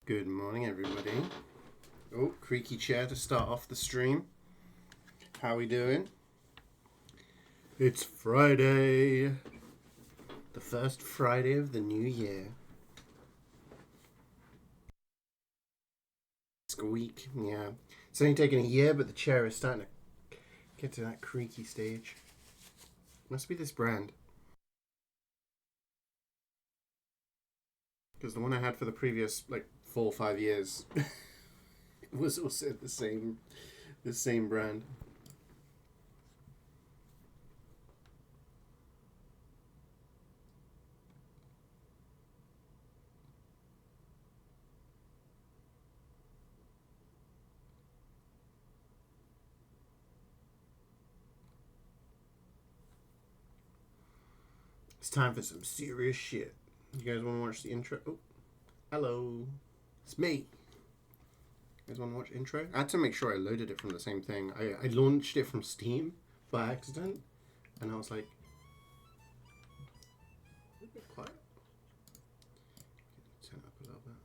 Good morning, everybody. Oh, creaky chair to start off the stream. How we doing? It's Friday. The first Friday of the new year. Squeak, yeah. It's only taken a year, but the chair is starting to get to that creaky stage. Must be this brand. Because the one I had for the previous, 4 or 5 years was also the same brand. It's time for some serious shit. You guys want to watch the intro? Oh, hello. It's me. You guys want to watch intro? I had to make sure I loaded it from the same thing. I launched it from Steam by accident, and I was like, a bit quiet. Turn it up a little bit.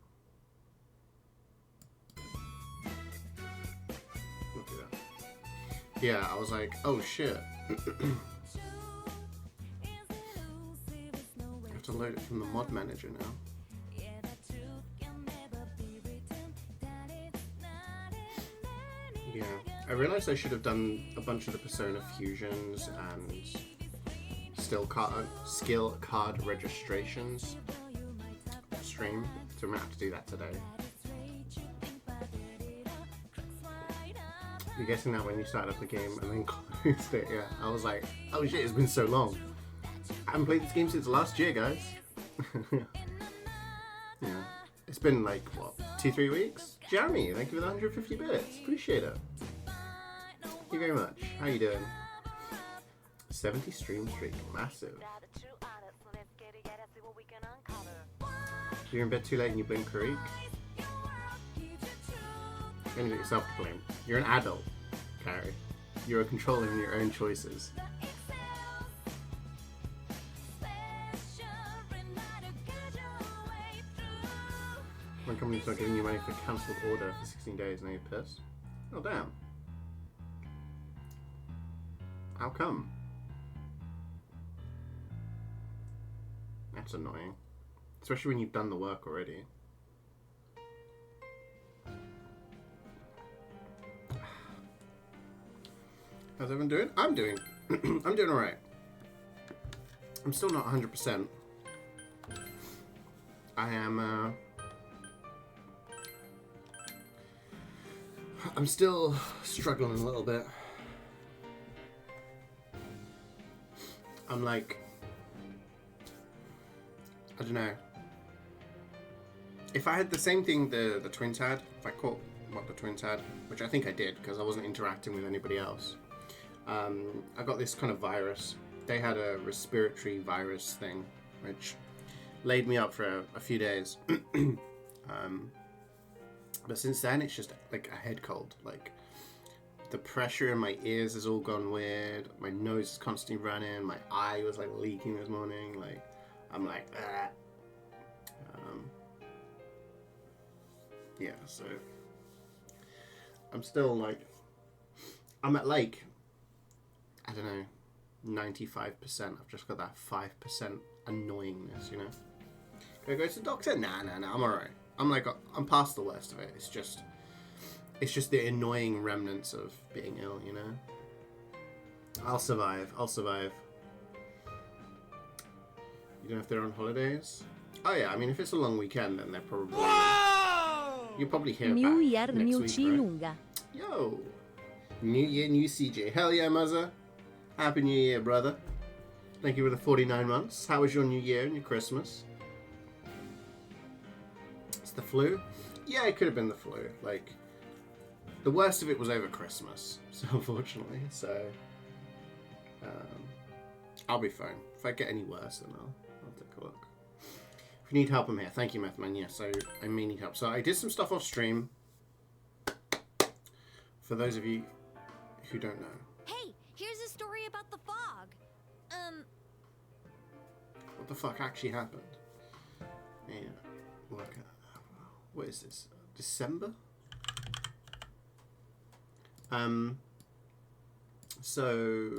Not do that. Yeah, I was like, oh shit. I have to load it from the mod manager now. Yeah, I realized I should have done a bunch of the Persona fusions and skill card registrations stream, so I'm gonna have to do that today. You're guessing that when you started up the game and then closed it, yeah. I was like, oh shit, it's been so long. I haven't played this game since last year, guys. Yeah. It's been like, what, 2-3 weeks? Jeremy, thank you for the 150 bits. Appreciate it. Thank you very much. How you doing? 70 stream streak. Massive. You're in bed too late and you blame Karik? You're going to get yourself to blame. You're an adult, Carrie. You're controlling your own choices. One company's not giving you money for a cancelled order for 16 days and you're pissed. Oh damn. How come? That's annoying. Especially when you've done the work already. How's everyone doing? I'm doing alright. I'm still not 100%. I am I'm still struggling a little bit. I'm like, I don't know. If I had the same thing the twins had, if I caught what the twins had, which I think I did because I wasn't interacting with anybody else, I got this kind of virus. They had a respiratory virus thing, which laid me up for a few days. But since then, it's just like a head cold. Like, the pressure in my ears has all gone weird. My nose is constantly running. My eye was like leaking this morning. Like, I'm like, ah. Yeah, so I'm still like, I'm at like, I don't know, 95%. I've just got that 5% annoyingness, you know? Can I go to the doctor? Nah, I'm alright. I'm past the worst of it. It's just the annoying remnants of being ill, you know? I'll survive. You know if they're on holidays? Oh yeah, I mean if it's a long weekend then they're probably... Whoa! You'll probably hear New Year, back new next week, right? Yo! New Year, new CeeJaey. Hell yeah, mother. Happy New Year, brother. Thank you for the 49 months. How was your New Year and your Christmas? It's the flu? Yeah, it could have been the flu. Like, the worst of it was over Christmas, so unfortunately. So, I'll be fine. If I get any worse, then I'll take a look. If you need help, I'm here. Thank you, Methman. Yes, I may need help. So I did some stuff off stream. For those of you who don't know. Hey, here's a story about the fog. What the fuck actually happened? Yeah. What is this? December? So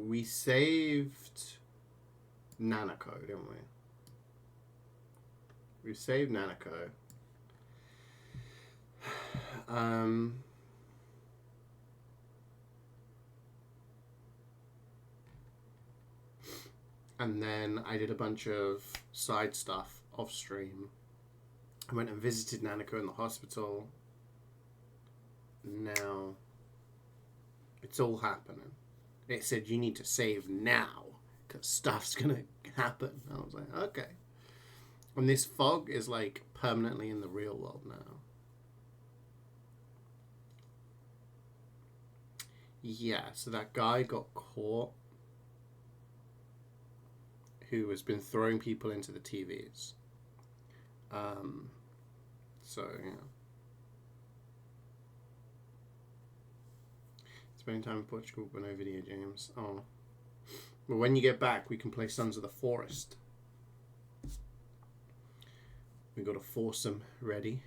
we saved Nanako, didn't we? We saved Nanako. And then I did a bunch of side stuff off stream. I went and visited Nanako in the hospital. Now it's all happening. It said you need to save now because stuff's gonna happen. I was like, okay. And this fog is like permanently in the real world now. Yeah, so that guy got caught who has been throwing people into the TVs. So, yeah. Spending time in Portugal but no video games. Oh. Well, when you get back, we can play Sons of the Forest. We got a foursome ready.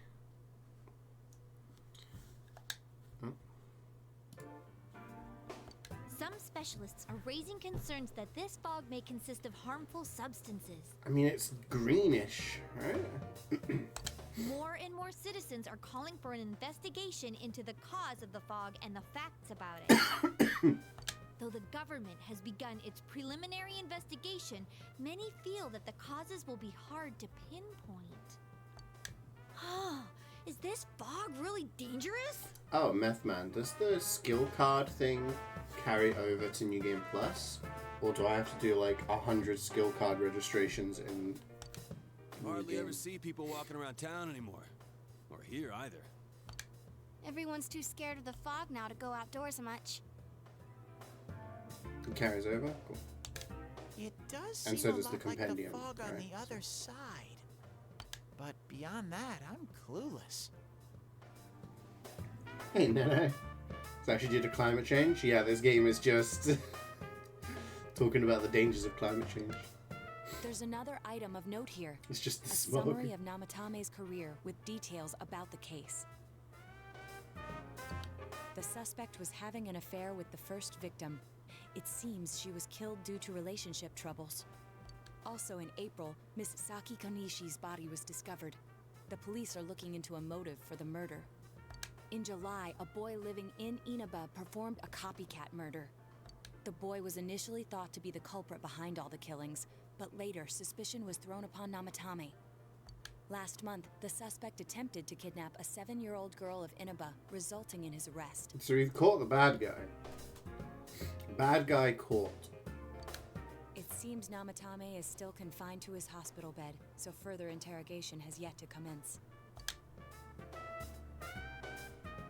Some specialists are raising concerns that this fog may consist of harmful substances. I mean, it's greenish, right? More and more citizens are calling for an investigation into the cause of the fog and the facts about it. Though the government has begun its preliminary investigation, many feel that the causes will be hard to pinpoint. Is this fog really dangerous? Oh, Meth Man, does the skill card thing carry over to New Game Plus? Or do I have to do like 100 skill card registrations in Hardly ever see people walking around town anymore. Or here either. Everyone's too scared of the fog now to go outdoors much. It carries over? Cool. It does And seem so a does the lot like the compendium, fog on right? the other side. But beyond that, I'm clueless. Hey, no. It's actually due to climate change? Yeah, this game is just talking about the dangers of climate change. There's another item of note here. It's just the A smoke. summary of Namatame's career with details about the case. The suspect was having an affair with the first victim. It seems she was killed due to relationship troubles. Also in April, Miss Saki Konishi's body was discovered. The police are looking into a motive for the murder. In July, a boy living in Inaba performed a copycat murder. The boy was initially thought to be the culprit behind all the killings, but later suspicion was thrown upon Namatame. Last month, the suspect attempted to kidnap a 7-year-old girl of Inaba, resulting in his arrest. So we've caught the bad guy. Bad guy caught. It seems Namatame is still confined to his hospital bed, so further interrogation has yet to commence.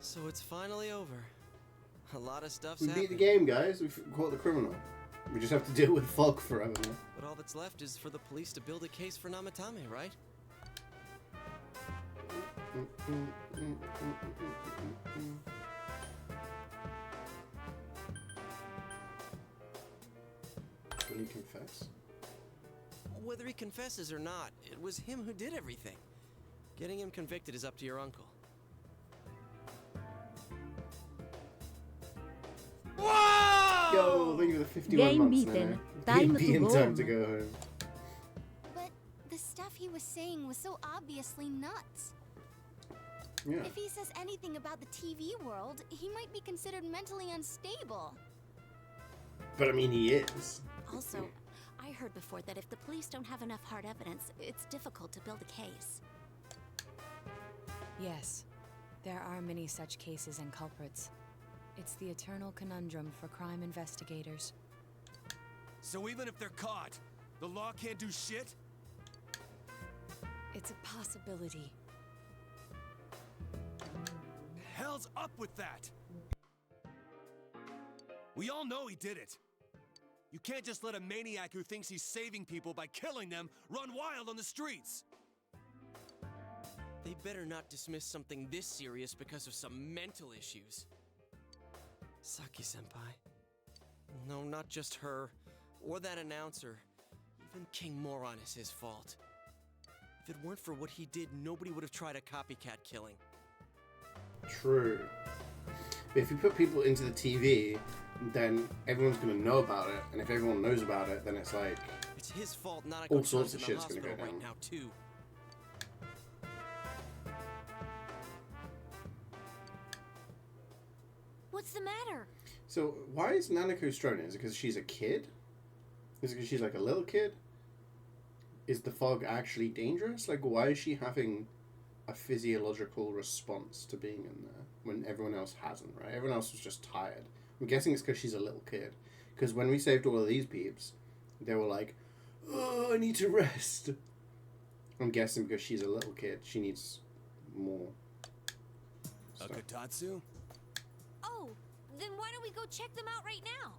So it's finally over. A lot of stuff's We beat happened. the game, guys. We've caught the criminal. We just have to deal with fog forever now. But all that's left is for the police to build a case for Namatame, right? Will he confess? Whether he confesses or not, it was him who did everything. Getting him convicted is up to your uncle. Whoa! Yo, thank you for the 51 Game months, beaten. Nana. Time Game to go time to home. go home. But the stuff he was saying was so obviously nuts. Yeah. If he says anything about the TV world, he might be considered mentally unstable. But I mean, he is. Also, I heard before that if the police don't have enough hard evidence, it's difficult to build a case. Yes, there are many such cases and culprits. It's the eternal conundrum for crime investigators. So even if they're caught, the law can't do shit? It's a possibility. Hell's up with that? We all know he did it. You can't just let a maniac who thinks he's saving people by killing them run wild on the streets. They better not dismiss something this serious because of some mental issues. Saki-senpai. No, not just her, or that announcer. Even King Moron is his fault. If it weren't for what he did, nobody would have tried a copycat killing. True. But if you put people into the TV, then everyone's going to know about it, and if everyone knows about it, then it's like... It's his fault Nanako all sorts Chan's of in the shit's gonna hospital go right down. now, too. What's the matter? So, why is Nanako struggling? Is it because she's a kid? Is it because she's like a little kid? Is the fog actually dangerous? Like, why is she having a physiological response to being in there when everyone else hasn't, right? Everyone else was just tired. I'm guessing it's because she's a little kid. Because when we saved all of these peeps, they were like, oh, I need to rest. I'm guessing because she's a little kid, she needs more A stuff. kotatsu? Oh, then why don't we go check them out right now?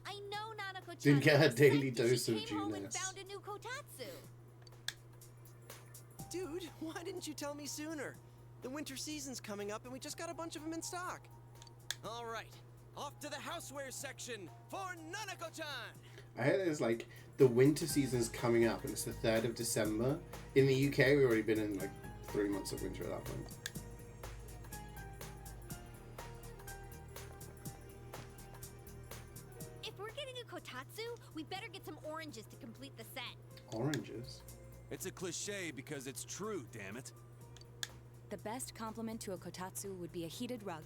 I know Nanako-chan Didn't get her was daily upset dose she of came home and Juness. found a new kotatsu. Dude, why didn't you tell me sooner? The winter season's coming up and we just got a bunch of them in stock. All right, off to the houseware section for Nanako-chan! I heard there's like the winter season's coming up and it's the 3rd of December. In the UK, we've already been in like 3 months of winter at that point. If we're getting a kotatsu, we better get some oranges to complete the set. Oranges? It's a cliche because it's true, damn it. The best compliment to a kotatsu would be a heated rug.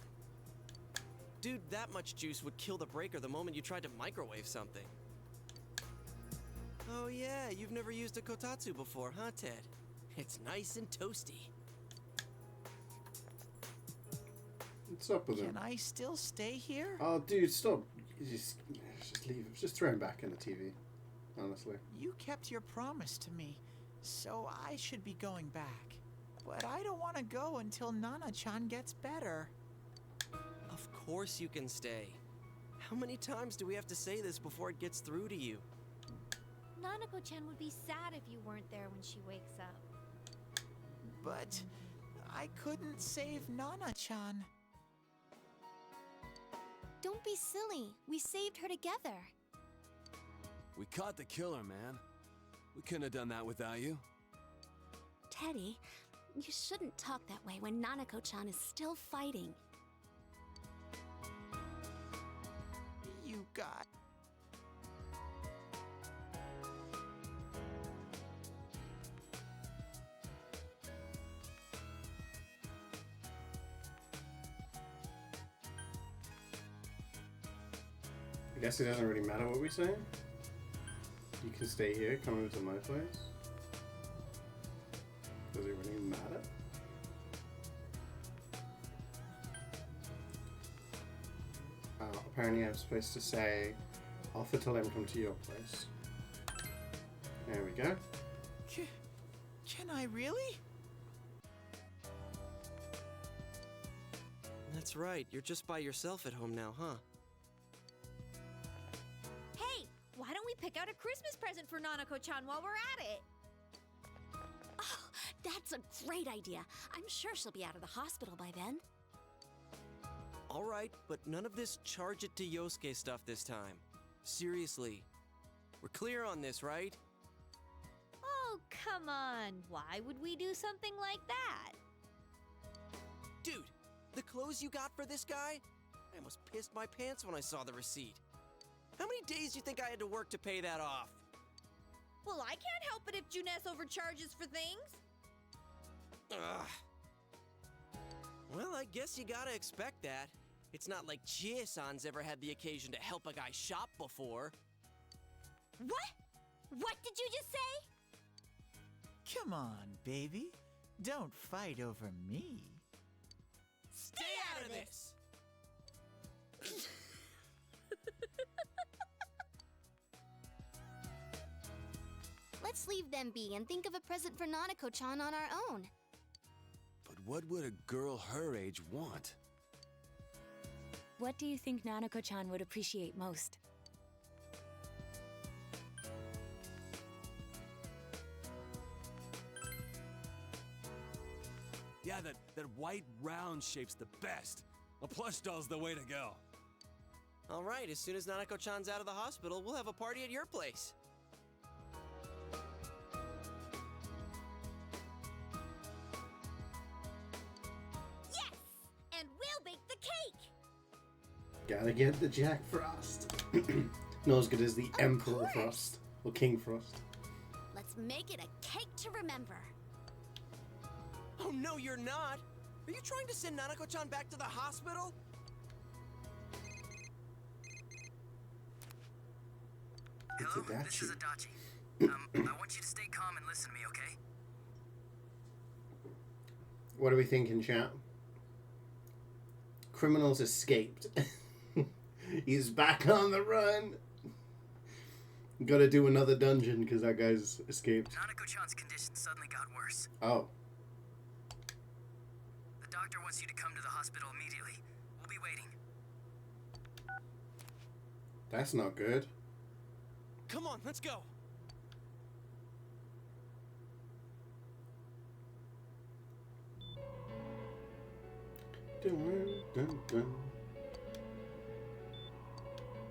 Dude, that much juice would kill the breaker the moment you tried to microwave something. Oh yeah, you've never used a kotatsu before, huh, Ted? It's nice and toasty. What's up with him? Can I still stay here? Oh, dude, stop. Just leave him. Just throw him back in the TV, honestly. You kept your promise to me, so I should be going back. But I don't want to go until Nana-chan gets better. Of course you can stay. How many times do we have to say this before it gets through to you? Nanako-chan would be sad if you weren't there when she wakes up. But I couldn't save Nana-chan. Don't be silly. We saved her together. We caught the killer, man. We couldn't have done that without you. Teddy, you shouldn't talk that way when Nanako-chan is still fighting. You got... I guess it doesn't really matter what we say. You can stay here, come over to my place. Does it really matter? Apparently I'm supposed to say, offer to let him come to your place. There we go. Can I really? That's right, you're just by yourself at home now, huh? Hey, why don't we pick out a Christmas present for Nanako-chan while we're at it? Oh, that's a great idea. I'm sure she'll be out of the hospital by then. All right, but none of this charge it to Yosuke stuff this time. Seriously. We're clear on this, right? Oh, come on. Why would we do something like that? Dude, the clothes you got for this guy? I almost pissed my pants when I saw the receipt. How many days do you think I had to work to pay that off? Well, I can't help it if Juness overcharges for things. Ugh. Well, I guess you gotta expect that. It's not like Chie-san's ever had the occasion to help a guy shop before. What? What did you just say? Come on, baby. Don't fight over me. Stay out of this! Let's leave them be and think of a present for Nanako-chan on our own. But what would a girl her age want? What do you think Nanako-chan would appreciate most? Yeah, that white round shape's the best. A plush doll's the way to go. All right, as soon as Nanako-chan's out of the hospital, we'll have a party at your place. Gotta get the Jack Frost. Not as good as the Emperor course. Frost. Or King Frost. Let's make it a cake to remember. Oh, no, you're not. Are you trying to send Nanako-chan back to the hospital? It's Hello, this Adachi. is Adachi. I want you to stay calm and listen to me, okay? What are we thinking, chat? Criminals escaped. He's back on the run. Gotta do another dungeon because that guy's escaped. Nanako-chan's condition suddenly got worse. Oh. The doctor wants you to come to the hospital immediately. We'll be waiting. That's not good. Come on, let's go. Dun, dun, dun.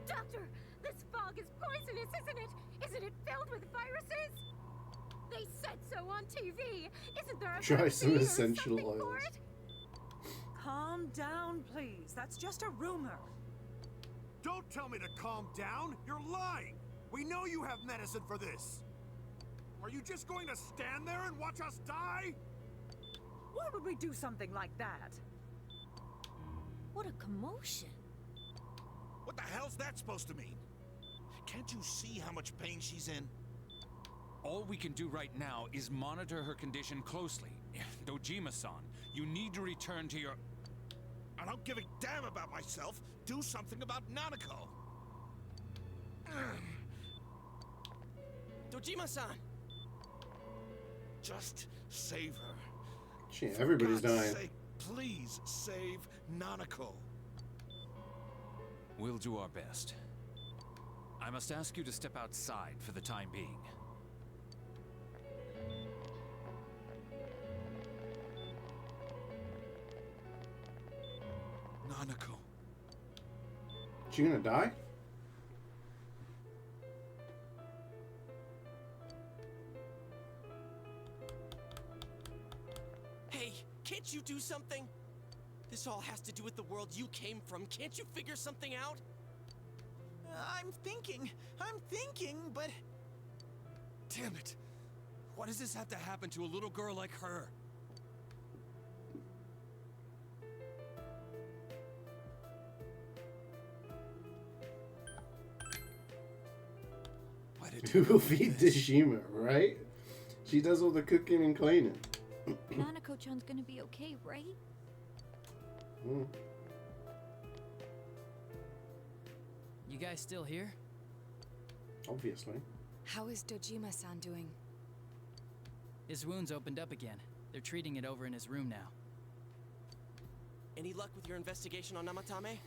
Doctor, this fog is poisonous, isn't it? Isn't it filled with viruses? They said so on TV. Isn't there a Try some vaccine or essential something for oils. it? Calm down, please. That's just a rumor. Don't tell me to calm down! You're lying! We know you have medicine for this! Are you just going to stand there and watch us die? Why would we do something like that? What a commotion. What the hell's that supposed to mean? Can't you see how much pain she's in? All we can do right now is monitor her condition closely. Dojima-san, you need to return to your... I don't give a damn about myself. Do something about Nanako. Dojima-san! Just save her. Shit, For everybody's God's dying. sake, please save Nanako. We'll do our best. I must ask you to step outside for the time being. Nanako. She gonna die? Hey, can't you do something? This all has to do with the world you came from. Can't you figure something out? I'm thinking, but... Damn it! Why does this have to happen to a little girl like her? Why did Who you will do feed this? Deshima, right? She does all the cooking and cleaning. Nanako-chan's gonna be okay, right? Mm. You guys still here? Obviously. How is Dojima-san doing? His wound's opened up again. They're treating it over in his room now. Any luck with your investigation on Namatame?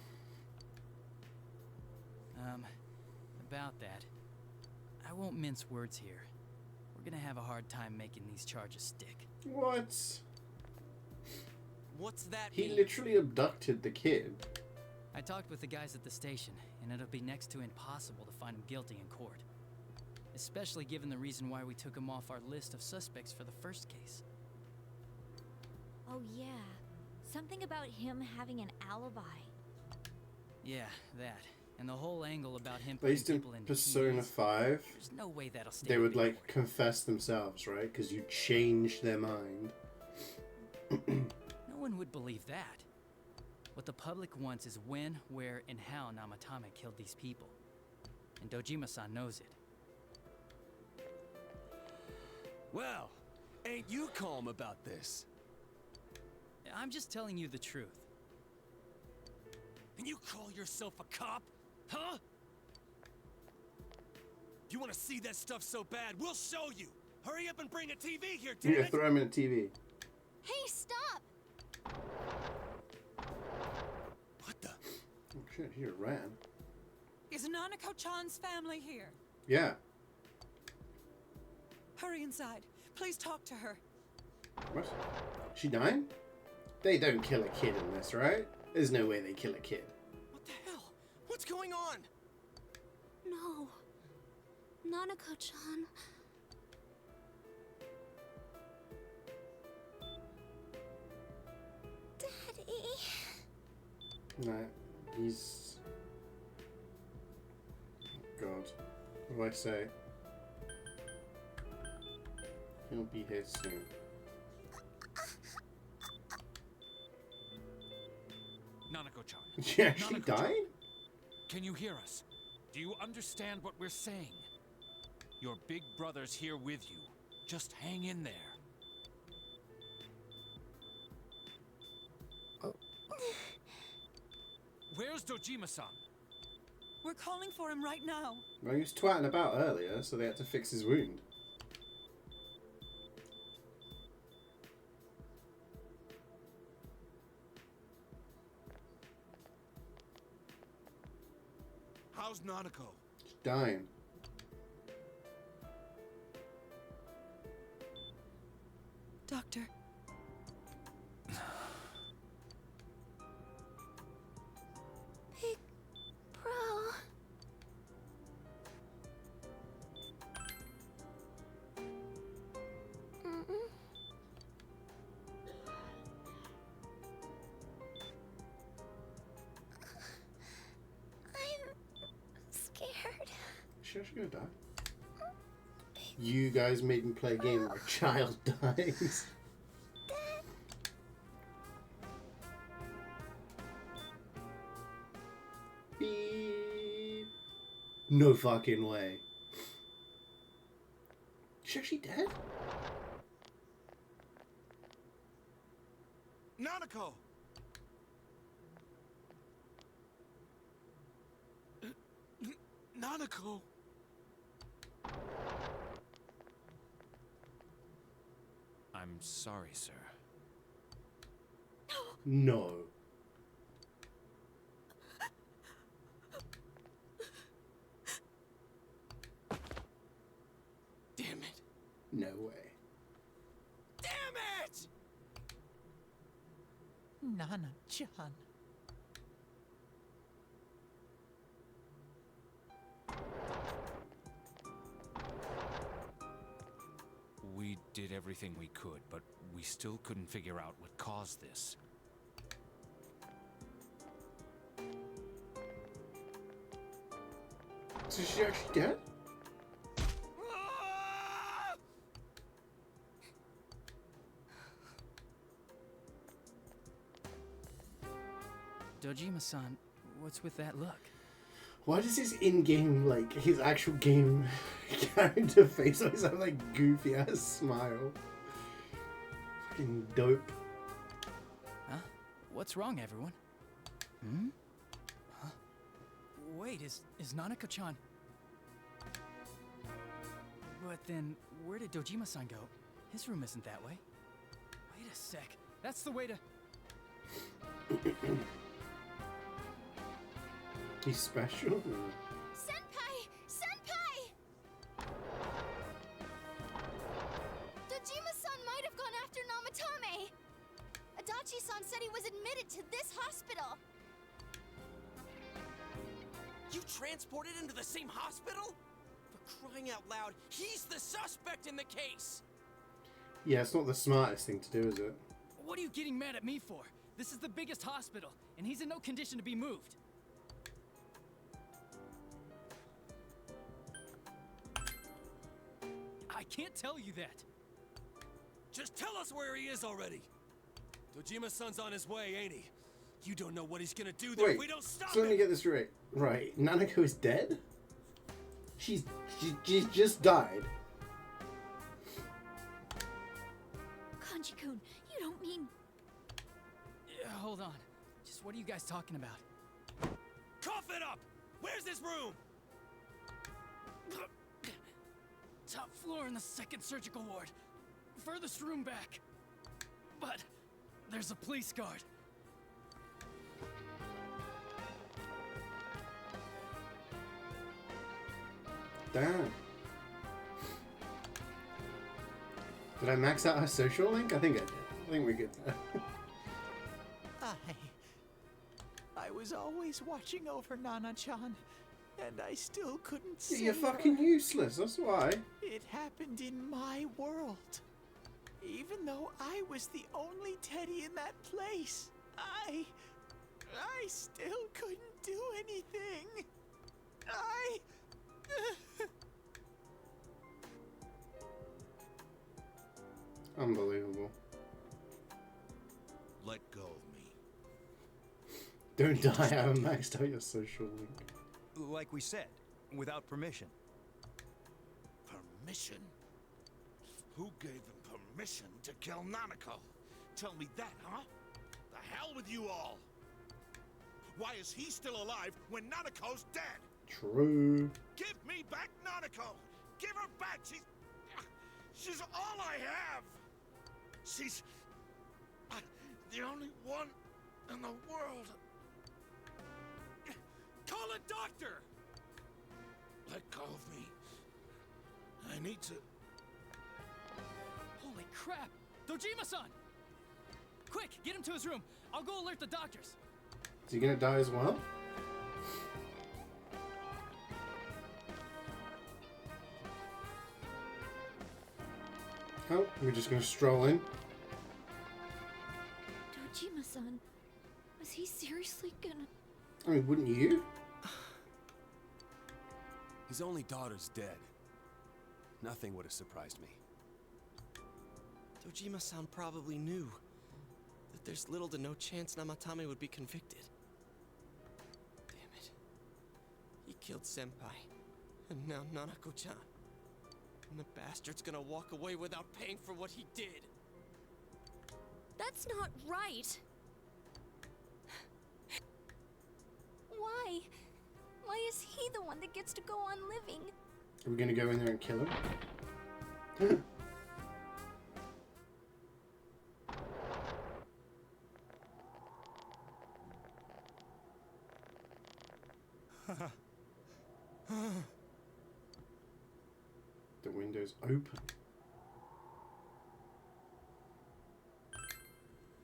About that. I won't mince words here. We're gonna have a hard time making these charges stick. What? What's that He mean? literally abducted the kid. I talked with the guys at the station, and it'll be next to impossible to find him guilty in court. Especially given the reason why we took him off our list of suspects for the first case. Oh yeah, something about him having an alibi. Yeah, that. And the whole angle about him Based putting in people in Persona TVs. 5, There's no way that'll stay. they would like confess themselves, right? Because you change their mind. No one would believe that. What the public wants is when, where, and how Namatame killed these people. And Dojima-san knows it. Well, ain't you calm about this? I'm just telling you the truth. And you call yourself a cop? Huh? You want to see that stuff so bad? We'll show you! Hurry up and bring a TV here, damn Yeah, it! throw him in a TV. Hey, stop! What the? Oh shit, he ran. Is Nanako-chan's family here? Yeah. Hurry inside. Please talk to her. What? She dying? They don't kill a kid in this, right? There's no way they kill a kid. What the hell? What's going on? No. Nanako-chan. Daddy. Nah, he's What do I say? He'll be here soon. Nanako-chan. Yeah, she Nanako-chan, died? can you hear us? Do you understand what we're saying? Your big brother's here with you. Just hang in there. Where's Dojima-san? We're calling for him right now. Well, he was twatting about earlier, so they had to fix his wound. How's Nanako? She's dying. Doctor. Big Bro. I'm scared. Is she actually gonna die? You guys made me play a game where a child dies. Beep. No fucking way. Is she actually dead? Nanako! Nanako! I'm sorry, sir. No. Damn it! No way. Damn it! Nana-chan. We did everything we could, but we still couldn't figure out what caused this. So she's actually dead? Dojima-san, what's with that look? Why does his in-game, like, his actual game character face always have, like, goofy-ass smile? Fucking dope. Huh? What's wrong, everyone? Hmm? Huh? Wait, is Nanako-chan... But then, where did Dojima-san go? His room isn't that way. Wait a sec. That's the way to... He's special? Senpai! Senpai! Dojima-san might have gone after Namatame. Adachi-san said he was admitted to this hospital. You transported him to the same hospital? For crying out loud, he's the suspect in the case! Yeah, it's not the smartest thing to do, is it? What are you getting mad at me for? This is the biggest hospital, and he's in no condition to be moved. I can't tell you that. Just tell us where he is already! Dojima-san's on his way, ain't he? You don't know what he's gonna do there if we don't stop so let me him! get this right. Right, Nanako is dead? She's just died. Kanji-kun, you don't mean... Hold on. Just what are you guys talking about? Cough it up! Where's this room? Top floor in the second surgical ward. Furthest room back. But there's a police guard. Damn. Did I max out her social link? I think I did. I think we're good there. I was always watching over Nana-chan, and I still couldn't see You're fucking useless, that's why. It happened in my world. Even though I was the only Teddy in that place, I still couldn't do anything. Unbelievable. Let go of me. Don't die, I haven't maxed out your social link. Like we said, without permission. Permission? Who gave him permission to kill Nanako? Tell me that, huh? The hell with you all! Why is he still alive when Nanako's dead? True. Give me back Nanako! Give her back! She's all I have! She's the only one in the world. Call a doctor! Let go of me. I need to... Holy crap! Dojima-san! Quick, get him to his room. I'll go alert the doctors. Is he gonna die as well? Oh, we're just gonna stroll in. Dojima-san, is he seriously gonna... I mean, wouldn't you? His only daughter's dead. Nothing would have surprised me. Dojima-san probably knew that there's little to no chance Namatame would be convicted. Damn it. He killed Senpai, and now Nanako-chan. And the bastard's gonna walk away without paying for what he did. That's not right. Why? Why is he the one that gets to go on living? Are we gonna go in there and kill him? The window's open.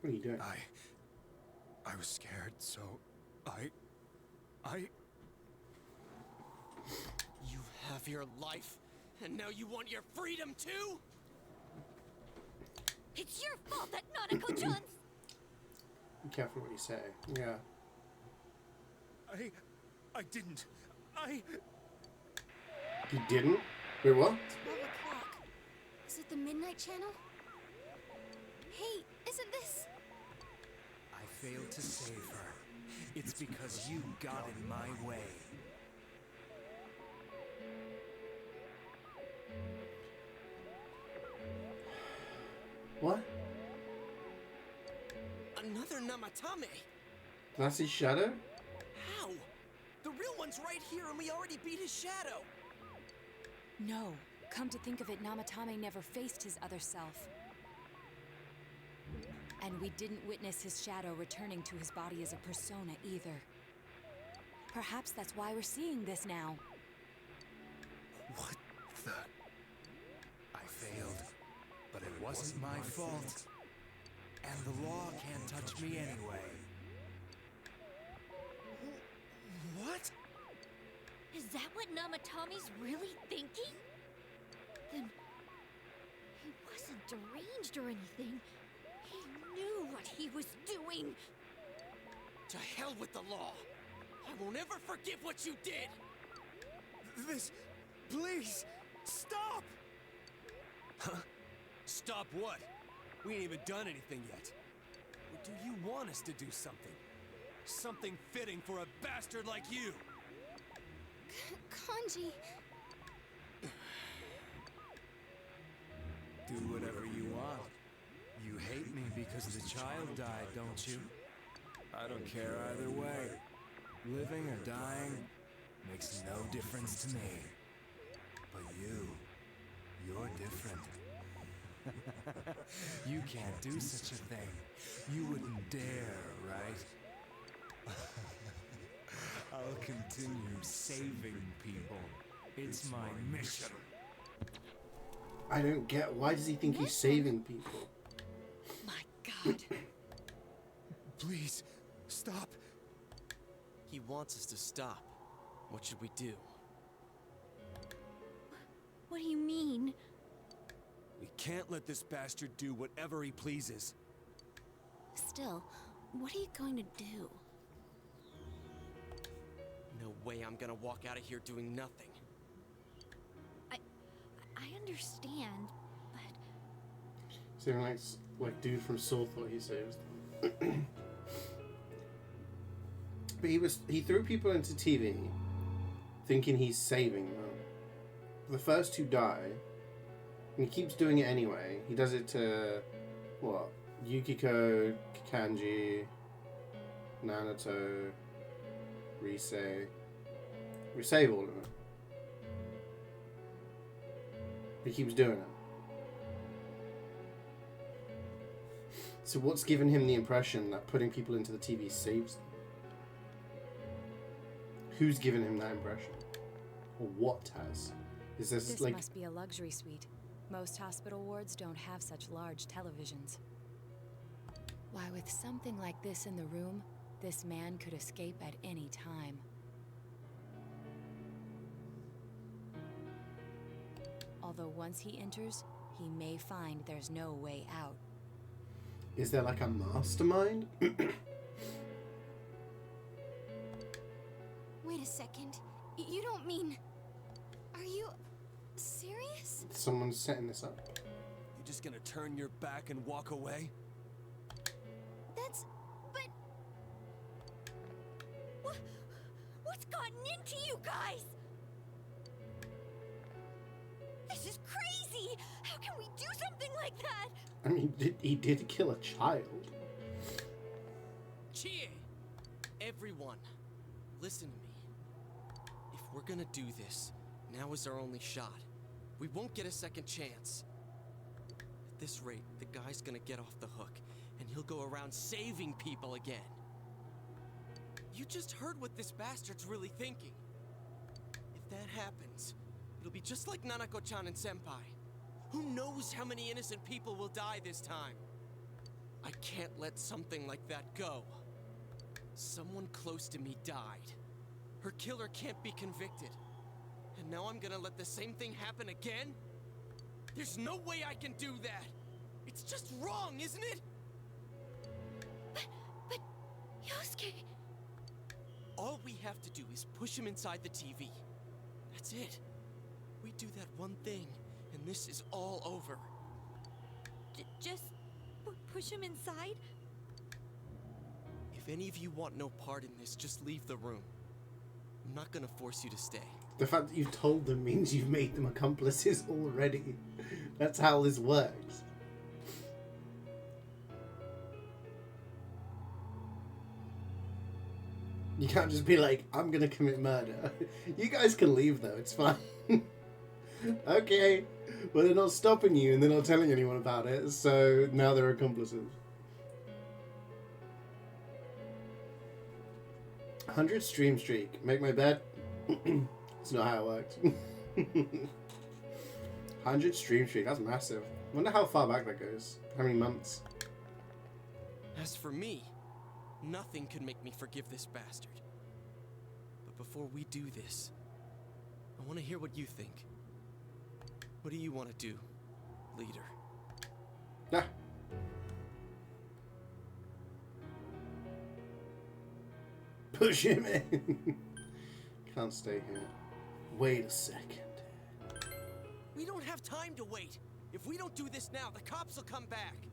What are you doing? I was scared, so I... You have your life, and now you want your freedom too? It's your fault that Nanako-chan's... Be careful what you say. Yeah. I didn't. You didn't? Wait, what? 12 o'clock. Is it the Midnight Channel? Hey, isn't this... I failed to save her. It's because you got in my way. What? Another Namatame? That's his shadow? How? The real one's right here and we already beat his shadow. No. Come to think of it, Namatame never faced his other self. And we didn't witness his shadow returning to his body as a persona either. Perhaps that's why we're seeing this now. What the... I failed, but it wasn't my fault. And the law can't touch me anyway. What? Is that what Namatame's really thinking? Then... he wasn't deranged or anything. He knew what he was doing. To hell with the law. I won't ever forgive what you did. This... please, stop! Huh? Stop what? We ain't even done anything yet. Or do you want us to do something? Something fitting for a bastard like you! Kanji... Do whatever you want. You hate me because the child died, don't you? I don't care either way. Living or dying makes no difference to me. But you're different. You can't do such a thing. You wouldn't dare, right? I'll continue saving people. It's my mission. I don't get... why does he think he's saving people? My God. Please, stop. He wants us to stop. What should we do? What do you mean? We can't let this bastard do whatever he pleases. Still, what are you going to do? No way I'm gonna walk out of here doing nothing. I understand, but... Saving like dude from Saw thought he saved them. But he threw people into TV thinking he's saving them. The first two die, and he keeps doing it anyway. He does it to what? Yukiko, Kanji, Nanato, Rise. We save all of them. He keeps doing it. So what's given him the impression that putting people into the TV saves them? Who's given him that impression? Or what has? Is this like... must be a luxury suite. Most hospital wards don't have such large televisions. Why, with something like this in the room, this man could escape at any time. Although once he enters, he may find there's no way out. Is there like a mastermind? Wait a second. You don't mean... Are you... serious? Someone's setting this up. You just gonna turn your back and walk away? That's... but... What's gotten into you guys? This is crazy! How can we do something like that? I mean, he did kill a child. CeeJaey! Everyone, listen to me. If we're gonna do this, now is our only shot. We won't get a second chance. At this rate, the guy's gonna get off the hook, and he'll go around saving people again. You just heard what this bastard's really thinking. If that happens, it'll be just like Nanako-chan and Senpai. Who knows how many innocent people will die this time? I can't let something like that go. Someone close to me died. Her killer can't be convicted. And now I'm gonna let the same thing happen again? There's no way I can do that! It's just wrong, isn't it? But... Yosuke... All we have to do is push him inside the TV. That's it. We do that one thing, and this is all over. Just push him inside? If any of you want no part in this, just leave the room. I'm not gonna force you to stay. The fact that you've told them means you've made them accomplices already. That's how this works. You can't just be like, I'm gonna commit murder. You guys can leave though, it's fine. Okay. Well, they're not stopping you and they're not telling anyone about it, so now they're accomplices. 100 stream streak. Make my bed. That's not how it works. 100 stream streak. That's massive. Wonder how far back that goes. How many months? As for me, nothing could make me forgive this bastard. But before we do this, I want to hear what you think. What do you want to do, leader? Ah. Push him in. Can't stay here. Wait a second. We don't have time to wait. If we don't do this now, the cops will come back.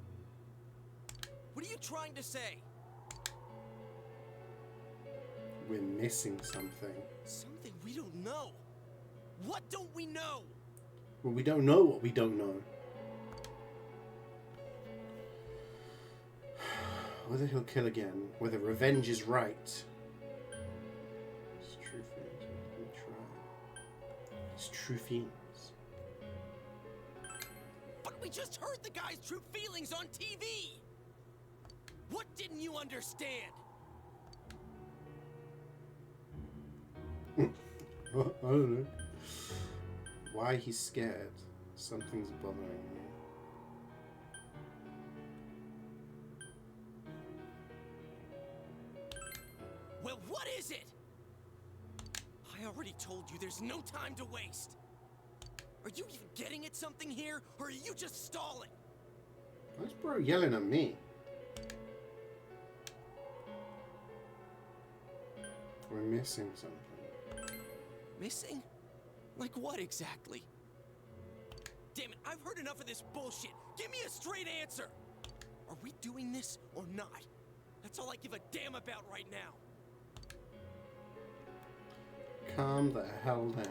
What are you trying to say? We're missing something. Something we don't know. What don't we know? Well, we don't know what we don't know. Whether he'll kill again, whether revenge is right. His true feelings, let me try. His true feelings. But we just heard the guy's true feelings on TV! What didn't you understand? I don't know. Why he's scared. Something's bothering me. Well, what is it? I already told you there's no time to waste. Are you even getting at something here, or are you just stalling? Why's bro yelling at me? We're missing something. Missing? Like what exactly? Damn it, I've heard enough of this bullshit. Give me a straight answer. Are we doing this or not? That's all I give a damn about right now. Calm the hell down.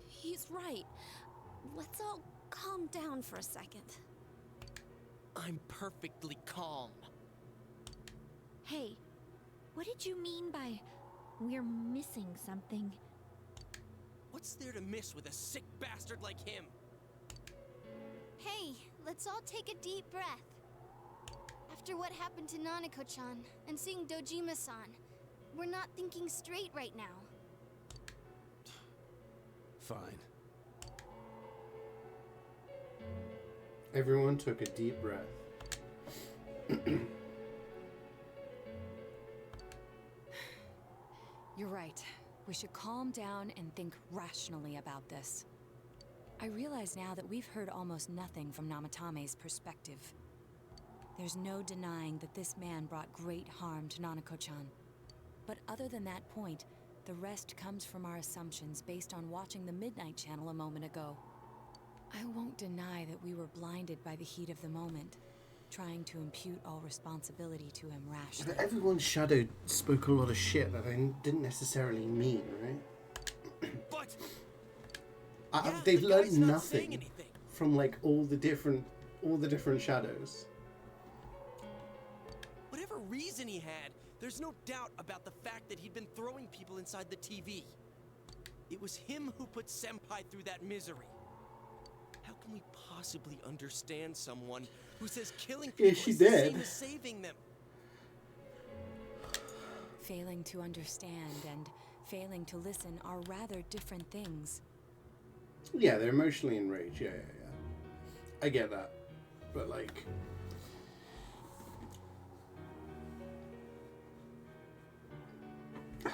He's right. Let's all calm down for a second. I'm perfectly calm. Hey, what did you mean by we're missing something? What's there to miss with a sick bastard like him? Hey, let's all take a deep breath. After what happened to Nanako-chan and seeing Dojima-san, we're not thinking straight right now. Fine. Everyone took a deep breath. You're right. We should calm down and think rationally about this. I realize now that we've heard almost nothing from Namatame's perspective. There's no denying that this man brought great harm to Nanako-chan. But other than that point, the rest comes from our assumptions based on watching the Midnight Channel a moment ago. I won't deny that we were blinded by the heat of the moment, trying to impute all responsibility to him rashly. But everyone's shadow spoke a lot of shit that they didn't necessarily mean, right? But they've learned nothing from like all the different shadows. Whatever reason he had, there's no doubt about the fact that he'd been throwing people inside the TV. It was him who put Senpai through that misery. How can we possibly understand someone who says killing people is the same as saving them? Failing to understand and failing to listen are rather different things. Yeah, they're emotionally enraged. Yeah. I get that. But like... Do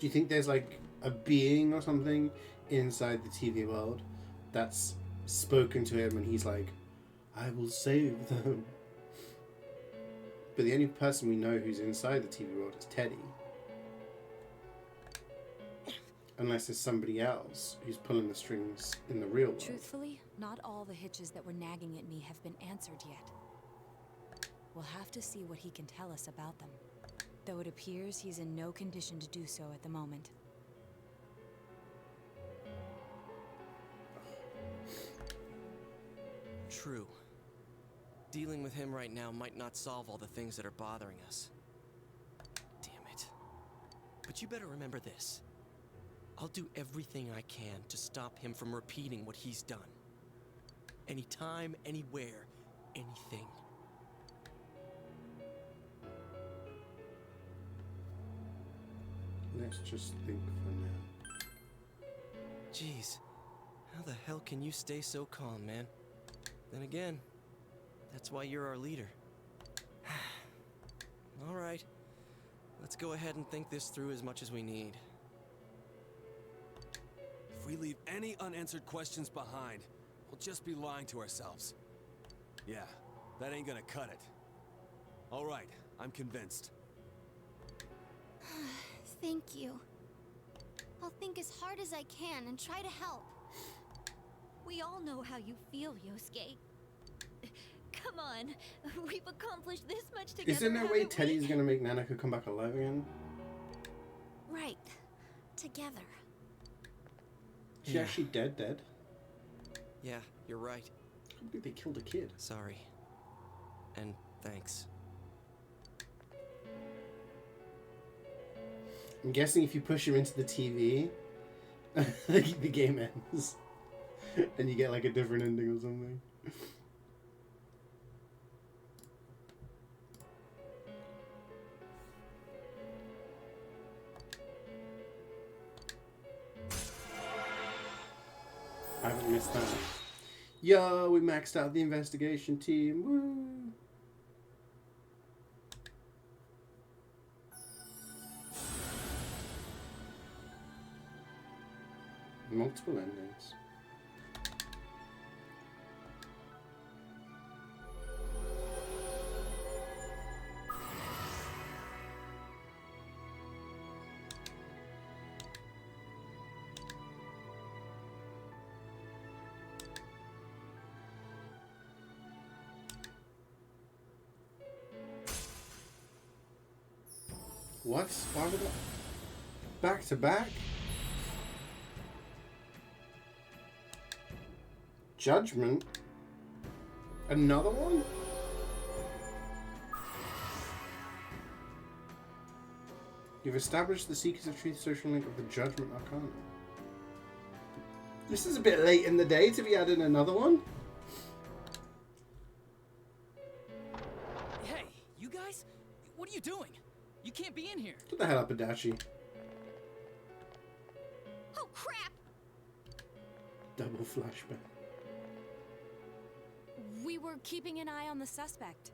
you think there's like a being or something inside the TV world that's spoken to him and he's like, I will save them? But the only person we know who's inside the TV world is Teddy. Unless there's somebody else who's pulling the strings in the real world. Truthfully, not all the hitches that were nagging at me have been answered yet. We'll have to see what he can tell us about them. Though it appears he's in no condition to do so at the moment. True. Dealing with him right now might not solve all the things that are bothering us. Damn it. But you better remember this. I'll do everything I can to stop him from repeating what he's done. Anytime, anywhere, anything. Let's just think for now. Jeez, how the hell can you stay so calm, man? Then again, that's why you're our leader. All right, let's go ahead and think this through as much as we need. If we leave any unanswered questions behind, we'll just be lying to ourselves. Yeah, that ain't gonna cut it. All right, I'm convinced. Thank you. I'll think as hard as I can and try to help. We all know how you feel, Yosuke. Come on, we've accomplished this much together. Is there no way Teddy's gonna make Nanako come back alive again? Right. Together. Is she actually dead? Yeah, you're right. I don't think they killed a kid. Sorry. And thanks. I'm guessing if you push him into the TV, the game ends. And you get like a different ending or something. I haven't missed that. Yo, we maxed out the investigation team. Woo! Multiple endings. What? Why would that? Back to back? Judgment? Another one? You've established the Seekers of Truth social link of the Judgment Arcana. This is a bit late in the day to be adding another one. Hey, you guys? What are you doing? You can't be in here. Get the hell up, Adachi. Oh, crap! Double flashback. We were keeping an eye on the suspect.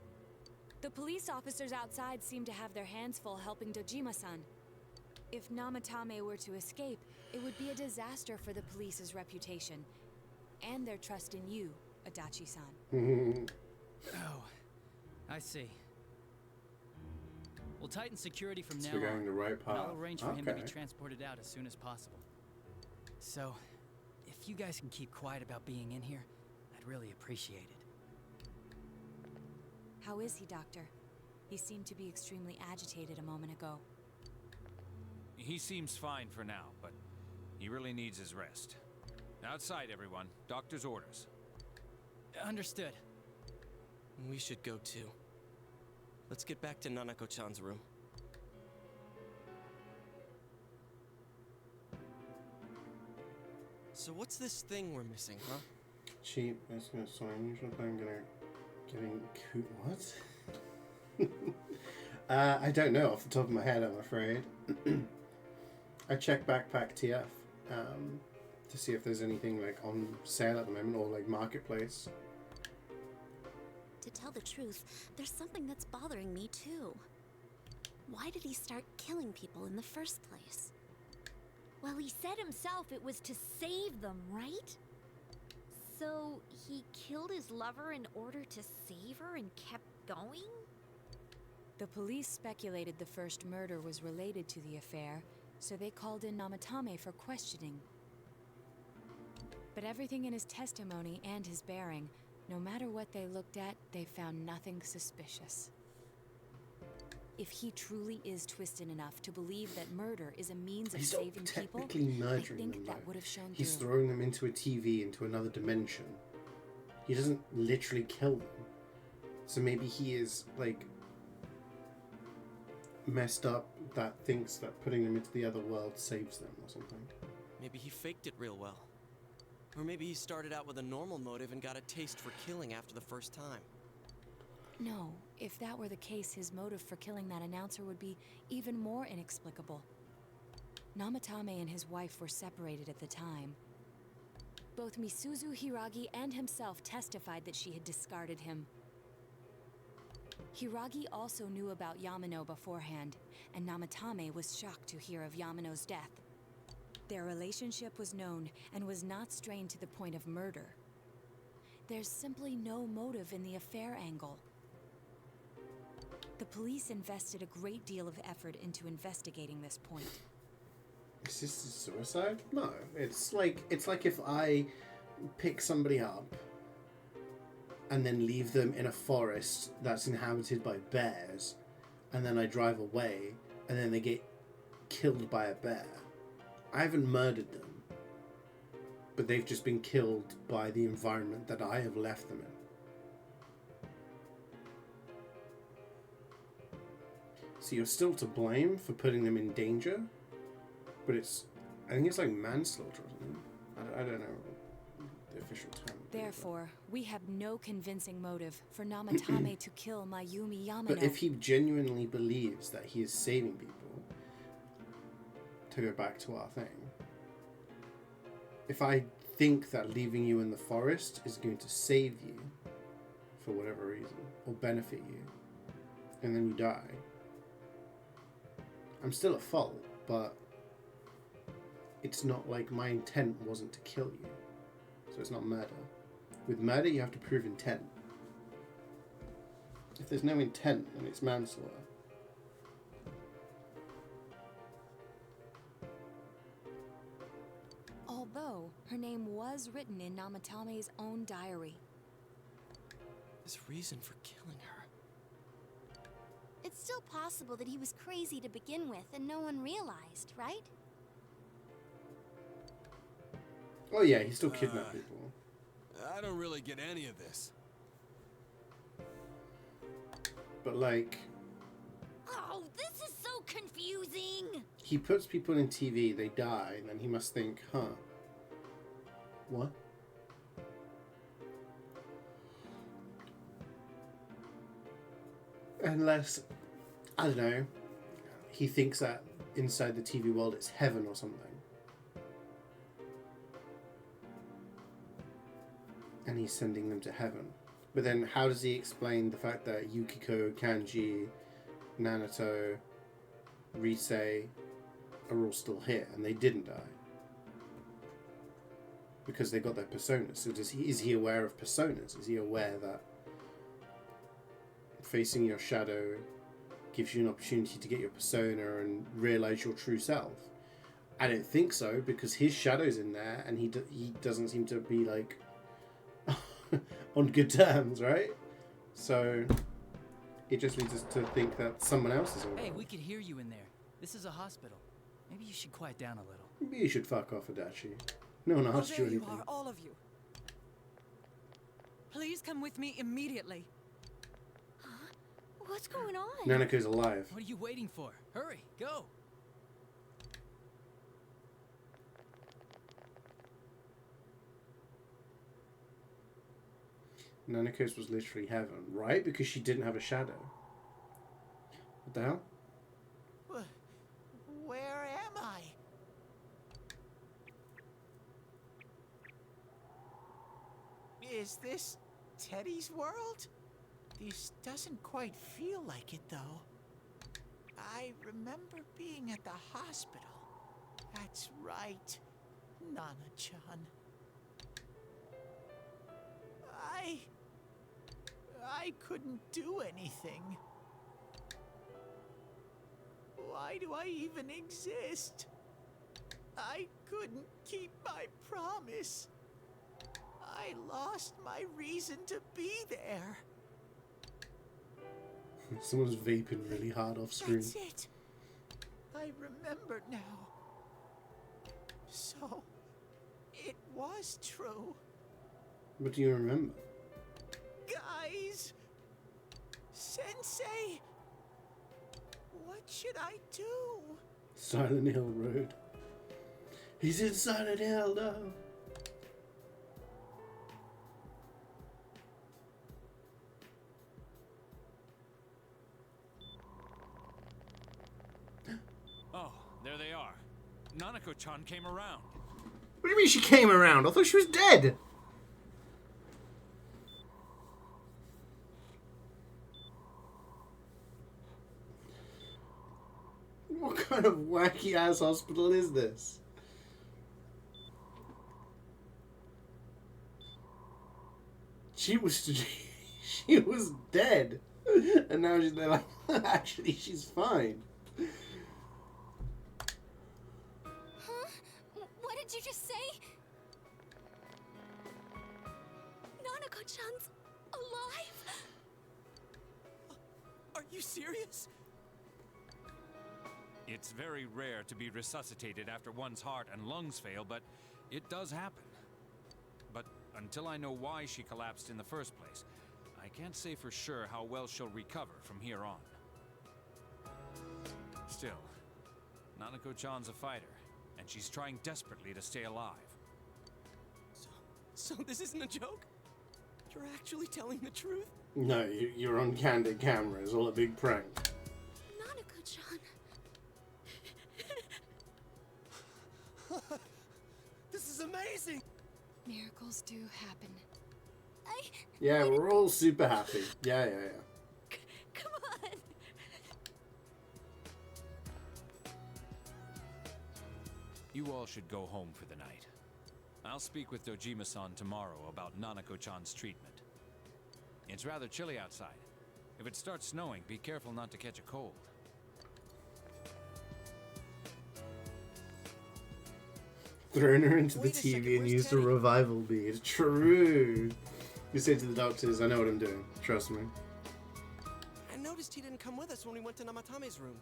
The police officers outside seem to have their hands full helping Dojima-san. If Namatame were to escape, it would be a disaster for the police's reputation. And their trust in you, Adachi-san. Oh, I see. We'll tighten security from So now we're going on. the right And path. I'll arrange for him to be Okay. transported out as soon as possible. So, if you guys can keep quiet about being in here, I'd really appreciate it. How is he, Doctor? He seemed to be extremely agitated a moment ago. He seems fine for now, but he really needs his rest. Outside, everyone. Doctor's orders. Understood. We should go too. Let's get back to Nanako-chan's room. So what's this thing we're missing, huh? Cheap, that's gonna so unusual thing getting what? I don't know off the top of my head, I'm afraid. I checked Backpack TF to see if there's anything like on sale at the moment or like marketplace. To tell the truth, there's something that's bothering me too. Why did he start killing people in the first place? Well, he said himself it was to save them, right? So he killed his lover in order to save her and kept going? The police speculated the first murder was related to the affair, so they called in Namatame for questioning. But everything in his testimony and his bearing, no matter what they looked at, they found nothing suspicious. If he truly is twisted enough to believe that murder is a means of He's saving not people, technically I murdering think them, that though. would have shown He's through. throwing them into a TV, into another dimension. He doesn't literally kill them. So maybe he is, like, messed up that thinks that putting them into the other world saves them or something. Maybe he faked it real well. Or maybe he started out with a normal motive and got a taste for killing after the first time. No, if that were the case, his motive for killing that announcer would be even more inexplicable. Namatame and his wife were separated at the time. Both Misuzu Hiragi and himself testified that she had discarded him. Hiragi also knew about Yamano beforehand, and Namatame was shocked to hear of Yamano's death. Their relationship was known and was not strained to the point of murder. There's simply no motive in the affair angle. The police invested a great deal of effort into investigating this point. Is this suicide? No. It's like if I pick somebody up and then leave them in a forest that's inhabited by bears, and then I drive away, and then they get killed by a bear. I haven't murdered them, but they've just been killed by the environment that I have left them in. So you're still to blame for putting them in danger, but I think it's like manslaughter or something. I don't know the official term. Therefore, we have no convincing motive for Namatame to kill Mayumi Yamano. But if he genuinely believes that he is saving people, to go back to our thing, if I think that leaving you in the forest is going to save you for whatever reason, or benefit you, and then you die, I'm still at fault, but it's not like my intent wasn't to kill you. So it's not murder. With murder, you have to prove intent. If there's no intent, then it's manslaughter. Although her name was written in Namatame's own diary. His reason for killing her. It's still possible that he was crazy to begin with and no one realized, right? Oh yeah, he still kidnapped people. I don't really get any of this. But like... Oh, this is so confusing! He puts people in TV, they die, and then he must think, huh? What? Unless, I don't know, he thinks that inside the TV world it's heaven or something. And he's sending them to heaven. But then how does he explain the fact that Yukiko, Kanji, Nanato, Risei are all still here and they didn't die? Because they got their personas. So is he aware of personas? Is he aware that facing your shadow gives you an opportunity to get your persona and realize your true self? I don't think so, because his shadow's in there and he doesn't seem to be like on good terms, right? So it just leads us to think that someone else is around. Hey, we could hear you in there. This is a hospital. Maybe you should quiet down a little. Maybe you should fuck off, Adachi. No one asked you There you anything. are, all of you. Please come with me immediately. What's going on? Nanako's alive. What are you waiting for? Hurry, go! Nanako's was literally heaven, right? Because she didn't have a shadow. What the hell? Where am I? Is this Teddy's world? This doesn't quite feel like it, though. I remember being at the hospital. That's right, Nana-chan. I couldn't do anything. Why do I even exist? I couldn't keep my promise. I lost my reason to be there. Someone's vaping really hard off screen. That's it. I remember now. So, it was true. What do you remember? Guys! Sensei! What should I do? Silent Hill Road. He's in Silent Hill, no! Oh, there they are. Nanako-chan came around. What do you mean she came around? I thought she was dead! What kind of wacky ass hospital is this? She was dead, and now they're like, actually, she's fine. Huh? What did you just say? Nanako-chan's alive? Are you serious? It's very rare to be resuscitated after one's heart and lungs fail, but it does happen. But until I know why she collapsed in the first place, I can't say for sure how well she'll recover from here on. Still, Nanako-chan's a fighter, and she's trying desperately to stay alive. So this isn't a joke? You're actually telling the truth? No, you're on candid camera. It's all a big prank. Nanako-chan. This is amazing! Miracles do happen. Yeah, we're all super happy. Yeah. Come on! You all should go home for the night. I'll speak with Dojima-san tomorrow about Nanako-chan's treatment. It's rather chilly outside. If it starts snowing, be careful not to catch a cold. Thrown her into the TV and used a revival bead. True. You say to the doctors, I know what I'm doing. Trust me. I noticed he didn't come with us us when we went to Namatame's room.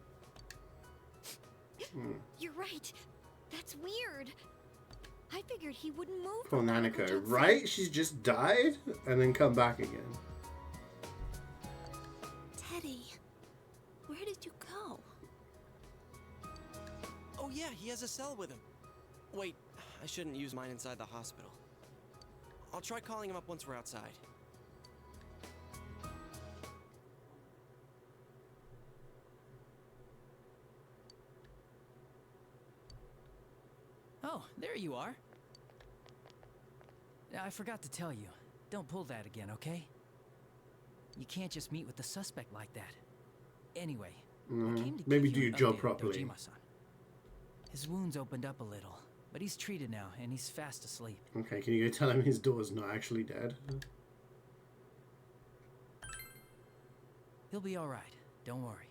You're right. That's weird. I figured he wouldn't move. Poor from Nanako, Nanako-chan's right? She's just died and then come back again. Teddy, where did you go? Oh yeah, he has a cell with him. Wait, I shouldn't use mine inside the hospital. I'll try calling him up once we're outside. Oh, there you are. I forgot to tell you. Don't pull that again, okay? You can't just meet with the suspect like that. Anyway, I came to Maybe give do you your an job update on properly. Dojima-san. His wounds opened up a little, but he's treated now, and he's fast asleep. Okay, can you go tell him his daughter's not actually dead? He'll be alright, don't worry.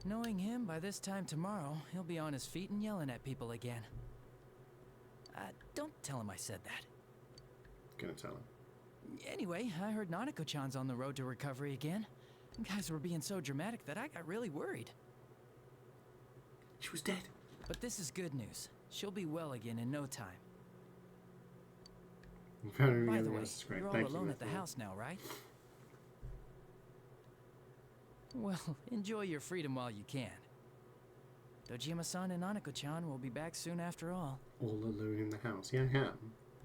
Knowing him, by this time tomorrow, he'll be on his feet and yelling at people again. Don't tell him I said that. Gonna tell him. Anyway, I heard Nanako-chan's on the road to recovery again. You guys were being so dramatic that I got really worried. She was dead. But this is good news. She'll be well again in no time. By the way, you're all alone at the house now, right? Well, enjoy your freedom while you can. Dojima-san and Nanako-chan will be back soon after all. All alone in the house. Yeah, I am.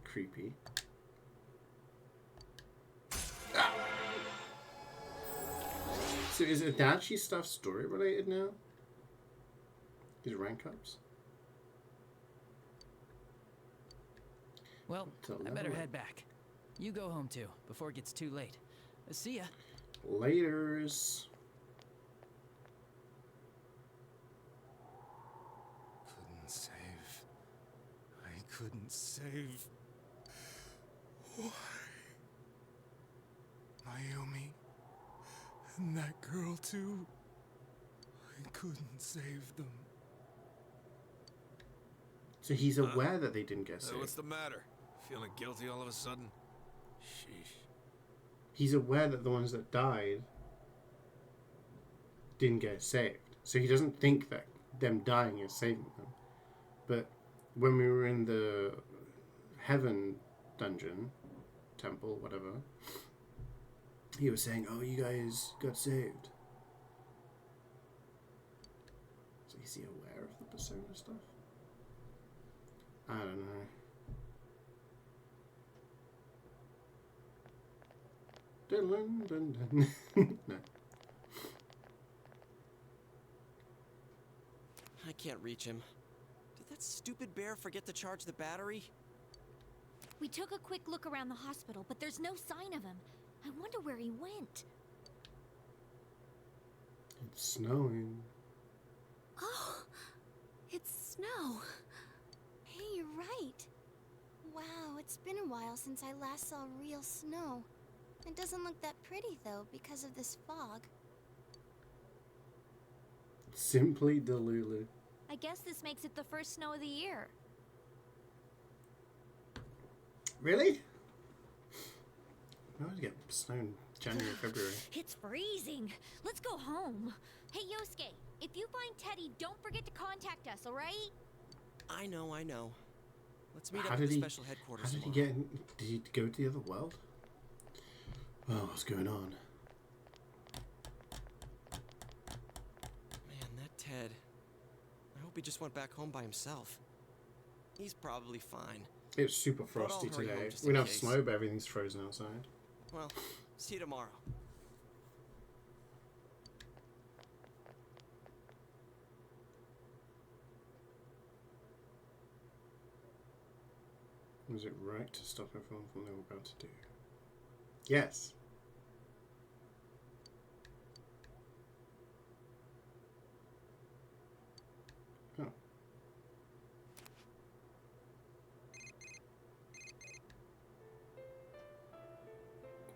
Creepy. Ah! So is Adachi stuff story related now? His rank ups? Well, I better head back. You go home too, before it gets too late. See ya. Laters. Couldn't save. I couldn't save. Why? Mayumi. And that girl too. I couldn't save them. So he's aware that they didn't get saved. What's the matter? Feeling guilty all of a sudden? Sheesh. He's aware that the ones that died didn't get saved. So he doesn't think that them dying is saving them. But when we were in the heaven dungeon, temple, whatever, he was saying, oh, you guys got saved. So is he aware of the persona stuff? I don't know. Dun, dun, dun. No. I can't reach him. Did that stupid bear forget to charge the battery? We took a quick look around the hospital, but there's no sign of him. I wonder where he went. It's snowing. Oh, it's snow. Hey, you're right. Wow, it's been a while since I last saw real snow. It doesn't look that pretty, though, because of this fog. Simply Delulu. I guess this makes it the first snow of the year. Really? I always get snow in January, February. It's freezing. Let's go home. Hey, Yosuke, if you find Teddy, don't forget to contact us, alright? I know. Let's meet How up at did the he? special headquarters How did he tomorrow. get? Did he go to the other world? Oh, what's going on? Man, that Ted. I hope he just went back home by himself. He's probably fine. It's super But I'll frosty hurry home today. just We in don't have case. snow, but everything's frozen outside. Well, see you tomorrow. Was it right to stop everyone from what they were about to do? Yes. Oh.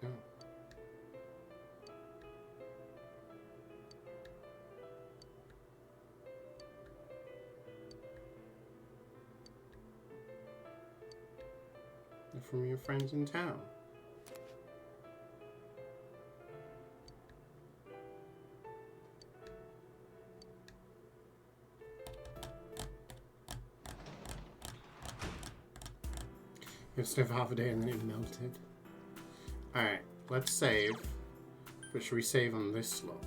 Oh. They're from your friends in town. It stayed for half a day and then it melted. Alright, let's save. But should we save on this slot?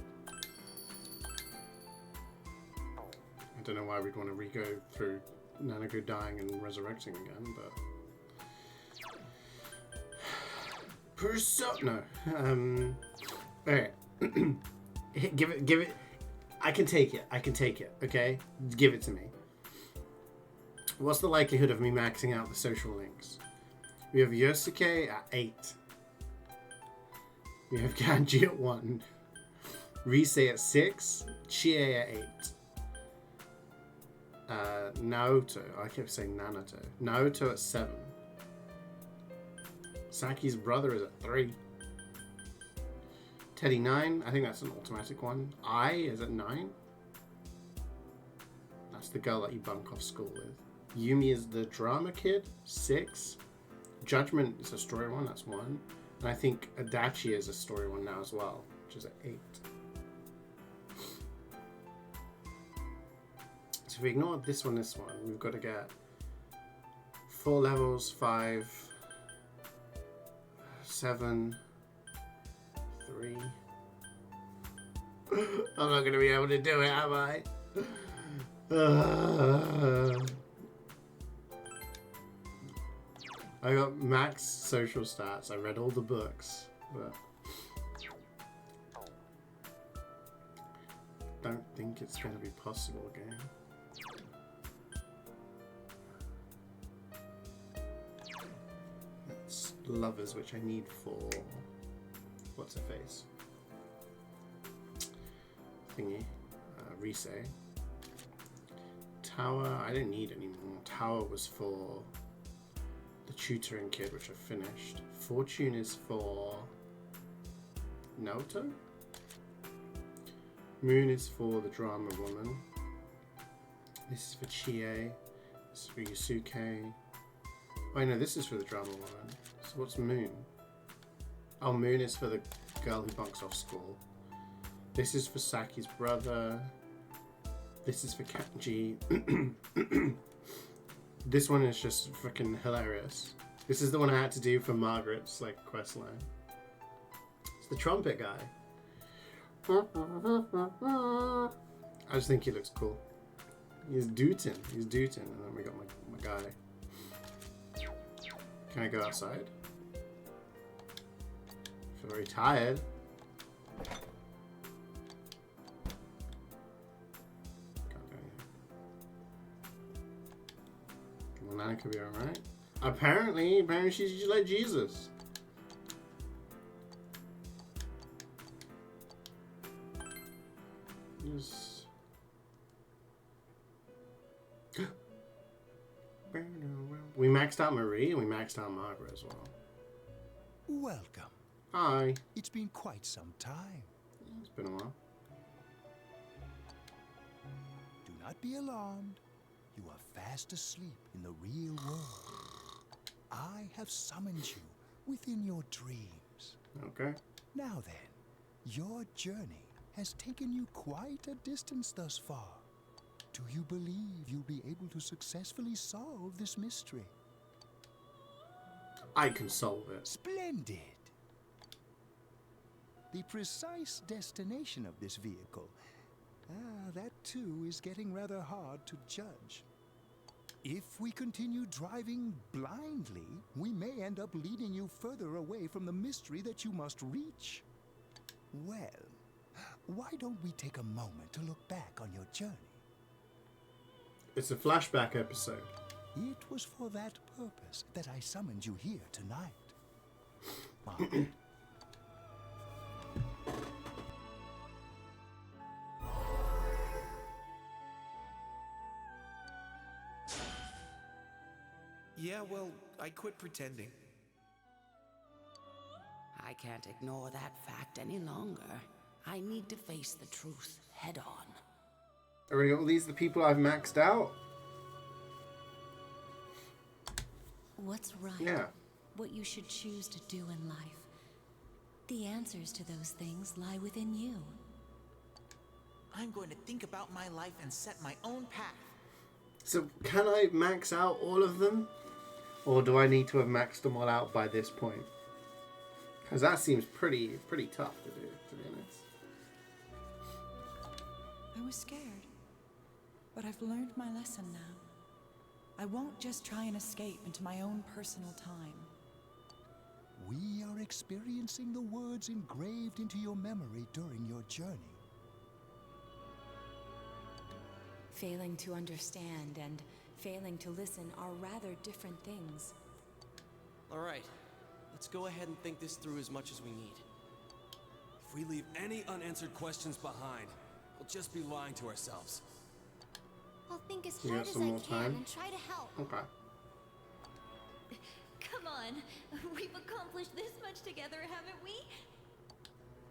I don't know why we'd want to re-go through Nanako dying and resurrecting again, but... No. Alright. Give it. I can take it, okay? Give it to me. What's the likelihood of me maxing out the social links? We have Yosuke at 8. We have Kanji at 1. Rise at 6. CeeJaey at 8. Naoto. I kept saying Nanato. Naoto at 7. Saki's brother is at 3. Teddy 9. I think that's an automatic one. I is at 9. That's the girl that you bunk off school with. Yumi is the drama kid. 6. Judgment is a story one. That's 1. And I think Adachi is a story one now as well, which is at 8. So if we ignore this one, we've got to get 4 levels, 5, 7, 3. I'm not going to be able to do it, am I? I got max social stats. I read all the books, but don't think it's going to be possible again. That's lovers, which I need for what's her face thingy, Rise. Tower, I don't need any more. Tower was for the tutoring kid, which I finished. Fortune is for Naoto. Moon is for the drama woman. This is for CeeJaey. This is for Yusuke. Oh no, this is for the drama woman. So what's Moon? Oh, Moon is for the girl who bunks off school. This is for Saki's brother. This is for Kanji. This one is just freaking hilarious. This is the one I had to do for Margaret's like quest line. It's the trumpet guy. I just think he looks cool. He's Dootin. And then we got my guy. Can I go outside? I feel very tired. Well, Nana could be alright. Apparently she's like Jesus. Just... We maxed out Marie and we maxed out Margaret as well. Welcome. Hi. It's been quite some time. It's been a while. Do not be alarmed. You are fast asleep in the real world. I have summoned you within your dreams. Okay. Now then, your journey has taken you quite a distance thus far. Do you believe you'll be able to successfully solve this mystery? I can solve it. Splendid. The precise destination of this vehicle, that too is getting rather hard to judge. If we continue driving blindly, we may end up leading you further away from the mystery that you must reach. Well, why don't we take a moment to look back on your journey? It's a flashback episode. It was for that purpose that I summoned you here tonight. Margaret. Yeah, well, I quit pretending. I can't ignore that fact any longer. I need to face the truth head on. Are all these the people I've maxed out? What's right? Yeah. What you should choose to do in life. The answers to those things lie within you. I'm going to think about my life and set my own path. So can I max out all of them? Or do I need to have maxed them all out by this point? Because that seems pretty tough to do, to be honest. I was scared, but I've learned my lesson now. I won't just try and escape into my own personal time. We are experiencing the words engraved into your memory during your journey. Failing to understand and failing to listen are rather different things. All right, let's go ahead and think this through as much as we need. If we leave any unanswered questions behind, we'll just be lying to ourselves. I'll think as You hard got as some I more can time? and try to help. Okay. Come on, we've accomplished this much together, haven't we?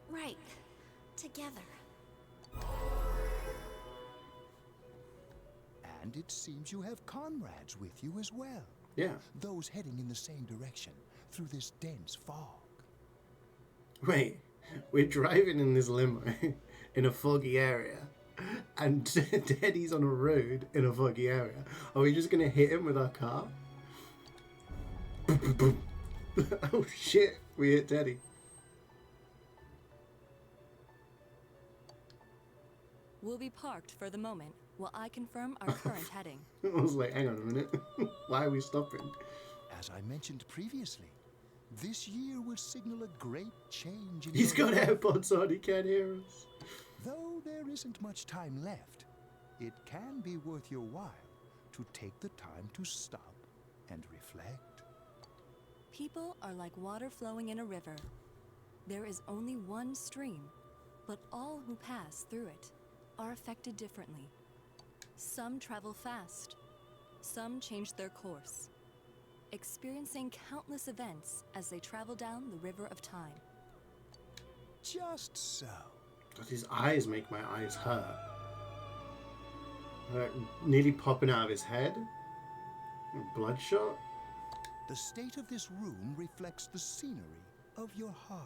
Right. Together. And it seems you have comrades with you as well. Yeah. Those heading in the same direction through this dense fog. Wait, we're driving in this limo in a foggy area, and Teddy's on a road in a foggy area. Are we just gonna hit him with our car? Oh shit, we hit Teddy. We'll be parked for the moment while I confirm our current heading. I was like, hang on a minute. Why are we stopping? As I mentioned previously, this year will signal a great change in He's your got life. AirPods on, he can't hear us. Though there isn't much time left, it can be worth your while to take the time to stop and reflect. People are like water flowing in a river. There is only one stream, but all who pass through it are affected differently. Some travel fast, some change their course, experiencing countless events as they travel down the river of time. Just so. God, his eyes make my eyes hurt. Like, nearly popping out of his head. Bloodshot. The state of this room reflects the scenery of your heart.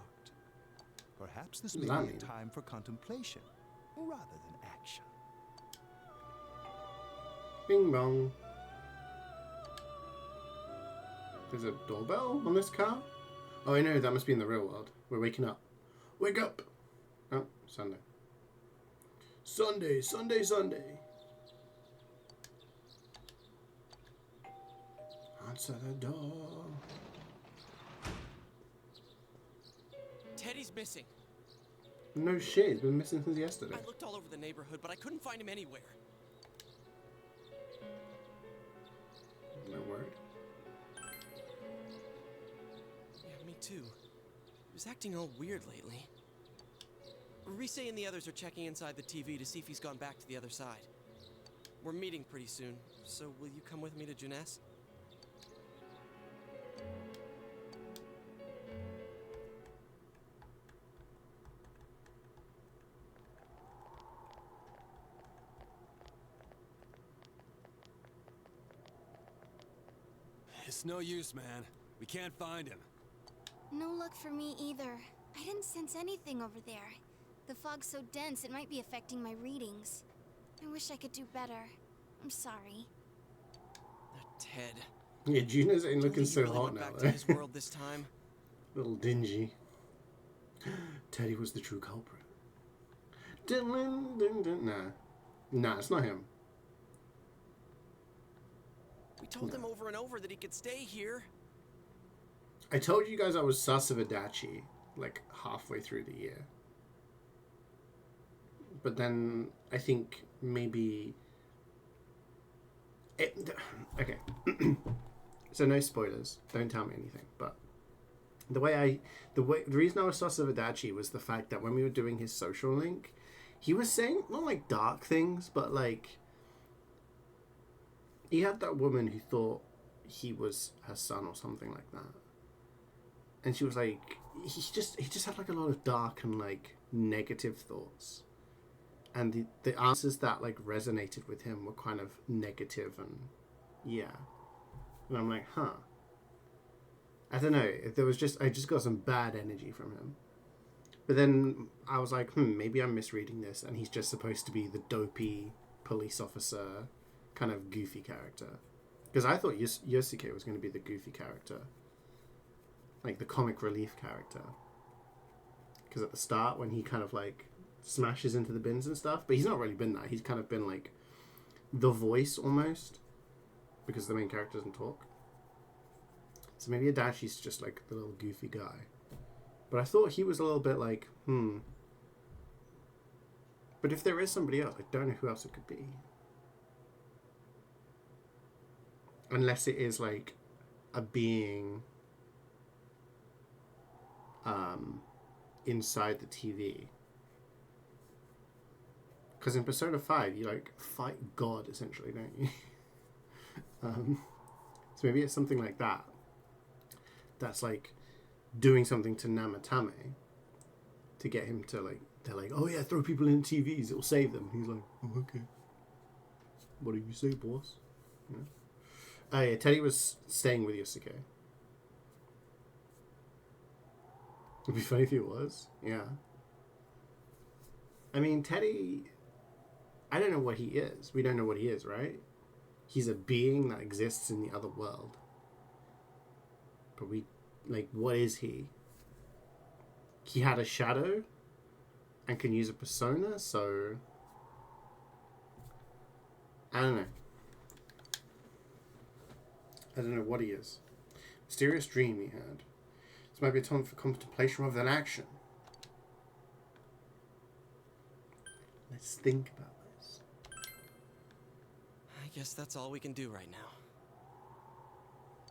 Perhaps this What may does that be a mean? time for contemplation rather than action. Bing bong. There's a doorbell on this car? Oh, I know, that must be in the real world. We're waking up. Wake up! Oh, Sunday. Sunday, Sunday, Sunday. Answer the door. Teddy's missing. No shit, he's been missing since yesterday. I looked all over the neighborhood, but I couldn't find him anywhere. No word. Yeah, me too. He was acting all weird lately. Risei and the others are checking inside the TV to see if he's gone back to the other side. We're meeting pretty soon, so will you come with me to Juness? It's no use, man. We can't find him. No luck for me either. I didn't sense anything over there. The fog's so dense it might be affecting my readings. I wish I could do better. I'm sorry. Ted. Yeah, Juno's ain't looking so really hot went now, back though. to his world this time. Little dingy. Teddy was the true culprit. Dun, dun, dun. Nah, it's not him. We told him over and over that he could stay here. I told you guys I was sus of Adachi, like, halfway through the year. But then, I think, maybe... Okay. So no spoilers. Don't tell me anything. But the reason I was sus of Adachi was the fact that when we were doing his social link, he was saying, not like dark things, but like... He had that woman who thought he was her son or something like that. And she was like, he just had like a lot of dark and like negative thoughts. And the answers that like resonated with him were kind of negative and yeah. And I'm like, huh. I don't know. I just got some bad energy from him. But then I was like, maybe I'm misreading this and he's just supposed to be the dopey police officer kind of goofy character. Because I thought Yosuke was going to be the goofy character. Like, the comic relief character. Because at the start, when he kind of, like, smashes into the bins and stuff, but he's not really been that. He's kind of been, like, the voice, almost. Because the main character doesn't talk. So maybe Adashi's just, like, the little goofy guy. But I thought he was a little bit like, But if there is somebody else, I don't know who else it could be. Unless it is, like, a being inside the TV. Because in Persona 5, you, like, fight God, essentially, don't you? So maybe it's something like that. That's, like, doing something to Namatame to get him to, like, they're like, oh yeah, throw people in TVs, it'll save them. He's like, oh, okay. What do you say, boss? Yeah. Oh yeah, Teddy was staying with Yosuke. It'd be funny if he was. Yeah. I mean, Teddy, I don't know what he is. We don't know what he is, right? He's a being that exists in the other world. But we, like, what is he? He had a shadow and can use a persona, so I don't know. I don't know what he is. Mysterious dream he had. This might be a time for contemplation rather than action. Let's think about this. I guess that's all we can do right now.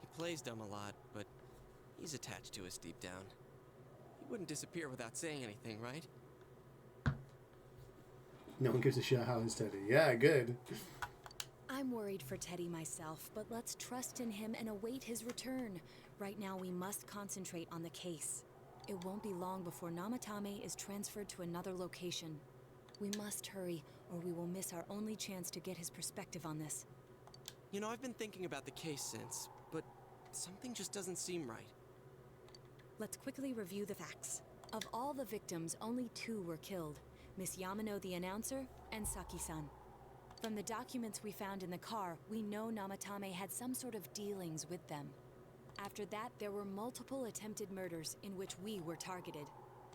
He plays dumb a lot, but he's attached to us deep down. He wouldn't disappear without saying anything, right? No one gives a shit how is Teddy. Yeah, good. I'm worried for Teddy myself, but let's trust in him and await his return. Right now, we must concentrate on the case. It won't be long before Namatame is transferred to another location. We must hurry, or we will miss our only chance to get his perspective on this. You know, I've been thinking about the case since, but something just doesn't seem right. Let's quickly review the facts. Of all the victims, only 2 were killed. Miss Yamano the announcer, and Saki-san. From the documents we found in the car, we know Namatame had some sort of dealings with them. After that, there were multiple attempted murders in which we were targeted.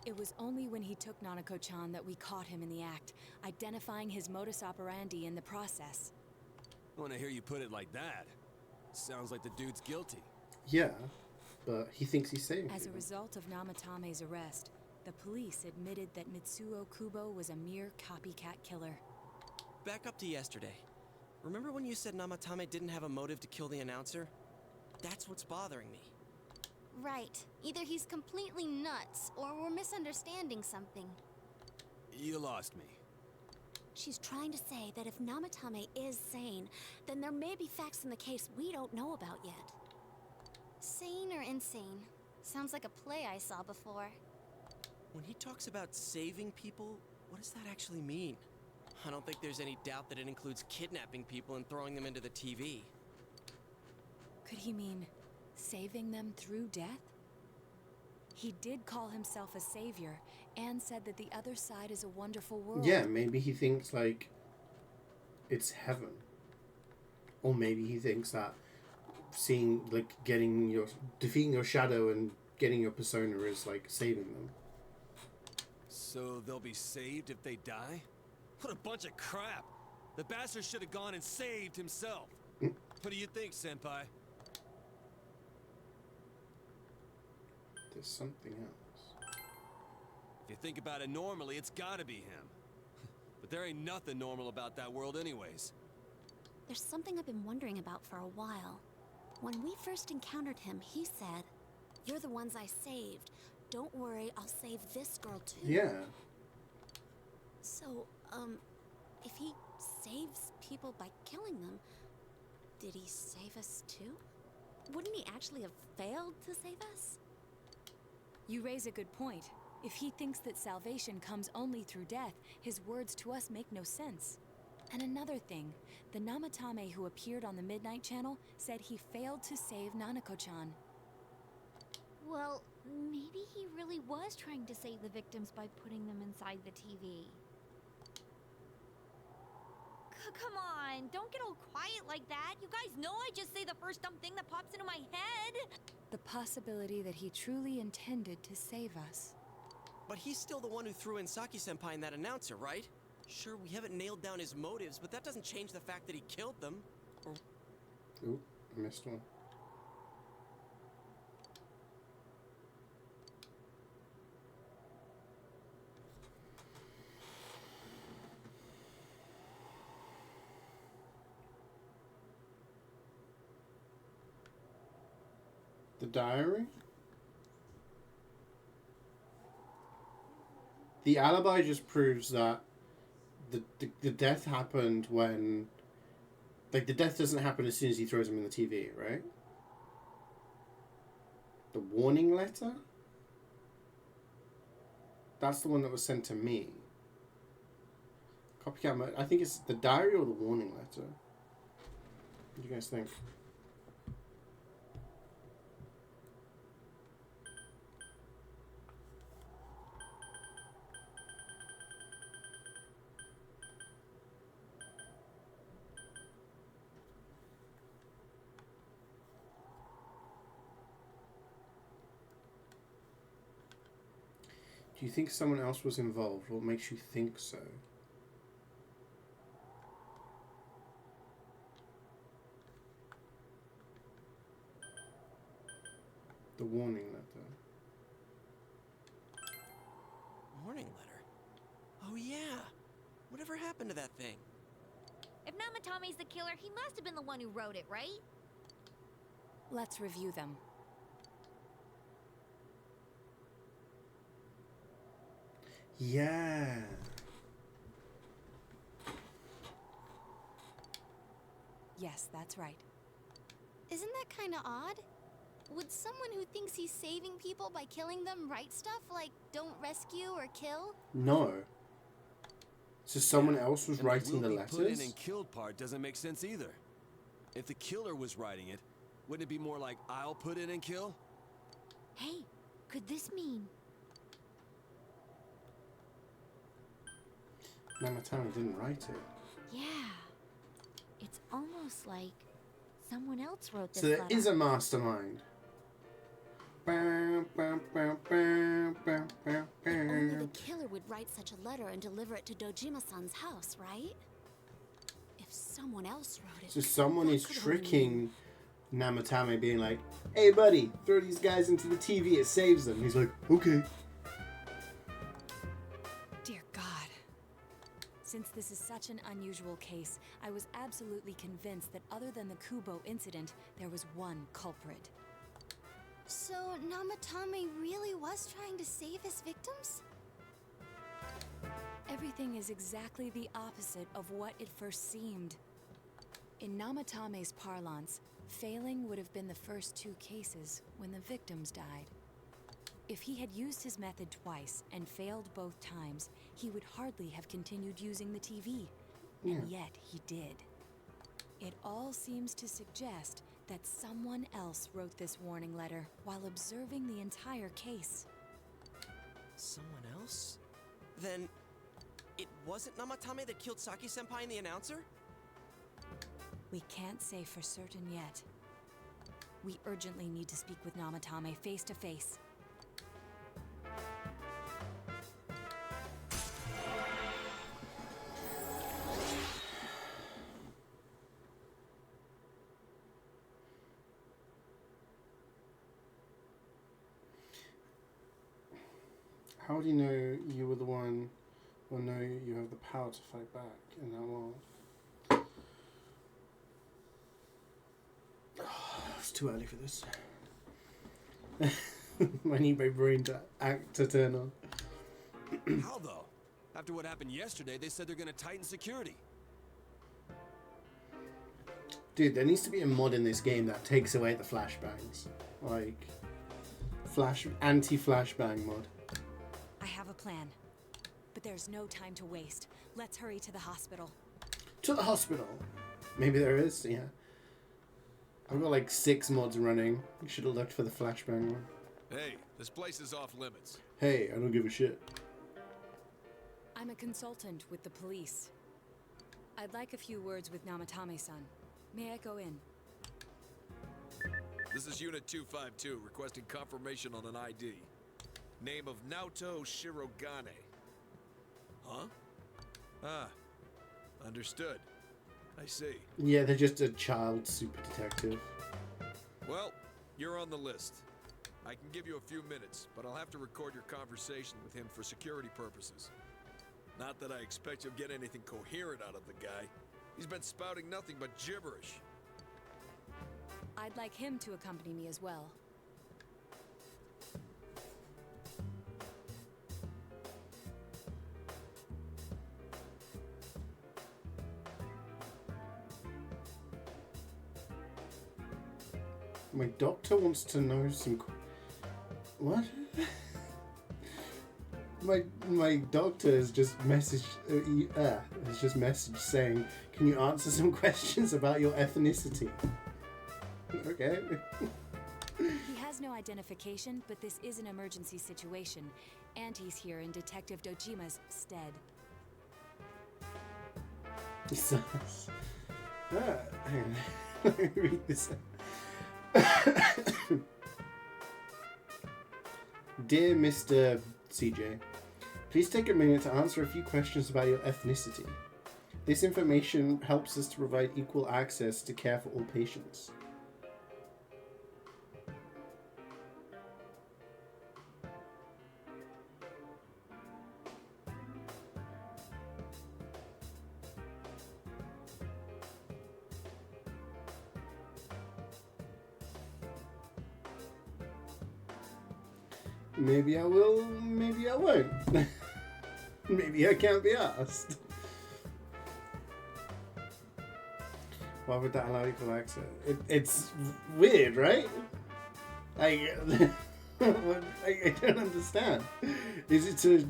It was only when he took Nanako-chan that we caught him in the act, identifying his modus operandi in the process. When I hear you put it like that, sounds like the dude's guilty. Yeah, but he thinks he's saving As a people. result of Namatame's arrest, the police admitted that Mitsuo Kubo was a mere copycat killer. Back up to yesterday. Remember when you said Namatame didn't have a motive to kill the announcer? That's what's bothering me. Right. Either he's completely nuts, or we're misunderstanding something. You lost me. She's trying to say that if Namatame is sane, then there may be facts in the case we don't know about yet. Sane or insane? Sounds like a play I saw before. When he talks about saving people, what does that actually mean? I don't think there's any doubt that it includes kidnapping people and throwing them into the TV. Could he mean saving them through death? He did call himself a savior and said that the other side is a wonderful world. Yeah, maybe he thinks, like, it's heaven. Or maybe he thinks that seeing, like, defeating your shadow and getting your persona is, like, saving them. So they'll be saved if they die? What a bunch of crap! The bastard should have gone and saved himself. What do you think, Senpai? There's something else. If you think about it normally, it's gotta be him. But there ain't nothing normal about that world anyways. There's something I've been wondering about for a while. When we first encountered him, he said, "You're the ones I saved. Don't worry, I'll save this girl too." Yeah. So, if he saves people by killing them, did he save us too? Wouldn't he actually have failed to save us? You raise a good point. If he thinks that salvation comes only through death, his words to us make no sense. And another thing, the Namatame who appeared on the Midnight Channel said he failed to save Nanako-chan. Well, maybe he really was trying to save the victims by putting them inside the TV. Come on! on, don't get all quiet like that. You guys know I just say the first dumb thing that pops into my head. The possibility that he truly intended to save us. But he's still the one who threw in Saki-senpai and that announcer, right? Sure, we haven't nailed down his motives, but that doesn't change the fact that he killed them. Or... Ooh, I missed one. The diary? The alibi just proves that the death happened when... Like, the death doesn't happen as soon as he throws him in the TV, right? The warning letter? That's the one that was sent to me. Copycat mode. I think it's the diary or the warning letter. What do you guys think? Do you think someone else was involved? What makes you think so? The warning letter. Warning letter? Oh yeah! Whatever happened to that thing? If Namatame's the killer, he must have been the one who wrote it, right? Let's review them. Yeah. Yes, that's right. Isn't that kind of odd? Would someone who thinks he's saving people by killing them write stuff like don't rescue or kill? No. So someone else was And writing the will be letters? put in and killed part doesn't make sense either. If the killer was writing it, wouldn't it be more like I'll put in and kill? Hey, could this mean... Namatame didn't write it. Yeah. It's almost like someone else wrote this So there letter. is a mastermind. Only the killer would write such a letter and deliver it to Dojima-san's house, right? If someone else wrote it... So someone what is could it only tricking Namatame, being like, "Hey buddy, throw these guys into the TV, it saves them." He's like, "Okay." Dear God. Since this is such an unusual case, I was absolutely convinced that other than the Kubo incident, there was one culprit. So Namatame really was trying to save his victims? Everything is exactly the opposite of what it first seemed. In Namatame's parlance, failing would have been the first two cases when the victims died. If he had used his method twice and failed both times, he would hardly have continued using the TV. And yet he did. It all seems to suggest that someone else wrote this warning letter while observing the entire case. Someone else? Then... it wasn't Namatame that killed Saki-senpai and the announcer? We can't say for certain yet. We urgently need to speak with Namatame face to face. How do you know you were the one, or know you have the power to fight back in that world? It's too early for this. I need my brain to turn on. How though? After what happened yesterday, they said they're gonna tighten security. Dude, there needs to be a mod in this game that takes away the flashbangs. Like, anti-flashbang mod. I have a plan. But there's no time to waste. Let's hurry to the hospital. To the hospital! Maybe there is, yeah. I've got like 6 mods running. You should have looked for the flashbang one. Hey, this place is off limits. Hey, I don't give a shit. I'm a consultant with the police. I'd like a few words with Namatame-san. May I go in? This is Unit 252, requesting confirmation on an ID. Name of Naoto Shirogane. Huh? Ah. Understood. I see. Yeah, they're just a child super detective. Well, you're on the list. I can give you a few minutes, but I'll have to record your conversation with him for security purposes. Not that I expect you'll get anything coherent out of the guy. He's been spouting nothing but gibberish. I'd like him to accompany me as well. My doctor wants to know some... What? my doctor has just messaged saying, can you answer some questions about your ethnicity? Okay. He has no identification, but this is an emergency situation, and he's here in Detective Dojima's stead. Hang on. Let me read this. Dear Mr. CeeJaey, please take a minute to answer a few questions about your ethnicity. This information helps us to provide equal access to care for all patients. Maybe I will, maybe I won't. Maybe I can't be asked. Why would that allow equal access? It's weird, right? I don't understand. Is it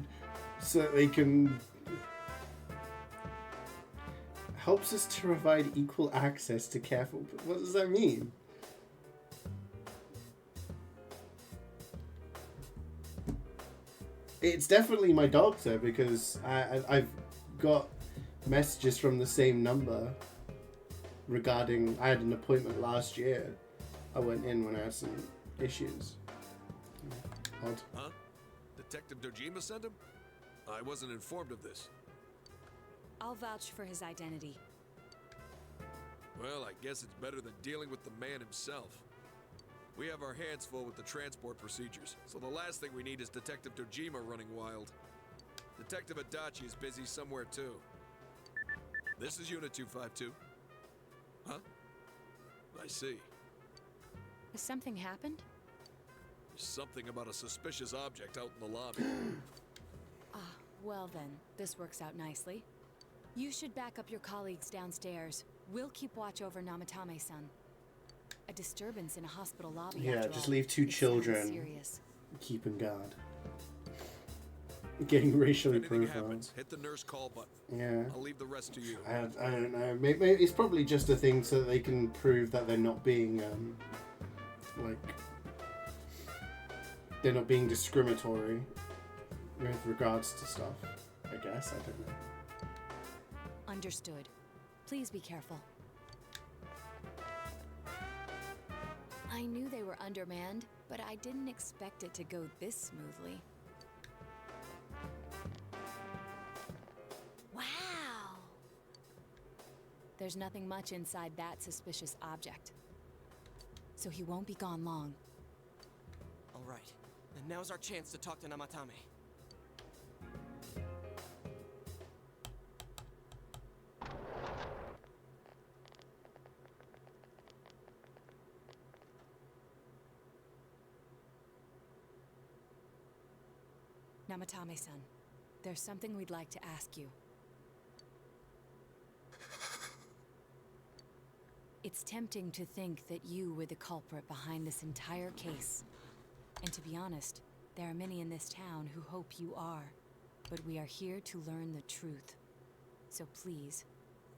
so they can... Helps us to provide equal access to care for... What does that mean? It's definitely my doctor because I've got messages from the same number regarding... I had an appointment last year. I went in when I had some issues. Odd. Huh? Detective Dojima sent him? I wasn't informed of this. I'll vouch for his identity. Well, I guess it's better than dealing with the man himself. We have our hands full with the transport procedures, so the last thing we need is Detective Dojima running wild. Detective Adachi is busy somewhere too. This is Unit 252. Huh? I see. Has something happened? There's something about a suspicious object out in the lobby. Well then, this works out nicely. You should back up your colleagues downstairs. We'll keep watch over Namatame-san. A disturbance in a hospital lobby. Yeah, just leave two children serious. keeping guard. Getting racially Anything profiled. happens, hit the nurse call button. Yeah. I'll leave the rest to you. I don't know. Maybe it's probably just a thing so that they can prove that they're not being they're not being discriminatory with regards to stuff. I guess, I don't know. Understood. Please be careful. I knew they were undermanned, but I didn't expect it to go this smoothly. Wow! There's nothing much inside that suspicious object. So he won't be gone long. All right. And now's our chance to talk to Namatame. Namatame-san, there's something we'd like to ask you. It's tempting to think that you were the culprit behind this entire case. And to be honest, there are many in this town who hope you are. But we are here to learn the truth. So please,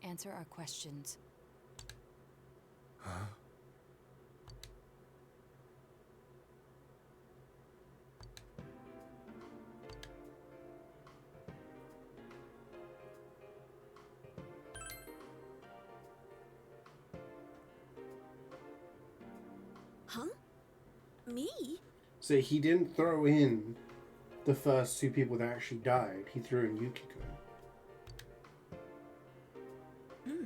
answer our questions. Huh? Huh? Me? So he didn't throw in the first two people that actually died. He threw in Yukiko. Hmm.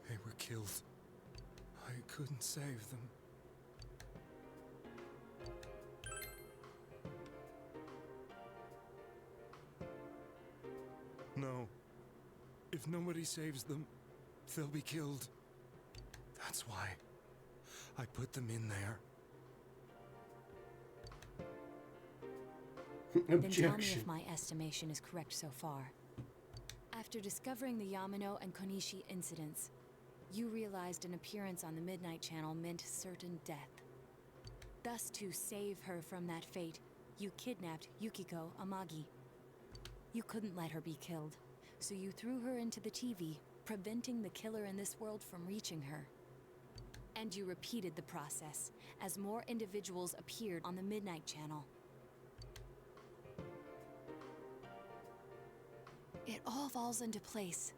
They were killed. I couldn't save them. No. If nobody saves them, they'll be killed. That's why I put them in there. Then tell me if my estimation is correct so far. After discovering the Yamano and Konishi incidents, you realized an appearance on the Midnight Channel meant certain death. Thus, to save her from that fate, you kidnapped Yukiko Amagi. You couldn't let her be killed, so you threw her into the TV, preventing the killer in this world from reaching her. And you repeated the process, as more individuals appeared on the Midnight Channel. It all falls into place.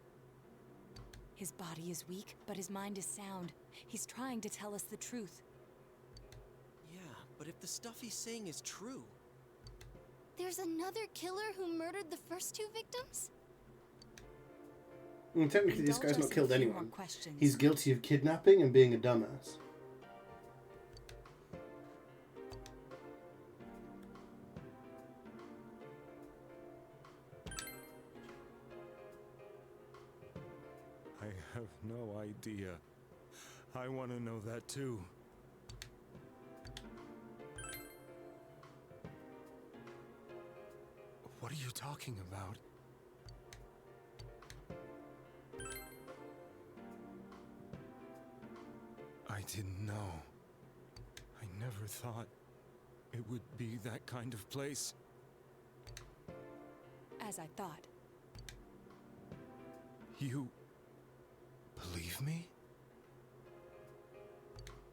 His body is weak, but his mind is sound. He's trying to tell us the truth. Yeah, but if the stuff he's saying is true... There's another killer who murdered the first two victims? Well, technically, this guy's Indulge us not in killed a few more anyone. questions. He's guilty of kidnapping and being a dumbass. I have no idea. I want to know that too. What are you talking about? I didn't know. I never thought it would be that kind of place. As I thought. You believe me?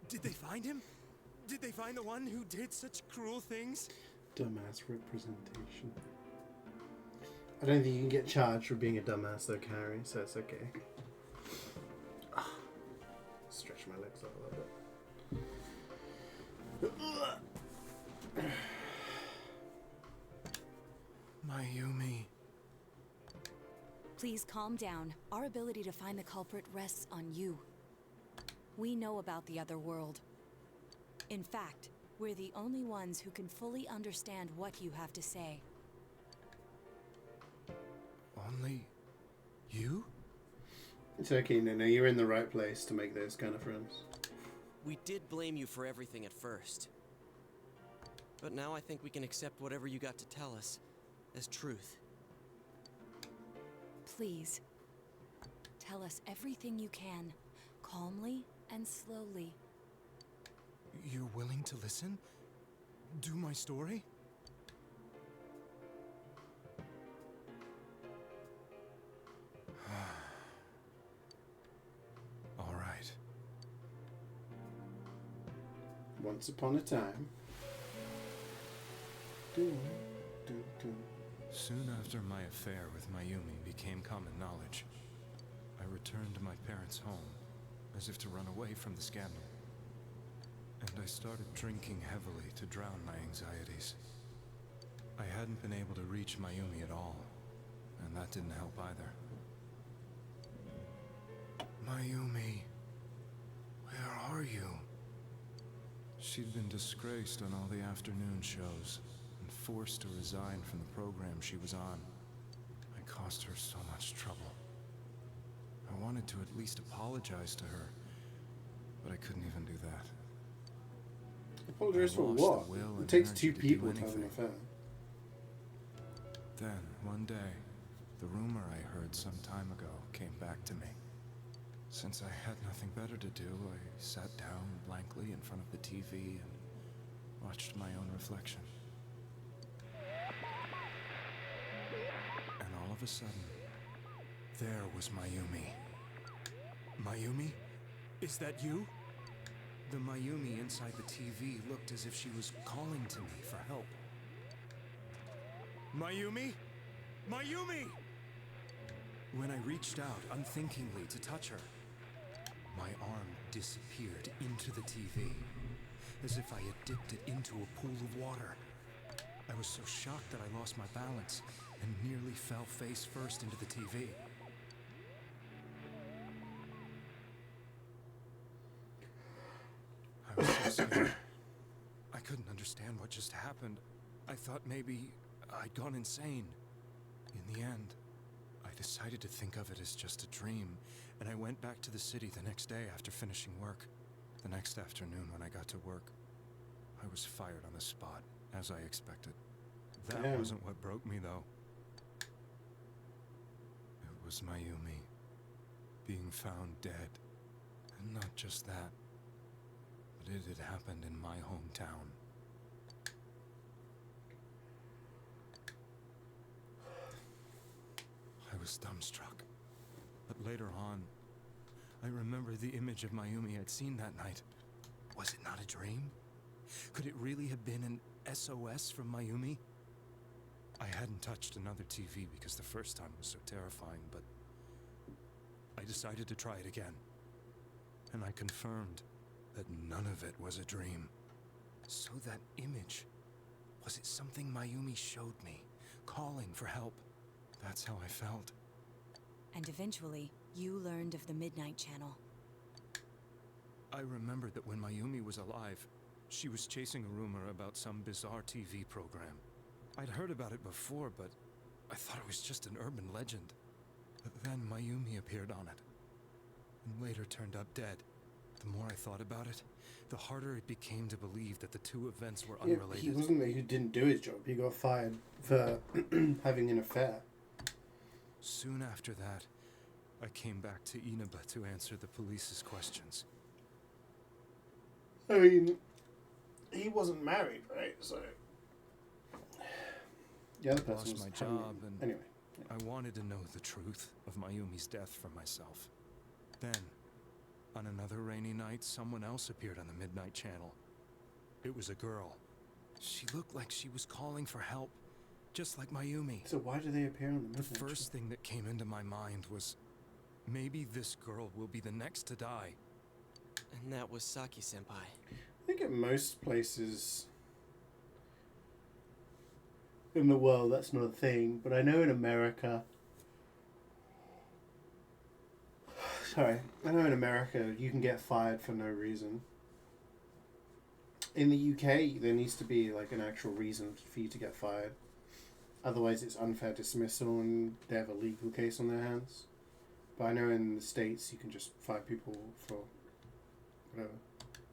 Did they find him? Did they find the one who did such cruel things? Dumbass representation. I don't think you can get charged for being a dumbass though, Carrie, so it's okay. Stretch my legs out a little bit. Mayumi. Please calm down. Our ability to find the culprit rests on you. We know about the other world. In fact, we're the only ones who can fully understand what you have to say. Only you? It's okay, no, you're in the right place to make those kind of friends. We did blame you for everything at first. But now I think we can accept whatever you got to tell us as truth. Please, tell us everything you can, calmly and slowly. You're willing to listen? Do my story? All right. Once upon a time. Soon after my affair with Mayumi became common knowledge, I returned to my parents' home, as if to run away from the scandal. And I started drinking heavily to drown my anxieties. I hadn't been able to reach Mayumi at all, and that didn't help either. Mayumi, where are you? She'd been disgraced on all the afternoon shows, and forced to resign from the program she was on. I caused her so much trouble. I wanted to at least apologize to her, but I couldn't even do that. Apologize for lost what? the will It and takes energy two to do people to have an anything. affair. Then, one day, the rumor I heard some time ago came back to me. Since I had nothing better to do, I sat down blankly in front of the TV and watched my own reflection. And all of a sudden, there was Mayumi. Mayumi? Is that you? The Mayumi inside the TV looked as if she was calling to me for help. Mayumi? Mayumi! When I reached out unthinkingly to touch her, my arm disappeared into the TV, as if I had dipped it into a pool of water. I was so shocked that I lost my balance and nearly fell face first into the TV. I was so scared. I couldn't understand what just happened. I thought maybe I'd gone insane. In the end, I decided to think of it as just a dream, and I went back to the city the next day after finishing work. The next afternoon when I got to work, I was fired on the spot, as I expected. That Damn. wasn't what broke me, though. It was Mayumi being found dead. And not just that, but it had happened in my hometown. I was dumbstruck. But later on, I remembered the image of Mayumi I'd seen that night. Was it not a dream? Could it really have been an SOS from Mayumi? I hadn't touched another TV because the first time was so terrifying, but I decided to try it again. And I confirmed that none of it was a dream. So that image, was it something Mayumi showed me, calling for help? That's how I felt. And eventually, you learned of the Midnight Channel. I remembered that when Mayumi was alive, she was chasing a rumor about some bizarre TV program. I'd heard about it before, but I thought it was just an urban legend. But then Mayumi appeared on it, and later turned up dead. The more I thought about it, the harder it became to believe that the two events were unrelated. He wasn't the who didn't do his job. He got fired for having an affair. Soon after that, I came back to Inaba to answer the police's questions. I mean, he wasn't married, right? So the other person Lost my was having- job, and anyway. I wanted to know the truth of Mayumi's death for myself. Then, on another rainy night, someone else appeared on the Midnight Channel. It was a girl. She looked like she was calling for help, just like Mayumi. So why do they appear on the Midnight The first thing that came into my mind was, maybe this girl will be the next to die. And that was Saki-senpai. I think in most places in the world that's not a thing, but I know in America... Sorry, I know in America you can get fired for no reason. In the UK, there needs to be like an actual reason for you to get fired. Otherwise, it's unfair dismissal and they have a legal case on their hands. But I know in the States, you can just fire people for whatever.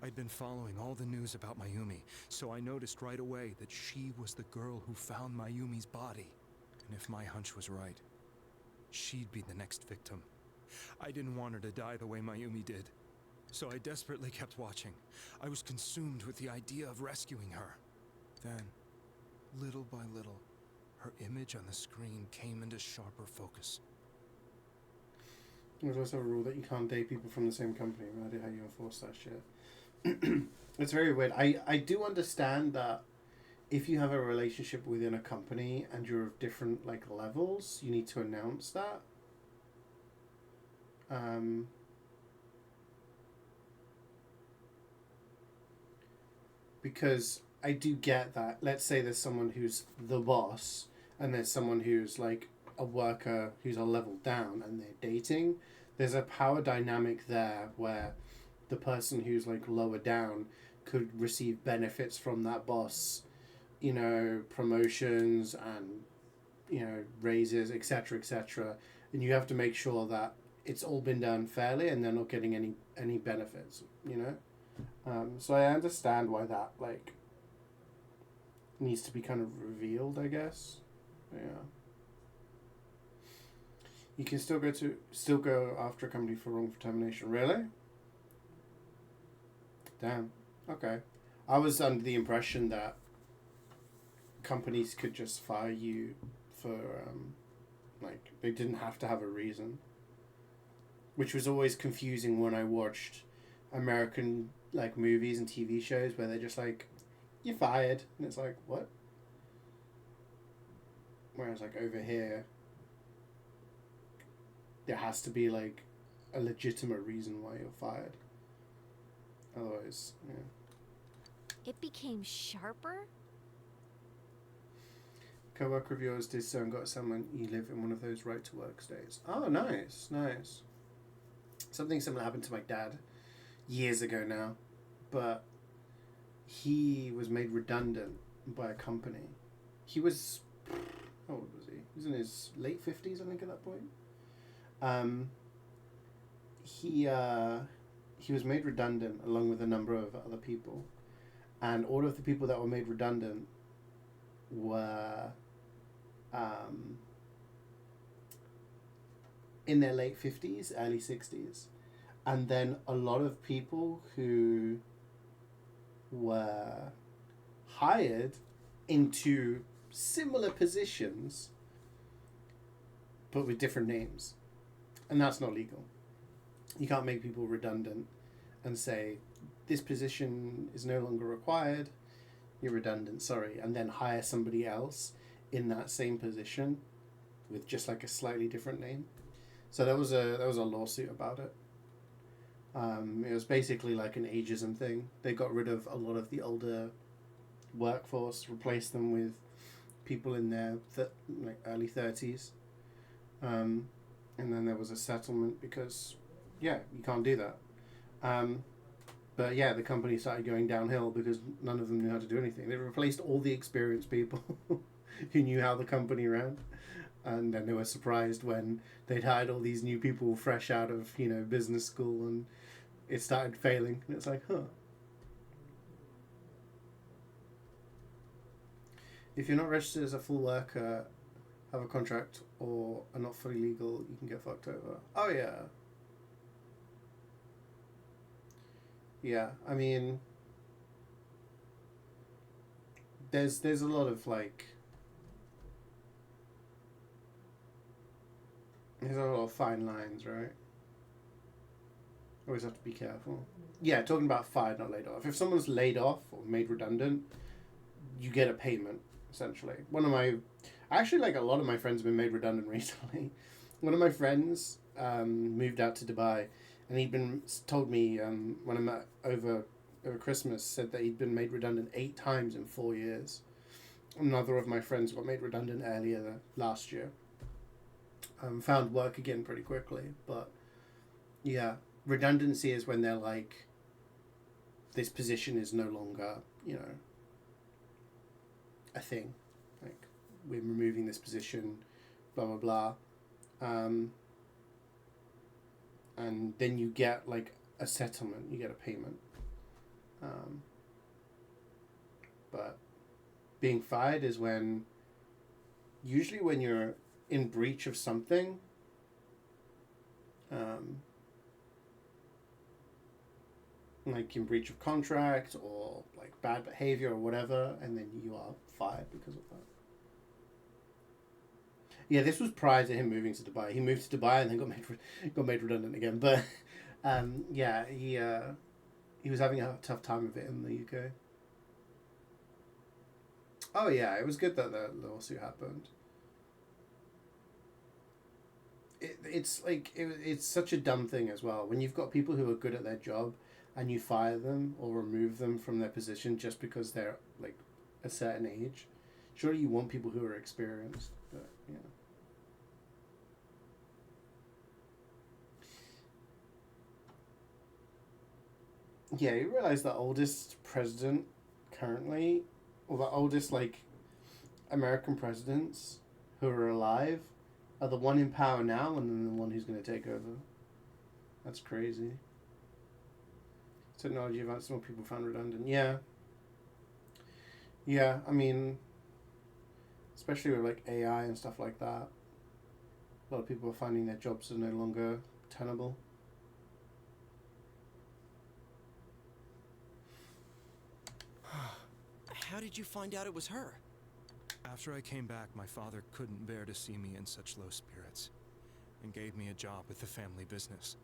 I'd been following all the news about Mayumi, so I noticed right away that she was the girl who found Mayumi's body. And if my hunch was right, she'd be the next victim. I didn't want her to die the way Mayumi did, so I desperately kept watching. I was consumed with the idea of rescuing her. Then, little by little, her image on the screen came into sharper focus. There's also a rule that you can't date people from the same company. No idea how you enforce that shit. It's very weird. I do understand that if you have a relationship within a company and you're of different like levels, you need to announce that. Because I do get that. Let's say there's someone who's the boss and there's someone who's like a worker who's a level down and they're dating. There's a power dynamic there where the person who's like lower down could receive benefits from that boss, you know, promotions and, you know, raises, etc., etc. And you have to make sure that it's all been done fairly and they're not getting any benefits, you know. So I understand why that like needs to be kind of revealed, I guess. Yeah. You can still go after a company for wrongful termination. Really? Damn. Okay. I was under the impression that companies could just fire you for like they didn't have to have a reason. Which was always confusing when I watched American like movies and TV shows where they're just like, you're fired, and it's like, what? Whereas like over here, there has to be like a legitimate reason why you're fired. Otherwise, yeah. It became sharper? Co-worker of yours did so and got someone you live in one of those right to work states. Oh, nice, nice. Something similar happened to my dad years ago now, but he was made redundant by a company. He was, how old was he? He was in his late 50s, I think, at that point. He was made redundant along with a number of other people, and all of the people that were made redundant were in their late 50s, early 60s. And then a lot of people who were hired into similar positions but with different names. And that's not legal. You can't make people redundant and say, this position is no longer required, you're redundant, sorry, and then hire somebody else in that same position with just like a slightly different name. So there was a lawsuit about it. It was basically like an ageism thing. They got rid of a lot of the older workforce, replaced them with people in their like early 30s. And then there was a settlement because, yeah, you can't do that. But yeah, the company started going downhill because none of them knew how to do anything. They replaced all the experienced people who knew how the company ran. And then they were surprised when they'd hired all these new people fresh out of, business school, and it started failing. And it's like, huh. If you're not registered as a full worker, have a contract, or are not fully legal, you can get fucked over. Oh, yeah. Yeah, I mean, there's a lot of, like, there's a lot of fine lines, right? Always have to be careful. Yeah, talking about fired, not laid off. If someone's laid off or made redundant, you get a payment, essentially. Actually, like, a lot of my friends have been made redundant recently. One of my friends moved out to Dubai, and he'd told me when I met over Christmas, said that he'd been made redundant 8 times in 4 years. Another of my friends got made redundant earlier last year. Found work again pretty quickly, but yeah, redundancy is when they're like, this position is no longer, a thing. Like, we're removing this position, blah, blah, blah. And then you get like a settlement, you get a payment. But being fired is usually when you're in breach of something, like in breach of contract or like bad behavior or whatever, and then you are fired because of that. Yeah, this was prior to him moving to Dubai. He moved to Dubai and then got made redundant again. But yeah, he was having a tough time of it in the UK. Oh yeah, it was good that the lawsuit happened. It's such a dumb thing as well when you've got people who are good at their job and you fire them or remove them from their position just because they're like a certain age. Surely you want people who are experienced, but yeah. Yeah, you realize the oldest president currently, or the oldest like American presidents who are alive, are the one in power now and then the one who's going to take over. That's crazy. Technology advanced, more people found redundant. Yeah. Yeah, I mean, especially with like AI and stuff like that, a lot of people are finding their jobs are no longer tenable. How did you find out it was her? After I came back, my father couldn't bear to see me in such low spirits and gave me a job with the family business.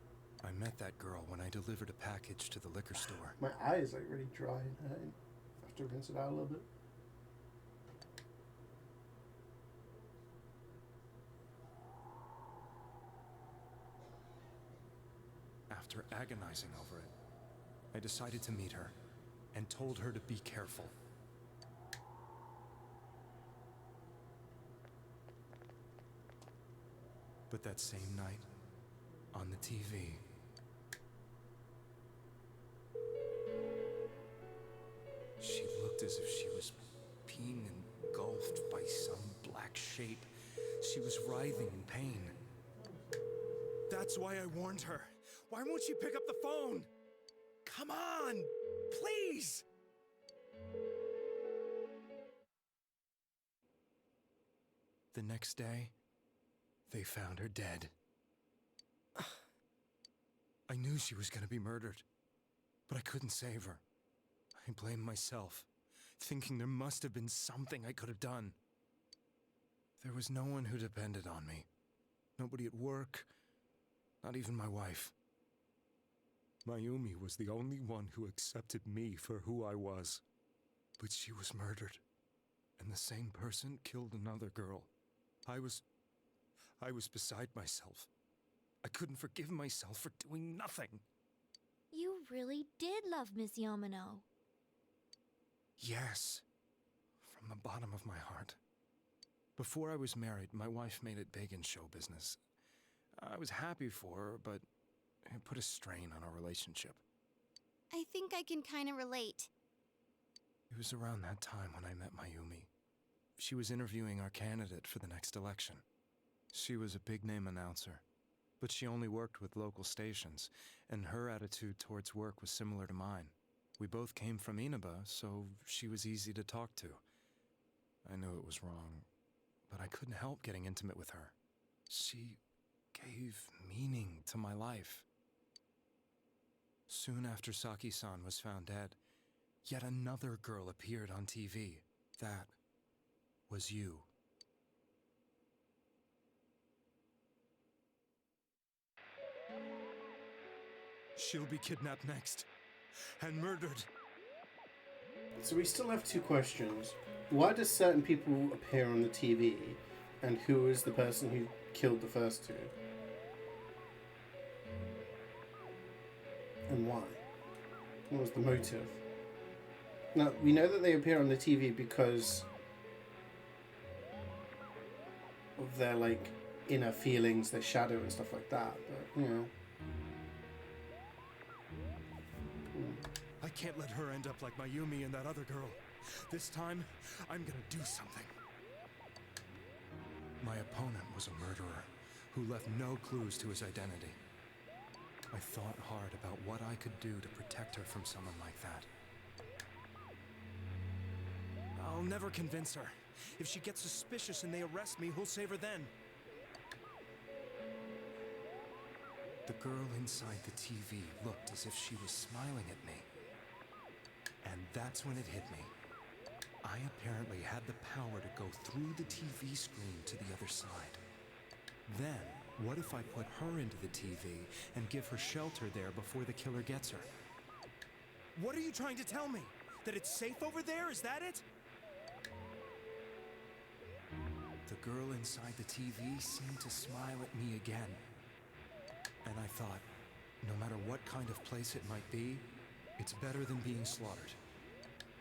I met that girl when I delivered a package to the liquor store. My eye is like really dry and hurting. I have to rinse it out a little bit. After agonizing over it, I decided to meet her and told her to be careful. But that same night, on the TV, she looked as if she was being engulfed by some black shape. She was writhing in pain. That's why I warned her. Why won't she pick up the phone? Come on, please! The next day, they found her dead. I knew she was gonna be murdered, but I couldn't save her. I blamed myself, thinking there must have been something I could have done. There was no one who depended on me. Nobody at work, not even my wife. Mayumi was the only one who accepted me for who I was. But she was murdered, and the same person killed another girl. I was beside myself. I couldn't forgive myself for doing nothing. You really did love Miss Yamano. Yes, from the bottom of my heart. Before I was married, my wife made it big in show business. I was happy for her, but it put a strain on our relationship. I think I can kind of relate. It was around that time when I met Mayumi. She was interviewing our candidate for the next election. She was a big-name announcer, but she only worked with local stations, and her attitude towards work was similar to mine. We both came from Inaba, so she was easy to talk to. I knew it was wrong, but I couldn't help getting intimate with her. She gave meaning to my life. Soon after Saki-san was found dead, yet another girl appeared on TV. That was you. She'll be kidnapped next, and murdered. So we still have two questions. Why do certain people appear on the TV, and who is the person who killed the first two? And why? What was the motive? Now, we know that they appear on the TV because of their, like, inner feelings, their shadow and stuff like that, but, you know. I can't let her end up like Mayumi and that other girl. This time, I'm gonna do something. My opponent was a murderer who left no clues to his identity. I thought hard about what I could do to protect her from someone like that. I'll never convince her. If she gets suspicious and they arrest me, who'll save her then? The girl inside the TV looked as if she was smiling at me. And that's when it hit me. I apparently had the power to go through the TV screen to the other side. Then, what if I put her into the TV and give her shelter there before the killer gets her? What are you trying to tell me? That it's safe over there? Is that it? The girl inside the TV seemed to smile at me again. And I thought, no matter what kind of place it might be, it's better than being slaughtered.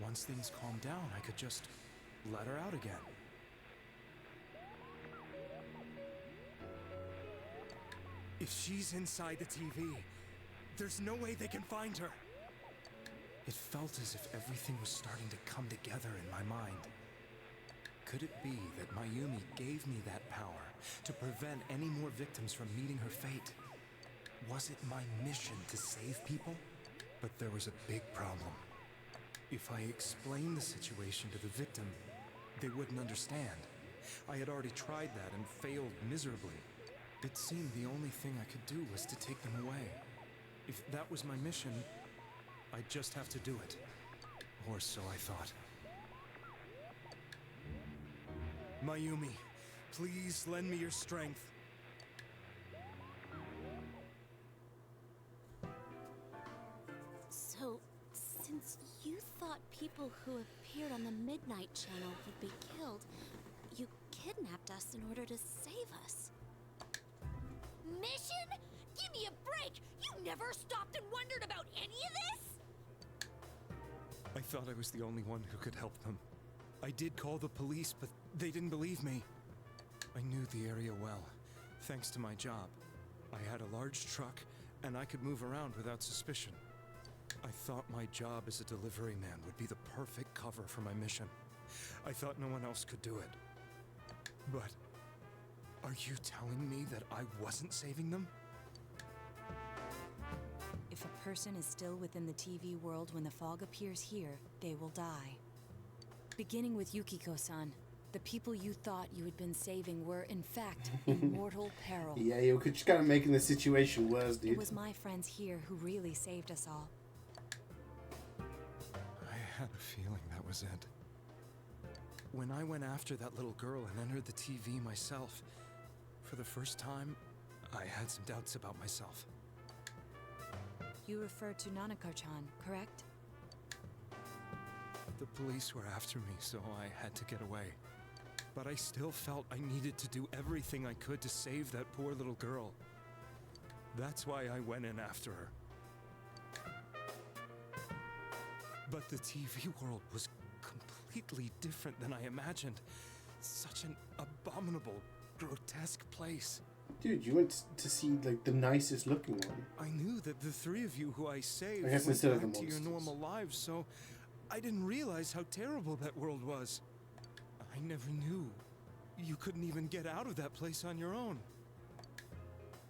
Once things calmed down, I could just let her out again. If she's inside the TV, there's no way they can find her. It felt as if everything was starting to come together in my mind. Could it be that Mayumi gave me that power to prevent any more victims from meeting her fate? Was it my mission to save people? But there was a big problem. If I explained the situation to the victim, they wouldn't understand. I had already tried that and failed miserably. It seemed the only thing I could do was to take them away. If that was my mission, I'd just have to do it. Or so I thought. Mayumi, please lend me your strength. So, since you thought people who appeared on the Midnight Channel would be killed, you kidnapped us in order to save us. Mission Give me a break! You never stopped and wondered about any of this? I thought I was the only one who could help them. I did call the police, but they didn't believe me. I knew the area well, thanks to my job. I had a large truck, and I could move around without suspicion. I thought my job as a delivery man would be the perfect cover for my mission. I thought no one else could do it. But are you telling me that I wasn't saving them? If a person is still within the TV world when the fog appears here, they will die. Beginning with Yukiko-san, the people you thought you had been saving were, in fact, in mortal peril. Yeah, you're just kind of making the situation worse, dude. It was my friends here who really saved us all. I had a feeling that was it. When I went after that little girl and entered the TV myself, for the first time, I had some doubts about myself. You refer to Nanako-chan, correct? The police were after me, so I had to get away. But I still felt I needed to do everything I could to save that poor little girl. That's why I went in after her. But the TV world was completely different than I imagined. Such an abominable, grotesque place. Dude, you went to see like the nicest looking one. I knew that the three of you who I saved I guess went instead of back the to your monsters. normal lives, so I didn't realize how terrible that world was. I never knew. You couldn't even get out of that place on your own.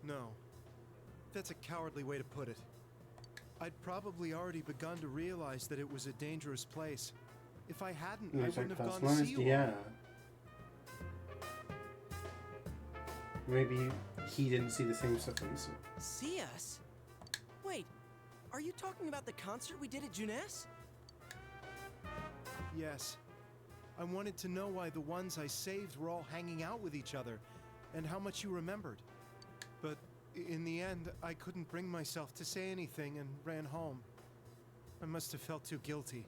No. That's a cowardly way to put it. I'd probably already begun to realize that it was a dangerous place. If I hadn't, I wouldn't have gone to see you. Yeah. Maybe he didn't see the same stuff that we saw. See us? Wait, are you talking about the concert we did at Junes? Yes. I wanted to know why the ones I saved were all hanging out with each other, and how much you remembered. But in the end, I couldn't bring myself to say anything and ran home. I must have felt too guilty.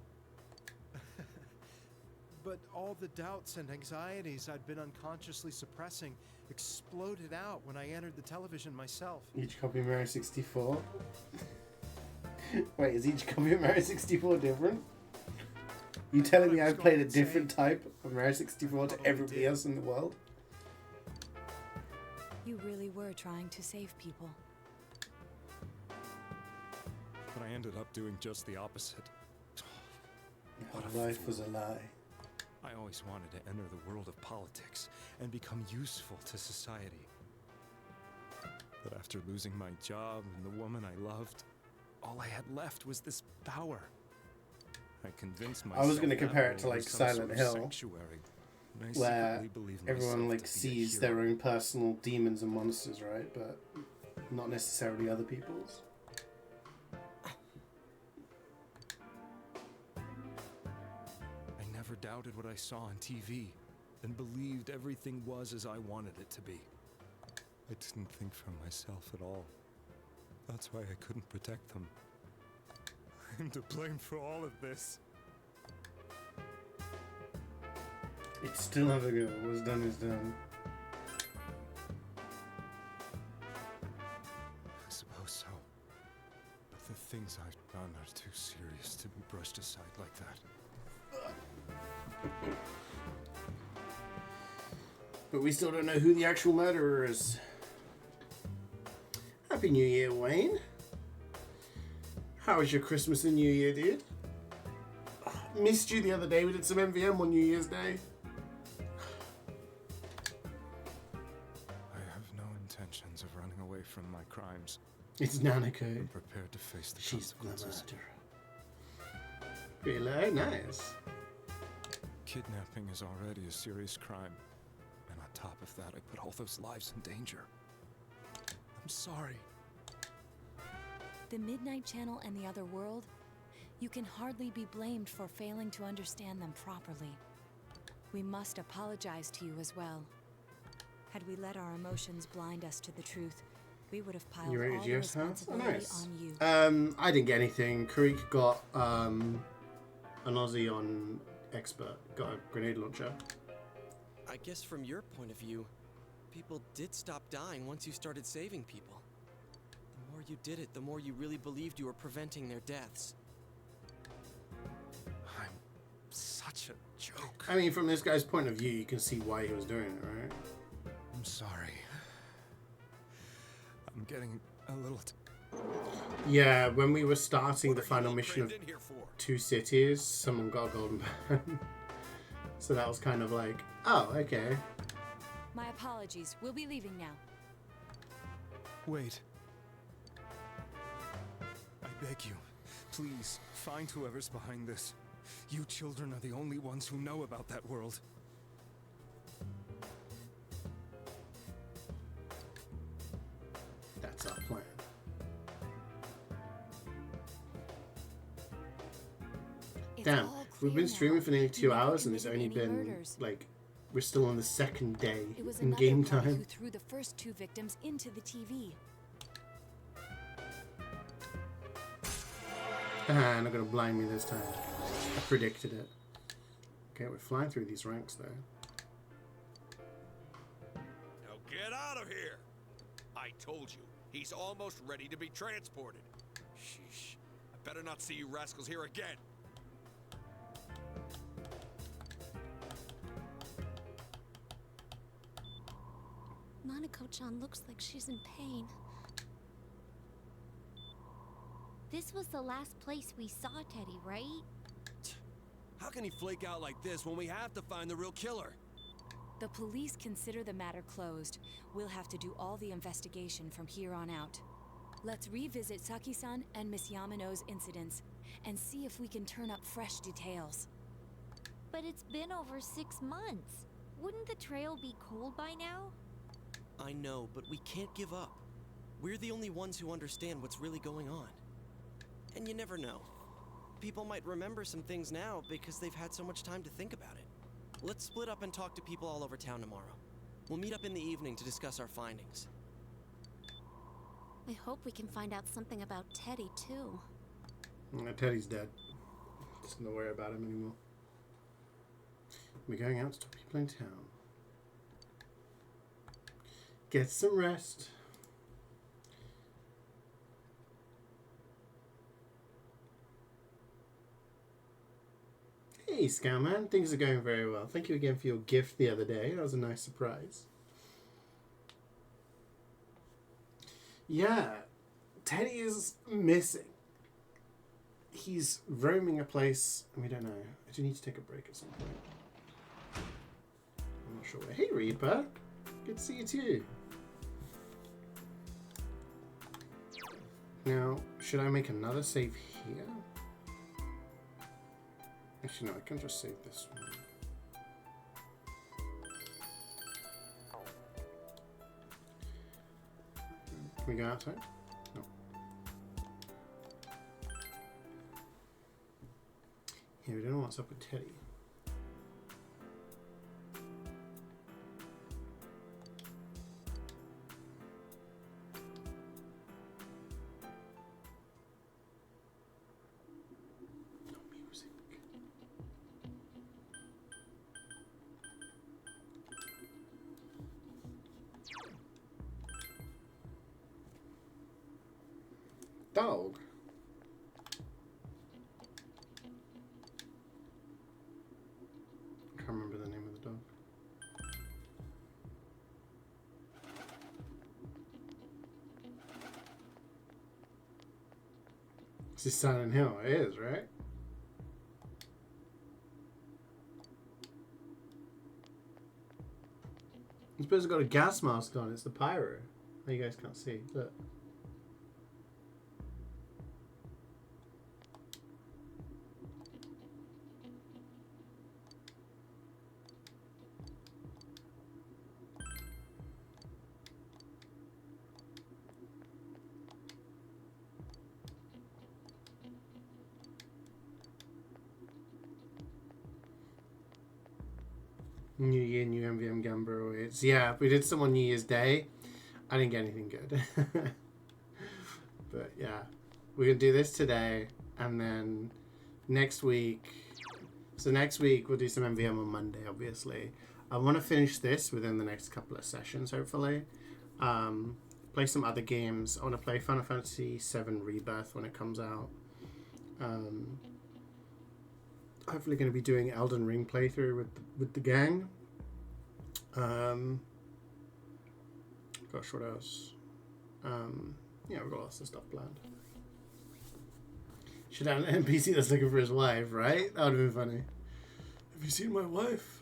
But all the doubts and anxieties I'd been unconsciously suppressing exploded out when I entered the television myself. Each copy of Mario 64? Wait, is each copy of Mario 64 different? You telling me I've played a different type of Mario 64 to everybody else in the world? You really were trying to save people. But I ended up doing just the opposite. Life was a lie. I always wanted to enter the world of politics and become useful to society. But after losing my job and the woman I loved, all I had left was this power. I convinced myself I was going to that compare it to world like was some Silent sort of Hill, sanctuary, and I where secretly believed everyone myself like to be a sees hero. their own personal demons and monsters, right? But not necessarily other people's. I never doubted what I saw on TV and believed everything was as I wanted it to be. I didn't think for myself at all. That's why I couldn't protect them. I'm to blame for all of this. It's still never good. What's done is done. I suppose so. But the things I've done are too serious to be brushed aside like that. But we still don't know who the actual murderer is. Happy New Year, Wayne. How was your Christmas and New Year, dude? Missed you the other day. We did some MVM on New Year's Day. I have no intentions of running away from my crimes. It's Nanako. I'm prepared to face the She's the consequences. murderer. Really nice. Kidnapping is already a serious crime. And on top of that, I put all those lives in danger. I'm sorry. The Midnight Channel and the other world, you can hardly be blamed for failing to understand them properly. We must apologize to you as well. Had we let our emotions blind us to the truth, we would have piled You all rated the yours, huh? Oh, responsibility nice. on you. I didn't get anything. Karik got an Aussie on Expert. Got a grenade launcher. I guess from your point of view, people did stop dying once you started saving people. more you did it, the more you really believed you were preventing their deaths. I'm such a joke. I mean, from this guy's point of view, you can see why he was doing it, right? I'm sorry. I'm getting a little... Yeah, when we were starting the final mission of Two Cities, someone got a golden pen. So that was kind of like, oh, okay. My apologies. We'll be leaving now. Wait. I beg you, please, find whoever's behind this. You children are the only ones who know about that world. That's our plan. Damn, we've been streaming for nearly 2 hours and it's only been, like, we're still on the second day in game time. Who threw the first 2 victims into the TV. Ah, not gonna blind me this time. I predicted it. Okay, we're flying through these ranks though. Now get out of here! I told you, he's almost ready to be transported. Sheesh. I better not see you rascals here again. Nanako-chan looks like she's in pain. This was the last place we saw Teddy, right? How can he flake out like this when we have to find the real killer? The police consider the matter closed. We'll have to do all the investigation from here on out. Let's revisit Saki-san and Miss Yamano's incidents and see if we can turn up fresh details. But it's been over 6 months. Wouldn't the trail be cold by now? I know, but we can't give up. We're the only ones who understand what's really going on. And you never know. People might remember some things now because they've had so much time to think about it. Let's split up and talk to people all over town tomorrow. We'll meet up in the evening to discuss our findings. I hope we can find out something about Teddy, too. Teddy's dead. Just don't worry about him anymore. We're going out to talk to people in town. Get some rest. Hey, Scowman. Things are going very well. Thank you again for your gift the other day. That was a nice surprise. Yeah, Teddy is missing. He's roaming a place, and we don't know. I do need to take a break at some point. I'm not sure where. Hey, Reaper. Good to see you too. Now, should I make another save here? Actually, no, I can just save this one. Can we go outside? No. Yeah, we don't know what's up with Teddy. Dog. I can't remember the name of the dog. This is Silent Hill. It is, right? I suppose it's got a gas mask on. It's the pyro. Oh, you guys can't see. Look. New Year, new MVM Gambro. It's yeah, we did some on New Year's Day. I didn't get anything good. But yeah, we're gonna do this today, and then next week. So next week we'll do some MVM on Monday. Obviously, I want to finish this within the next couple of sessions, hopefully. play some other games. I want to play Final Fantasy VII Rebirth when it comes out. Hopefully going to be doing Elden Ring playthrough with the gang. Gosh, what else? Yeah, we've got lots of stuff planned. Should have an NPC that's looking for his wife, right? That would have been funny. Have you seen my wife?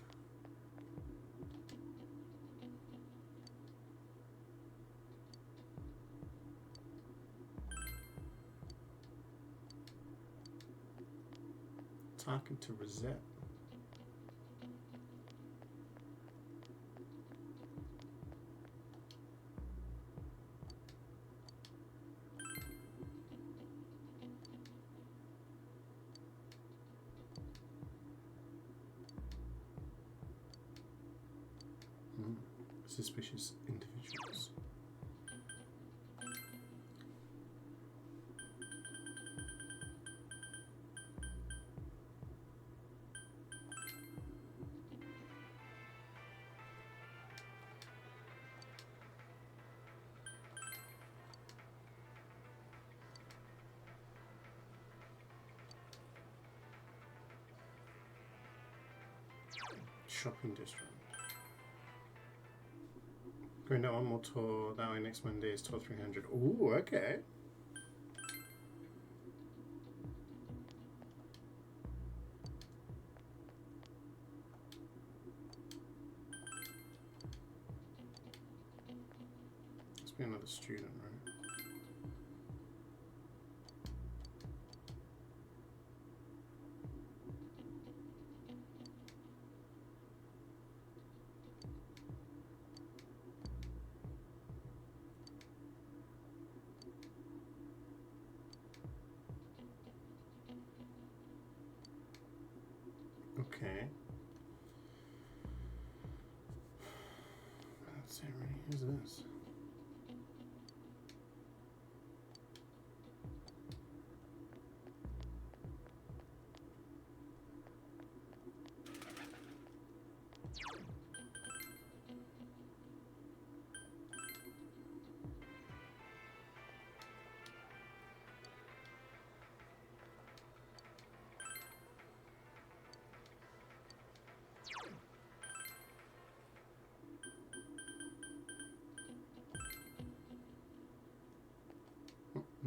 Talking to Rosette. Suspicious individuals. Shopping district. Going down one more tour. That way next Monday is tour 300. Ooh, okay. Must be another student, right? Okay. Let's see, really. Who's this?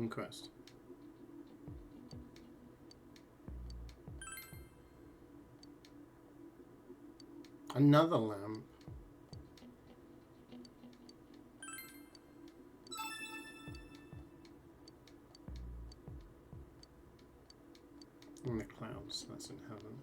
Quest. Another lamp. In the clouds, that's in heaven.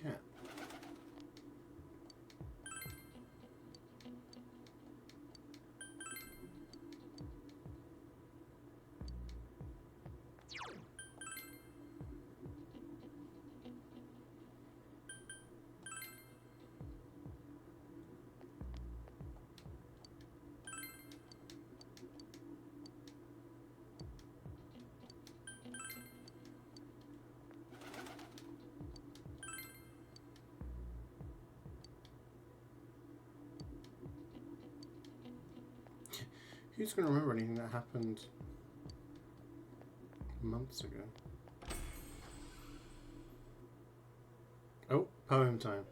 Cat. Who's going to remember anything that happened months ago? Oh, poem time.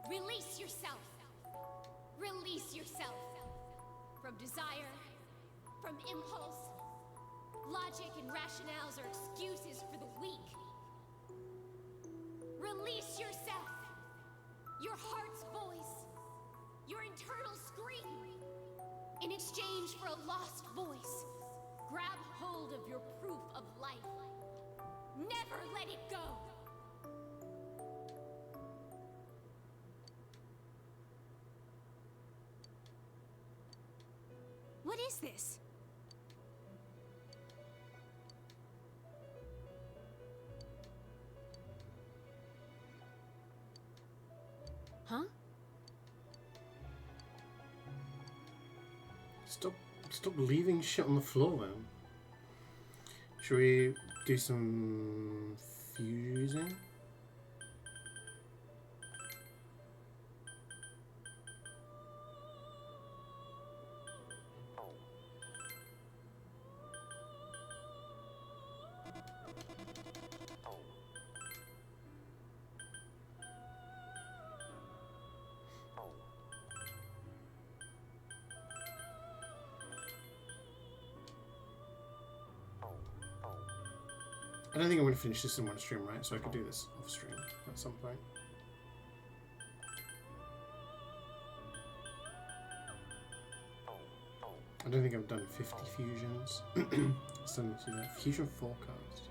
Release yourself. Release yourself. From desire, from impulse. Logic and rationales are excuses for the weak. Release yourself. Your heart's voice. Your internal scream. In exchange for a lost voice, grab hold of your proof of life. Never let it go. What is this? Huh? Stop leaving shit on the floor then. Should we do some fusing? I don't think I'm going to finish this in one stream, right? So I could do this off stream at some point. I don't think I've done 50 fusions. Still need to do that. Fusion forecast.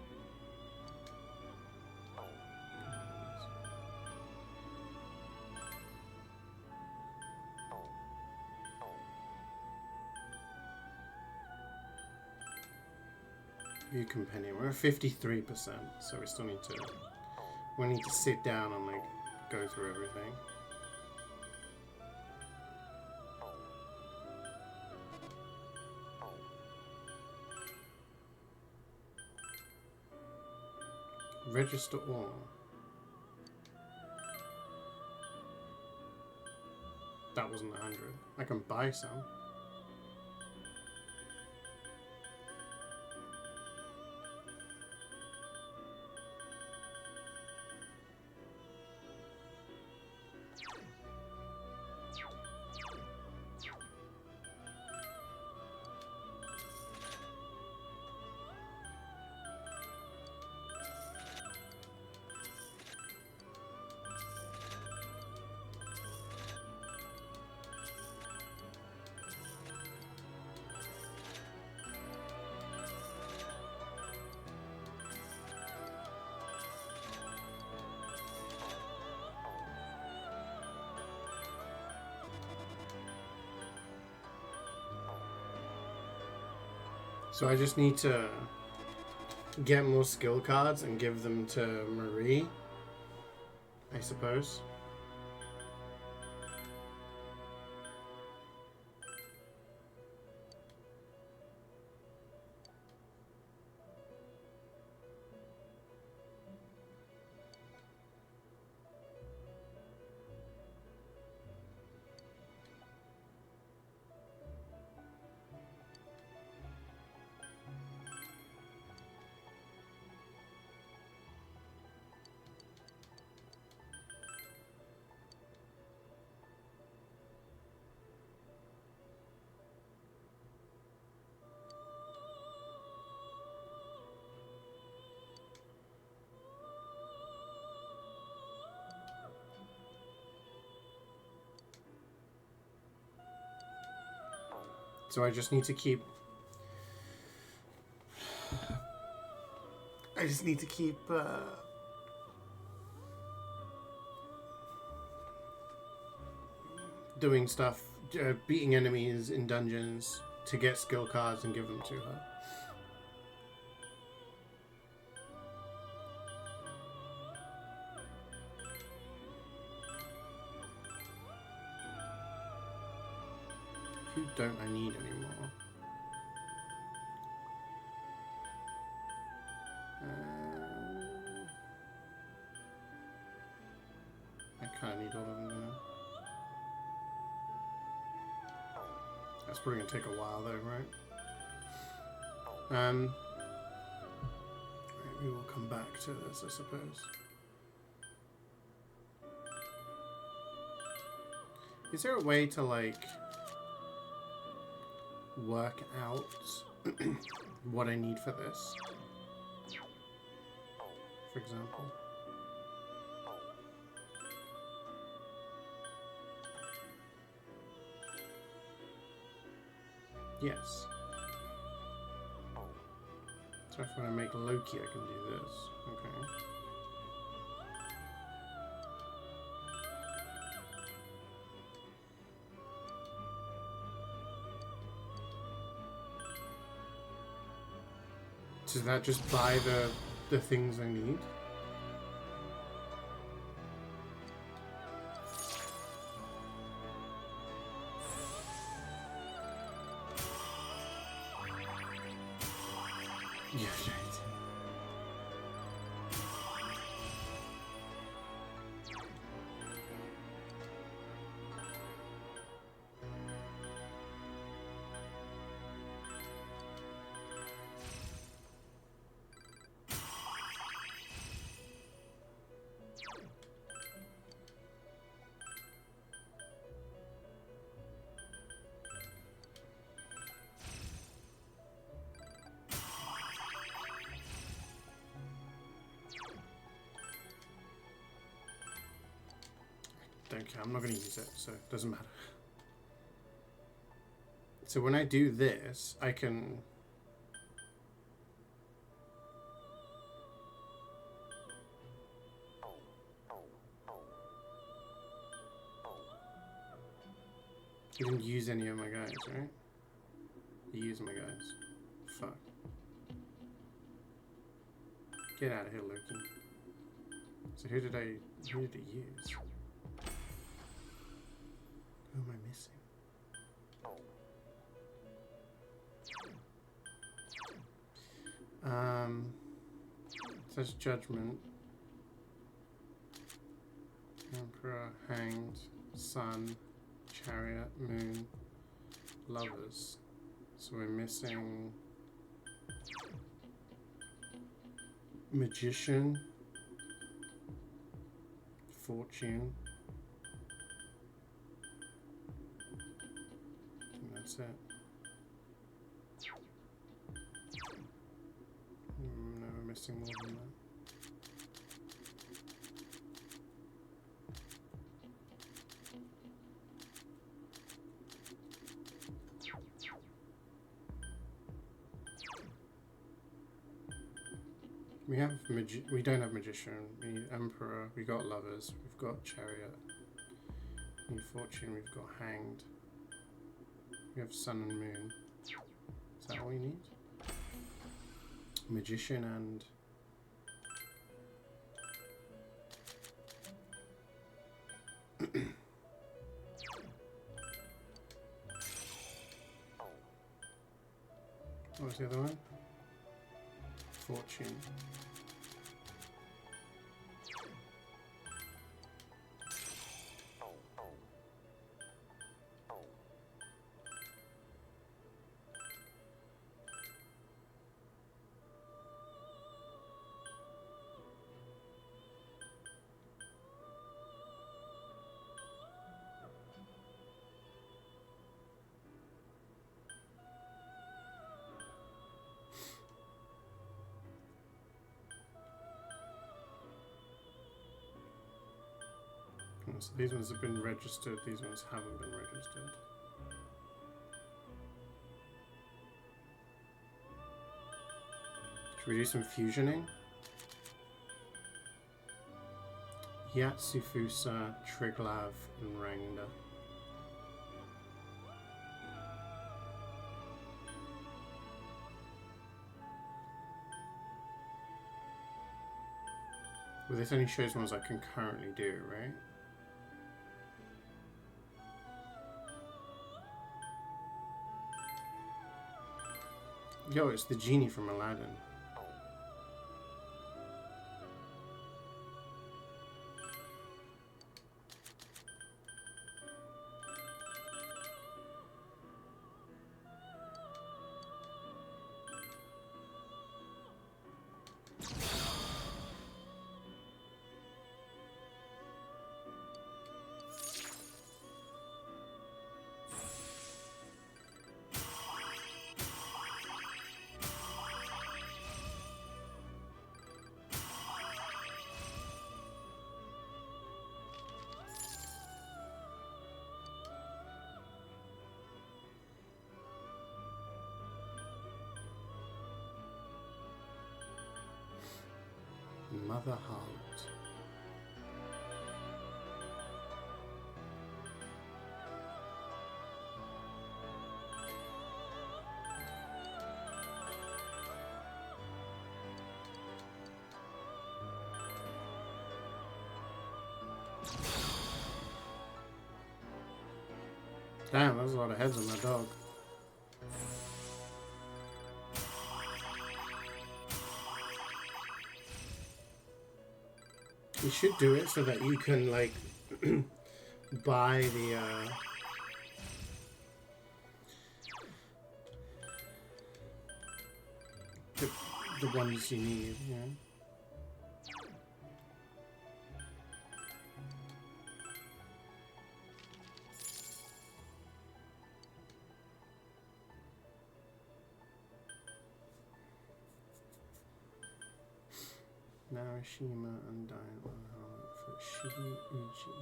View compendium. We're at 53%, so we still need to. We need to sit down and like go through everything. Register all. That wasn't 100. I can buy some. So I just need to get more skill cards and give them to Marie, I suppose. So I just need to keep... doing stuff, beating enemies in dungeons to get skill cards and give them to her. Who don't I need anymore? I kind of need all of them now. That's probably gonna take a while though, right? We will come back to this, I suppose. Is there a way to like work out what I need for this? For example. Yes. So if I make Loki, I can do this. Okay. Does that just buy the things I need? Yeah, right. Don't care, I'm not going to use it, so it doesn't matter. So when I do this, I can... I didn't use any of my guys, right? You used my guys. Fuck. Get out of here, Loki. So who did I use? Who am I missing? Says Judgment. Emperor, Hanged, Sun, Chariot, Moon, Lovers. So we're missing Magician, Fortune. I think that's it. No, we're missing more than that. We don't have Magician, we need Emperor, we got Lovers, we've got Chariot, we need Fortune, we've got Hanged, we have Sun and Moon. Is that all we need? Magician and... what was the other one? Fortune. So these ones have been registered, these ones haven't been registered. Should we do some fusioning? Yatsufusa, Triglav, and Rangda. Well, this only shows ones I can currently do, right? Yo, it's the genie from Aladdin. Mother Heart. Damn, there's a lot of heads on that dog. You should do it so that you can, like, buy the ones you need, you know? Narashima Undying for Shigi Uchi.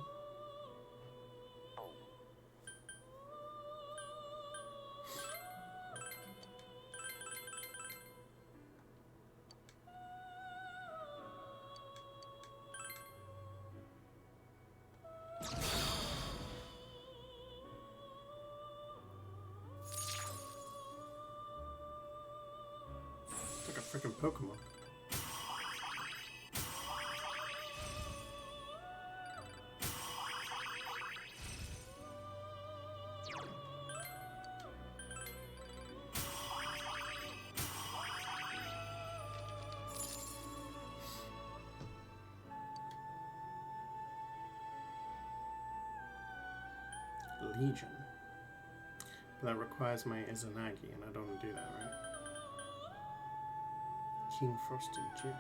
It's like a freaking Pokemon. Legion. But that requires my Izanagi, and I don't want to do that, right? King Frost and Jim.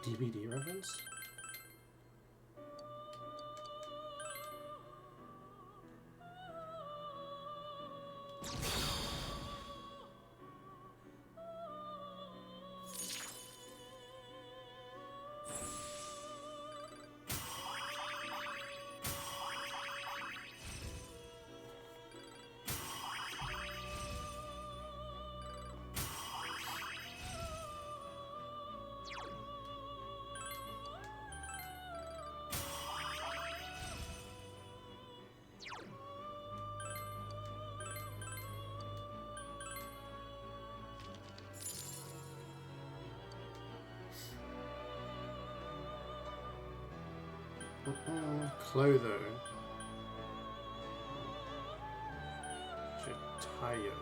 DBD reference? Clotho. Jatayo.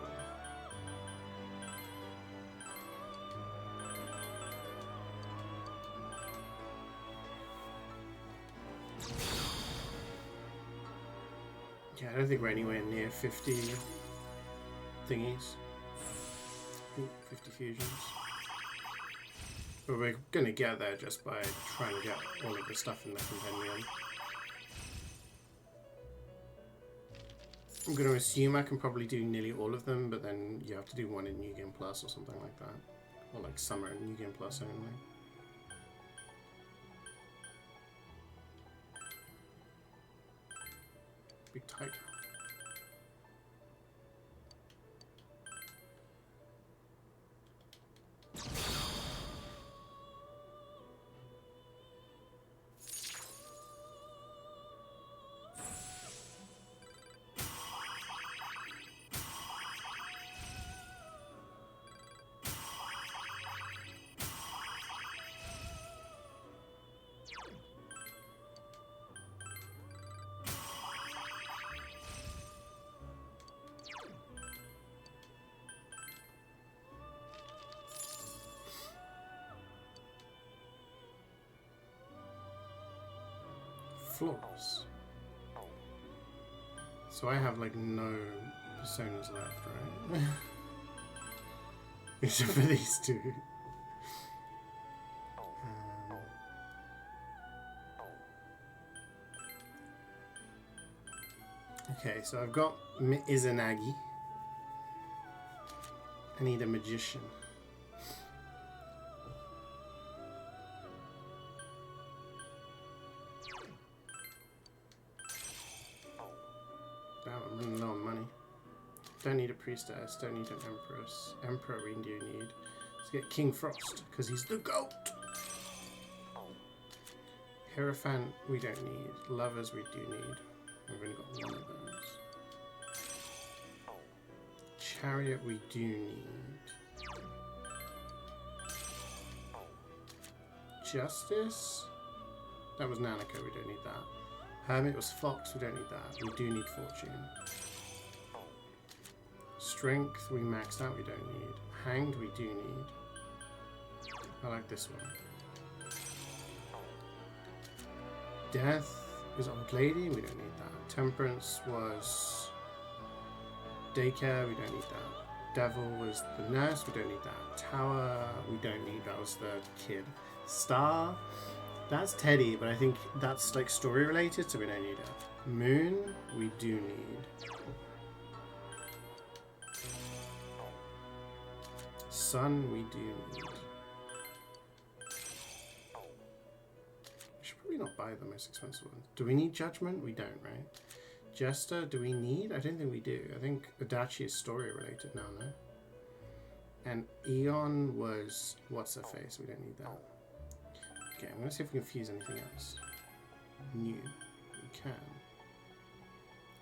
Yeah, I don't think we're anywhere near 50 thingies. 50 fusions. But we're gonna get there just by trying to get all of the stuff in the compendium. I'm gonna assume I can probably do nearly all of them, but then you have to do one in New Game Plus or something like that. Or like Summer in New Game Plus only. Big tiger. Florals. So I have like no personas left, right? Except for these two. Okay, so I've got Izanagi. I need a magician. Damn, I'm running low on money. Don't need a priestess, don't need an empress. Emperor we do need. Let's get King Frost, because he's the GOAT! Hierophant we don't need. Lovers we do need. We've only got one of those. Chariot we do need. Justice. That was Nanako, we don't need that. Hermit was Fox, we don't need that. We do need Fortune. Strength, we maxed out, we don't need. Hanged, we do need. I like this one. Death is Old Lady, we don't need that. Temperance was Daycare, we don't need that. Devil was the Nurse, we don't need that. Tower, we don't need, that was the kid. Star, that's Teddy, but I think that's like story related, so we don't need it. Moon, we do need. Sun, we do need. We should probably not buy the most expensive one. Do we need Judgment? We don't, right? Jester, do we need? I don't think we do. I think Adachi is story related now, no? And Eon was what's her face? We don't need that. Okay, I'm gonna see if we can fuse anything else. New. We can.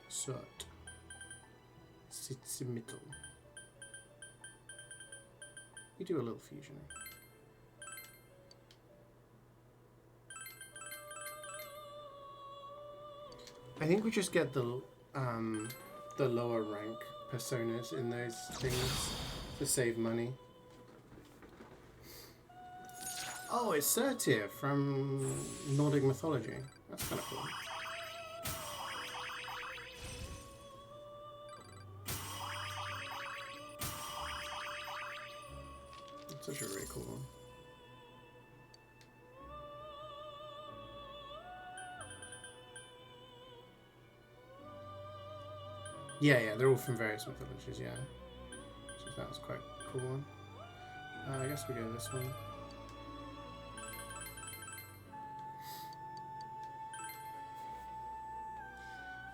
Sut. Sitsimital. We do a little fusion. I think we just get the lower rank personas in those things to save money. Oh, it's Surtir from Nordic mythology. That's kind of cool. It's such a really cool one. Yeah, they're all from various mythologies, yeah. So that was quite a cool one. I guess we go this one.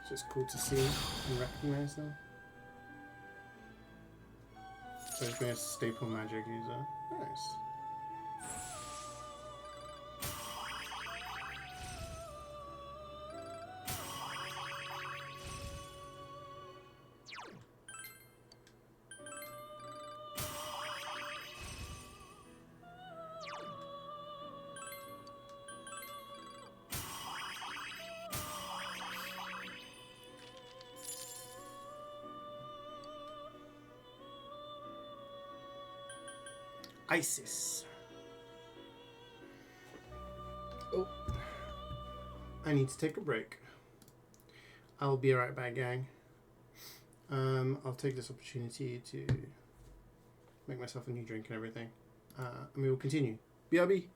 It's just cool to see and recognize them. So it's been a staple magic user. Nice. Isis. Oh, I need to take a break. I'll be right back, gang. I'll take this opportunity to make myself a new drink and everything. And we will continue. BRB.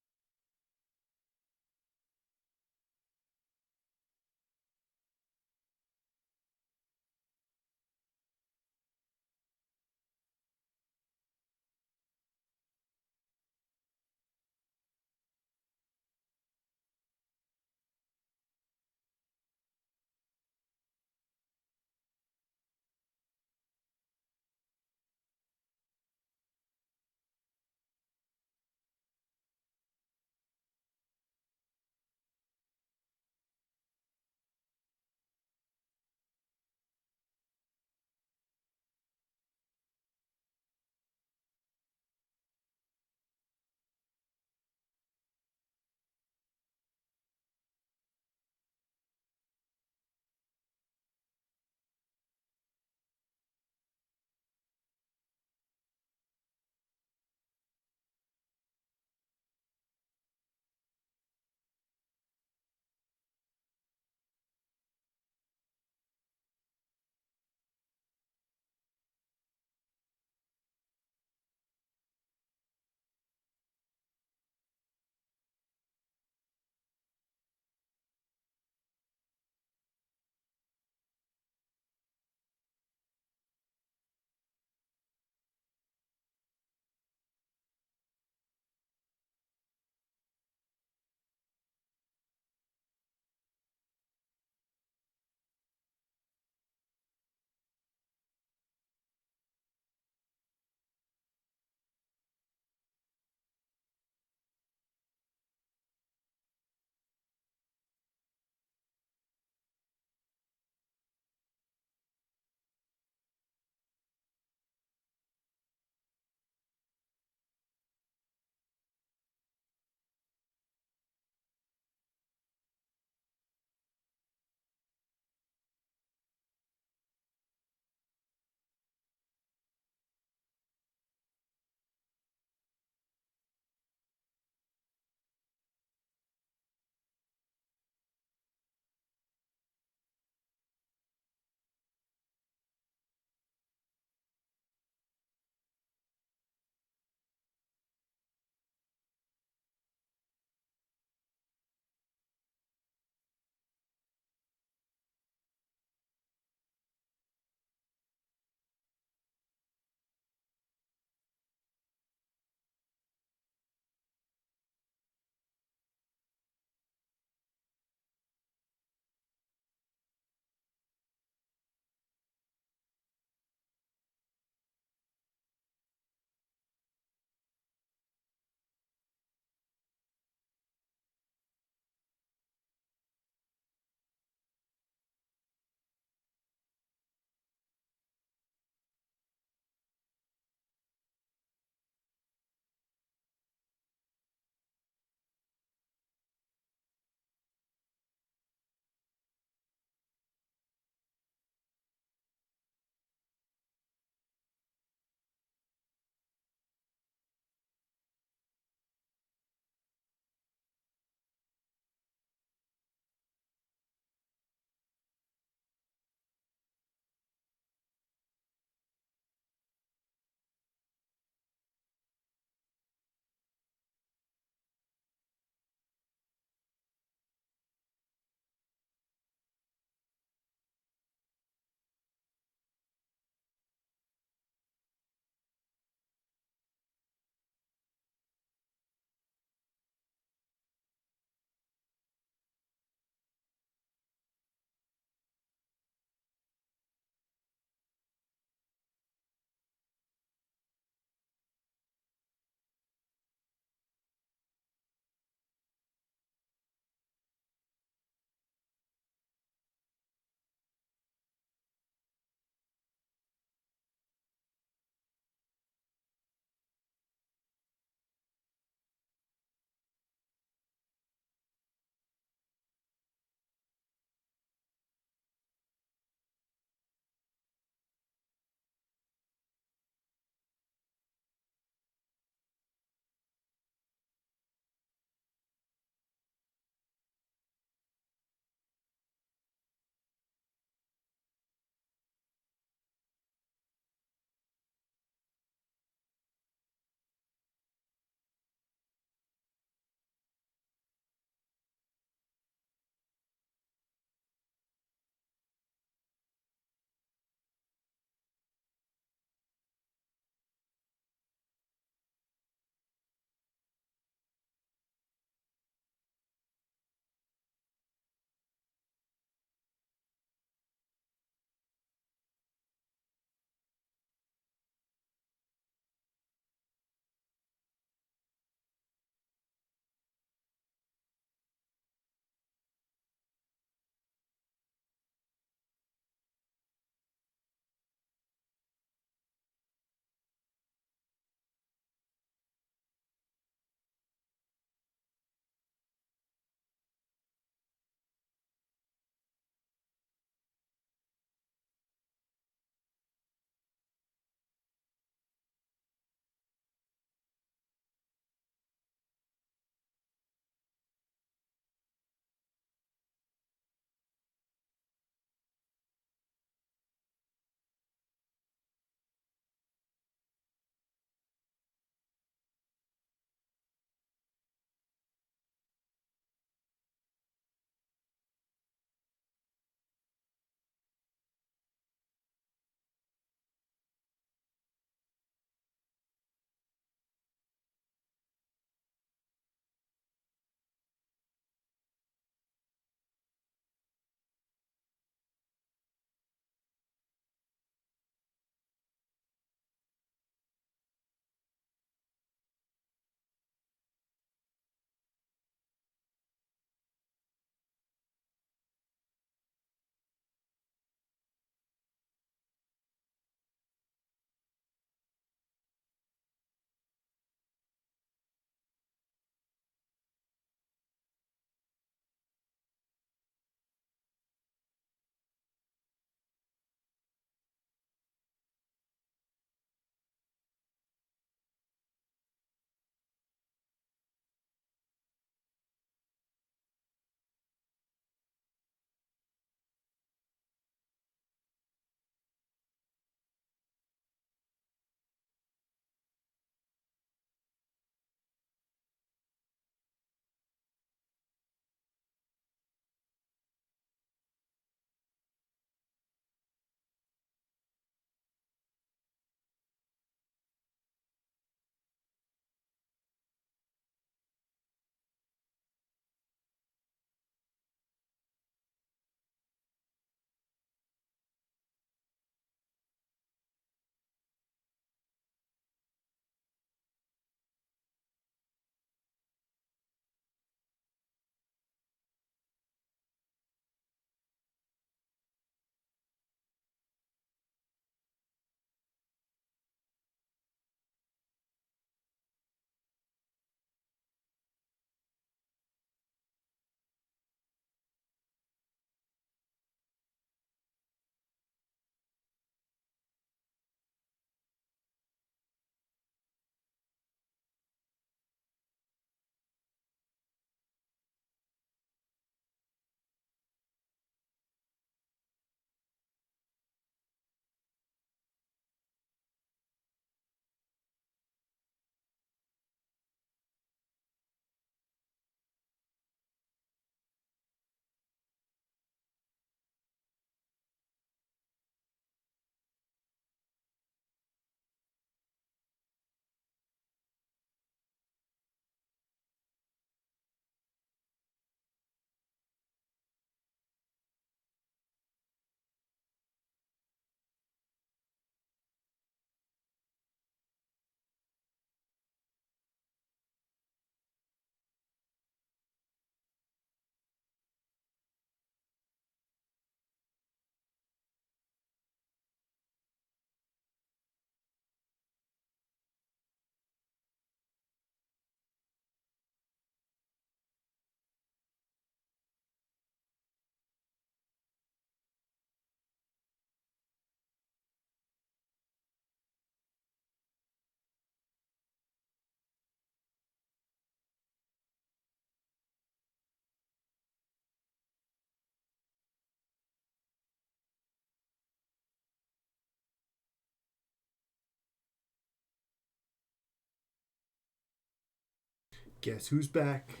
Guess who's back?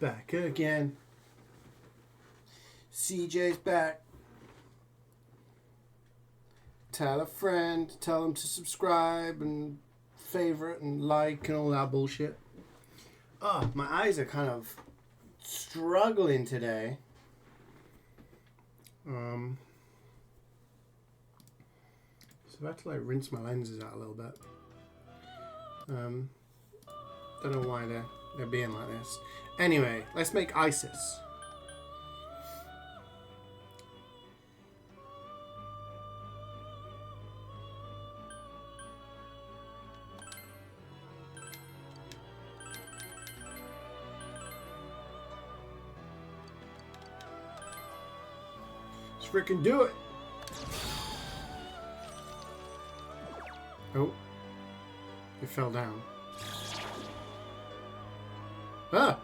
Back again. CeeJaey's back. Tell a friend, tell them to subscribe and favorite and like and all that bullshit. Oh, my eyes are kind of struggling today. So I have to like rinse my lenses out a little bit. Don't know why they're being like this. Anyway, let's make ISIS. Let's freaking do it. Oh. It fell down. Ah!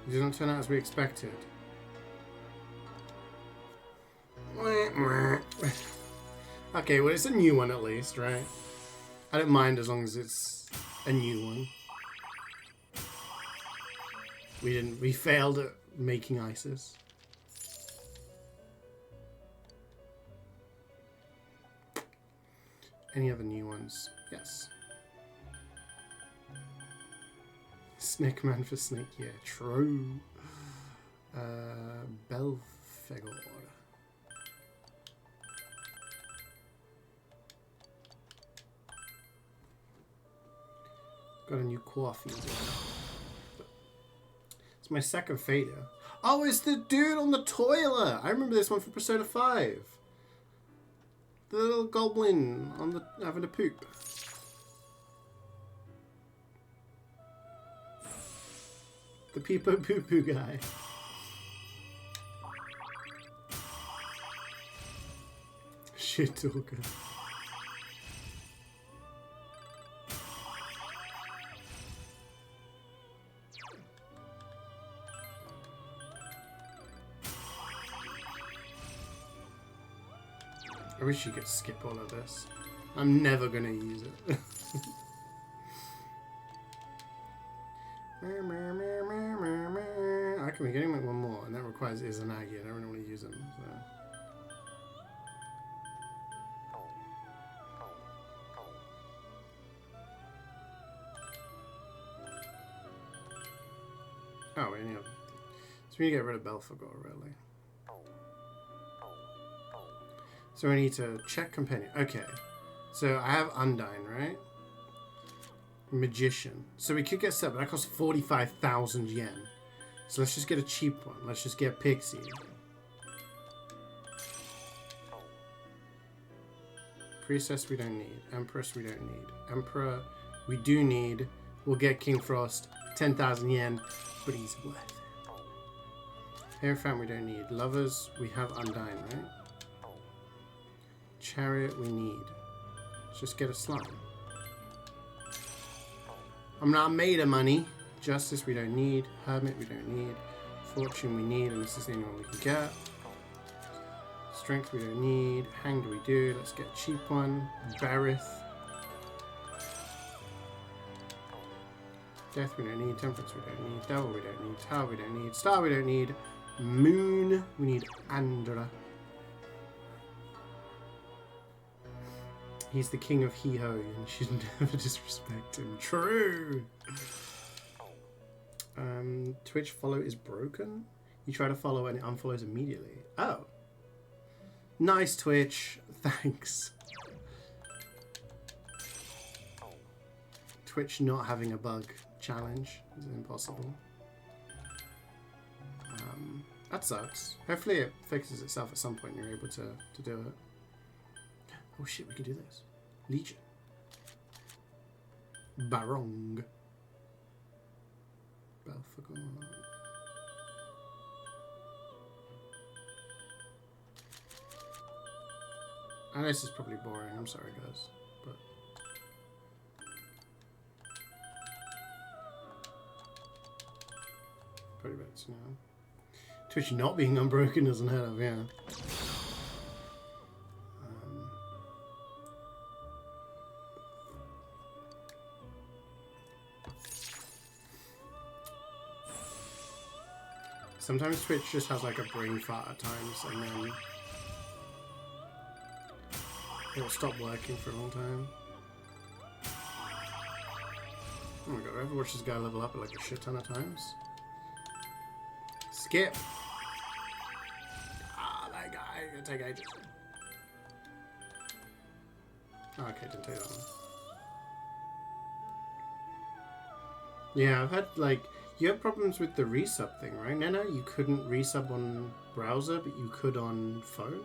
It did not turn out as we expected. Okay, well it's a new one at least, right? I don't mind as long as it's a new one. We failed at making ISIS. Any other new ones? Yes. Snake Man for Snake, yeah, true. Belfegor. Got a new coffee as well. It's my second failure. Oh, it's the dude on the toilet! I remember this one from Persona 5. The little goblin on the having a poop. The peepo poo poo guy. Shit talker. I wish you could skip all of this. I'm never gonna use it. I can be getting like one more, and that requires Izanagi. I don't really want to use them. So. Oh, wait, yeah. So we need to get rid of Belfegor, really. So I need to check companion. Okay. So I have Undyne, right? Magician. So we could get set, but that costs 45,000 yen. So let's just get a cheap one. Let's just get Pixie. Priestess we don't need. Empress we don't need. Emperor we do need. We'll get King Frost. 10,000 yen. But he's worth it. Hierophant we don't need. Lovers we have Undyne, right? Chariot we need. Let's just get a slime. I'm not made of money. Justice we don't need. Hermit we don't need. Fortune we need, and this is the only one we can get. Strength we don't need. Hanged we do. Let's get a cheap one. Barith. Death we don't need. Temperance we don't need. Devil we don't need. Tower we don't need. Star we don't need. Moon we need. Andra. He's the king of Hee-Ho, and you should never disrespect him. True! Twitch follow is broken? You try to follow and it unfollows immediately. Oh. Nice, Twitch. Thanks. Twitch not having a bug challenge is impossible. That sucks. Hopefully it fixes itself at some point and you're able to do it. Oh shit, we can do this. Legion. Barong. Belfegor. I know this is probably boring, I'm sorry guys. But pretty bad, you know. Twitch not being unbroken is unheard of, yeah. Sometimes Twitch just has like a brain fart at times, and then it'll stop working for a long time. Oh my god, I ever watched this guy level up like a shit ton of times? Skip! Ah, that guy, gonna take ages. Oh, okay, didn't take that one. Yeah, I've had like, you had problems with the resub thing, right, Nana? You couldn't resub on browser, but you could on phone?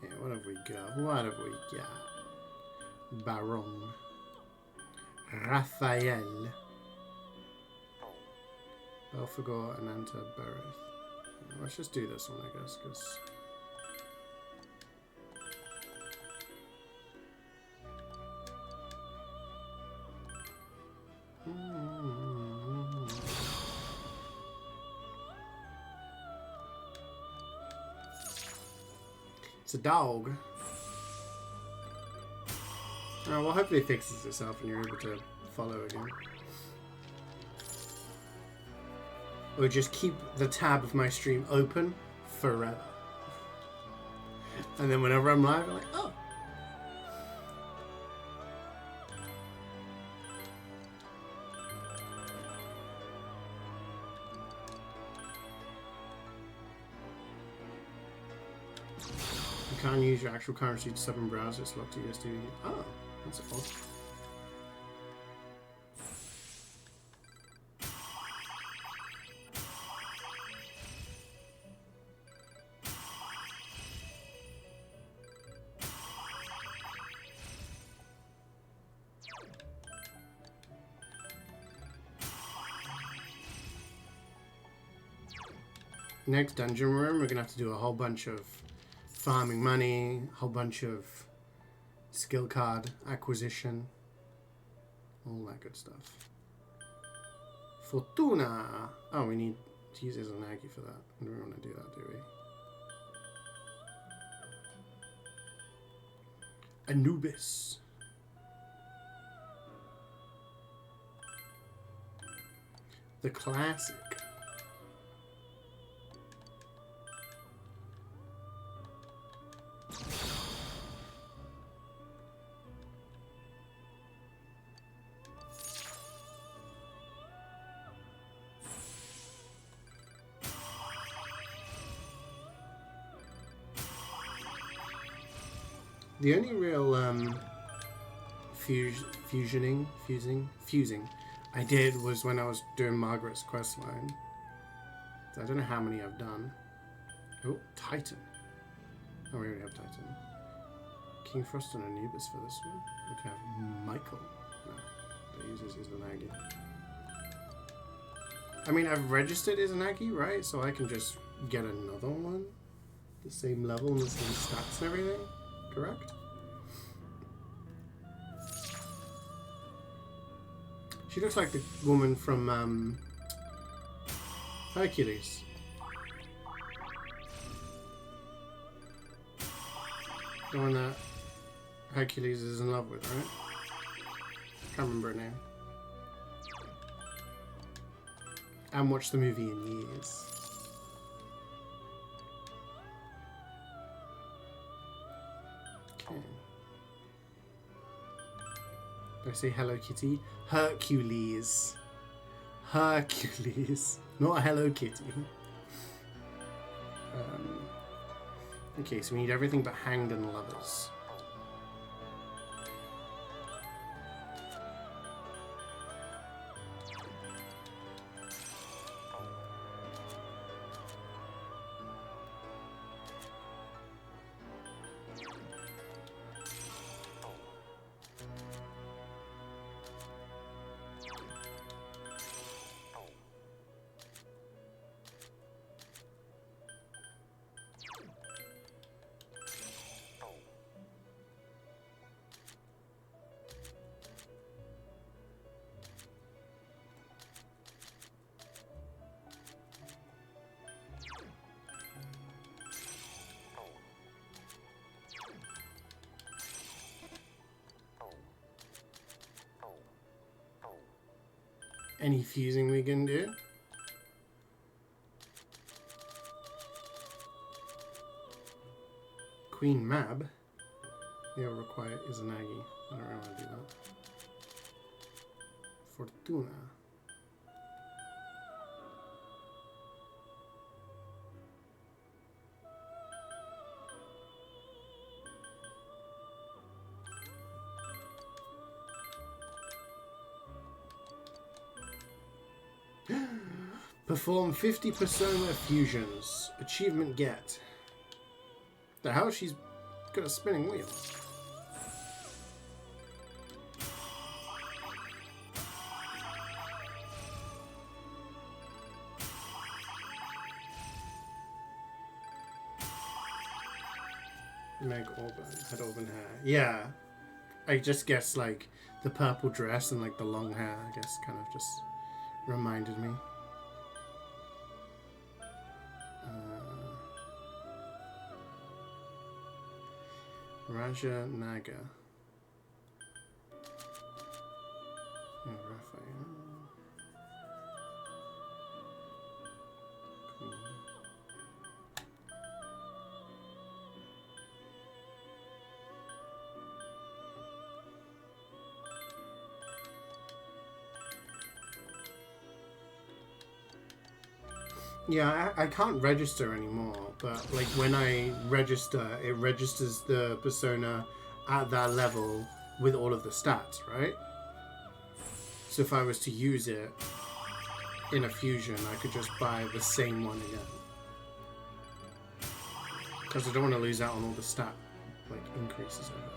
Okay, what have we got? What have we got? Baron. Raphael. Belphegor and Anta Bereth. Let's just do this one, I guess, because... It's a dog. Oh, well, hopefully it fixes itself and you're able to follow again. Or just keep the tab of my stream open forever. And then whenever I'm live, I'm like, oh. You can't use your actual currency to sub in browser, it's locked to USD. Oh, that's odd. Next dungeon room, we're gonna have to do a whole bunch of farming money, a whole bunch of skill card acquisition, all that good stuff. Fortuna! Oh, we need to use Izanagi for that. We don't want to do that, do we? Anubis. The classic. The only real fusing I did was when I was doing Margaret's questline. So I don't know how many I've done. Oh, Titan. Oh, we already have Titan. King Frost and Anubis for this one. We can have Michael. No, that uses Izanagi. I mean, I've registered Izanagi, right? So I can just get another one. The same level and the same stats and everything. Correct? She looks like the woman from Hercules. The one that Hercules is in love with, right? Can't remember her name. I haven't watched the movie in years. Okay. Did I say Hello Kitty? Hercules. Hercules. Not Hello Kitty. Okay, so we need everything but hanged and lovers. any fusing we can do. Queen Mab. They'll require Izanagi. I don't really want to do that. Fortuna. Perform 50 persona fusions. Achievement get. The hell? She's got a spinning wheel. Meg Auburn had auburn hair. Yeah. I just guess like the purple dress and like the long hair, I guess, kind of just reminded me. Raja Naga. Yeah, Raphael. Cool. Yeah, I can't register anymore, but like when I register, it registers the persona at that level with all of the stats, right? So if I was to use it in a fusion, I could just buy the same one again. Because I don't want to lose out on all the stat like increases over it.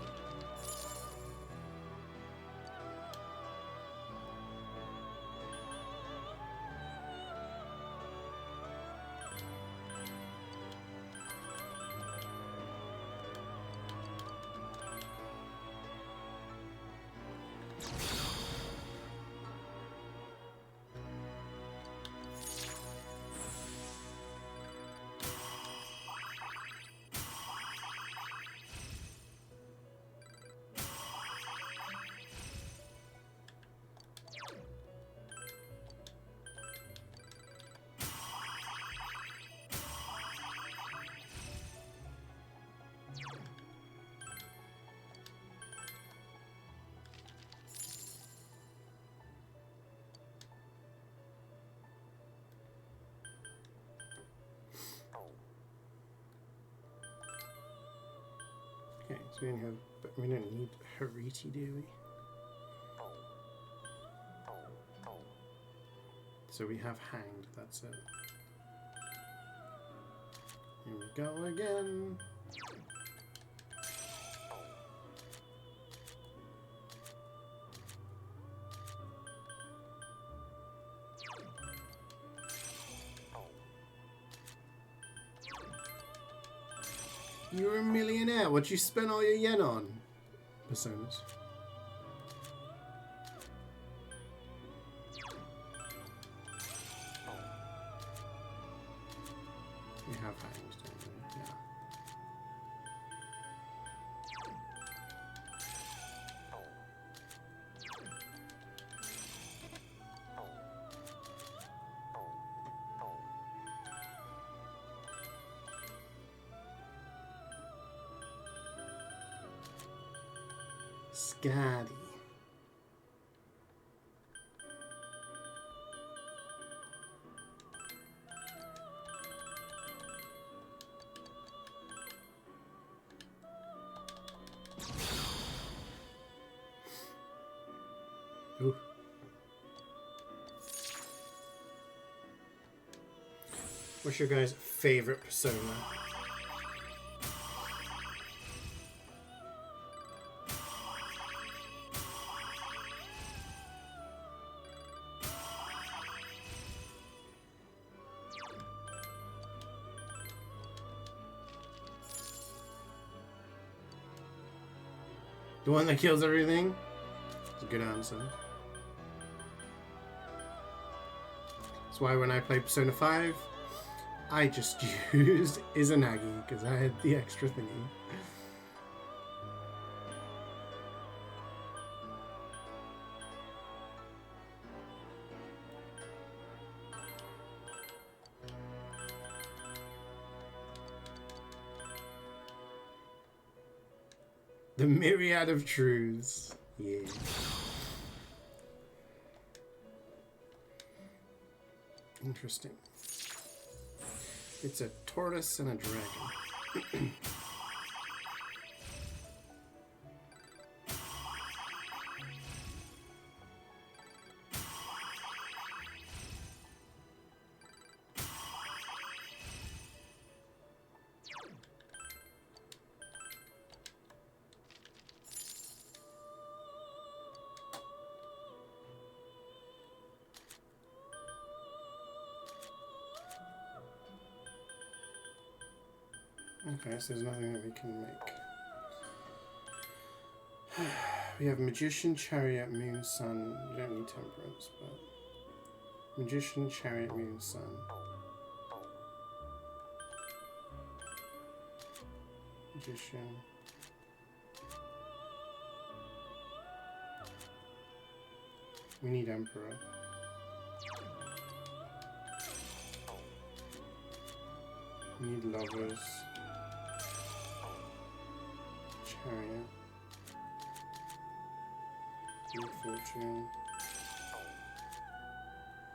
Okay, so we don't have, but we don't need Hariti, do we? So we have hanged, that's it. Here we go again. You're a millionaire. What'd you spend all your yen on? Personas. We have hanged, don't we? Yeah. Scotty. Ooh. What's your guys' favorite persona? The one that kills everything? That's a good answer. That's why when I play Persona 5, I just used Izanagi because I had the extra thingy. The myriad of truths. Yeah. Interesting. It's a tortoise and a dragon. Okay, so there's nothing that we can make. We have Magician, Chariot, Moon, Sun. You don't need Temperance, but... Magician, Chariot, Moon, Sun. Magician. We need Emperor. We need Lovers. Chariot. We need Fortune.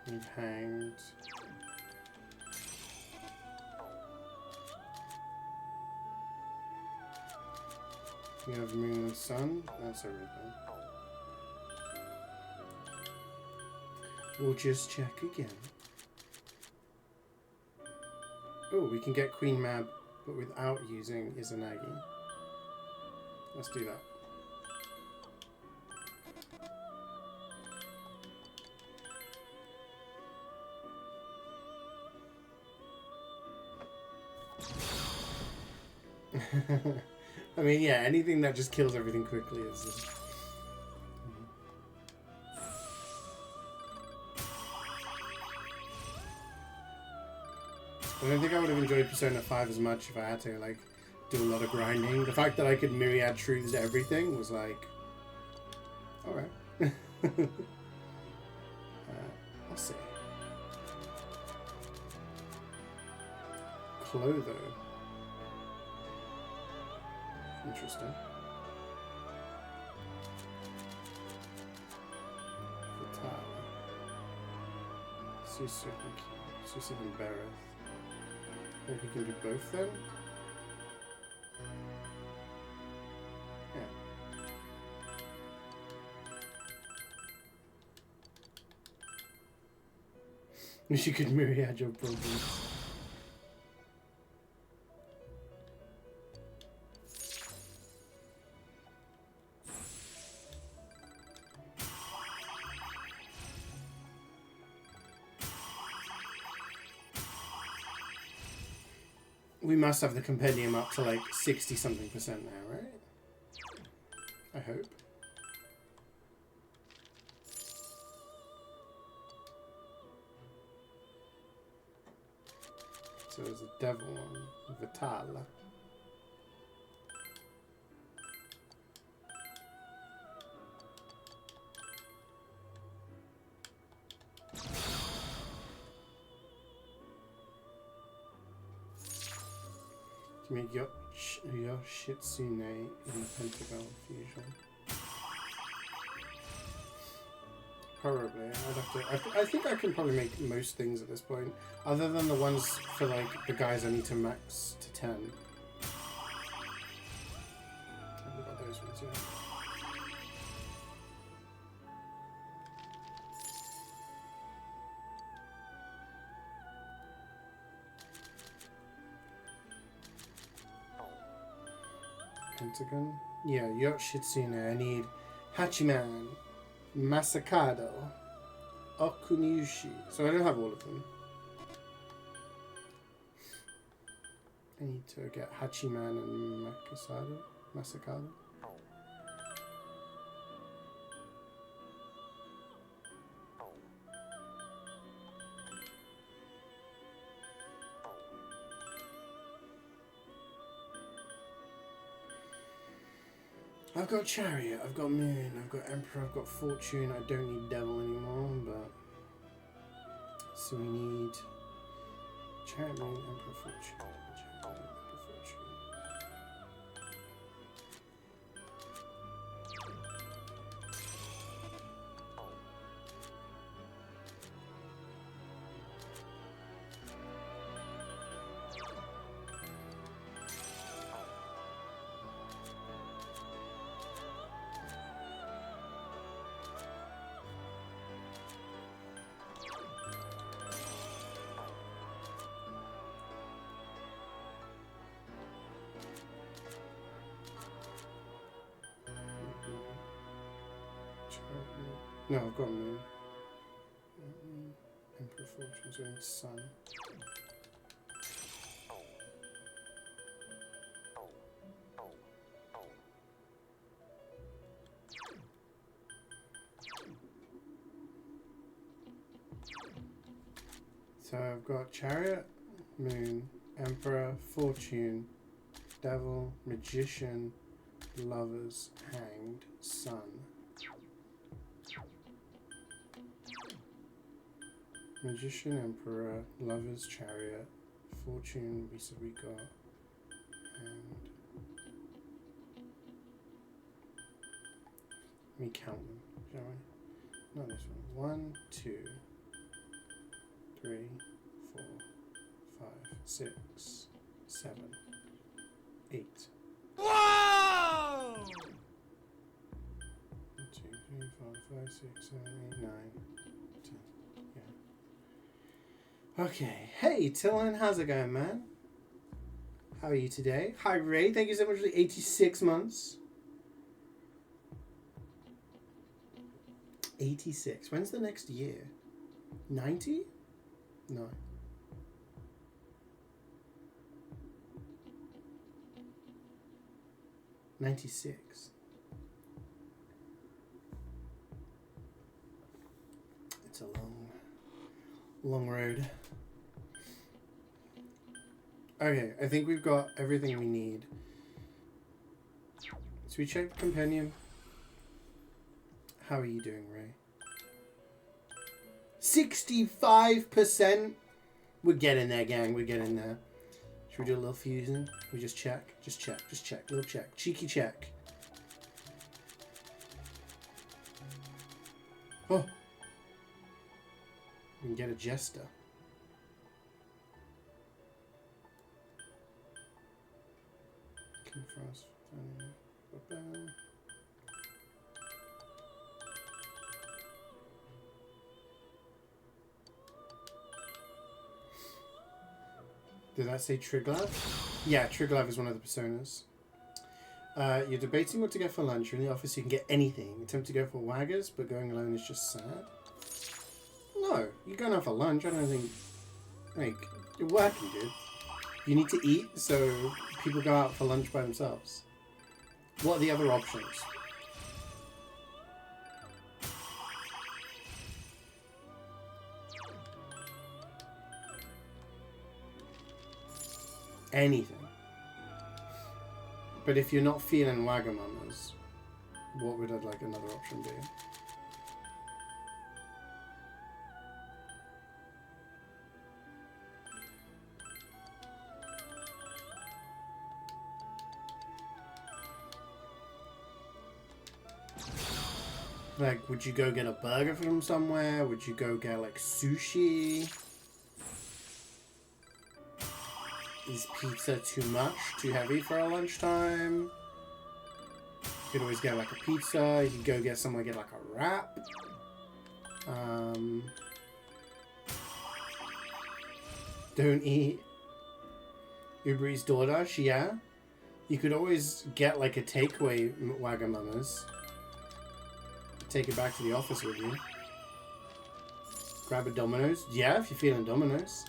We need Hanged. We have Moon and Sun. That's everything. We'll just check again. Oh, we can get Queen Mab, but without using Izanagi. Let's do that. I mean, yeah, anything that just kills everything quickly is... I don't think I would have enjoyed Persona 5 as much if I had to, like, do a lot of grinding. The fact that I could myriad truths to everything was like... Alright. I'll see. Clotho. Interesting. Vital. Susuk and Bereth. Maybe we can do both then? Yeah. She could myriad your problems. We must have the compendium up to like 60-something% now, right? I hope. So there's a devil one, Vital. Can make Yoshitsune in the Pentagon fusion. Probably. I'd have to. I think I can probably make most things at this point, other than the ones for like the guys I need to max to 10. What about those ones? Yeah. Pentagon? Yeah, Yoshitsune. I need Hachiman, Masakado, Okuniushi. So I don't have all of them. I need to get Hachiman and Masakado. I've got Chariot, I've got Moon, I've got Emperor, I've got Fortune. I don't need Devil anymore, but... So we need... Chariot, Moon, Emperor, Fortune. Chariot, Moon, Emperor, Fortune. No, I've got moon. Emperor fortune, so I need sun. So I've got chariot, moon, emperor, fortune, devil, magician, lovers, hanged, sun. Magician, emperor, lovers, chariot, fortune, we said we got, and let me count them, shall we? Not this one. 1, 2, 3, 4, 5, 6, 7, 8. Whoa! 1, 2, 3, 4, 5, 6, 7, 8, 9, 10. Yeah. Okay. Hey, Tillin, how's it going, man? How are you today? Hi, Ray. Thank you so much for the 86 months. 86. When's the next year? 90? No. '96. It's a long road. Okay, I think we've got everything we need. So we checked Compendium. How are you doing, Ray? 65%. We're getting there, gang. We're getting there. Should we do a little fusing? We just check. Just check. Little check. Cheeky check. Oh. We can get a jester. Frost. Did that say Triglav? Yeah, Triglav is one of the personas. You're debating what to get for lunch. You're in the office, you can get anything. Attempt to go for Waggers, but going alone is just sad. No, you're going out for lunch. I don't think... Like, you're working, dude. You need to eat, so people go out for lunch by themselves. What are the other options? Anything. But if you're not feeling Wagamamas, what would like another option be? Like, would you go get a burger from somewhere? Would you go get like sushi? Is pizza too much? Too heavy for a lunchtime? You could always get like a pizza. You could go get somewhere, get like a wrap. Don't eat Uber Eats DoorDash, yeah. You could always get like a takeaway Wagamamas. Take it back to the office with you. Grab a Domino's. Yeah, if you're feeling Domino's.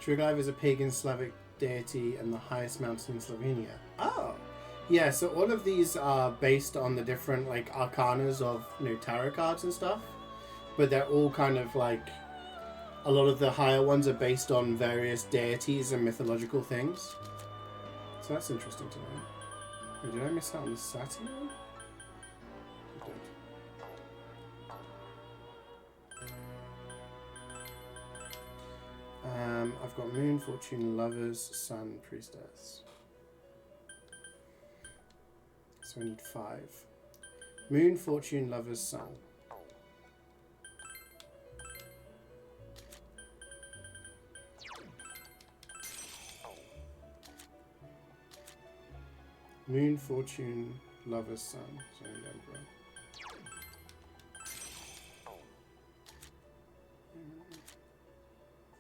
Triglav is a pagan Slavic deity and the highest mountain in Slovenia. Oh! Yeah, so all of these are based on the different, like, arcanas of, you know, tarot cards and stuff. But they're all kind of, like... A lot of the higher ones are based on various deities and mythological things. So that's interesting to know. Wait, did I miss out on the Saturn one? I did. I've got Moon, Fortune, Lovers, Sun, Priestess. So I need 5. Moon, Fortune, Lovers, Sun. Moon, Fortune, Lover's Sun. So I need Emperor.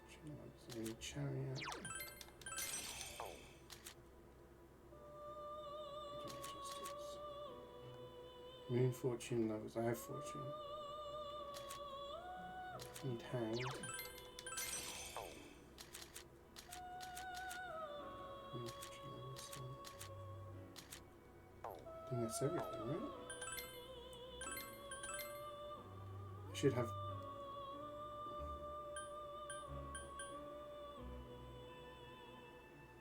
So I need Chariot. Moon, fortune, lovers. I have fortune. Need hanged. I think that's everything, right? I should have.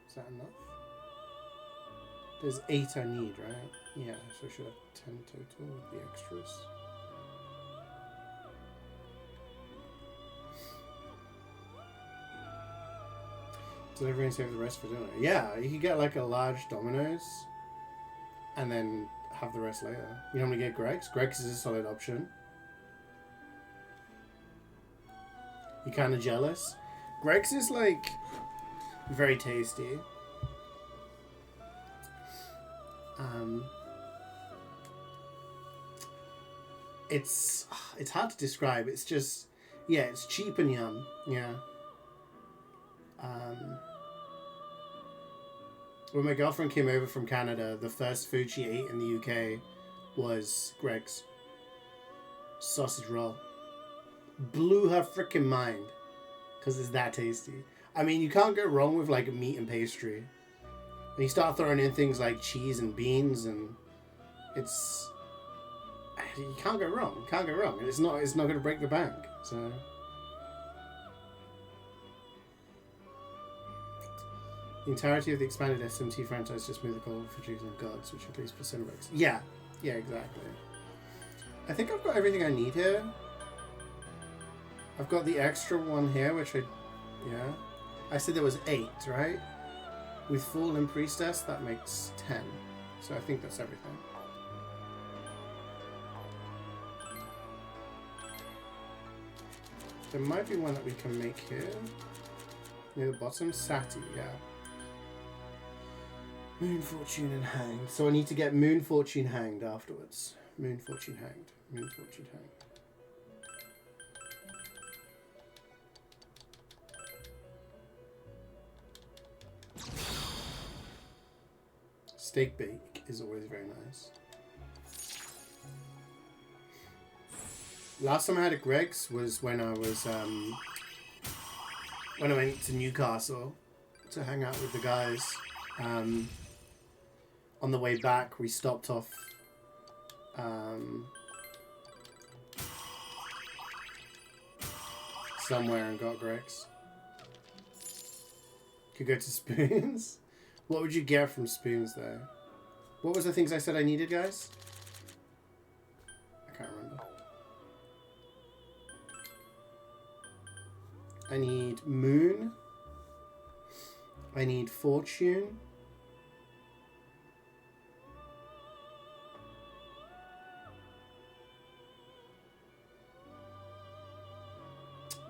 Is that enough? There's 8 I need, right? Yeah, so I should have 10 total with the extras. Delivery and save the rest for dinner. Yeah, you could get like a large Domino's and then have the rest later. You normally get Greg's. Greg's is a solid option. You're kind of jealous. Greg's is like very tasty. It's hard to describe. It's just, yeah, it's cheap and yum. Yeah. When my girlfriend came over from Canada, the first food she ate in the UK was Greg's sausage roll. Blew her freaking mind because it's that tasty. I mean, you can't go wrong with like meat and pastry. When you start throwing in things like cheese and beans, and it's, you can't go wrong. Can't go wrong. It's not going to break the bank. So. The entirety of the expanded SMT franchise just moved the goal for Jews and Gods, which includes Cinerex. Yeah, exactly. I think I've got everything I need here. I've got the extra one here, which I said there was 8, right? With Fool and Priestess, that makes 10. So I think that's everything. There might be one that we can make here. Near the bottom, Sati, yeah. Moon, Fortune, and Hanged. So I need to get Moon, Fortune, Hanged afterwards. Moon, Fortune, Hanged. Moon, Fortune, Hanged. Steak bake is always very nice. Last time I had a Greg's was when I was when I went to Newcastle to hang out with the guys. On the way back, we stopped off somewhere and got Greg's. Could go to Spoons. What would you get from Spoons, though? What was the things I said I needed, guys? I can't remember. I need Moon. I need Fortune.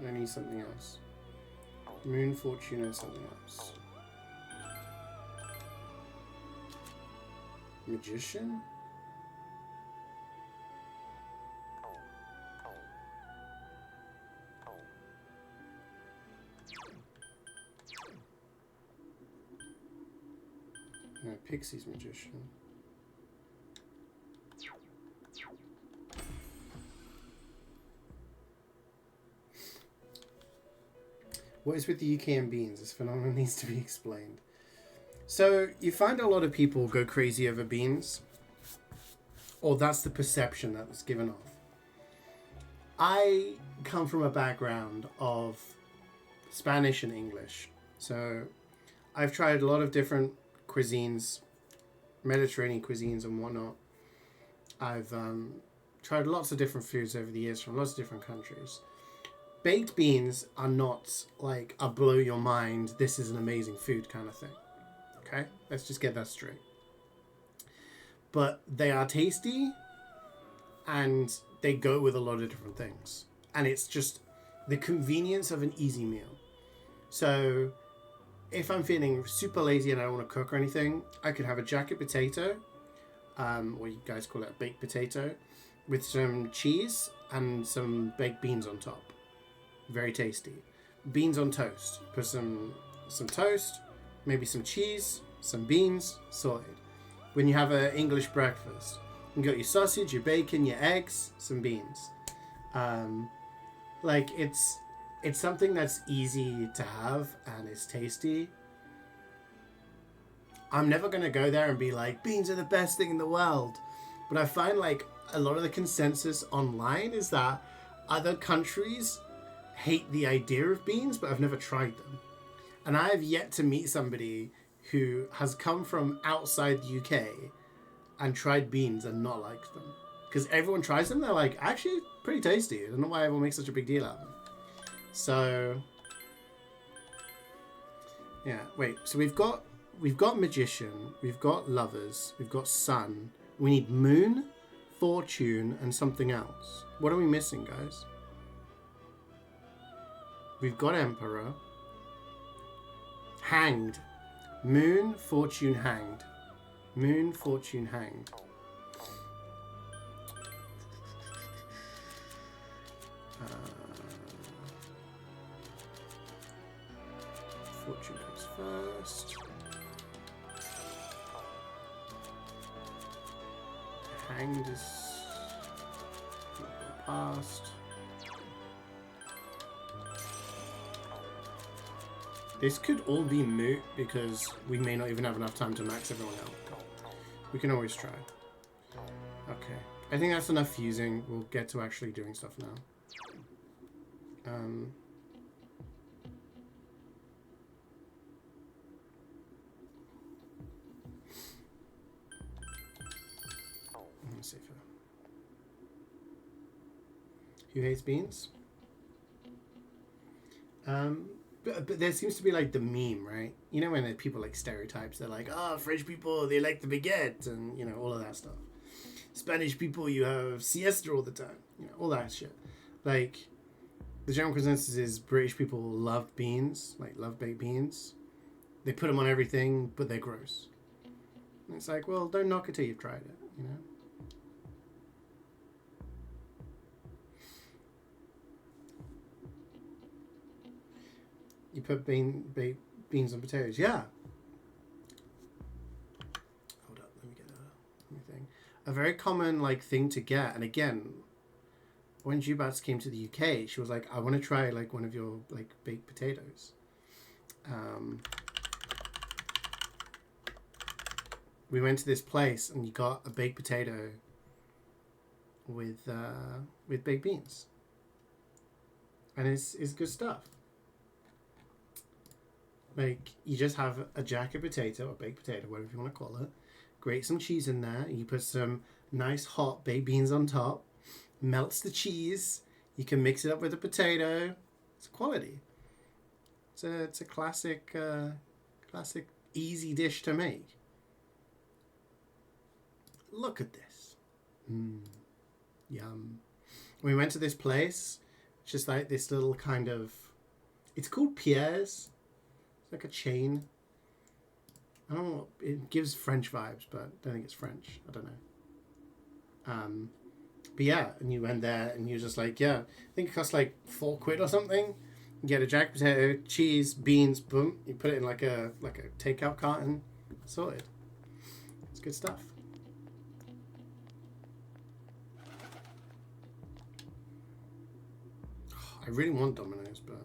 I need something else. Moon, Fortune, and something else. Magician? No, Pixie's Magician. What is with the UK and beans? This phenomenon needs to be explained. So, you find a lot of people go crazy over beans. Or that's the perception that was given off. I come from a background of Spanish and English. So, I've tried a lot of different cuisines, Mediterranean cuisines and whatnot. I've tried lots of different foods over the years from lots of different countries. Baked beans are not like a blow your mind, this is an amazing food kind of thing. Okay? Let's just get that straight. But they are tasty and they go with a lot of different things. And it's just the convenience of an easy meal. So if I'm feeling super lazy and I don't want to cook or anything, I could have a jacket potato, or you guys call it a baked potato, with some cheese and some baked beans on top. Very tasty. Beans on toast. Put some toast, maybe some cheese, some beans, sorted. When you have an English breakfast, You got your sausage, your bacon, your eggs, some beans. Like it's something that's easy to have and it's tasty. I'm never gonna go there and be like, beans are the best thing in the world. But I find like a lot of the consensus online is that other countries hate the idea of beans, but I've never tried them. And I have yet to meet somebody who has come from outside the UK and tried beans and not liked them. Because everyone tries them, they're like, actually, pretty tasty. I don't know why everyone makes such a big deal out of them. So, yeah, wait. So we've got magician, we've got lovers, we've got sun. We need moon, fortune, and something else. What are we missing, guys? We've got emperor, hanged, moon, fortune, hanged, moon, fortune, hanged. Fortune comes first. Hanged is past. This could all be moot because we may not even have enough time to max everyone out. We can always try. Okay. I think that's enough fusing. We'll get to actually doing stuff now. Let's see if who hates beans? But there seems to be like the meme, right? You know when people like stereotypes, they're like, oh, French people, they like the baguette and, you know, all of that stuff. Spanish people, you have siesta all the time. You know, all that shit. Like, the general consensus is British people love beans, like love baked beans. They put them on everything, but they're gross. And it's like, well, don't knock it till you've tried it, you know? You put beans on potatoes. Yeah. Hold up. Let me get a thing. A very common like thing to get. And again, when Jubats came to the UK, she was like, I want to try like one of your like baked potatoes. We went to this place and you got a baked potato with baked beans. And it's good stuff. Like, you just have a jacket potato, or baked potato, whatever you want to call it. Grate some cheese in there. You put some nice hot baked beans on top. Melts the cheese. You can mix it up with a potato. It's quality. It's a classic easy dish to make. Look at this. Yum. We went to this place. It's just like this little kind of... It's called Pierre's. Like a chain. I don't know. It gives French vibes, but I don't think it's French. I don't know. But yeah, and you went there and you're just like, yeah, I think it costs like £4 or something. You get a jack potato, cheese, beans, boom. You put it in like a takeout carton. Sorted. It's good stuff. I really want Domino's, but...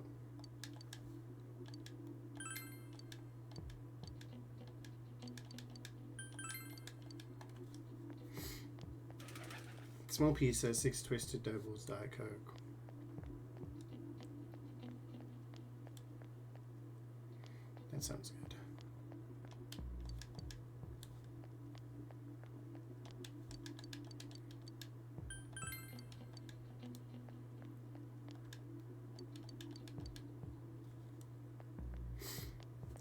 Small pizza, 6 twisted dough balls, Diet Coke. That sounds good.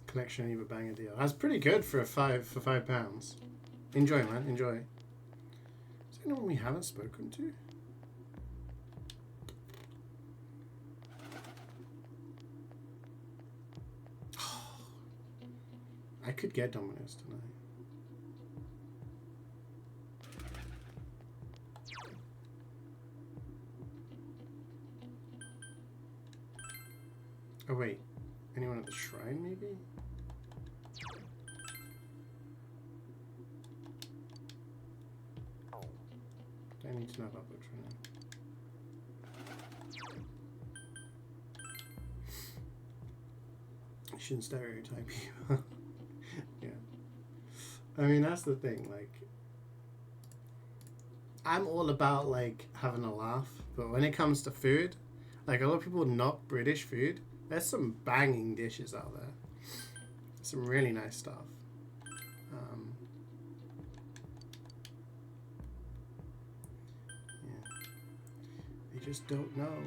Collection of a banger deal. That's pretty good for £5. Enjoy, man. Enjoy. Is there anyone we haven't spoken to? I could get Domino's tonight. Oh wait, anyone at the shrine maybe? need to know about book training. I shouldn't stereotype people. Yeah. I mean, that's the thing, like, I'm all about, like, having a laugh, but when it comes to food, like, a lot of people not British food, there's some banging dishes out there. Some really nice stuff. Yeah. They just don't know.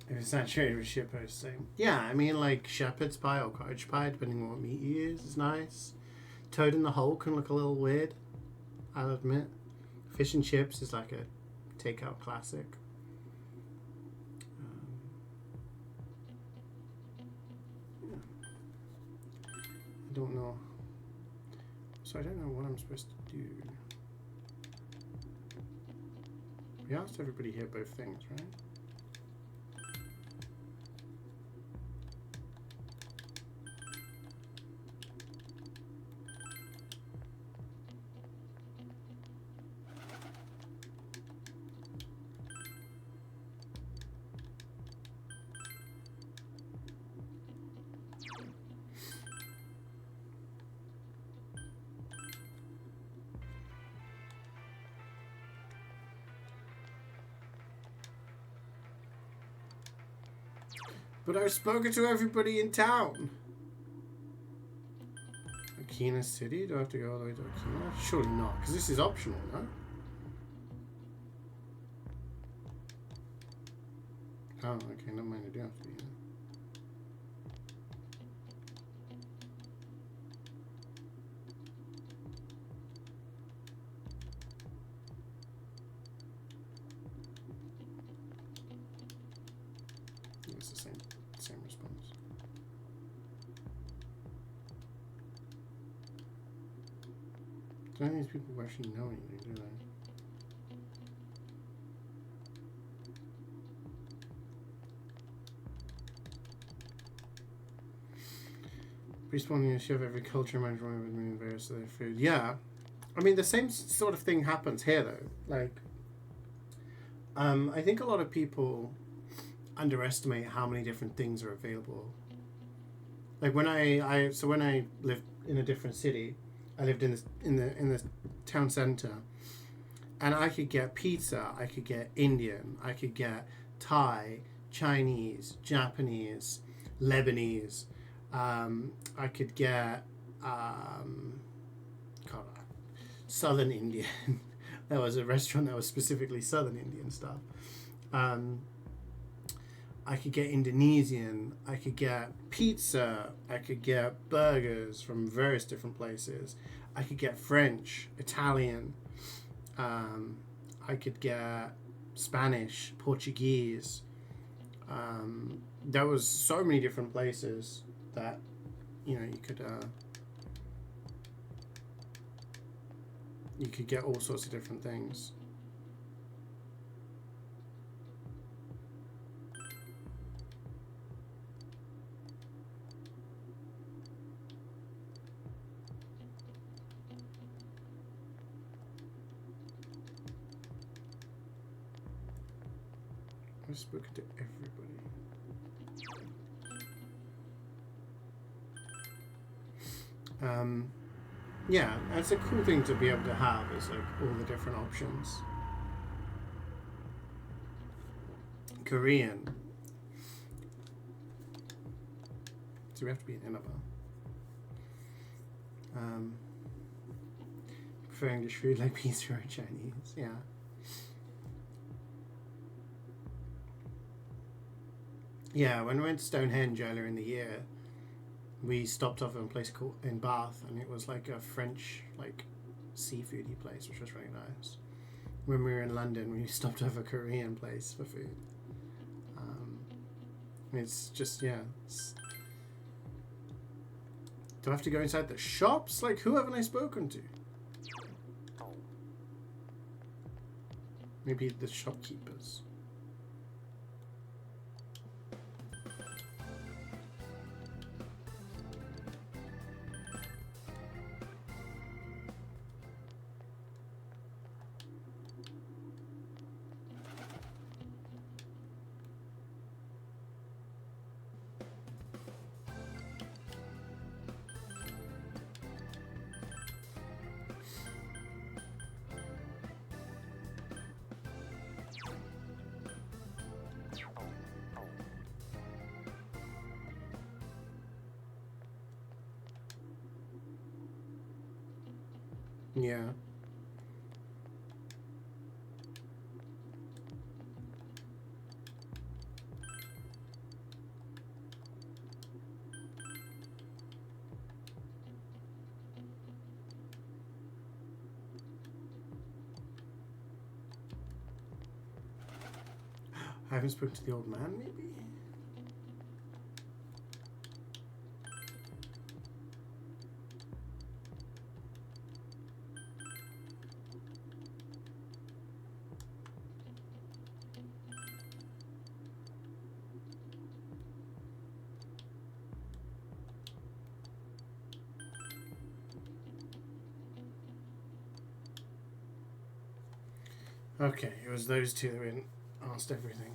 If it's not cherry with shit posting. Yeah, I mean, like, shepherd's pie or cottage pie, depending on what meat you use, is nice. Toad in the hole can look a little weird, I'll admit. Fish and chips is like a takeout classic. Yeah. I don't know. So I don't know what I'm supposed to do. We asked everybody here both things, right? But I've spoken to everybody in town. Akina City? Do I have to go all the way to Akina? Surely not, because this is optional, no? Oh, okay, never mind, I do have to be here. It's the same response. None of these people actually know anything, do they? Responding to shove every culture management with moving various of their food. Yeah. I mean, the same sort of thing happens here, though. Like, I think a lot of people underestimate how many different things are available. Like when I lived in a different city, I lived in the town center, and I could get pizza, I could get Indian, I could get Thai, Chinese, Japanese, Lebanese. I could get Southern Indian. There was a restaurant that was specifically Southern Indian stuff. I could get Indonesian, I could get pizza, I could get burgers from various different places, I could get French, Italian, I could get Spanish, Portuguese. There was so many different places that, you know, you could get all sorts of different things. I've spoken to everybody. Yeah, that's a cool thing to be able to have, is like all the different options. Korean. So we have to be in Inaba. prefer English food like pizza or Chinese. Yeah. Yeah, when we went to Stonehenge earlier in the year, we stopped off at a place called in Bath, and it was like a French like seafoody place, which was really nice. When we were in London, we stopped off a Korean place for food. It's just do I have to go inside the shops? Like, who haven't I spoken to? Maybe the shopkeepers. Yeah. I haven't spoken to the old man, maybe? Okay, it was those two that asked everything.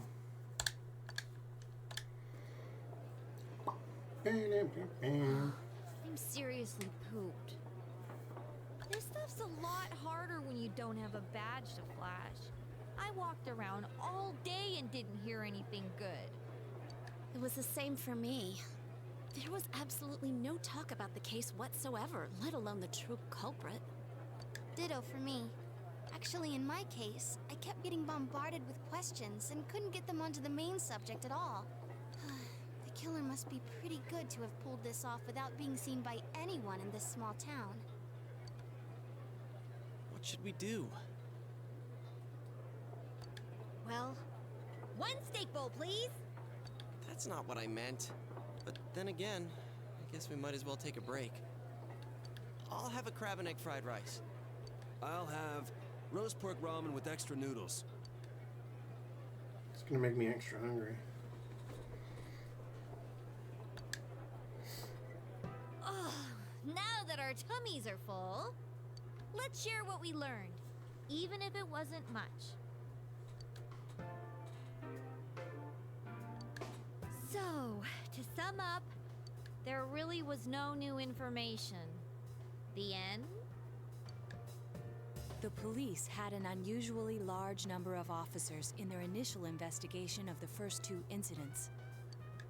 I'm seriously pooped. This stuff's a lot harder when you don't have a badge to flash. I walked around all day and didn't hear anything good. It was the same for me. There was absolutely no talk about the case whatsoever, let alone the true culprit. Ditto for me. Actually, in my case, I kept getting bombarded with questions and couldn't get them onto the main subject at all. The killer must be pretty good to have pulled this off without being seen by anyone in this small town. What should we do? Well, one steak bowl, please. That's not what I meant. But then again, I guess we might as well take a break. I'll have a crab and egg fried rice. I'll have roast pork ramen with extra noodles. It's gonna make me extra hungry. Oh, now that our tummies are full, let's share what we learned, even if it wasn't much. So, to sum up, there really was no new information. The end? The police had an unusually large number of officers in their initial investigation of the first two incidents.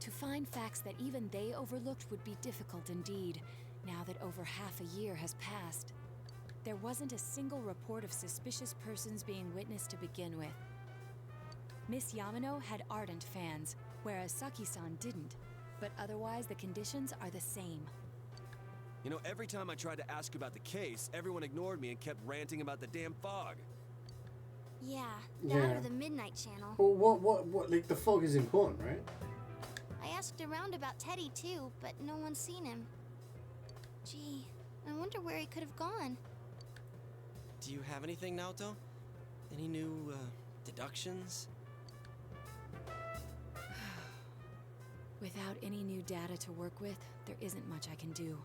To find facts that even they overlooked would be difficult indeed, now that over half a year has passed. There wasn't a single report of suspicious persons being witnessed to begin with. Miss Yamano had ardent fans, whereas Saki-san didn't, but otherwise the conditions are the same. You know, every time I tried to ask about the case, everyone ignored me and kept ranting about the damn fog. Yeah, that or the Midnight Channel. Well, what? Like, the fog is important, right? I asked around about Teddy too, but no one's seen him. Gee, I wonder where he could have gone. Do you have anything, Naoto? Any new, deductions? Without any new data to work with, there isn't much I can do.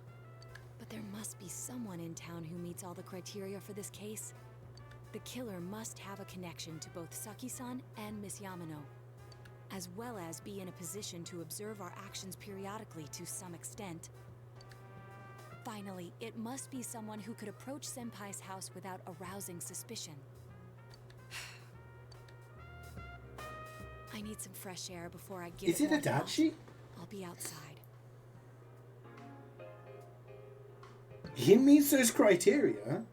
But there must be someone in town who meets all the criteria for this case. The killer must have a connection to both Saki-san and Miss Yamano, as well as be in a position to observe our actions periodically to some extent. Finally, it must be someone who could approach Senpai's house without arousing suspicion. I need some fresh air before I give Is it a more dachi? thought. I'll be outside. He meets those criteria?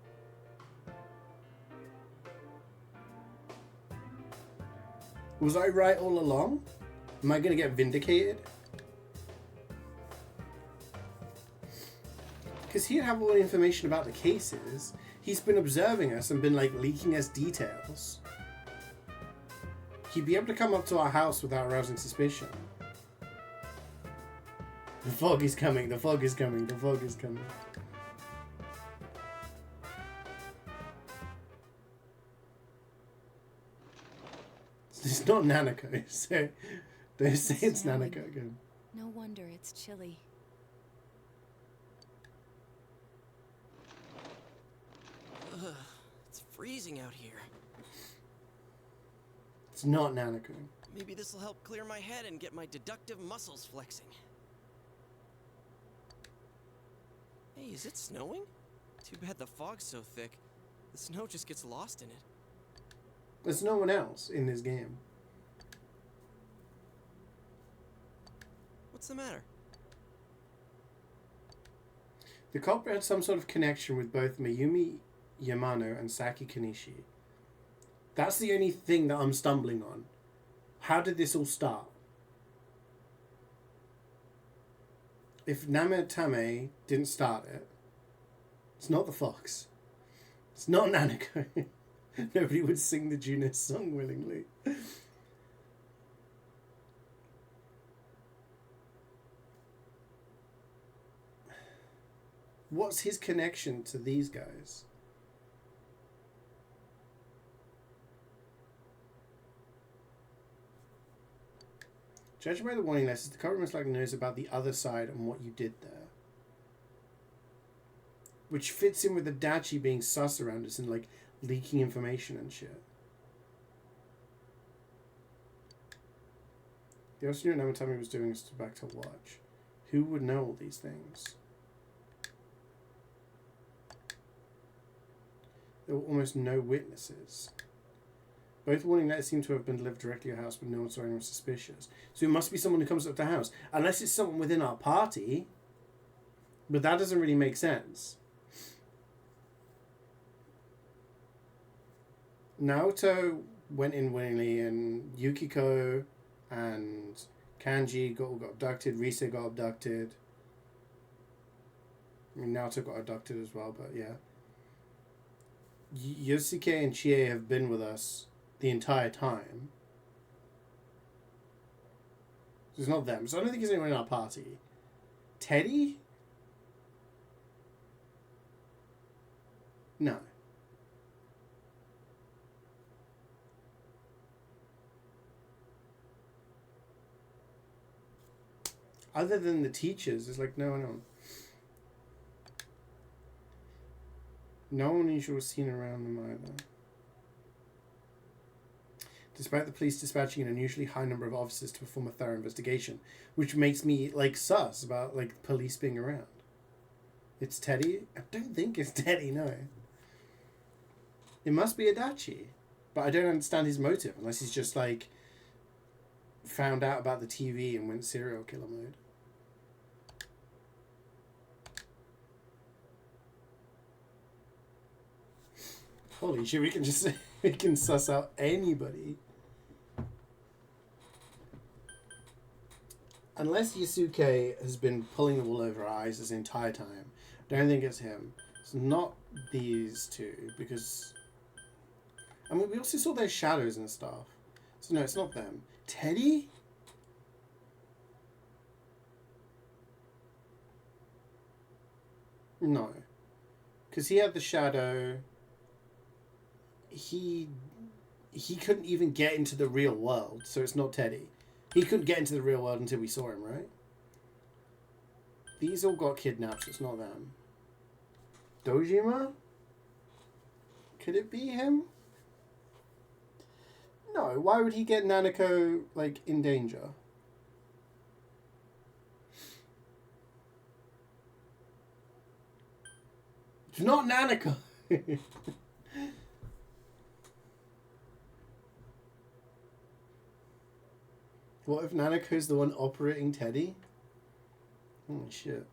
Was I right all along? Am I going to get vindicated? Because he'd have all the information about the cases. He's been observing us and been like leaking us details. He'd be able to come up to our house without arousing suspicion. The fog is coming, the fog is coming, the fog is coming. It's not Nanako, so they say it's Nanako again. No wonder it's chilly. Ugh, it's freezing out here. It's not Nanako. Maybe this will help clear my head and get my deductive muscles flexing. Hey, is it snowing? Too bad the fog's so thick. The snow just gets lost in it. There's no one else in this game. What's the matter? The culprit had some sort of connection with both Mayumi Yamano and Saki Kanishi. That's the only thing that I'm stumbling on. How did this all start? If Namatame didn't start it, it's not the fox. It's not Nanako. Nobody would sing the Junes song willingly. What's his connection to these guys? Judging by the warning letters, the culprit most likely knows about the other side and what you did there. Which fits in with the Dachi being sus around us and like leaking information and shit. The also knew what Namatame was doing and stood back to watch. Who would know all these things? There were almost no witnesses. Both warning letters seem to have been delivered directly to your house, but no one saw anyone suspicious. So it must be someone who comes up to the house. Unless it's someone within our party. But that doesn't really make sense. Naoto went in willingly, and Yukiko and Kanji got abducted. Rise got abducted. I mean, Naoto got abducted as well, but yeah. Yosuke and Chie have been with us the entire time. So it's not them. So I don't think there's anyone in our party. Teddy? No. Other than the teachers, there's like no one else. No one unusual was seen around them either. Despite the police dispatching an unusually high number of officers to perform a thorough investigation, which makes me like sus about like police being around. It's Teddy? I don't think it's Teddy, no. It must be Adachi. But I don't understand his motive unless he's just like found out about the TV and went serial killer mode. Holy shit, we can suss out anybody. Unless Yasuke has been pulling the wool over our eyes this entire time. Don't think it's him. It's not these two, because I mean we also saw their shadows and stuff. So no, it's not them. Teddy? No. Because he had the shadow. He couldn't even get into the real world, so it's not Teddy. He couldn't get into the real world until we saw him, right? These all got kidnapped, so it's not them. Dojima? Could it be him? No, why would he get Nanako, like, in danger? It's not Nanako! What if Nanako's the one operating Teddy? Holy shit.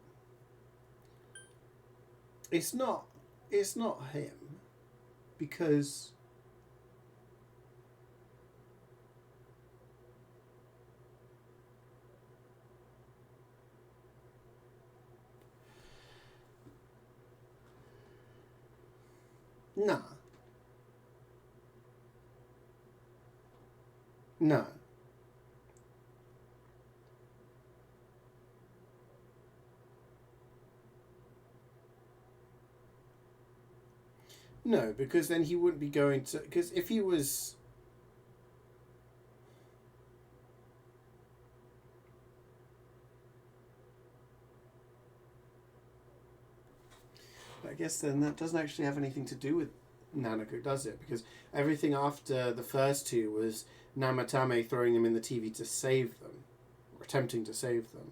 It's not him. Because Nah. No. No, because then he wouldn't be going to... Because if he was... I guess then that doesn't actually have anything to do with Nanako, does it? Because everything after the first two was Namatame throwing them in the TV to save them. Or attempting to save them.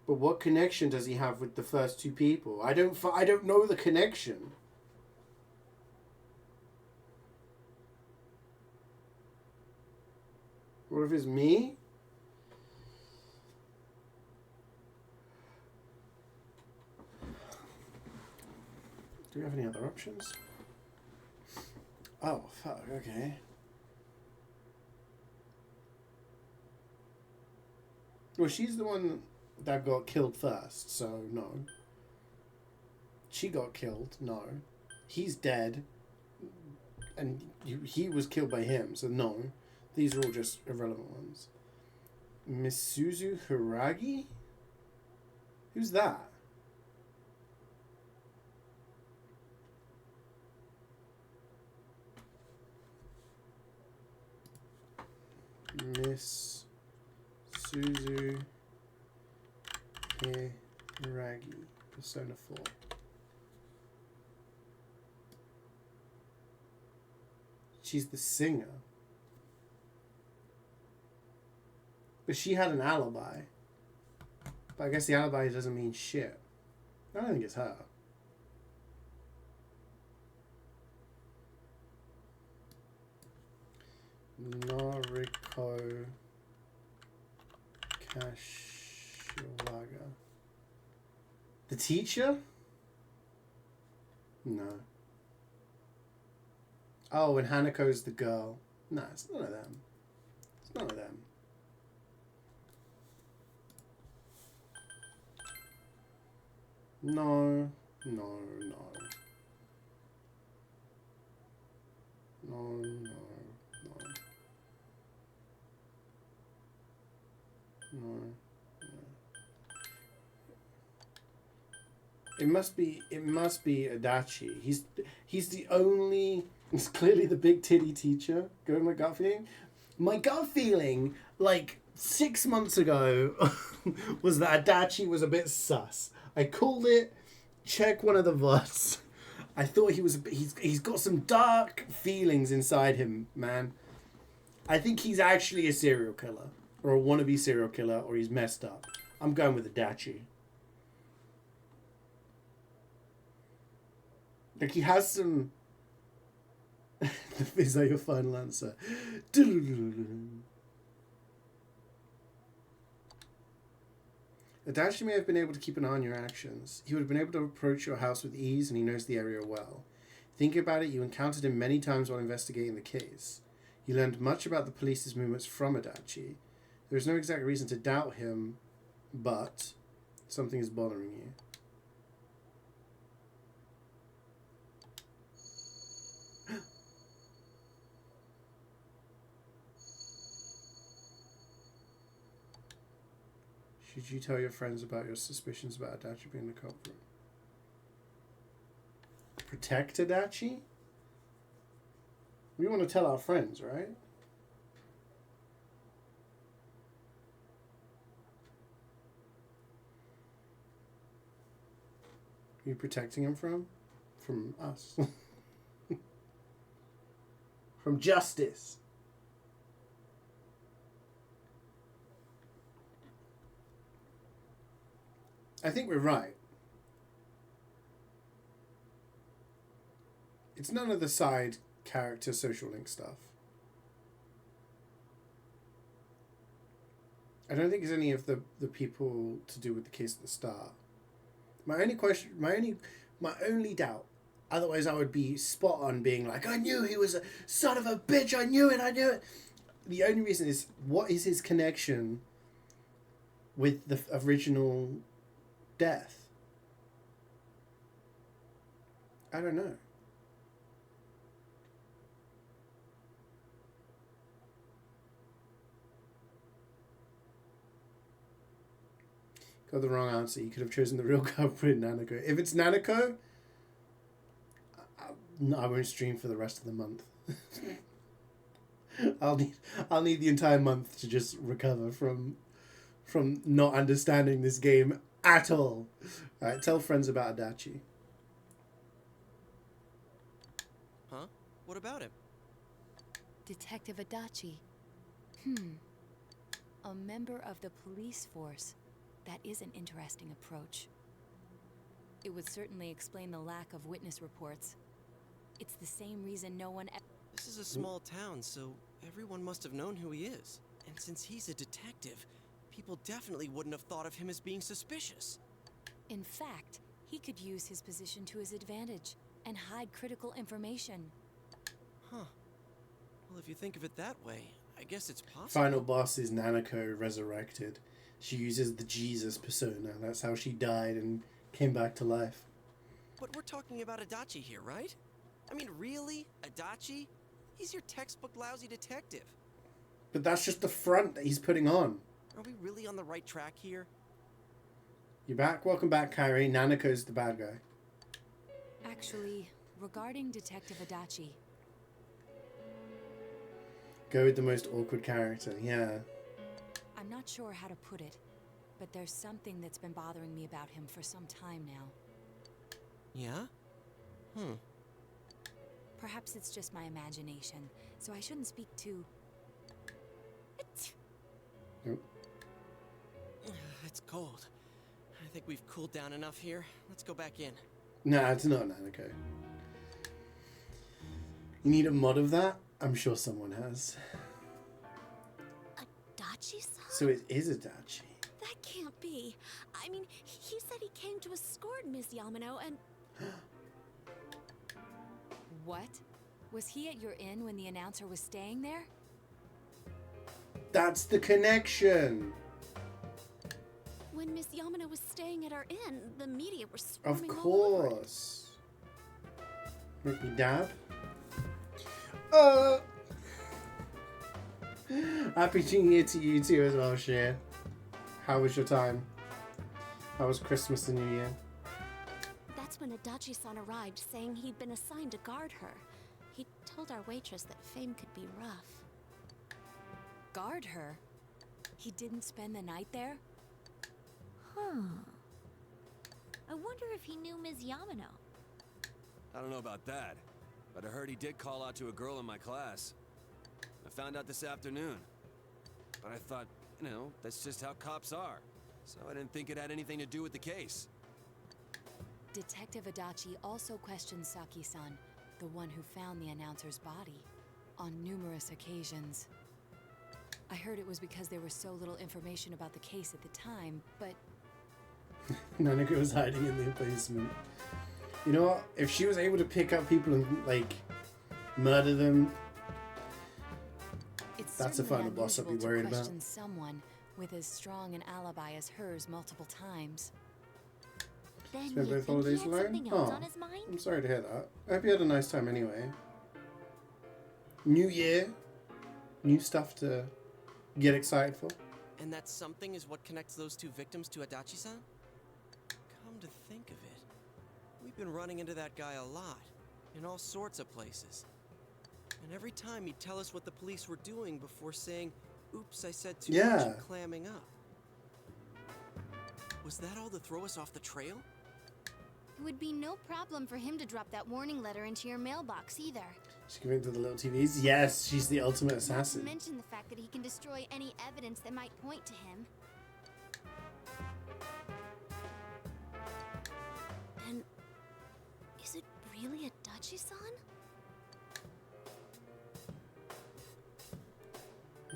But what connection does he have with the first two people? I don't know the connection. What if it's me? Do we have any other options? Oh, fuck, okay. Well, she's the one that got killed first, so no. She got killed, no. He's dead, and he was killed by him, so no. These are all just irrelevant ones. Misuzu Hiragi? Who's that? Miss Suzu Hiragi, Persona 4. She's the singer. But she had an alibi. But I guess the alibi doesn't mean shit. I don't think it's her. Noriko Kashiwaga. The teacher? No. Oh, and Hanako's the girl. No, it's none of them. It's none of them. No, no, no. No, no, no. No, no. It must be Adachi. He's the only... He's clearly the big titty teacher. Going my gut feeling. My gut feeling, like 6 months ago, was that Adachi was a bit sus. I called it. Check one of the VODs. I thought he's got some dark feelings inside him, man. I think he's actually a serial killer. Or a wannabe serial killer, or he's messed up. I'm going with Adachi. Like, he has some... Is that your final answer? Adachi may have been able to keep an eye on your actions. He would have been able to approach your house with ease, and he knows the area well. Thinking about it, you encountered him many times while investigating the case. You learned much about the police's movements from Adachi. There is no exact reason to doubt him, but something is bothering you. Should you tell your friends about your suspicions about Adachi being the culprit? Protect Adachi? We want to tell our friends, right? Are you protecting him from? From us. From justice. I think we're right. It's none of the side character social link stuff. I don't think it's any of the people to do with the case at the start. My only doubt, otherwise I would be spot on being like, I knew he was a son of a bitch, I knew it. The only reason is, what is his connection with the original death? I don't know. Got the wrong answer. You could have chosen the real culprit, Nanako. If it's Nanako, I won't stream for the rest of the month. I'll need the entire month to just recover from not understanding this game at all. Alright, tell friends about Adachi. Huh? What about him? Detective Adachi. A member of the police force. That is an interesting approach. It would certainly explain the lack of witness reports. It's the same reason no one... This is a small town, so everyone must have known who he is. And since he's a detective, people definitely wouldn't have thought of him as being suspicious. In fact, he could use his position to his advantage and hide critical information. Huh. Well, if you think of it that way, I guess it's possible. Final boss is Nanako resurrected. She uses the Jesus persona. That's how she died and came back to life. But we're talking about Adachi here, right? I mean, really? Adachi? He's your textbook lousy detective. But that's just the front that he's putting on. Are we really on the right track here? You're back. Welcome back, Kairi. Nanako's the bad guy. Actually, regarding Detective Adachi... Go with the most awkward character, yeah. I'm not sure how to put it, but there's something that's been bothering me about him for some time now. Yeah? Perhaps it's just my imagination, so I shouldn't speak too... Nope. It's cold. I think we've cooled down enough here. Let's go back in. Nah, it's not Nanako. You need a mod of that? I'm sure someone has. Adachi-san? So it is Adachi. That can't be. I mean, he said he came to escort Miss Yamano and... What? Was he at your inn when the announcer was staying there? That's the connection. When Miss Yamano was staying at our inn, the media were Of swarming all over it. course. Ricky Dab. Happy New Year to you too as well, Sheer. How was your time? How was Christmas and New Year? That's when Adachi-san arrived, saying he'd been assigned to guard her. He told our waitress that fame could be rough. Guard her? He didn't spend the night there? Huh. I wonder if he knew Ms. Yamano. I don't know about that, but I heard he did call out to a girl in my class. I found out this afternoon. But I thought, you know, that's just how cops are. So I didn't think it had anything to do with the case. Detective Adachi also questioned Saki-san, the one who found the announcer's body, on numerous occasions. I heard it was because there was so little information about the case at the time, but... Nanako was hiding in the basement. You know what? If she was able to pick up people and, like, murder them, that's a final boss I'd be worried about. Question someone with as strong an alibi as hers multiple times. Then Spent you both think he holidays had alone? something else Oh, on his mind? I'm sorry to hear that. I hope you had a nice time anyway. New year, new stuff to get excited for. And that something is what connects those two victims to Adachi-san? Come to think of it, we've been running into that guy a lot, in all sorts of places. And every time he'd tell us what the police were doing before saying, oops, I said too much and clamming up. Was that all to throw us off the trail? It would be no problem for him to drop that warning letter into your mailbox either. She's going to the little TVs? Yes, she's the ultimate Not to assassin. mention the fact that he can destroy any evidence that might point to him. Then, is it really Adachi-san?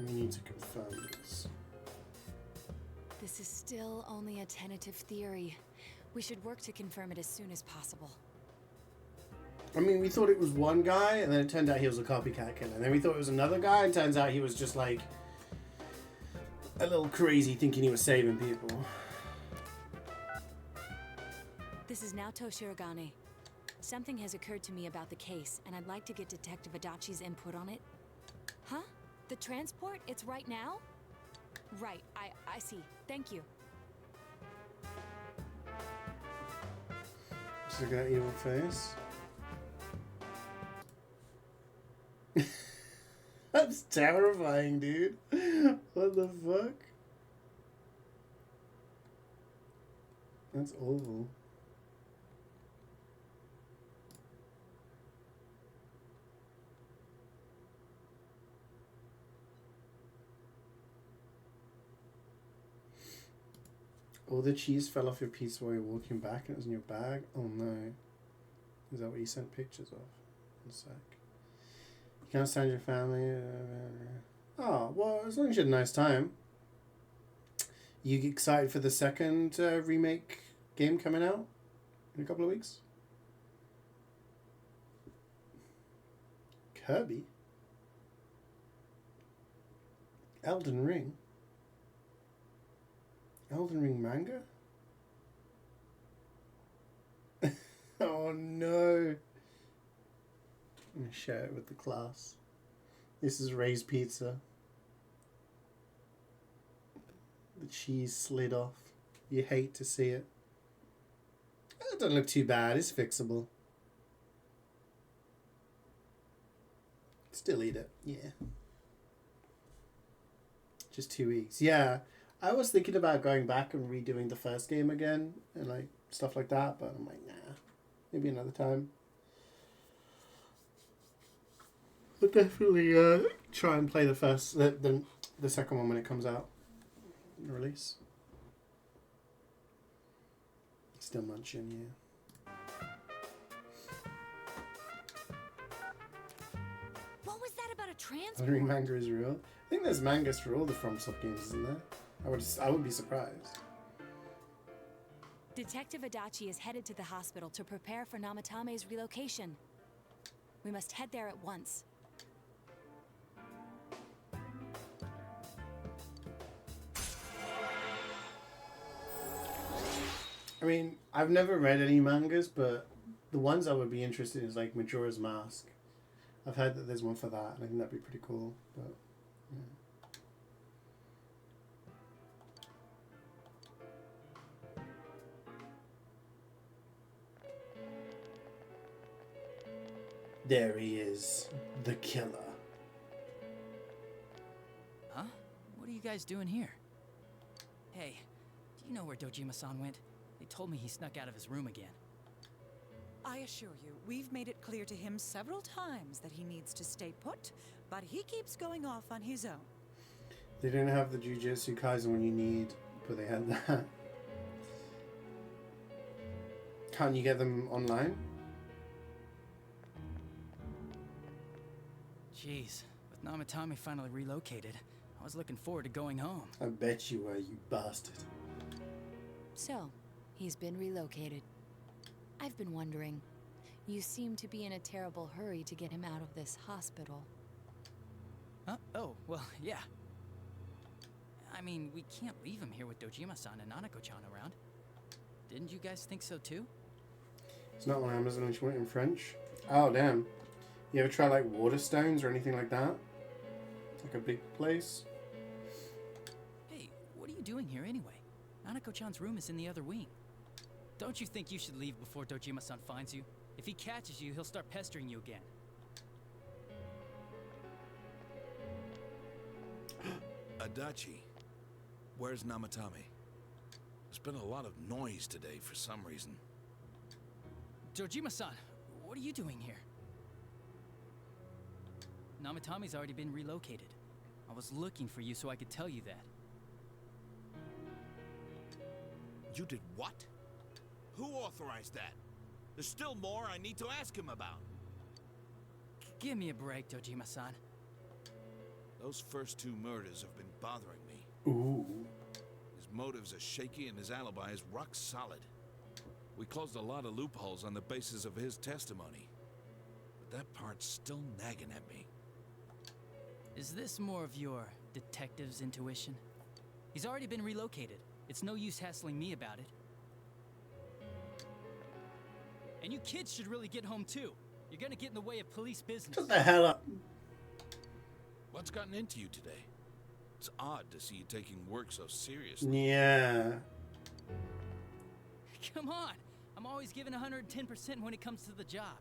We need to confirm this. This is still only a tentative theory. We should work to confirm it as soon as possible. I mean, we thought it was one guy, and then it turned out he was a copycat killer. And then we thought it was another guy, and turns out he was just like a little crazy, thinking he was saving people. This is Naoto Shirogane. Something has occurred to me about the case, and I'd like to get Detective Adachi's input on it. Huh? The transport? It's right now? Right, I see. Thank you. Just look at that evil face. That's terrifying, dude. What the fuck? That's awful. All the cheese fell off your pizza while you're walking back and it was in your bag? Oh no. Is that what you sent pictures of? One sec. You can't stand your family. Oh, well, as long as you had a nice time. You excited for the second remake game coming out in a couple of weeks? Kirby? Elden Ring? Elden Ring manga? Oh no. I'm gonna share it with the class. This is Ray's pizza. The cheese slid off. You hate to see it. It doesn't look too bad. It's fixable. Still eat it. Yeah. Just 2 weeks. Yeah. I was thinking about going back and redoing the first game again and like stuff like that, but I'm like, nah. Maybe another time. I'll definitely try and play the second one when it comes out. Release. Still munching, yeah. What was that about a transport? Elden Ring manga is real. I think there's mangas for all the FromSoft games, isn't there? I would be surprised. Detective Adachi is headed to the hospital to prepare for Namatame's relocation. We must head there at once. I mean, I've never read any mangas, but the ones I would be interested in is like Majora's Mask. I've heard that there's one for that, and I think that'd be pretty cool. But yeah. There he is, the killer. Huh? What are you guys doing here? Hey, do you know where Dojima-san went? They told me he snuck out of his room again. I assure you, we've made it clear to him several times that he needs to stay put, but he keeps going off on his own. They didn't have the Jujutsu Kaisen when you need, but they had that. Can't you get them online? Jeez, with Namatame finally relocated, I was looking forward to going home. I bet you were, you bastard. So, he's been relocated. I've been wondering, you seem to be in a terrible hurry to get him out of this hospital. Huh? Oh, well, yeah. I mean, we can't leave him here with Dojima-san and Nanako-chan around. Didn't you guys think so too? It's not on Amazon and she went in French. Oh, damn. You ever try like Waterstones or anything like that? It's like a big place. Hey, what are you doing here anyway? Nanako-chan's room is in the other wing. Don't you think you should leave before Dojima-san finds you? If he catches you, he'll start pestering you again. Adachi, where's Namatame? There's been a lot of noise today for some reason. Dojima-san, what are you doing here? Namatame's already been relocated. I was looking for you so I could tell you that. You did what? Who authorized that? There's still more I need to ask him about. Give me a break, Dojima-san. Those first two murders have been bothering me. Ooh. His motives are shaky and his alibi is rock solid. We closed a lot of loopholes on the basis of his testimony. But that part's still nagging at me. Is this more of your detective's intuition? He's already been relocated. It's no use hassling me about it. And you kids should really get home too. You're gonna get in the way of police business. Shut the hell up. What's gotten into you today? It's odd to see you taking work so seriously. Yeah. Come on. I'm always giving 110% when it comes to the job.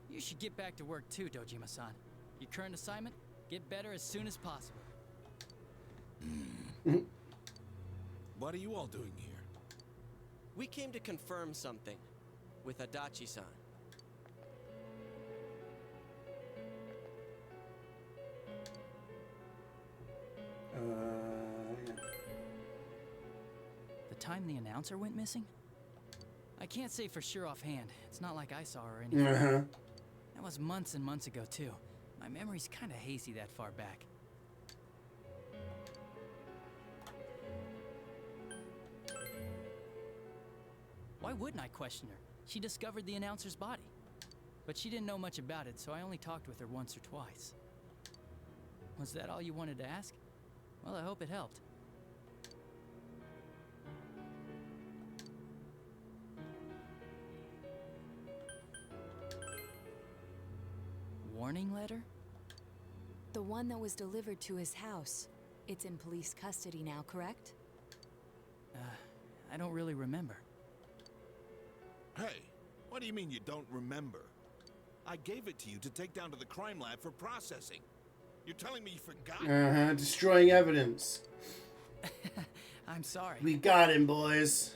You should get back to work too, Dojima-san. Your current assignment, get better as soon as possible. What are you all doing here? We came to confirm something with Adachi-san. Yeah. The time the announcer went missing? I can't say for sure offhand. It's not like I saw her or anything. That was months and months ago too. My memory's kind of hazy that far back. Why wouldn't I question her? She discovered the announcer's body. But she didn't know much about it, so I only talked with her once or twice. Was that all you wanted to ask? Well, I hope it helped. Warning letter? The one that was delivered to his house. It's in police custody now, correct? I don't really remember. Hey, what do you mean you don't remember? I gave it to you to take down to the crime lab for processing. You're telling me you forgot? Destroying evidence. I'm sorry. We got him, boys.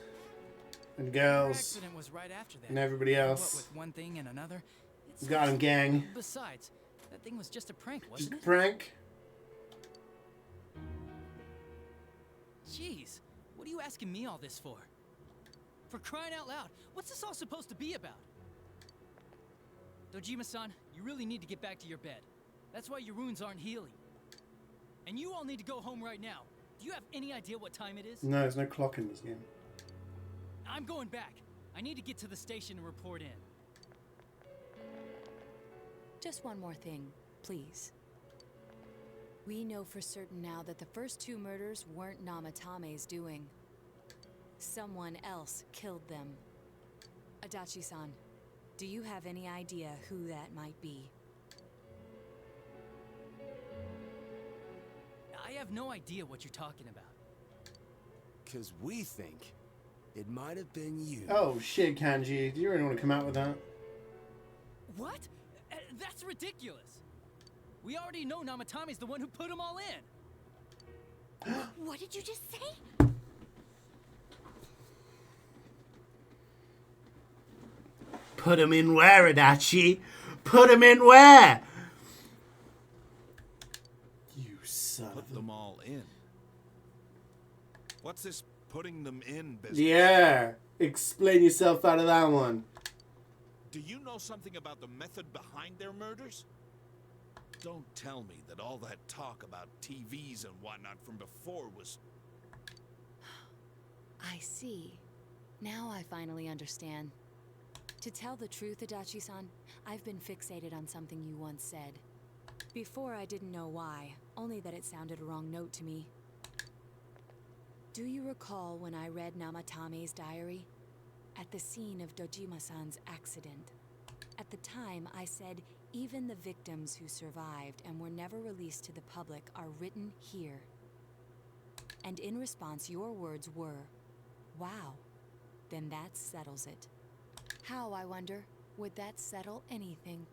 And girls. Accident was right after that. And everybody else. What with one thing and another. Got him, gang. Besides, that thing was just a prank, wasn't Just it? a prank? Jeez, what are you asking me all this for? For crying out loud, what's this all supposed to be about? Dojima-san, you really need to get back to your bed. That's why your wounds aren't healing. And you all need to go home right now. Do you have any idea what time it is? No, there's no clock in this game. I'm going back. I need to get to the station and report in. Just one more thing, please. We know for certain now that the first two murders weren't Namatame's doing. Someone else killed them. Adachi-san, do you have any idea who that might be? I have no idea what you're talking about. 'Cause we think it might have been you. Oh shit, Kanji. Do you really want to come out with that? What? That's ridiculous. We already know Namatame's the one who put them all in. What did you just say? Put him in where, Adachi? Put him in where? You son Put of them all in. What's this putting them in business? Yeah. Explain yourself out of that one. Do you know something about the method behind their murders? Don't tell me that all that talk about TVs and whatnot from before was... I see. Now I finally understand. To tell the truth, Adachi-san, I've been fixated on something you once said. Before I didn't know why, only that it sounded a wrong note to me. Do you recall when I read Namatame's diary? At the scene of Dojima-san's accident. At the time, I said, even the victims who survived and were never released to the public are written here. And in response, your words were, wow, then that settles it. How, I wonder, would that settle anything?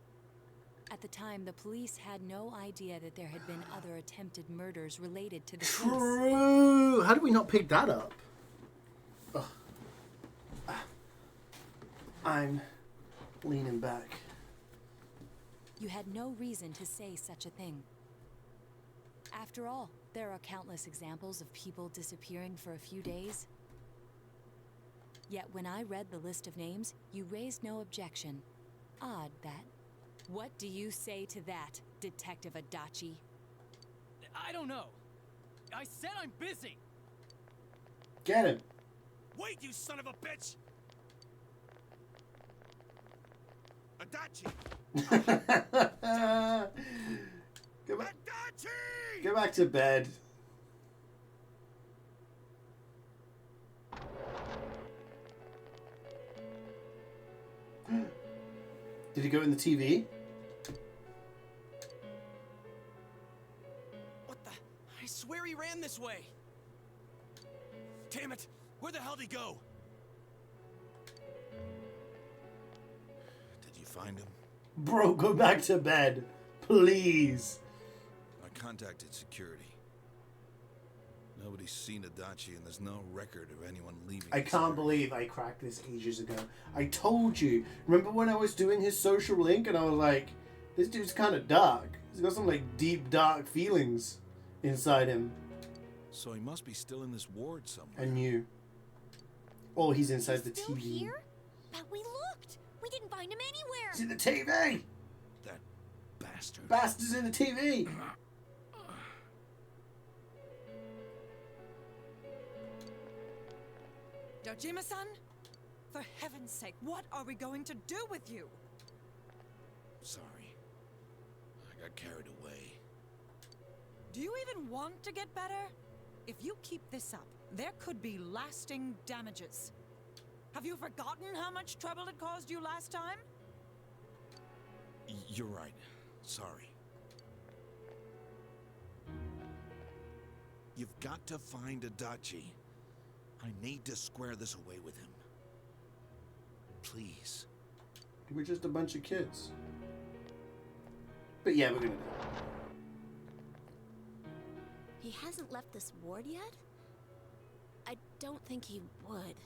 At the time, the police had no idea that there had been other attempted murders related to the case. True. How did we not pick that up? Ugh. I'm leaning back. You had no reason to say such a thing. After all, there are countless examples of people disappearing for a few days. Yet when I read the list of names, you raised no objection. Odd that. What do you say to that, Detective Adachi? I don't know. I said I'm busy. Get him. Wait, you son of a bitch! Adachi! Go back to bed. Did he go in the TV? What the? I swear he ran this way. Damn it! Where the hell did he go? Did you find him? Bro, go back to bed. Please. I contacted security. Nobody's seen Adachi, and there's no record of anyone leaving. I can't believe I cracked this ages ago. I told you. Remember when I was doing his social link and I was like, this dude's kind of dark. He's got some like deep, dark feelings inside him. So he must be still in this ward somewhere. I knew. Oh, he's inside the Still TV. here? But we looked. We didn't find him anywhere. He's in the TV. That bastard. Bastard's in the TV. Dojima-san? For heaven's sake, what are we going to do with you? Sorry. I got carried away. Do you even want to get better? If you keep this up, there could be lasting damages. Have you forgotten how much trouble it caused you last time? You're right. Sorry. You've got to find Adachi. I need to square this away with him. Please. We're just a bunch of kids. But yeah, we're gonna do it. He hasn't left this ward yet? I don't think he would.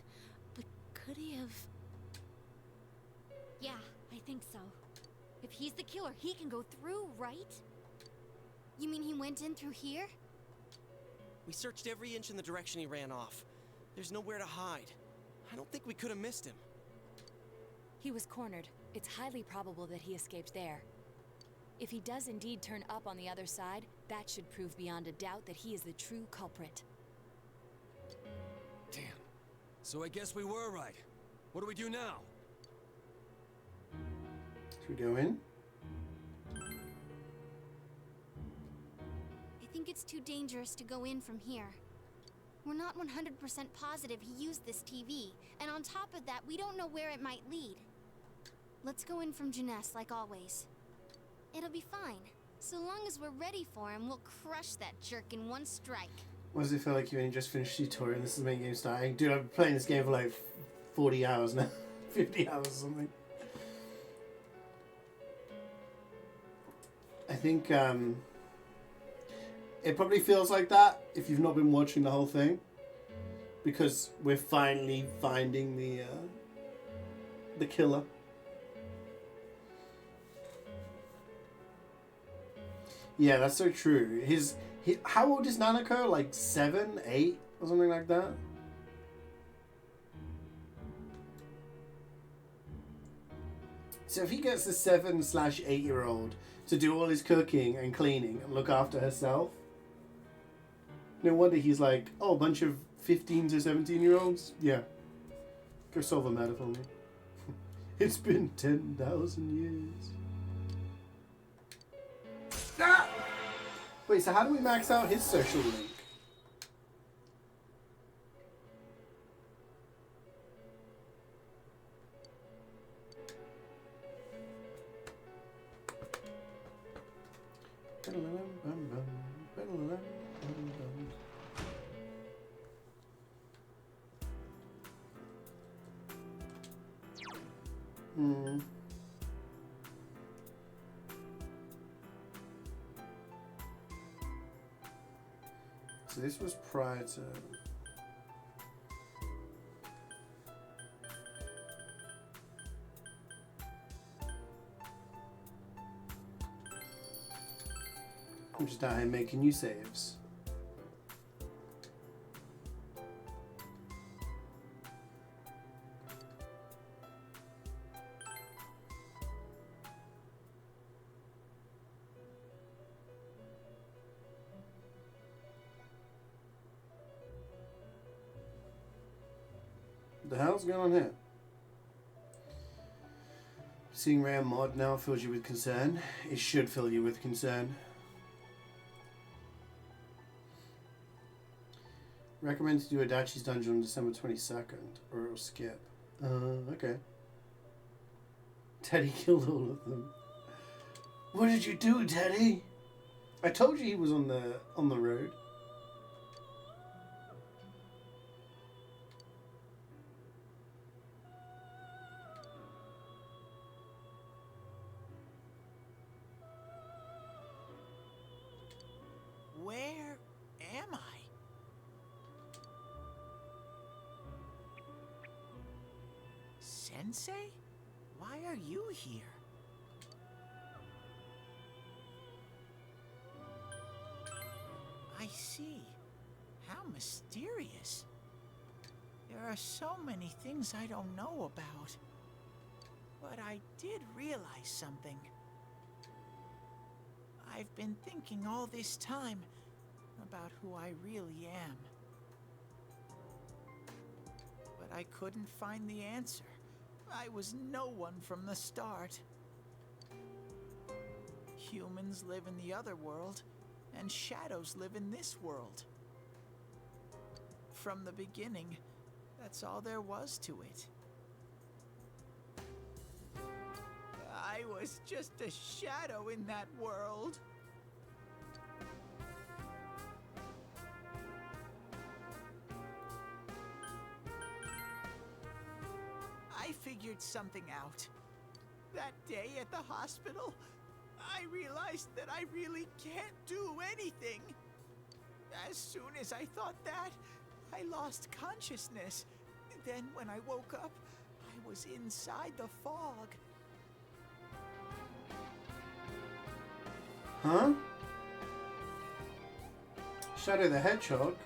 But could he have... Yeah, I think so. If he's the killer, he can go through, right? You mean he went in through here? We searched every inch in the direction he ran off. There's nowhere to hide. I don't think we could have missed him. He was cornered. It's highly probable that he escaped there. If he does indeed turn up on the other side, that should prove beyond a doubt that he is the true culprit. Damn. So I guess we were right. What do we do now? Should we go in? I think it's too dangerous to go in from here. We're not 100% positive he used this TV, and on top of that, we don't know where it might lead. Let's go in from Jeunesse like always. It'll be fine. So long as we're ready for him, we'll crush that jerk in one strike. What does it feel like you only just finished the tutorial and this is the main game starting? Dude, I've been playing this game for like 40 hours now. 50 hours or something. I think it probably feels like that if you've not been watching the whole thing. Because we're finally finding the killer. Yeah, that's so true. How old is Nanako? Like 7, 8, or something like that? So if he gets the 7/8-year-old to do all his cooking and cleaning and look after herself, no wonder he's like, oh, a bunch of 15 to 17-year-olds? Yeah. Go solve a matter for me. It's been 10,000 years. Ah! Wait, so how do we max out his social link? So this was prior to... I'm just out here making new saves. What the hell's going on here? Seeing Rare Mod now fills you with concern. It should fill you with concern. Recommend to do Adachi's dungeon on December 22nd, or it'll skip. Okay. Teddy killed all of them. What did you do, Teddy? I told you he was on the road. Where am I? Sensei? Why are you here? I see. How mysterious. There are so many things I don't know about. But I did realize something. I've been thinking all this time about who I really am. But I couldn't find the answer. I was no one from the start. Humans live in the other world, and shadows live in this world. From the beginning, that's all there was to it. I was just a shadow in that world. I figured something out. That day at the hospital, I realized that I really can't do anything. As soon as I thought that, I lost consciousness. Then when I woke up, I was inside the fog. Huh? Shadow the Hedgehog?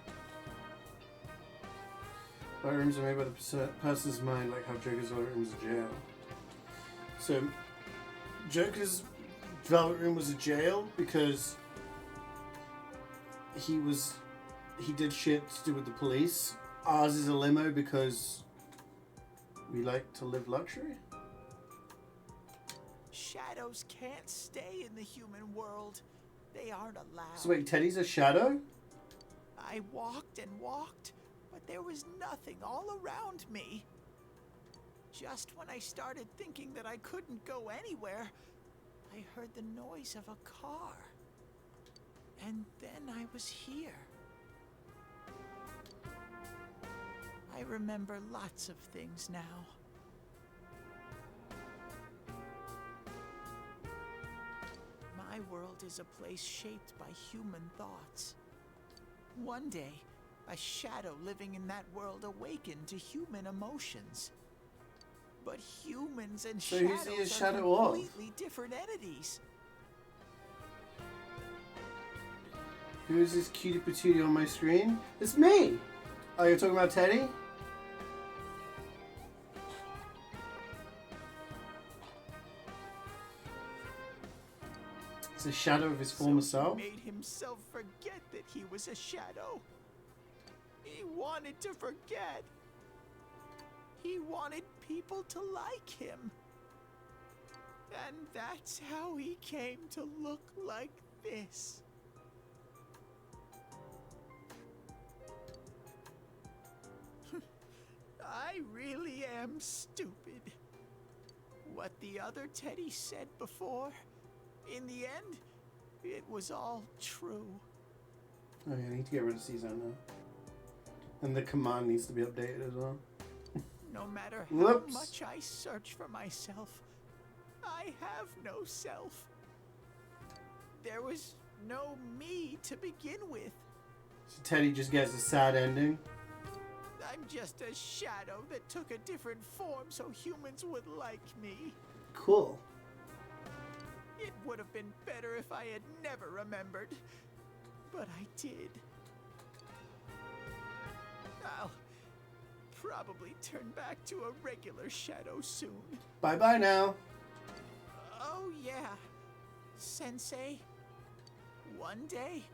White rooms are made by the person's mind, like how Joker's white room was a jail. So, Joker's velvet room was a jail because he did shit to do with the police. Ours is a limo because we like to live luxury. Shadows can't stay in the human world. They aren't allowed. So wait, Teddy's a shadow? I walked and walked, but there was nothing all around me. Just when I started thinking that I couldn't go anywhere, I heard the noise of a car. And then I was here. I remember lots of things now. My world is a place shaped by human thoughts. One day, a shadow living in that world awakened to human emotions. But humans and So who's he a shadows shadow are of? completely different entities. Who is this cutie patootie on my screen? It's me! Oh, you're talking about Teddy? It's a shadow of his former self? He made himself forget that he was a shadow. He wanted to forget. He wanted people to like him. And that's how he came to look like this. I really am stupid. What the other Teddy said before, in the end, it was all true. Oh yeah, I need to get rid of CeeJaey now. And the command needs to be updated as well. No matter how Whoops. much I search for myself, I have no self. There was no me to begin with. So Teddy just gets a sad ending. I'm just a shadow that took a different form so humans would like me. Cool. It would have been better if I had never remembered, but I did. I'll probably turn back to a regular shadow soon. Bye-bye now. Oh yeah, Sensei. One day,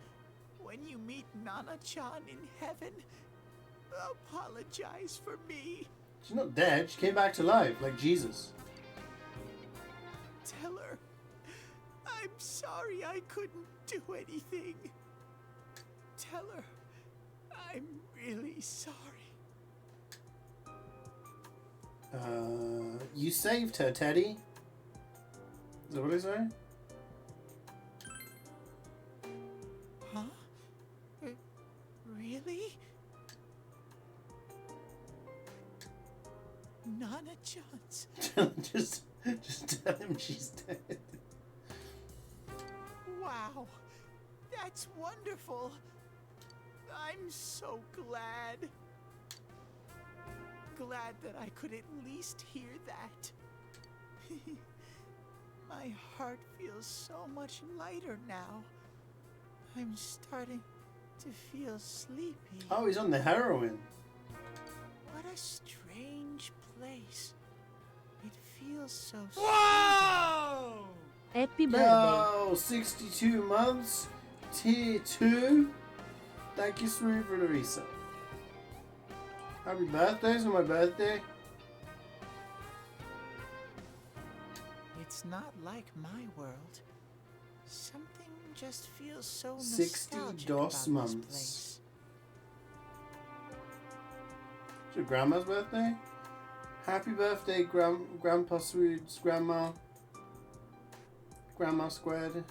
when you meet Nana-chan in heaven, apologize for me. She's not dead. She came back to life, like Jesus. Tell her, I'm sorry I couldn't do anything. Tell her, I'm really sorry. You saved her, Teddy. Is that what they say? Huh? Really? Nana Johnson. just tell him she's dead. Wow. That's wonderful. I'm so glad. Glad that I could at least hear that. My heart feels so much lighter now. I'm starting to feel sleepy. Oh, he's on the heroin. What a strange place. It feels so Whoa! Happy birthday. Yo, 62 months, tier 2. Thank you, Sweet for the reset. Happy birthdays on my birthday. It's not like my world. Something just feels so 60 nostalgic DOS about months. this place. It's your grandma's birthday? Happy birthday, Grandpa Sweet's grandma. Grandma squared.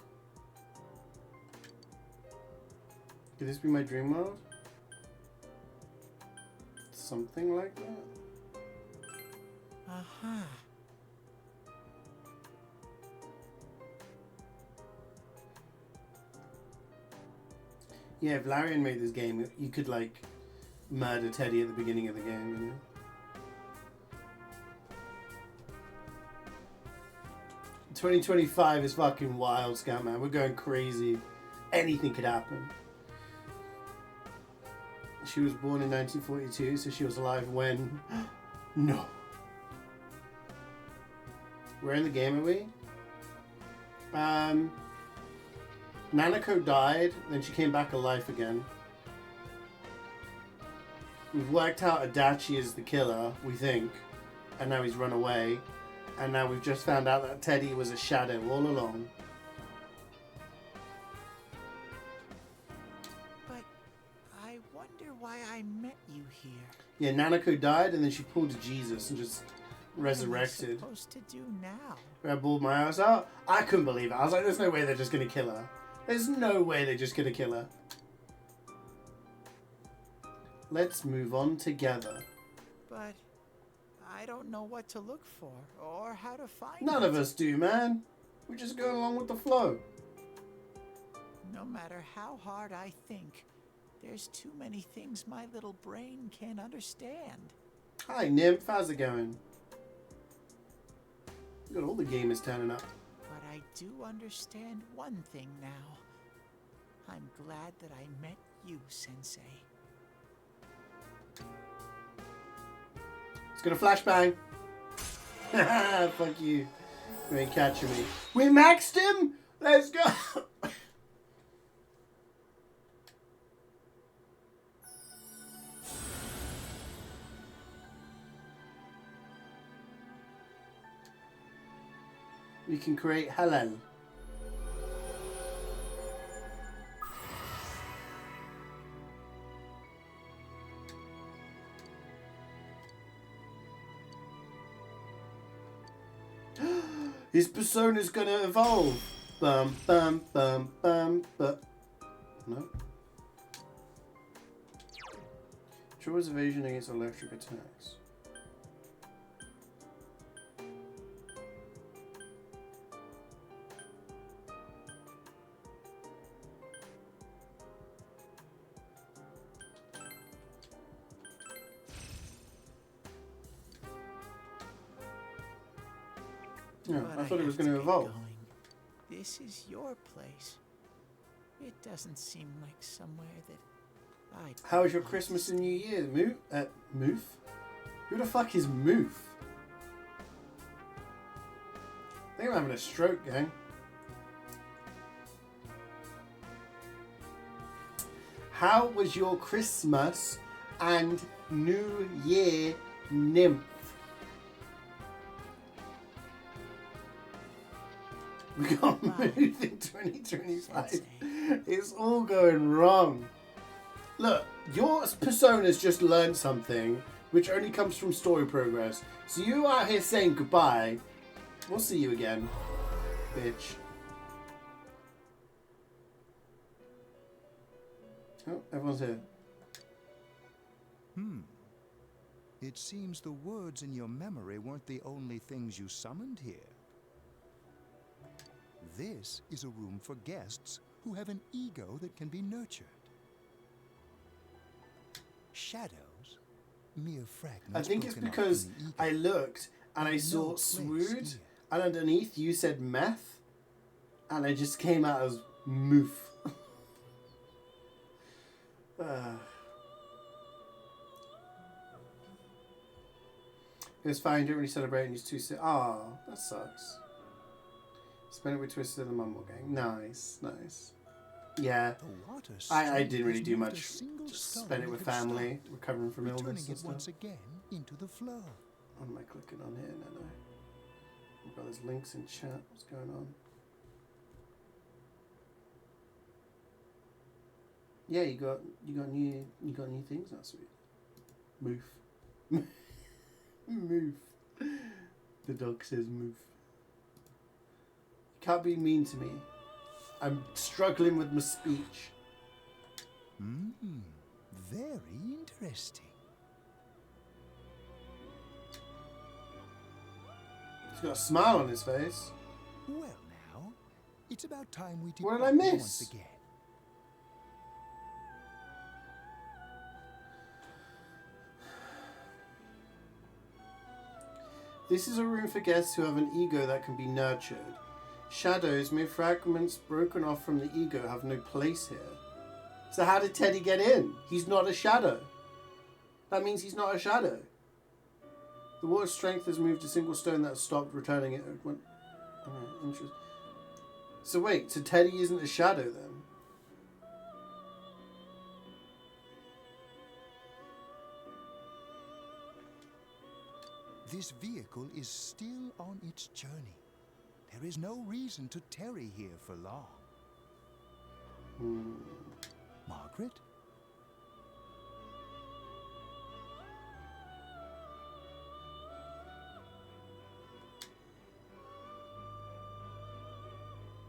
Could this be my dream world? Something like that. Uh-huh. Yeah, if Larian made this game, you could like murder Teddy at the beginning of the game, you know? 2025 is fucking wild, Scatman. We're going crazy. Anything could happen. She was born in 1942, so she was alive when... No. Where in the game are we? Nanako died, then she came back alive again. We've worked out Adachi is the killer, we think. And now he's run away. And now we've just found out that Teddy was a shadow all along. But I wonder why I met you here. Yeah, Nanako died and then she pulled a Jesus and just resurrected. What am I supposed to do now? I bawled my eyes out. I couldn't believe it. I was like, there's no way they're just going to kill her. There's no way they're just going to kill her. Let's move on together. But I don't know what to look for or how to find None it. of us do, man. We just go along with the flow. No matter how hard I think, there's too many things my little brain can't understand. Hi, Nymph. How's it going? Got all the gamers turning up. But I do understand one thing now. I'm glad that I met you, Sensei. It's gonna flashbang. Fuck you. You ain't catching me. We maxed him? Let's go. We can create halal. His persona's gonna evolve. Bum bum bum bum but no. Draws evasion against electric attacks. Yeah, But I thought it was have going to get evolve. going. This is your place. It doesn't seem like somewhere that I'd... How was your Christmas and New Year, Moof? Who the fuck is Moof? I think I'm having a stroke, gang. How was your Christmas and New Year, Nymph? We got moved in 2025. It's all going wrong. Look, your persona's just learned something which only comes from story progress. So you out here saying goodbye. We'll see you again. Bitch. Oh, everyone's here. It seems the words in your memory weren't the only things you summoned here. This is a room for guests who have an ego that can be nurtured. Shadows, mere fragments. I think it's broken off because from the ego. I looked and I saw swood, and underneath you said meth, and I just came out as moof. It was fine, didn't really celebrate, and he's too sick. Oh, that sucks. Spent it with Twisted and the Mumble Gang. Nice, nice. Yeah, I didn't really do much. Just spent it with family, recovering from illness Returning and it stuff. once again into the flow. What am I clicking on here? No. We've got those links in chat. What's going on? Yeah, you got new things. That's sweet. Moof. Moof. The dog says moof. You can't be mean to me. I'm struggling with my speech. Very interesting. He's got a smile on his face. Well now, it's about time we What did I depart miss? once again. This is a room for guests who have an ego that can be nurtured. Shadows, mere fragments broken off from the ego, have no place here. So how did Teddy get in? He's not a shadow. That means he's not a shadow. The water's strength has moved a single stone that has stopped returning it. Interesting. So wait, so Teddy isn't a shadow then? This vehicle is still on its journey. There is no reason to tarry here for long. Margaret?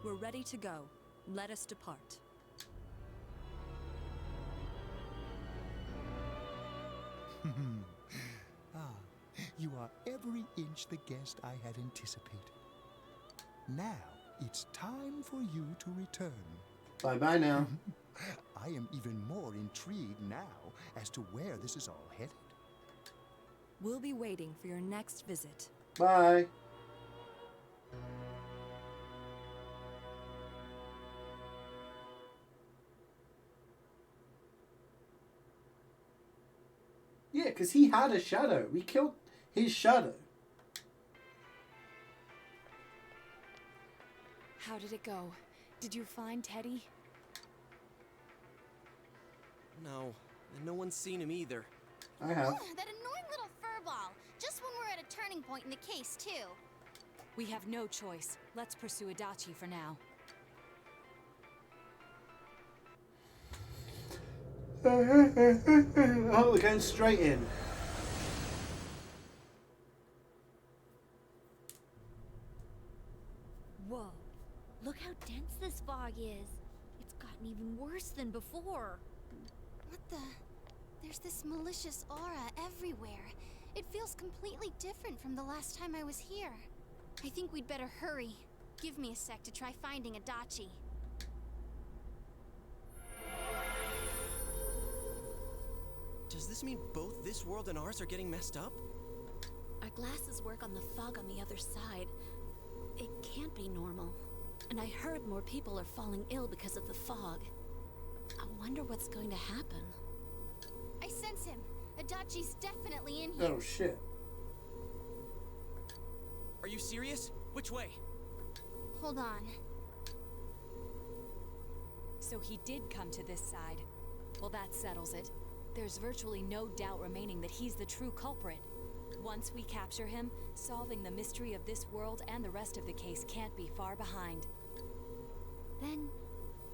We're ready to go. Let us depart. You are every inch the guest I had anticipated. Now, it's time for you to return. Bye-bye now. I am even more intrigued now as to where this is all headed. We'll be waiting for your next visit. Bye. Yeah, because he had a shadow. We killed his shadow. How did it go? Did you find Teddy? No, and no one's seen him either. I have. That annoying little furball. Just when we're at a turning point in the case, too. We have no choice. Let's pursue Adachi for now. Oh, we're going straight in. Whoa. Look how dense this fog is. It's gotten even worse than before. What the? There's this malicious aura everywhere. It feels completely different from the last time I was here. I think we'd better hurry. Give me a sec to try finding Adachi. Does this mean both this world and ours are getting messed up? Our glasses work on the fog on the other side. It can't be normal. And I heard more people are falling ill because of the fog. I wonder what's going to happen. I sense him. Adachi's definitely in here. Oh, shit. Are you serious? Which way? Hold on. So he did come to this side. Well, that settles it. There's virtually no doubt remaining that he's the true culprit. Once we capture him, solving the mystery of this world and the rest of the case can't be far behind. Then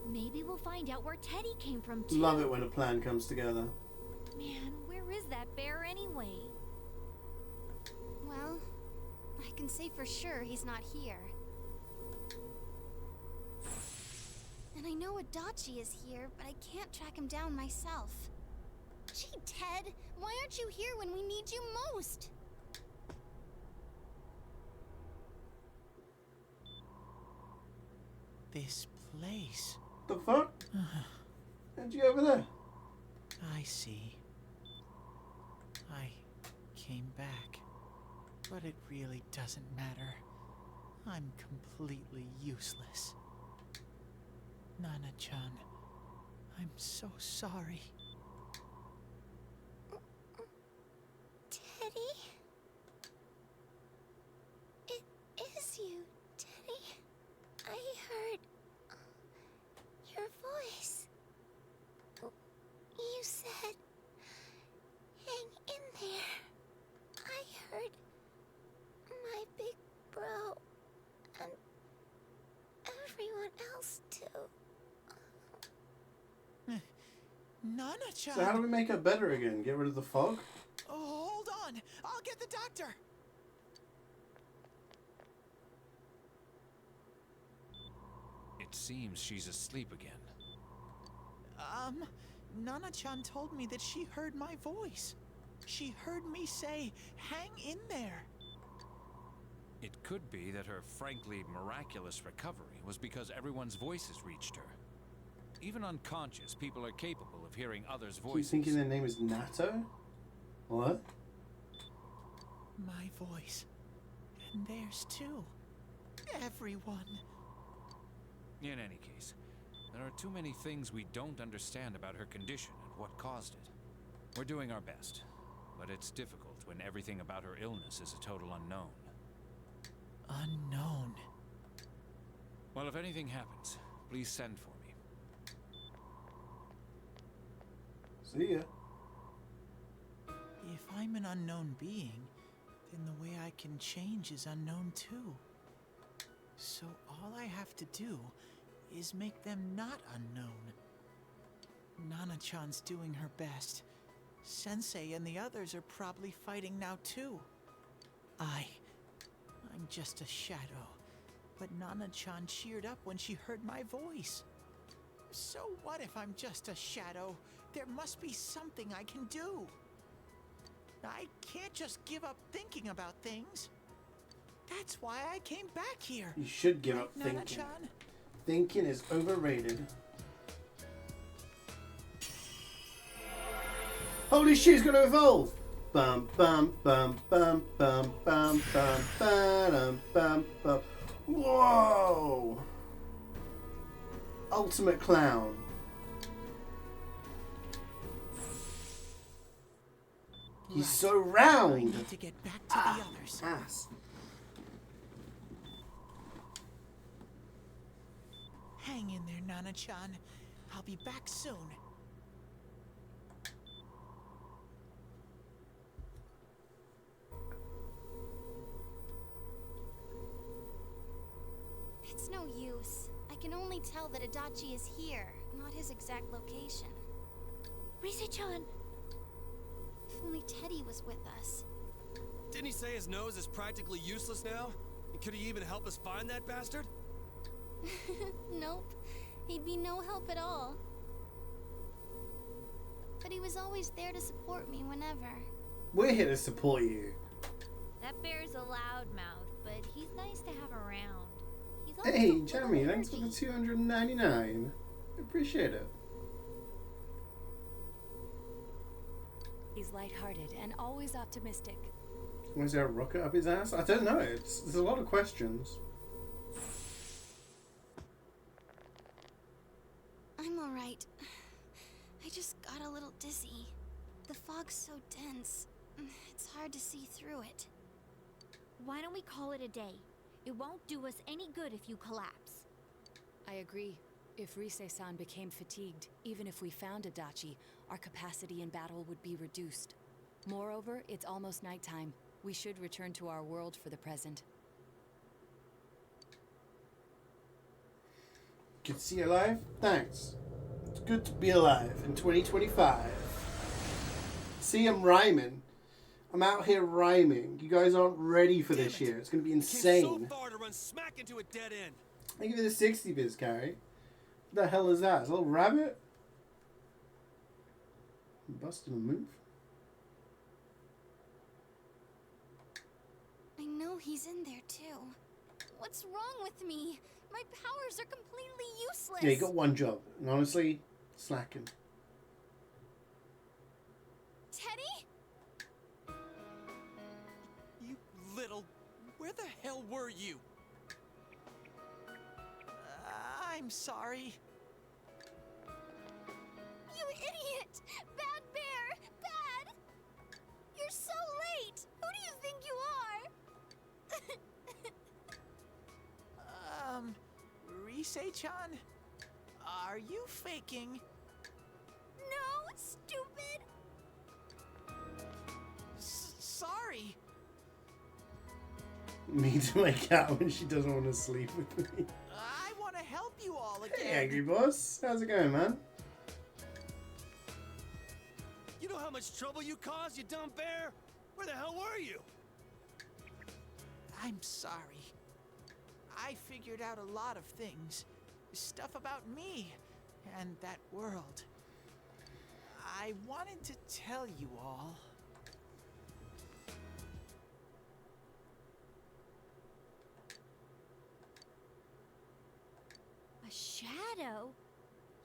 maybe we'll find out where Teddy came from too. Love it when a plan comes together. Man, where is that bear anyway? Well, I can say for sure he's not here. And I know Adachi is here, but I can't track him down myself. Gee, Ted, why aren't you here when we need you most? This place. The fuck? How'd you get over there? I see. I came back. But it really doesn't matter. I'm completely useless. Nana-chan, I'm so sorry. Teddy? It is you, Teddy. I heard your voice. You said, hang in there. I heard my big bro and everyone else too. Nana-chan! So how do we make her better again? Get rid of the fog? Oh, hold on! I'll get the doctor! It seems she's asleep again. Nana-chan told me that she heard my voice. She heard me say, hang in there. It could be that her frankly miraculous recovery was because everyone's voices reached her. Even unconscious, people are capable of hearing others' Keep voices. thinking their name is Nato? What? My voice. And theirs too. Everyone. In any case, there are too many things we don't understand about her condition and what caused it. We're doing our best, but it's difficult when everything about her illness is a total unknown. Unknown? Well, if anything happens, please send for me. See ya. If I'm an unknown being, then the way I can change is unknown too. So all I have to do is make them not unknown. Nana-chan's doing her best. Sensei and the others are probably fighting now too. I'm just a shadow. But Nana-chan cheered up when she heard my voice. So what if I'm just a shadow? There must be something I can do. I can't just give up thinking about things. That's why I came back here. You should give up thinking. Nana-chan? Thinking is overrated. Holy shit, it's gonna evolve! Bum bum bum bum bum bum bum bum bum bum. Whoa! Ultimate clown. He's so round. I need to get back to the others. Ass. Hang in there, Nana-chan. I'll be back soon. It's no use. I can only tell that Adachi is here, not his exact location. Rise-chan! If only Teddy was with us. Didn't he say his nose is practically useless now? And could he even help us find that bastard? Nope. He'd be no help at all. But he was always there to support me whenever. We're here to support you. That bear's a loudmouth, but he's nice to have around. He's Hey, also full of Jamie, thanks for the energy. 299. Appreciate it. He's lighthearted and always optimistic. Was there a rocket up his ass? I don't know. There's a lot of questions. I'm alright. I just got a little dizzy. The fog's so dense. It's hard to see through it. Why don't we call it a day? It won't do us any good if you collapse. I agree. If Rise-san became fatigued, even if we found Adachi, our capacity in battle would be reduced. Moreover, it's almost nighttime. We should return to our world for the present. Good to see you alive. Thanks. It's good to be alive in 2025. See, I'm rhyming. I'm out here rhyming. You guys aren't ready for this year. It's going to be insane. So far to run smack into a dead end. Thank you for the 60 bits, Carrie. The hell is that? Is a little rabbit? Busting a move? I know he's in there too. What's wrong with me? My powers are completely useless. Yeah, you got one job. And honestly, slacking. Teddy? You little... Where the hell were you? I'm sorry. You idiot! Bad bear! Bad! You're so late! Who do you think you are? Rise-chan? Are you faking? No, stupid! Sorry. Me to my cat when she doesn't want to sleep with me. I want to help you all again. Hey, Angry Boss. How's it going, man? You know how much trouble you caused, you dumb bear? Where the hell were you? I'm sorry. I figured out a lot of things. Stuff about me and that world. I wanted to tell you all. A shadow?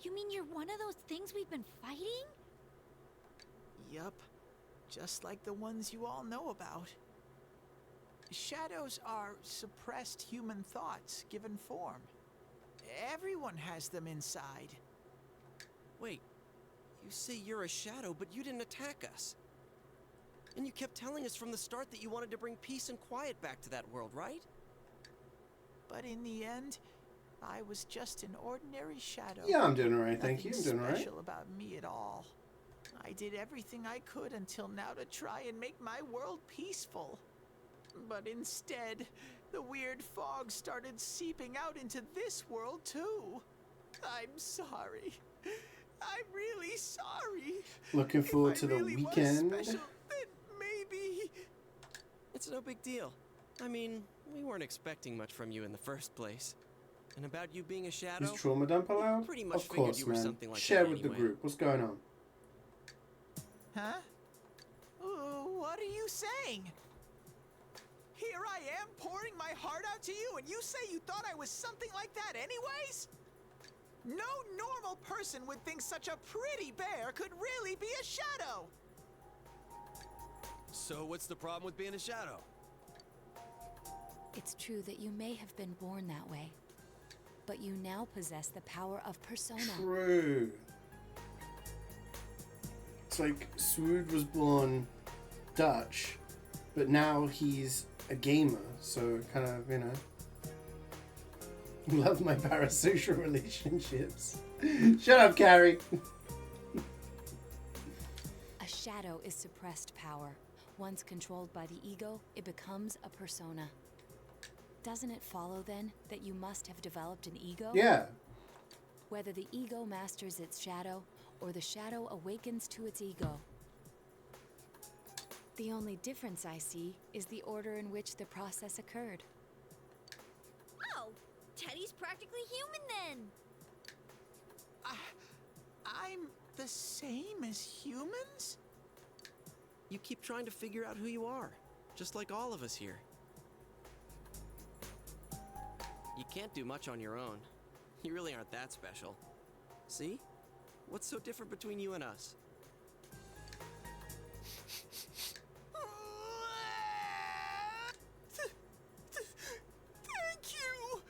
You mean you're one of those things we've been fighting? Yup. Just like the ones you all know about. Shadows are suppressed human thoughts given form. Everyone has them inside. Wait, you say you're a shadow, but you didn't attack us. And you kept telling us from the start that you wanted to bring peace and quiet back to that world, right? But in the end, I was just an ordinary shadow. Yeah, I'm doing alright, thank you. I'm doing alright. Nothing special about me at all. I did everything I could until now to try and make my world peaceful. But instead, the weird fog started seeping out into this world too. I'm sorry. I'm really sorry. Looking forward to the really weekend. Was special, then maybe... It's no big deal. I mean, we weren't expecting much from you in the first place. And about you being a shadow... Is trauma dump allowed? Pretty much Of figured course, you were man. something like Share that with the anyway. group. What's going on? Huh? What are you saying? Here I am pouring my heart out to you, and you say you thought I was something like that anyways? No normal person would think such a pretty bear could really be a shadow. So what's the problem with being a shadow? It's true that you may have been born that way, but you now possess the power of persona. True. It's like Swood was born Dutch, but now he's a gamer, so kind of, you know, love my parasocial relationships. Shut up, Carrie. A shadow is suppressed power. Once controlled by the ego, it becomes a persona. Doesn't it follow, then, that you must have developed an ego? Yeah. Whether the ego masters its shadow, or the shadow awakens to its ego. The only difference I see is the order in which the process occurred. Oh, Teddy's practically human then. I'm the same as humans? You keep trying to figure out who you are, just like all of us here. You can't do much on your own. You really aren't that special. See? What's so different between you and us? Thank you!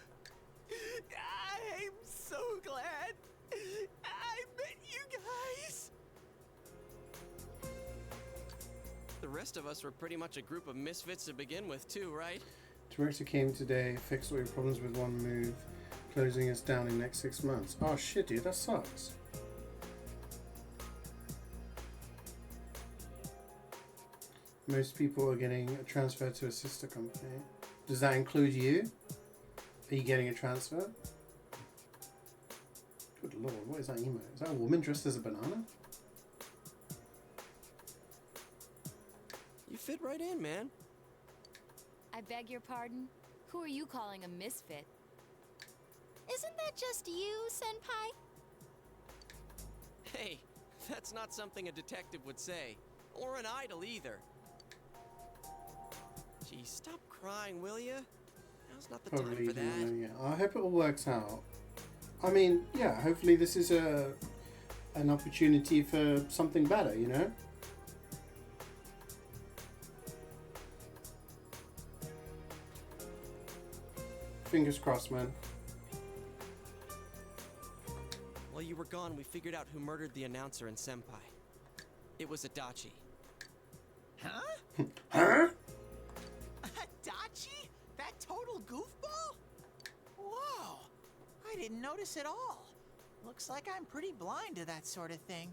I'm so glad I met you guys! The rest of us were pretty much a group of misfits to begin with, too, right? Director came today, fixed all your problems with one move, closing us down in next 6 months. Oh shit, dude, that sucks. Most people are getting a transfer to a sister company. Does that include you? Are you getting a transfer? Good lord, what is that emote? Is that a woman dressed as a banana? You fit right in, man. I beg your pardon? Who are you calling a misfit? Isn't that just you, Senpai? Hey, that's not something a detective would say. Or an idol either. Gee, stop crying, will ya? Now's not the time Probably, for that. yeah. I hope it all works out. I mean, yeah, hopefully this is an opportunity for something better, you know? Fingers crossed, man. While you were gone, we figured out who murdered the announcer and Senpai. It was Adachi. Huh? Huh? Adachi? That total goofball? Whoa! I didn't notice at all. Looks like I'm pretty blind to that sort of thing.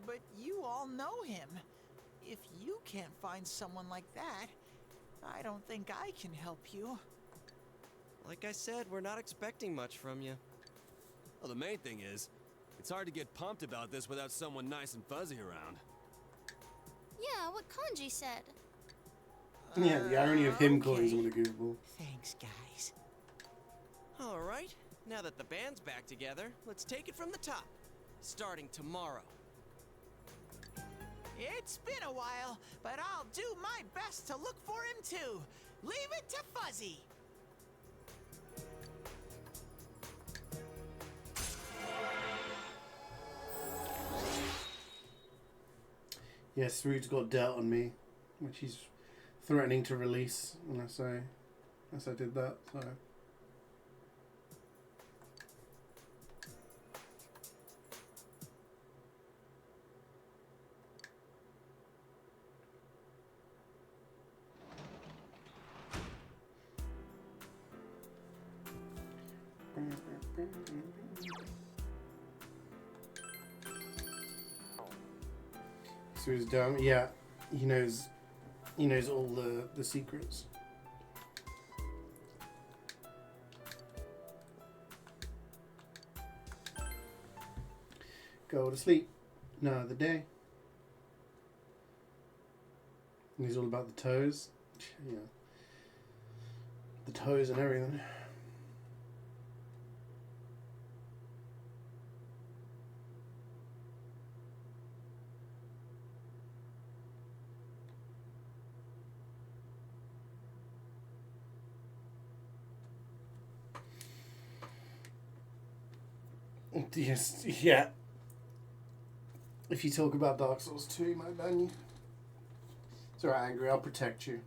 But you all know him. If you can't find someone like that, I don't think I can help you. Like I said, we're not expecting much from you. Well, the main thing is, it's hard to get pumped about this without someone nice and fuzzy around. Yeah, what Kanji said. Yeah, the irony of him calling someone a goofball. Thanks, guys. All right, now that the band's back together, let's take it from the top. Starting tomorrow. It's been a while, but I'll do my best to look for him too. Leave it to Fuzzy. Yes, Rude's got dirt on me, which he's threatening to release unless I did that, so... So he's down. Yeah, he knows all the secrets. Go to sleep. Another day. And he's all about the toes. Yeah. The toes and everything. Yes, yeah. If you talk about Dark Souls 2, he might ban you. It's alright, Angry, I'll protect you.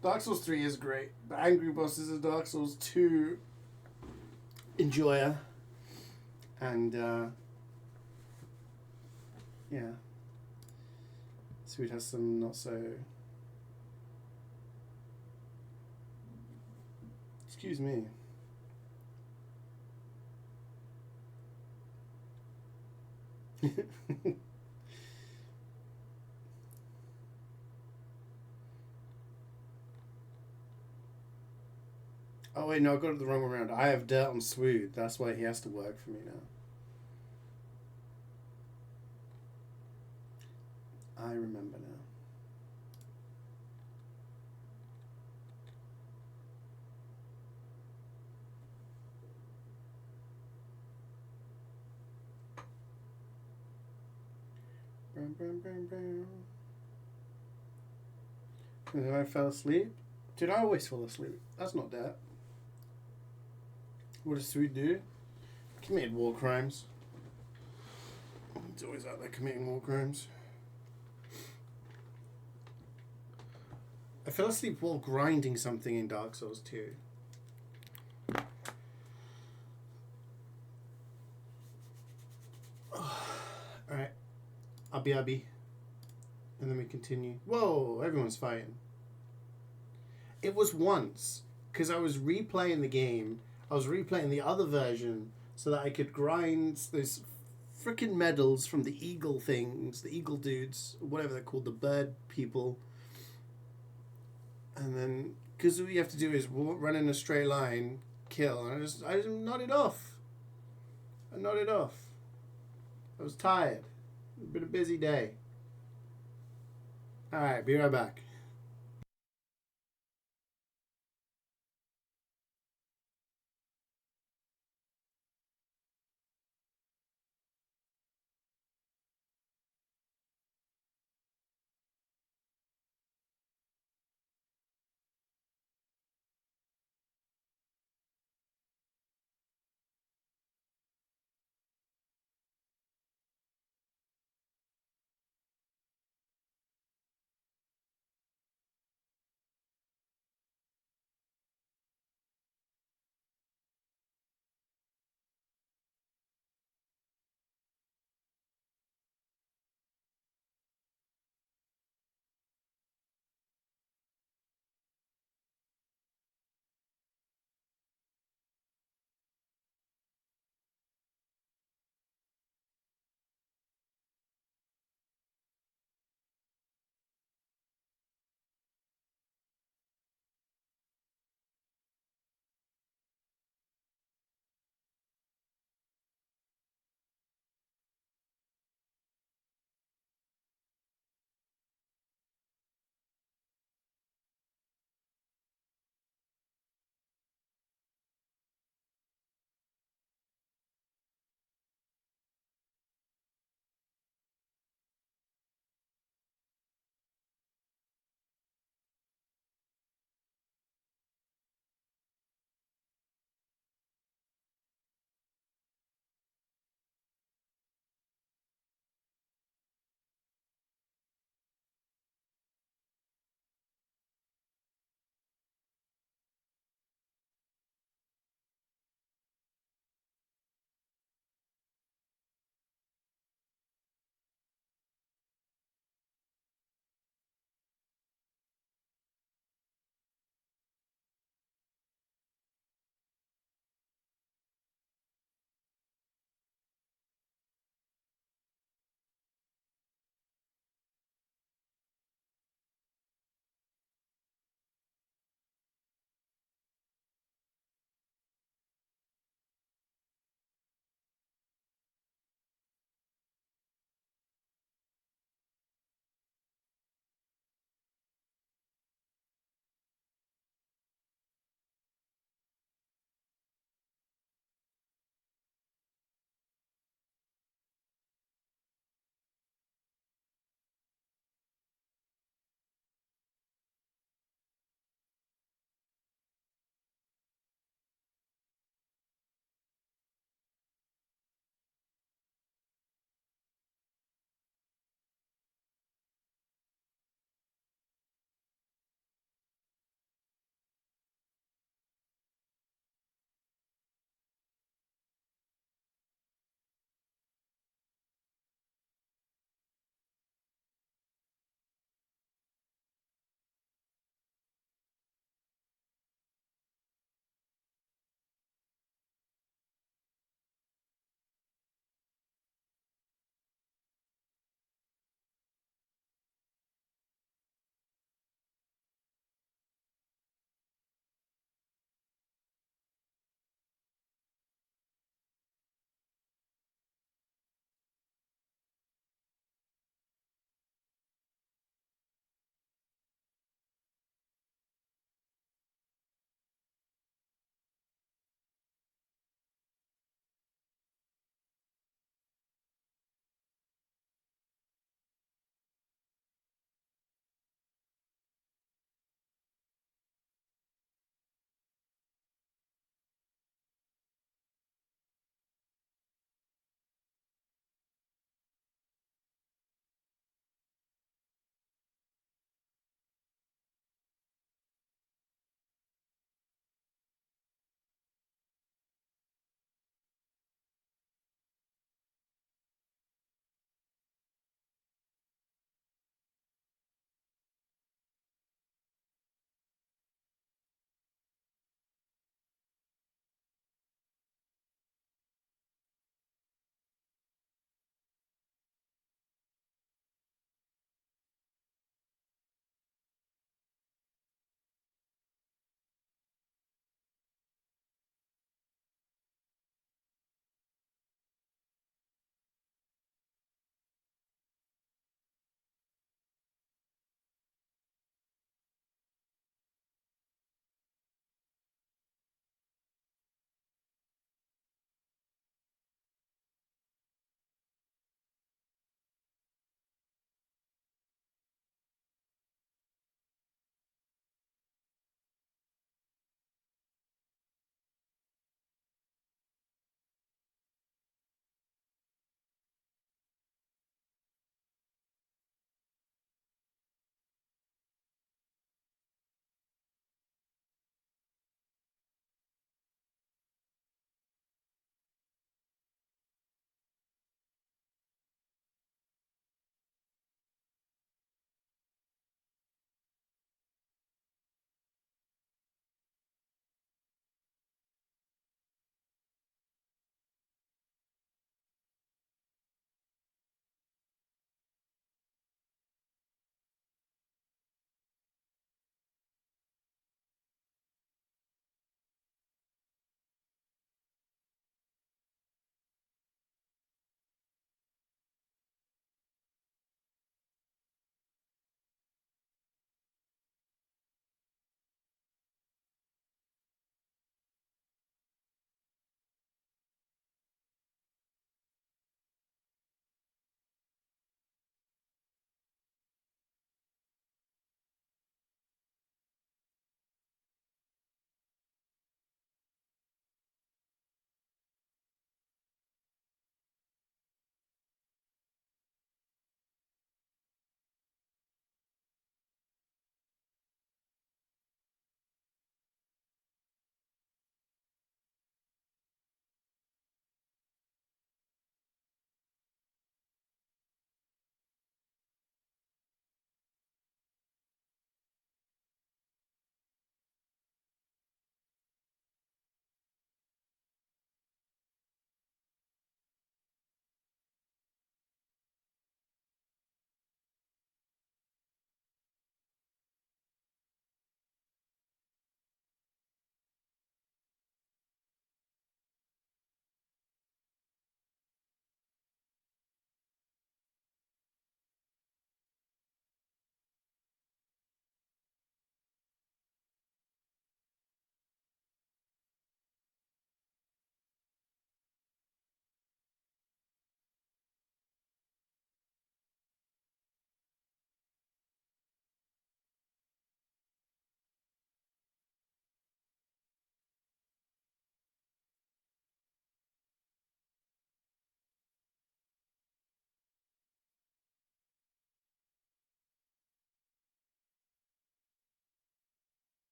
Dark Souls 3 is great, but Angry Boss is a Dark Souls 2 enjoyer. And, yeah. Sweet has some not so... Excuse me. Oh wait, no, I got it the wrong way around. I have dirt on Swood. That's why he has to work for me now. I remember now. Bam, bam, bam, bam. And then I fell asleep. Did I always fall asleep? That's not that. What does Sweet do? Committed war crimes. He's always out there committing war crimes. I fell asleep while grinding something in Dark Souls 2. Alright. Abby. And then we continue. Whoa, everyone's fighting. It was once, because I was replaying the game, I was replaying the other version so that I could grind those freaking medals from the eagle things, the eagle dudes, whatever they're called, the bird people. And then, because all you have to do is run in a straight line, kill, and I just nodded off. I nodded off. I was tired. It's been a busy day. Alright, be right back.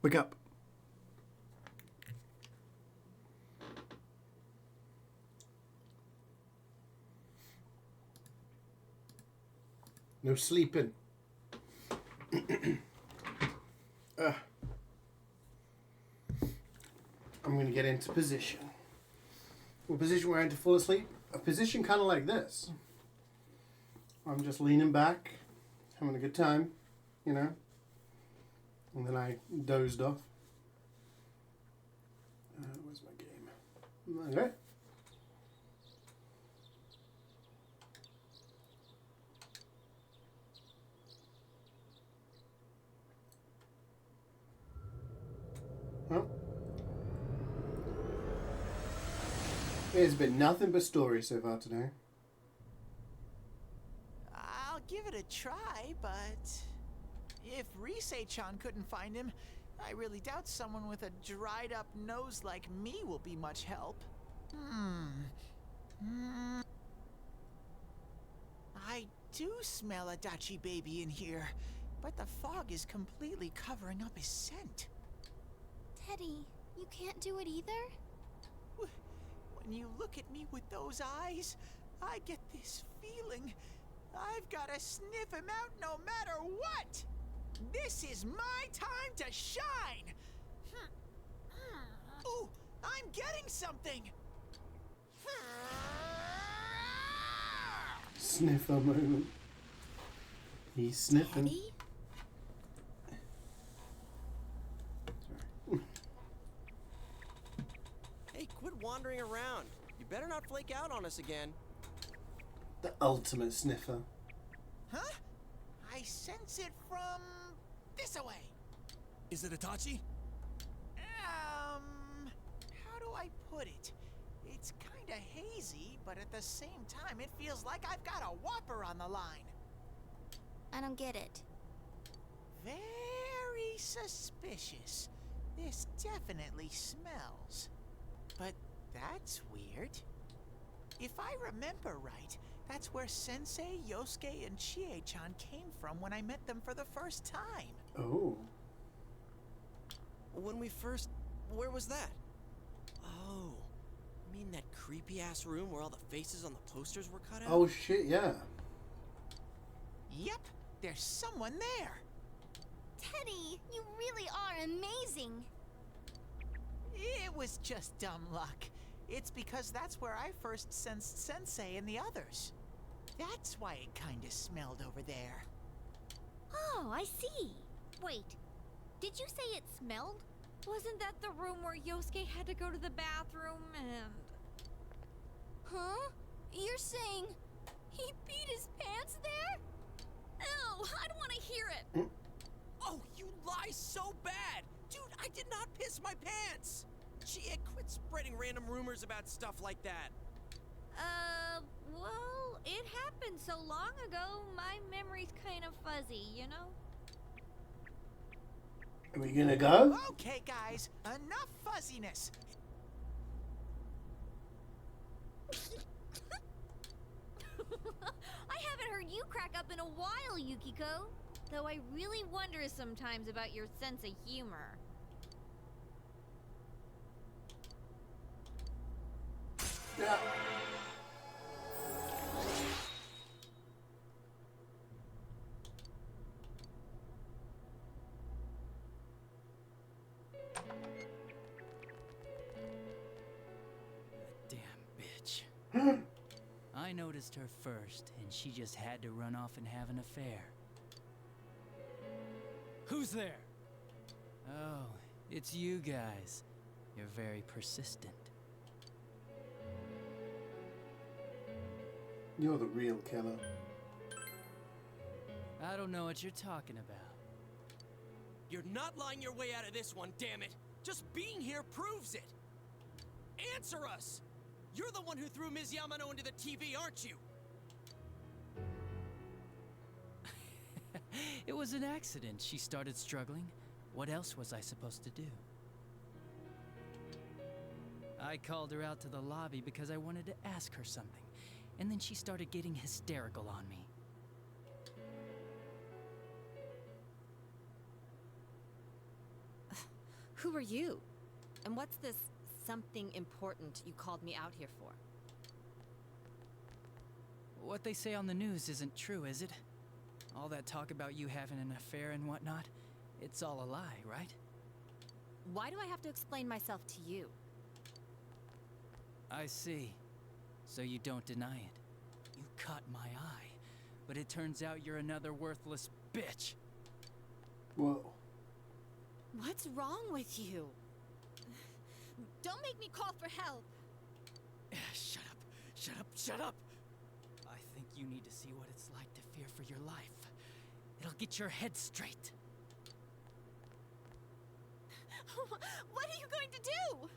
Wake up. No sleeping. I'm going to get into position. What position we're in to fall asleep? A position kind of like this. I'm just leaning back, having a good time, you know. And then I dozed off. Where's my game? Okay. Well, there's been nothing but stories so far today. I'll give it a try, but if Risei-chan couldn't find him, I really doubt someone with a dried up nose like me will be much help. I do smell a Dachi baby in here, but the fog is completely covering up his scent. Teddy, you can't do it either? When you look at me with those eyes, I get this feeling I've got to sniff him out no matter what! This is my time to shine! Ooh, I'm getting something! Sniff a moment. He's sniffing. Teddy? Hey, quit wandering around. You better not flake out on us again. The ultimate sniffer. Huh? I sense it from this away. Is it Itachi? How do I put it? It's kinda hazy, but at the same time it feels like I've got a whopper on the line. I don't get it. Very suspicious. This definitely smells. But that's weird. If I remember right, that's where Sensei, Yosuke, and CeeJaey-chan came from when I met them for the first time. Oh. When we first... Where was that? Oh. You mean that creepy-ass room where all the faces on the posters were cut out? Oh shit, yeah. Yep, there's someone there. Teddy, you really are amazing. It was just dumb luck. It's because that's where I first sensed Sensei and the others. That's why it kinda smelled over there. Oh, I see. Wait, did you say it smelled? Wasn't that the room where Yosuke had to go to the bathroom and... Huh? You're saying he peed his pants there? Ew, I don't want to hear it. Oh, you lie so bad! Dude, I did not piss my pants! CeeJaey, quit spreading random rumors about stuff like that. Well, it happened so long ago, my memory's kind of fuzzy, you know? Are we gonna go? Okay, guys, enough fuzziness. I haven't heard you crack up in a while, Yukiko. Though I really wonder sometimes about your sense of humor. Yeah. Damn bitch. I noticed her first, and she just had to run off and have an affair. Who's there? Oh, it's you guys. You're very persistent. You're the real killer. I don't know what you're talking about. You're not lying your way out of this one, damn it! Just being here proves it! Answer us! You're the one who threw Ms. Yamano into the TV, aren't you? It was an accident. She started struggling. What else was I supposed to do? I called her out to the lobby because I wanted to ask her something, and then she started getting hysterical on me. Who are you? And what's this something important you called me out here for? What they say on the news isn't true, is it? All that talk about you having an affair and whatnot, it's all a lie, right? Why do I have to explain myself to you? I see. So you don't deny it. You caught my eye, but it turns out you're another worthless bitch. Whoa. What's wrong with you? Don't make me call for help. Shut up, shut up, shut up! I think you need to see what it's like to fear for your life. It'll get your head straight. What are you going to do?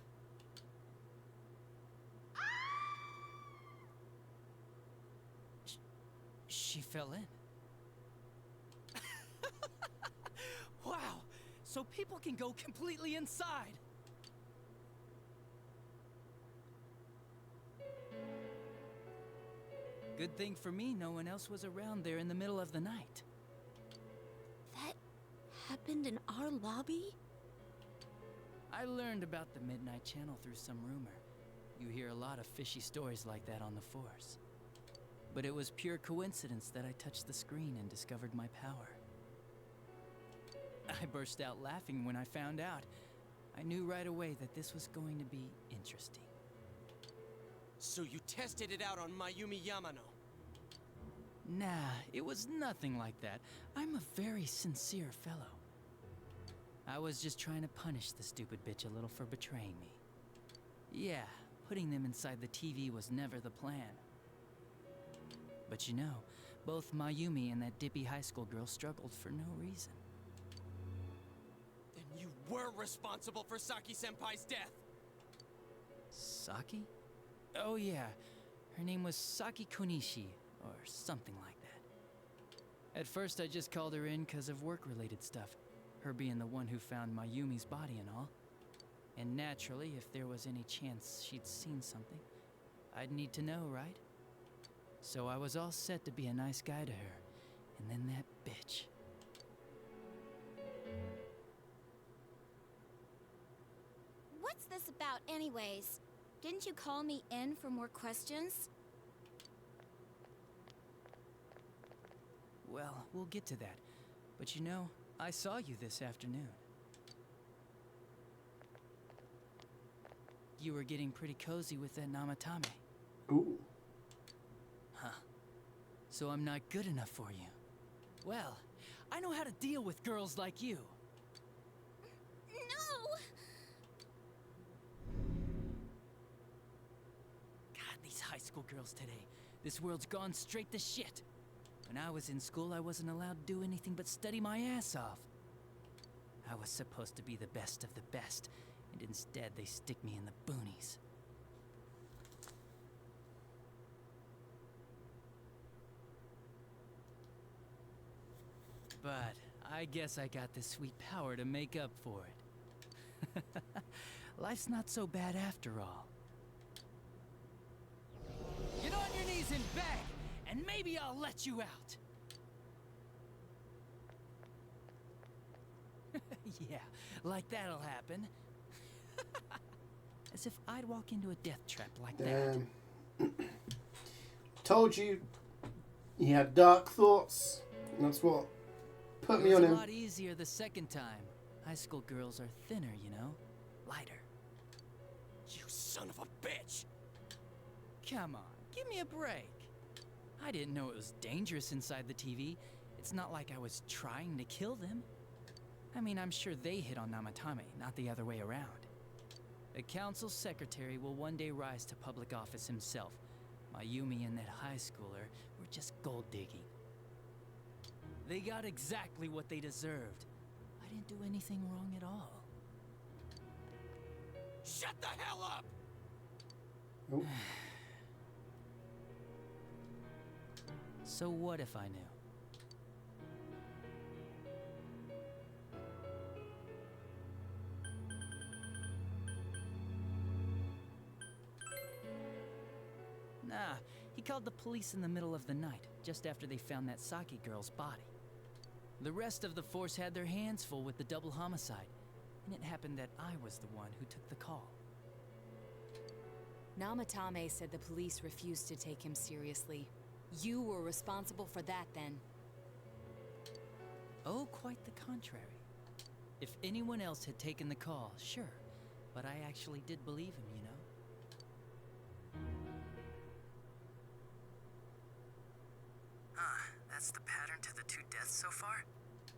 She fell in. Wow, so people can go completely inside. Good thing for me, no one else was around there in the middle of the night. That happened in our lobby? I learned about the Midnight Channel through some rumor. You hear a lot of fishy stories like that on the force. But it was pure coincidence that I touched the screen and discovered my power. I burst out laughing when I found out. I knew right away that this was going to be interesting. So you tested it out on Mayumi Yamano? Nah, it was nothing like that. I'm a very sincere fellow. I was just trying to punish the stupid bitch a little for betraying me. Yeah, putting them inside the TV was never the plan. But you know, both Mayumi and that dippy high school girl struggled for no reason. Then you were responsible for Saki-senpai's death! Saki? Oh yeah, her name was Saki Konishi, or something like that. At first I just called her in because of work-related stuff, her being the one who found Mayumi's body and all. And naturally, if there was any chance she'd seen something, I'd need to know, right? So I was all set to be a nice guy to her, and then that bitch. What's this about anyways? Didn't you call me in for more questions? Well, we'll get to that. But you know, I saw you this afternoon. You were getting pretty cozy with that Namatame. Ooh. Huh. So I'm not good enough for you. Well, I know how to deal with girls like you. No! God, these high school girls today. This world's gone straight to shit. When I was in school, I wasn't allowed to do anything but study my ass off. I was supposed to be the best of the best, and instead they stick me in the boonies. But I guess I got the sweet power to make up for it. Life's not so bad after all. Get on your knees and beg, and maybe I'll let you out. Yeah, like that'll happen. As if I'd walk into a death trap like that. Told you he had dark thoughts. That's what put me on him. It was a lot easier the second time. High school girls are thinner, you know? Lighter. You son of a bitch! Come on, give me a break. I didn't know it was dangerous inside the TV. It's not like I was trying to kill them. I mean, I'm sure they hit on Namatame, not the other way around. A council secretary will one day rise to public office himself. Mayumi and that high schooler were just gold digging. They got exactly what they deserved. I didn't do anything wrong at all. Shut the hell up! Oh. So what if I knew? Nah, he called the police in the middle of the night, just after they found that Saki girl's body. The rest of the force had their hands full with the double homicide, and it happened that I was the one who took the call. Namatame said the police refused to take him seriously. You were responsible for that then. Oh, quite the contrary. If anyone else had taken the call, sure. But I actually did believe him, you know? That's the pattern to the 2 deaths so far?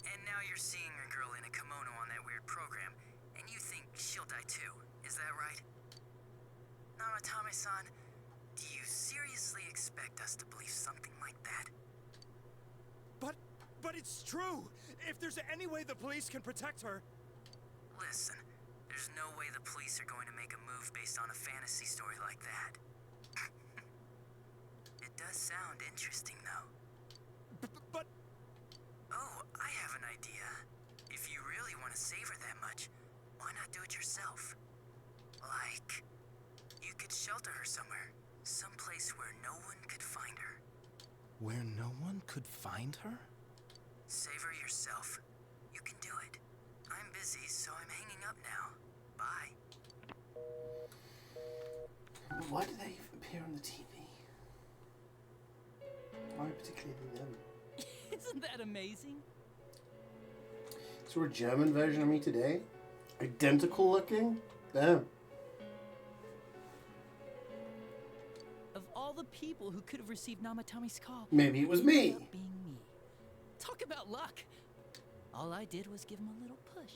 And now you're seeing a girl in a kimono on that weird program, and you think she'll die too, is that right? Namatame-san, do you seriously expect us to believe something like that? But it's true! If there's any way the police can protect her... Listen, there's no way the police are going to make a move based on a fantasy story like that. It does sound interesting, though. But... Oh, I have an idea. If you really want to save her that much, why not do it yourself? Like, you could shelter her somewhere. Someplace where no one could find her. Where no one could find her? Save her yourself. You can do it. I'm busy, so I'm hanging up now. Bye. But why do they even appear on the TV? Why particularly them? Isn't that amazing? So a German version of me today? Identical looking? Damn. Of all the people who could have received Namatame's call, Maybe it was me. ended up being me. Talk about luck. All I did was give him a little push.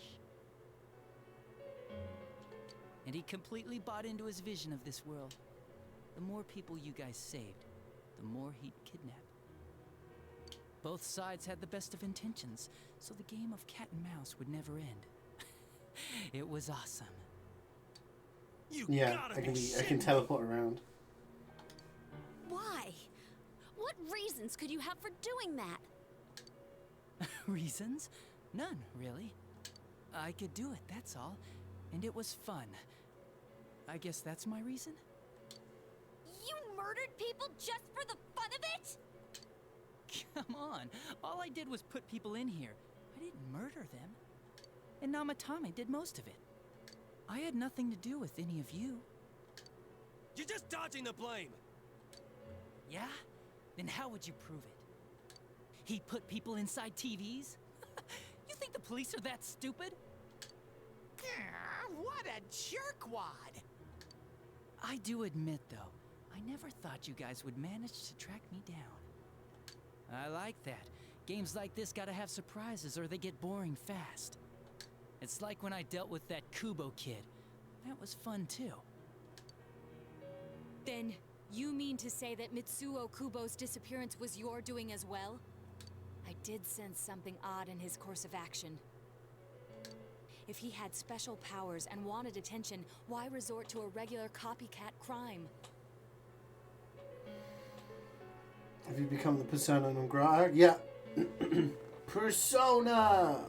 And he completely bought into his vision of this world. The more people you guys saved, the more he'd kidnap. Both sides had the best of intentions, so the game of cat and mouse would never end. It was awesome. Yeah, I can teleport around. Why? What reasons could you have for doing that? Reasons? None, really. I could do it, that's all. And it was fun. I guess that's my reason? You murdered people just for the fun of it? Come on. All I did was put people in here. I didn't murder them. And Namatame did most of it. I had nothing to do with any of you. You're just dodging the blame! Yeah? Then how would you prove it? He put people inside TVs? You think the police are that stupid? What a jerkwad! I do admit, though, I never thought you guys would manage to track me down. I like that. Games like this gotta have surprises or they get boring fast. It's like when I dealt with that Kubo kid. That was fun, too. Then, you mean to say that Mitsuo Kubo's disappearance was your doing as well? I did sense something odd in his course of action. If he had special powers and wanted attention, why resort to a regular copycat crime? Have you become the persona non grata? Yeah. Persona!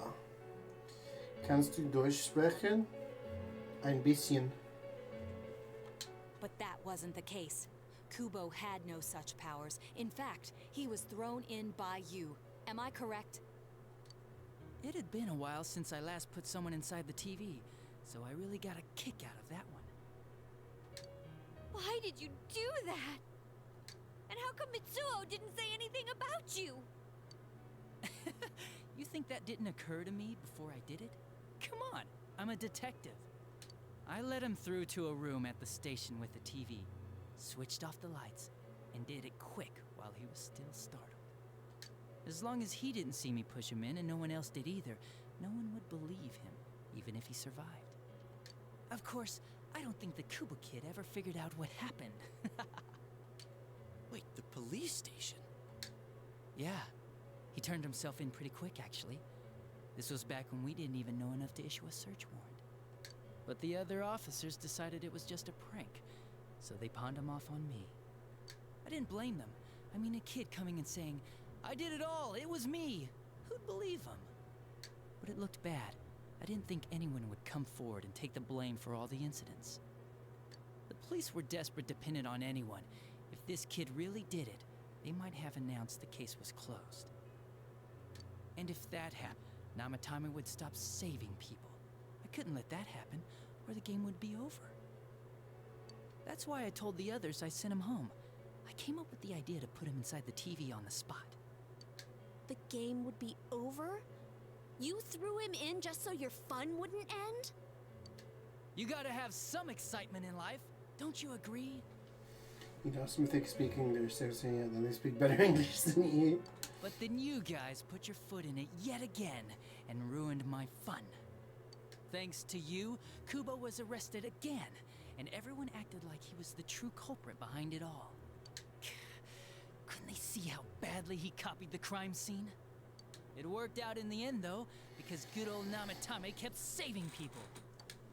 Kannst du Deutsch sprechen? Ein bisschen. But that wasn't the case. Kubo had no such powers. In fact, he was thrown in by you. Am I correct? It had been a while since I last put someone inside the TV, so I really got a kick out of that one. Why did you do that? And how come Mitsuo didn't say anything about you? You think that didn't occur to me before I did it? Come on, I'm a detective. I let him through to a room at the station with the TV, switched off the lights, and did it quick while he was still startled. As long as he didn't see me push him in and no one else did either, no one would believe him, even if he survived. Of course, I don't think the Kubo kid ever figured out what happened. Wait, the police station? Yeah, he turned himself in pretty quick, actually. This was back when we didn't even know enough to issue a search warrant. But the other officers decided it was just a prank, so they pawned him off on me. I didn't blame them. I mean, a kid coming and saying, "I did it all, it was me." Who'd believe him? But it looked bad. I didn't think anyone would come forward and take the blame for all the incidents. The police were desperate to pin it on anyone. If this kid really did it, they might have announced the case was closed. And if that happened, Namatame would stop saving people. I couldn't let that happen, or the game would be over. That's why I told the others I sent him home. I came up with the idea to put him inside the TV on the spot. The game would be over? You threw him in just so your fun wouldn't end? You gotta have some excitement in life, don't you agree? You know, some think speak English, so then they speak better English than you. But then you guys put your foot in it yet again and ruined my fun. Thanks to you, Kubo was arrested again, and everyone acted like he was the true culprit behind it all. Couldn't they see how badly he copied the crime scene? It worked out in the end, though, because good old Namatame kept saving people.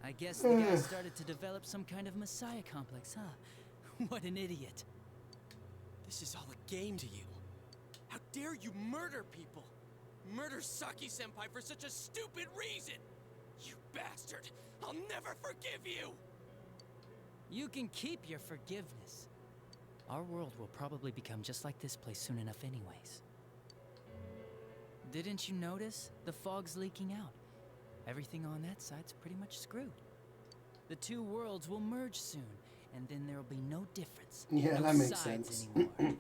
I guess the guy started to develop some kind of messiah complex, huh? What an idiot. This is all a game to you. How dare you murder people? Murder Saki-senpai for such a stupid reason! You bastard! I'll never forgive you! You can keep your forgiveness. Our world will probably become just like this place soon enough anyways. Didn't you notice? The fog's leaking out. Everything on that side's pretty much screwed. The two worlds will merge soon, and then there'll be no difference. Yeah, no that makes sides sense. anymore.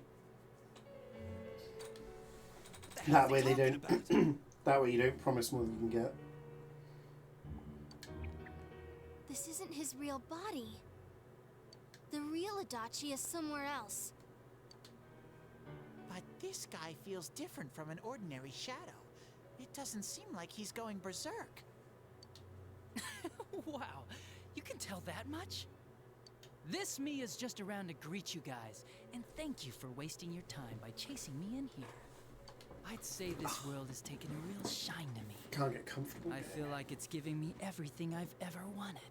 That way they don't. That way you don't promise more than you can get. This isn't his real body. The real Adachi is somewhere else. But this guy feels different from an ordinary shadow. It doesn't seem like he's going berserk. Wow, you can tell that much? This me is just around to greet you guys, and thank you for wasting your time by chasing me in here. I'd say this world has taken a real shine to me. Can't get comfortable. I feel like it's giving me everything I've ever wanted.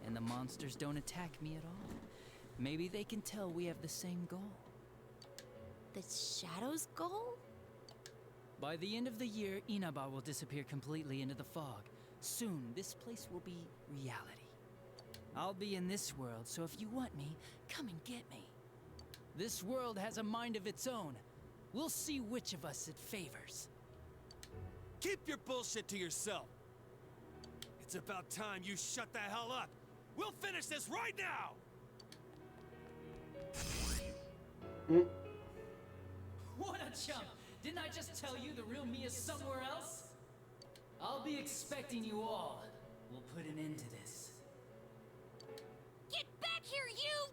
And the monsters don't attack me at all. Maybe they can tell we have the same goal. The Shadow's goal? By the end of the year, Inaba will disappear completely into the fog. Soon, this place will be reality. I'll be in this world, so if you want me, come and get me. This world has a mind of its own. We'll see which of us it favors. Keep your bullshit to yourself. It's about time you shut the hell up. We'll finish this right now! What a chump! Didn't I just tell you the real me is somewhere else? I'll be expecting you all. We'll put an end to this. Get back here, you!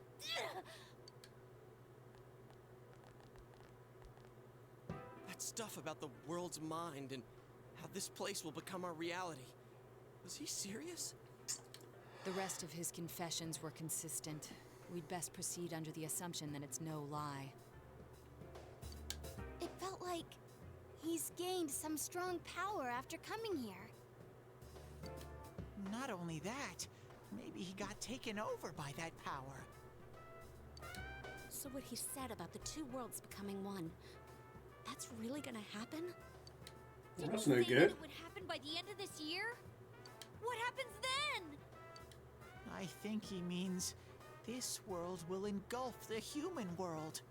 That stuff about the world's mind and how this place will become our reality. Was he serious? The rest of his confessions were consistent. We'd best proceed under the assumption that it's no lie. It felt like he's gained some strong power after coming here. Not only that, maybe he got taken over by that power. So what he said about the two worlds becoming one, that's really gonna happen? Didn't That's you no say good. that it would happen by the end of this year? What happens then? I think he means this world will engulf the human world.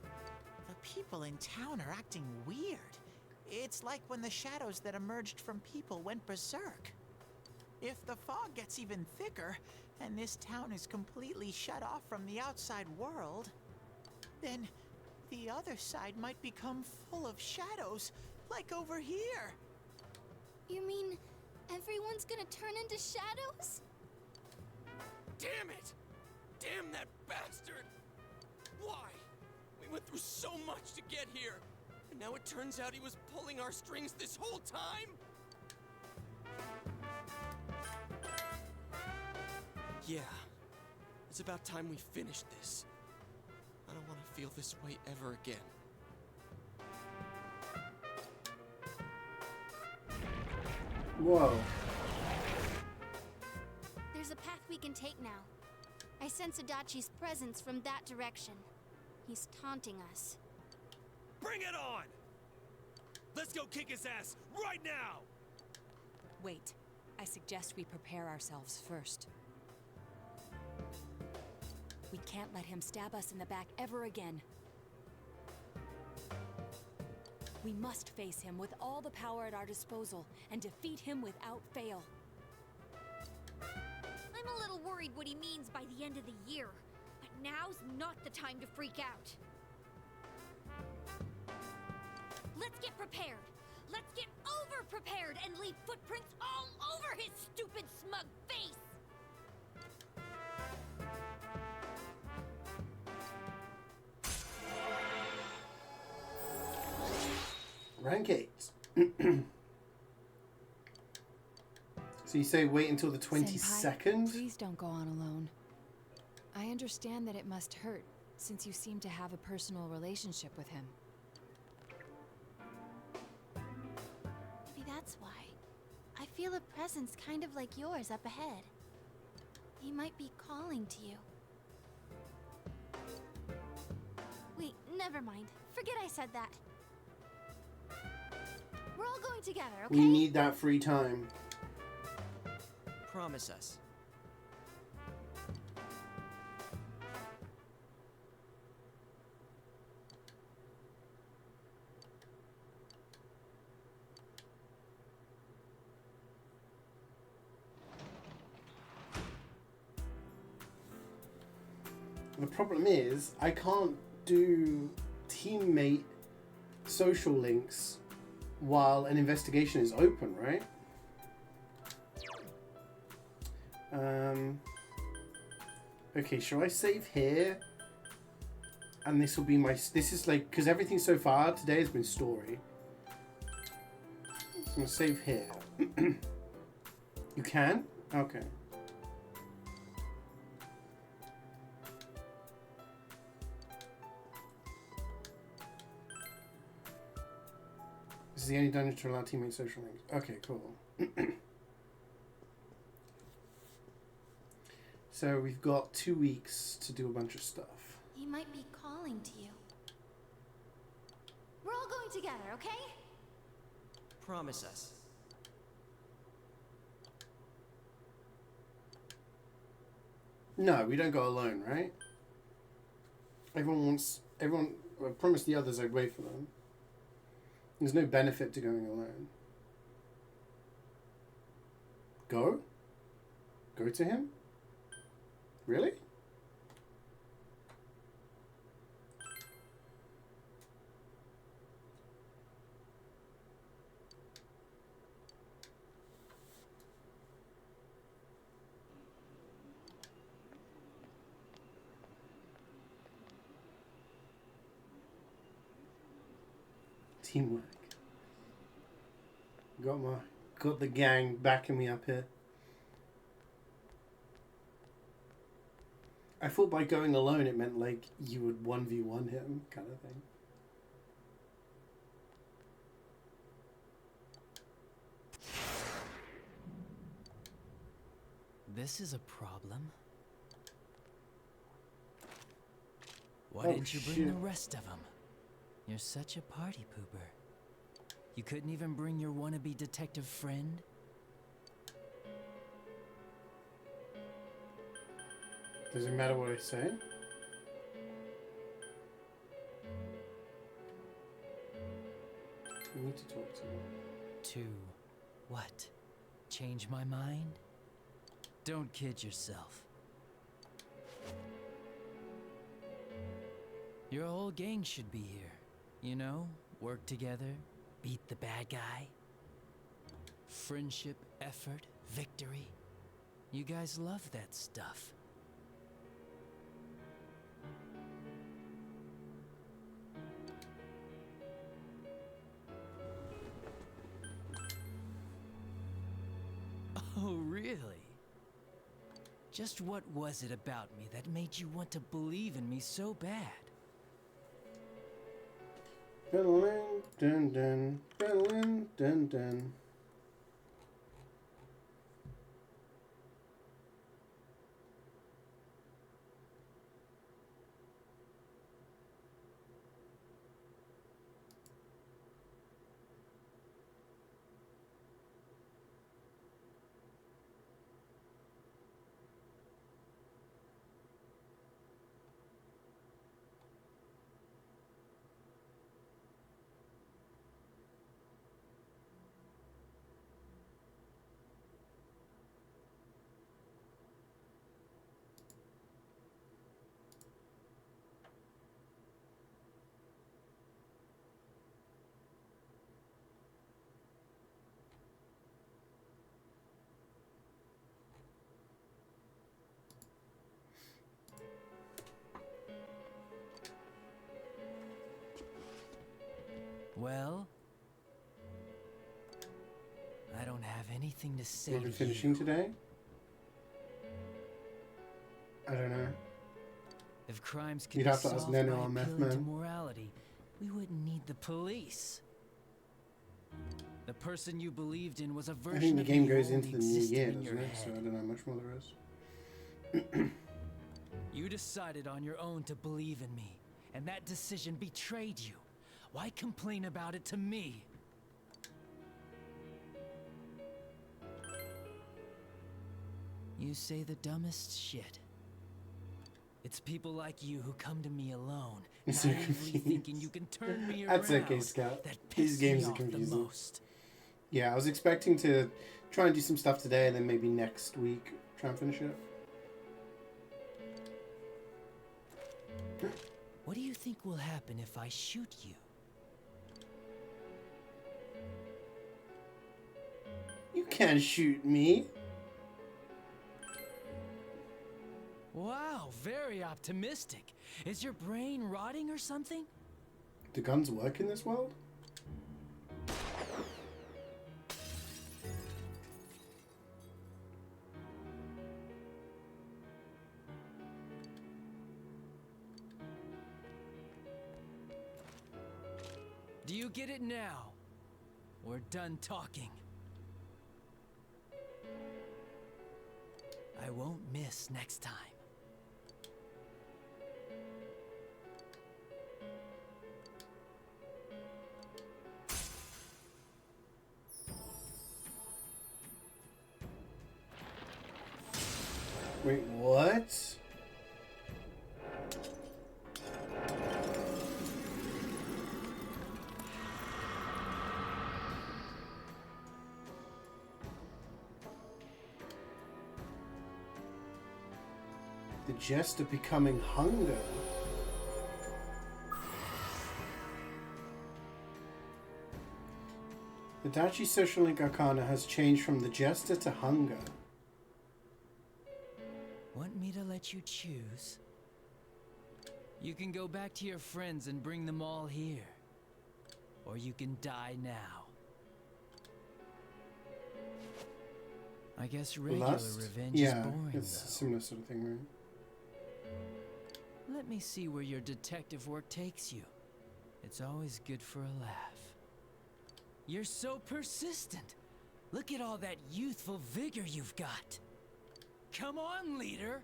The people in town are acting weird. It's like when the shadows that emerged from people went berserk. If the fog gets even thicker, and this town is completely shut off from the outside world, then the other side might become full of shadows, like over here. You mean everyone's gonna turn into shadows? Damn it! Damn that bastard! Why? We went through so much to get here, and now it turns out he was pulling our strings this whole time? Yeah, it's about time we finished this. I don't want to feel this way ever again. Whoa. There's a path we can take now. I sense Adachi's presence from that direction. He's taunting us. Bring it on! Let's go kick his ass right now! Wait. I suggest we prepare ourselves first. We can't let him stab us in the back ever again. We must face him with all the power at our disposal and defeat him without fail. I'm a little worried what he means by the end of the year, but now's not the time to freak out. Let's get prepared. Let's get over-prepared and leave footprints all over his stupid, smug face! Rank 8. So you say wait until the 22nd? Senpai, please don't go on alone. I understand that it must hurt, since you seem to have a personal relationship with him. Maybe that's why. I feel a presence kind of like yours up ahead. He might be calling to you. Wait, never mind. Forget I said that. We're all going together, okay? We need that free time. Promise us. The problem is, I can't do teammate social links while an investigation is open, right? Okay, shall I save here? And this will be my... This is like... Because everything so far today has been story. So I'm going to save here. You can? Okay. This is the only dungeon to allow teammate social links. Okay, cool. So we've got 2 weeks to do a bunch of stuff. He might be calling to you. We're all going together, okay? Promise us. No, we don't go alone, right? Everyone... I promised the others I'd wait for them. There's no benefit to going alone. Go? Go to him? Really? Teamwork. Got the gang backing me up here. I thought by going alone it meant like you would 1v1 him kind of thing. This is a problem. Why Oh, didn't you bring shit. the rest of them? You're such a party pooper. You couldn't even bring your wannabe detective friend? Does it matter what I say? I need to talk to him. To what? Change my mind? Don't kid yourself. Your whole gang should be here. You know, work together, beat the bad guy. Friendship, effort, victory. You guys love that stuff. Oh, really? Just what was it about me that made you want to believe in me so bad? Dun dun dun dun dun dun. Well, I don't have anything to say Are to we you. finishing today? I don't know. If crimes could You'd be have to ask solved Neno by or Meth appealing to Man. morality, we wouldn't need the police. The person you believed in was a I version think the of game me goes who into only the new existed year, in doesn't your it? So I head. don't know how much more there is. You decided on your own to believe in me, and that decision betrayed you. Why complain about it to me? You say the dumbest shit. It's people like you who come to me alone, I'm so naively confused. thinking you can turn me That's around. okay, Scout. That These piss games me are off the confusing. most. Yeah, I was expecting to try and do some stuff today and then maybe next week try and finish it. What do you think will happen if I shoot you? You can't shoot me. Wow, very optimistic. Is your brain rotting or something? Do guns work in this world? Do you get it now? We're done talking. I won't miss next time. Wait, what? The Jester becoming Hunger. The Dachi Social Link Arcana has changed from the Jester to Hunger. Want me to let you choose? You can go back to your friends and bring them all here. Or you can die now. I guess regular Lust? revenge is Yeah, boring, it's a though. similar sort of thing, right? Let me see where your detective work takes you. It's always good for a laugh. You're so persistent. Look at all that youthful vigor you've got. Come on, leader.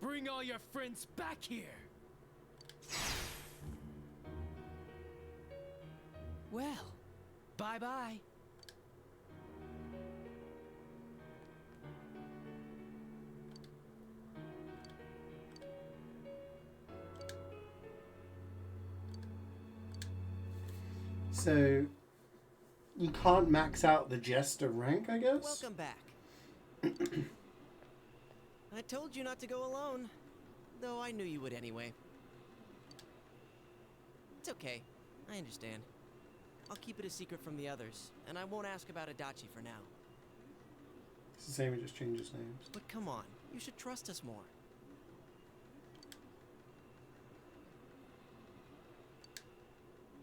Bring all your friends back here. Well, bye-bye. So, you can't max out the Jester rank, I guess? Welcome back. I told you not to go alone, though I knew you would anyway. It's okay. I understand. I'll keep it a secret from the others, and I won't ask about Adachi for now. It's the same, it just changes names. But come on, you should trust us more.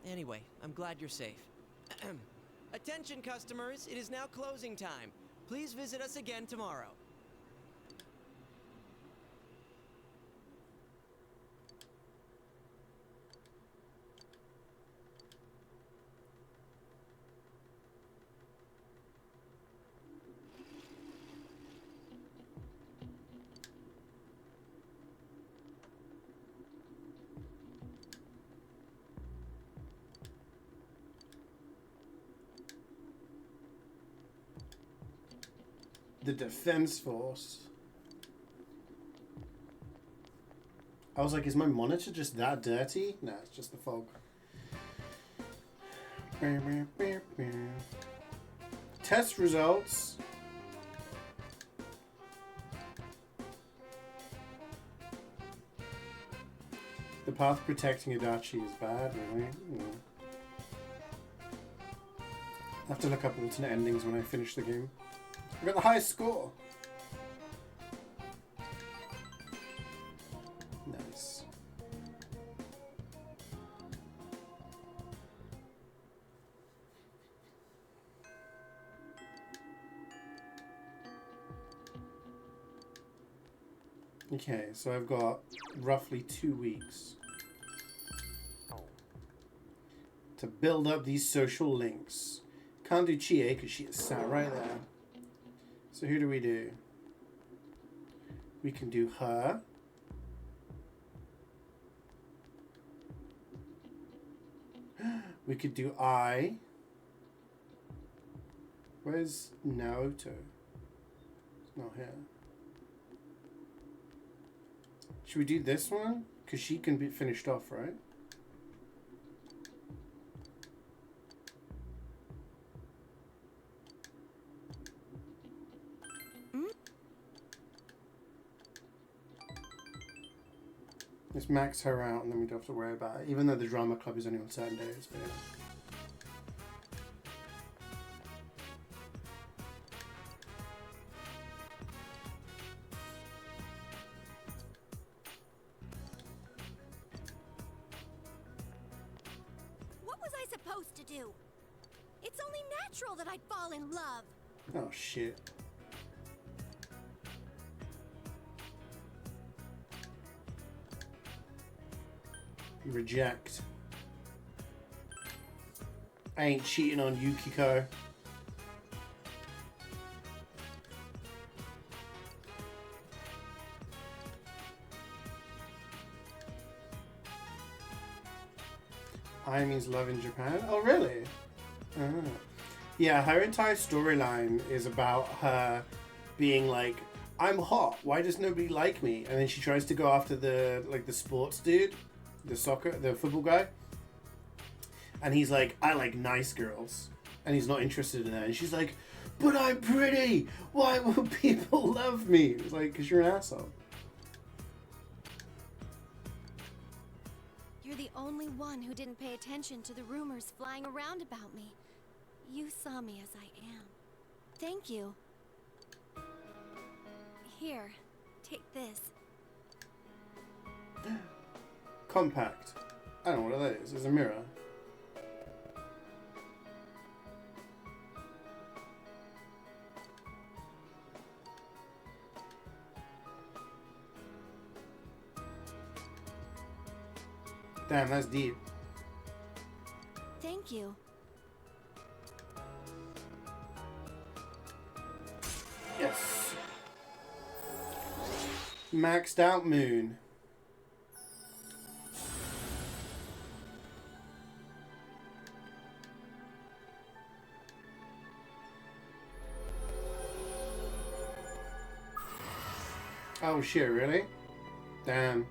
Anyway, I'm glad you're safe. Attention customers, it is now closing time. Please visit us again tomorrow. The Defense Force. I was like, is my monitor just that dirty? No, it's just the fog. Test results. The path protecting Adachi is bad, really. I have to look up alternate endings when I finish the game. I got the highest score. Nice. Okay, so I've got roughly 2 weeks to build up these social links. Can't do CeeJaey because she is sat right there. So who do? We can do her. We could do I. Where's Naoto? It's not here. Should we do this one? Because she can be finished off, right? Let's max her out and then we don't have to worry about it. Even though the drama club is only on certain days. But yeah. What was I supposed to do? It's only natural that I'd fall in love. Oh shit. Reject. I ain't cheating on Yukiko. I means love in Japan? Oh really? Ah. Yeah, her entire storyline is about her being like, I'm hot, why does nobody like me? And then she tries to go after the sports dude, the football guy. And he's like, I like nice girls. And he's not interested in her. And she's like, but I'm pretty! Why will people love me? It's like, because you're an asshole. You're the only one who didn't pay attention to the rumors flying around about me. You saw me as I am. Thank you. Here, take this. Compact. I don't know what that is. It's a mirror. Damn, that's deep. Thank you. Yes. Maxed out moon. Oh shit, really? Damn.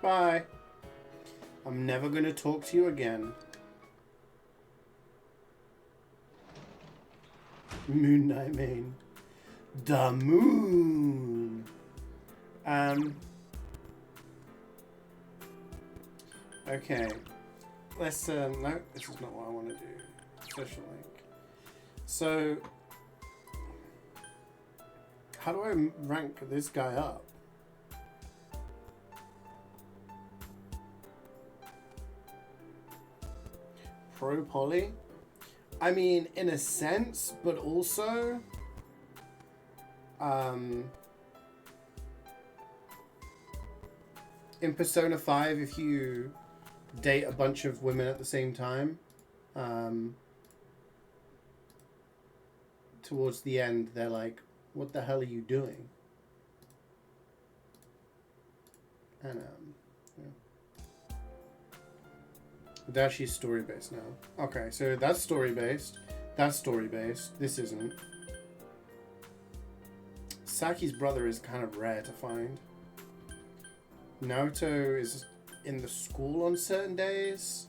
Bye. I'm never gonna talk to you again. Moon Knight main. The moon. Okay. Let's no, this is not what I want to do. Social link. So how do I rank this guy up? Pro poly? I mean, in a sense, but also in Persona 5, if you date a bunch of women at the same time, towards the end, they're like, what the hell are you doing? And, yeah. Dashi's story-based now. Okay, so that's story-based. That's story-based. This isn't. Saki's brother is kind of rare to find. Naoto is in the school on certain days.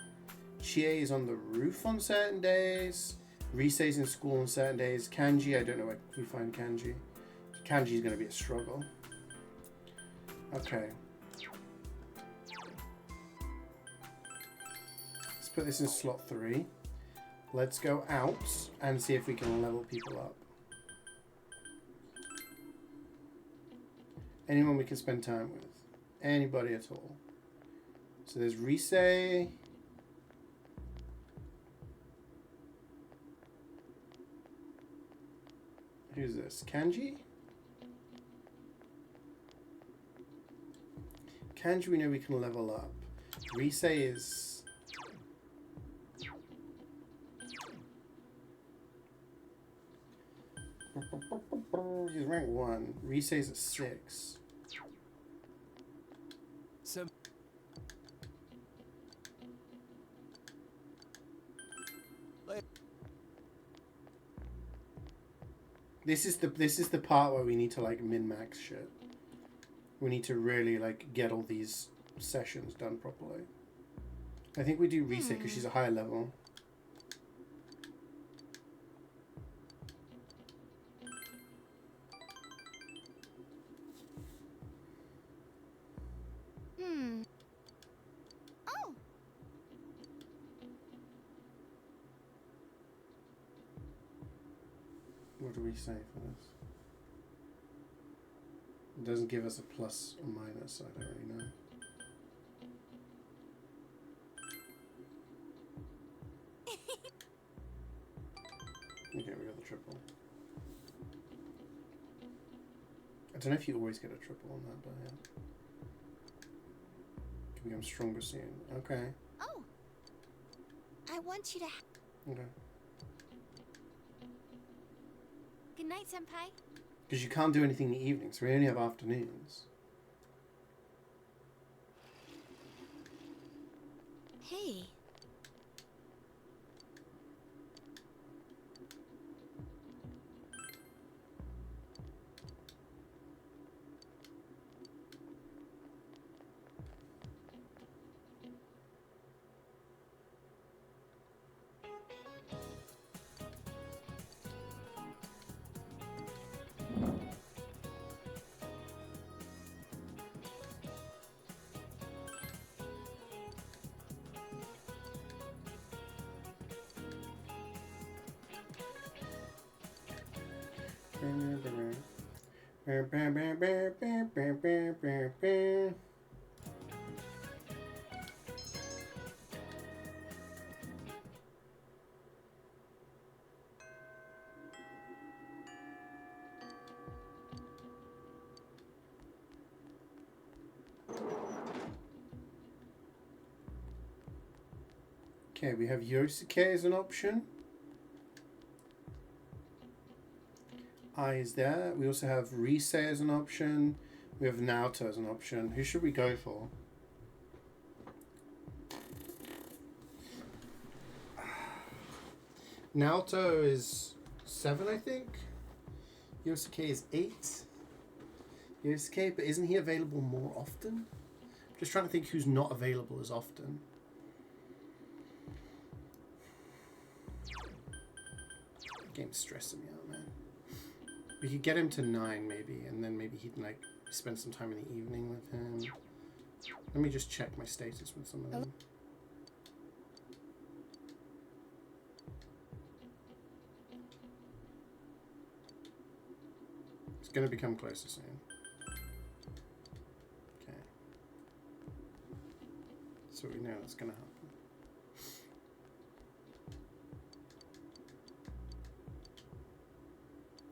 CeeJaey is on the roof on certain days. Risei's in school on certain days. Kanji, I don't know where we find Kanji. Kanji's going to be a struggle. Okay. Let's put this in slot 3. Let's go out and see if we can level people up. Anyone we can spend time with. Anybody at all. So there's Risei. Who's this? Kanji? Kanji we know we can level up. Risei is... He's rank 1. Risei's at 6. This is the part where we need to like min-max shit. We need to really like get all these sessions done properly. I think we do Risei because she's a higher level. Oh. What do we say for this? It doesn't give us a plus or minus, so I don't really know. Okay, we got the triple. I don't know if you always get a triple on that, but yeah. Can become stronger soon. Okay. Oh. I want you to. Okay. Good night, Senpai. Because you can't do anything in the evening, so we only have afternoons. Hey. Okay, we have Yosuke as an option. Ai is there. We also have Risei as an option. We have Naoto as an option. Who should we go for? Naoto is 7, I think. Yosuke is 8. Yosuke, but isn't he available more often? Just trying to think who's not available as often. Game's stressing me out, man. We could get him to 9 maybe, and then maybe he'd like spend some time in the evening with him. Let me just check my status with some of them. It's gonna become closer soon. Okay. So we know that's gonna happen.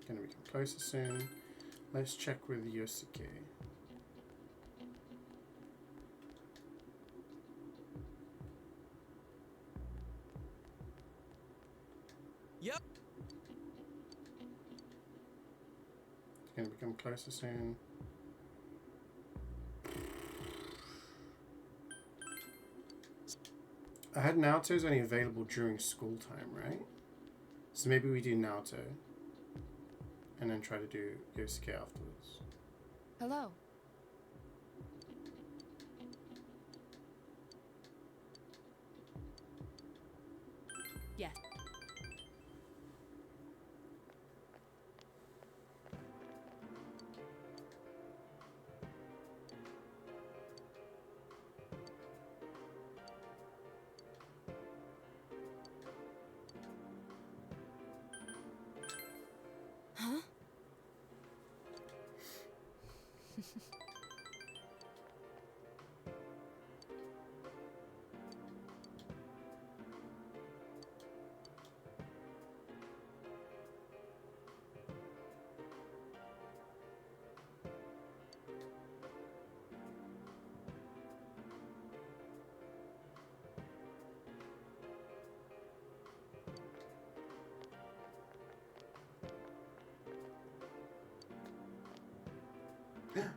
Gonna become closer soon. Let's check with Yosuke. Yep. It's gonna become closer soon. I had Naoto's only available during school time, right? So maybe we do Naoto. And then try to do Yosuke afterwards. Hello. Yes. Huh?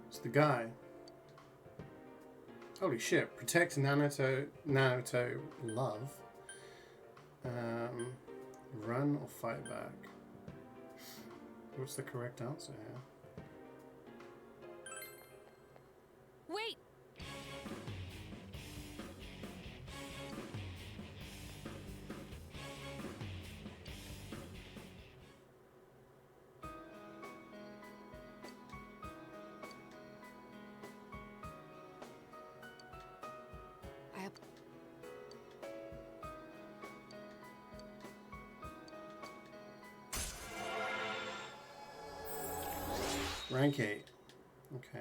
It's the guy. Holy shit. Protect Naruto love. Run or fight back. What's the correct answer here? Wait! Rank 8. Okay.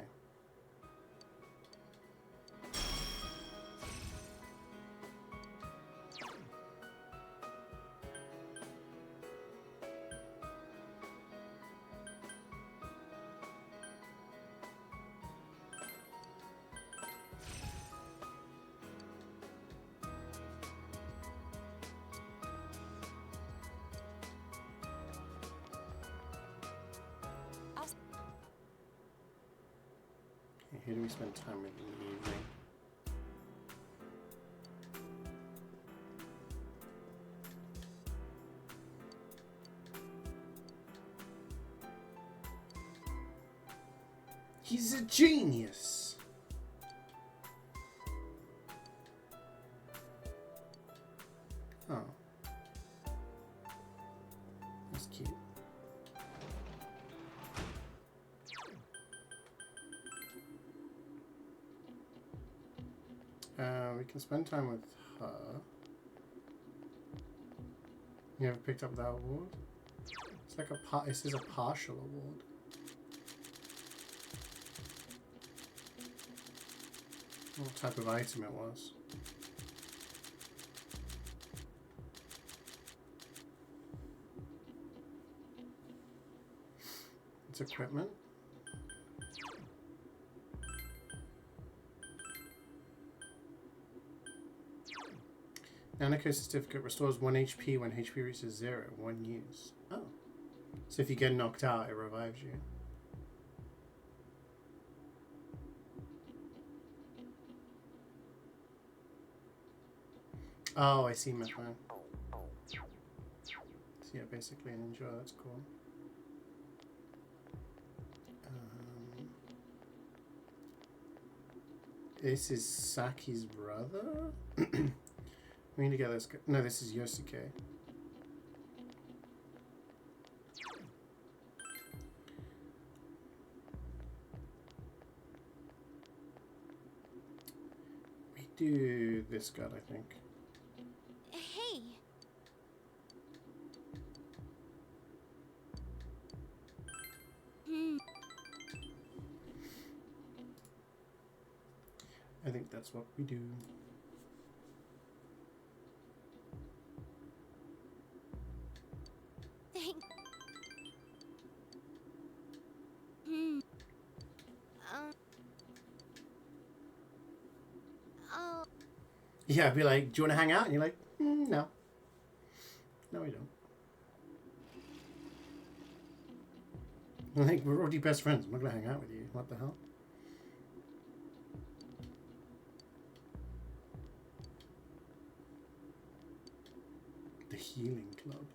Who do we spend time with in the evening? He's a genius! Oh. That's cute. We can spend time with her. You ever picked up that award? It's like this is a partial award. What type of item it was? It's equipment. Nanako certificate restores 1 HP when HP reaches 0. 1 use. Oh. So if you get knocked out, it revives you. Oh, I see, my plan. So yeah, basically an ninja, that's cool. This is Saki's brother? We need to get this guy. No, this is Yosuke. We do this guy, I think. Hey. I think that's what we do. Thank. Oh. Yeah, I'd be like, do you want to hang out? And you're like, no. No, we don't. I'm like, we're already best friends. I'm not going to hang out with you. What the hell? The Healing Club.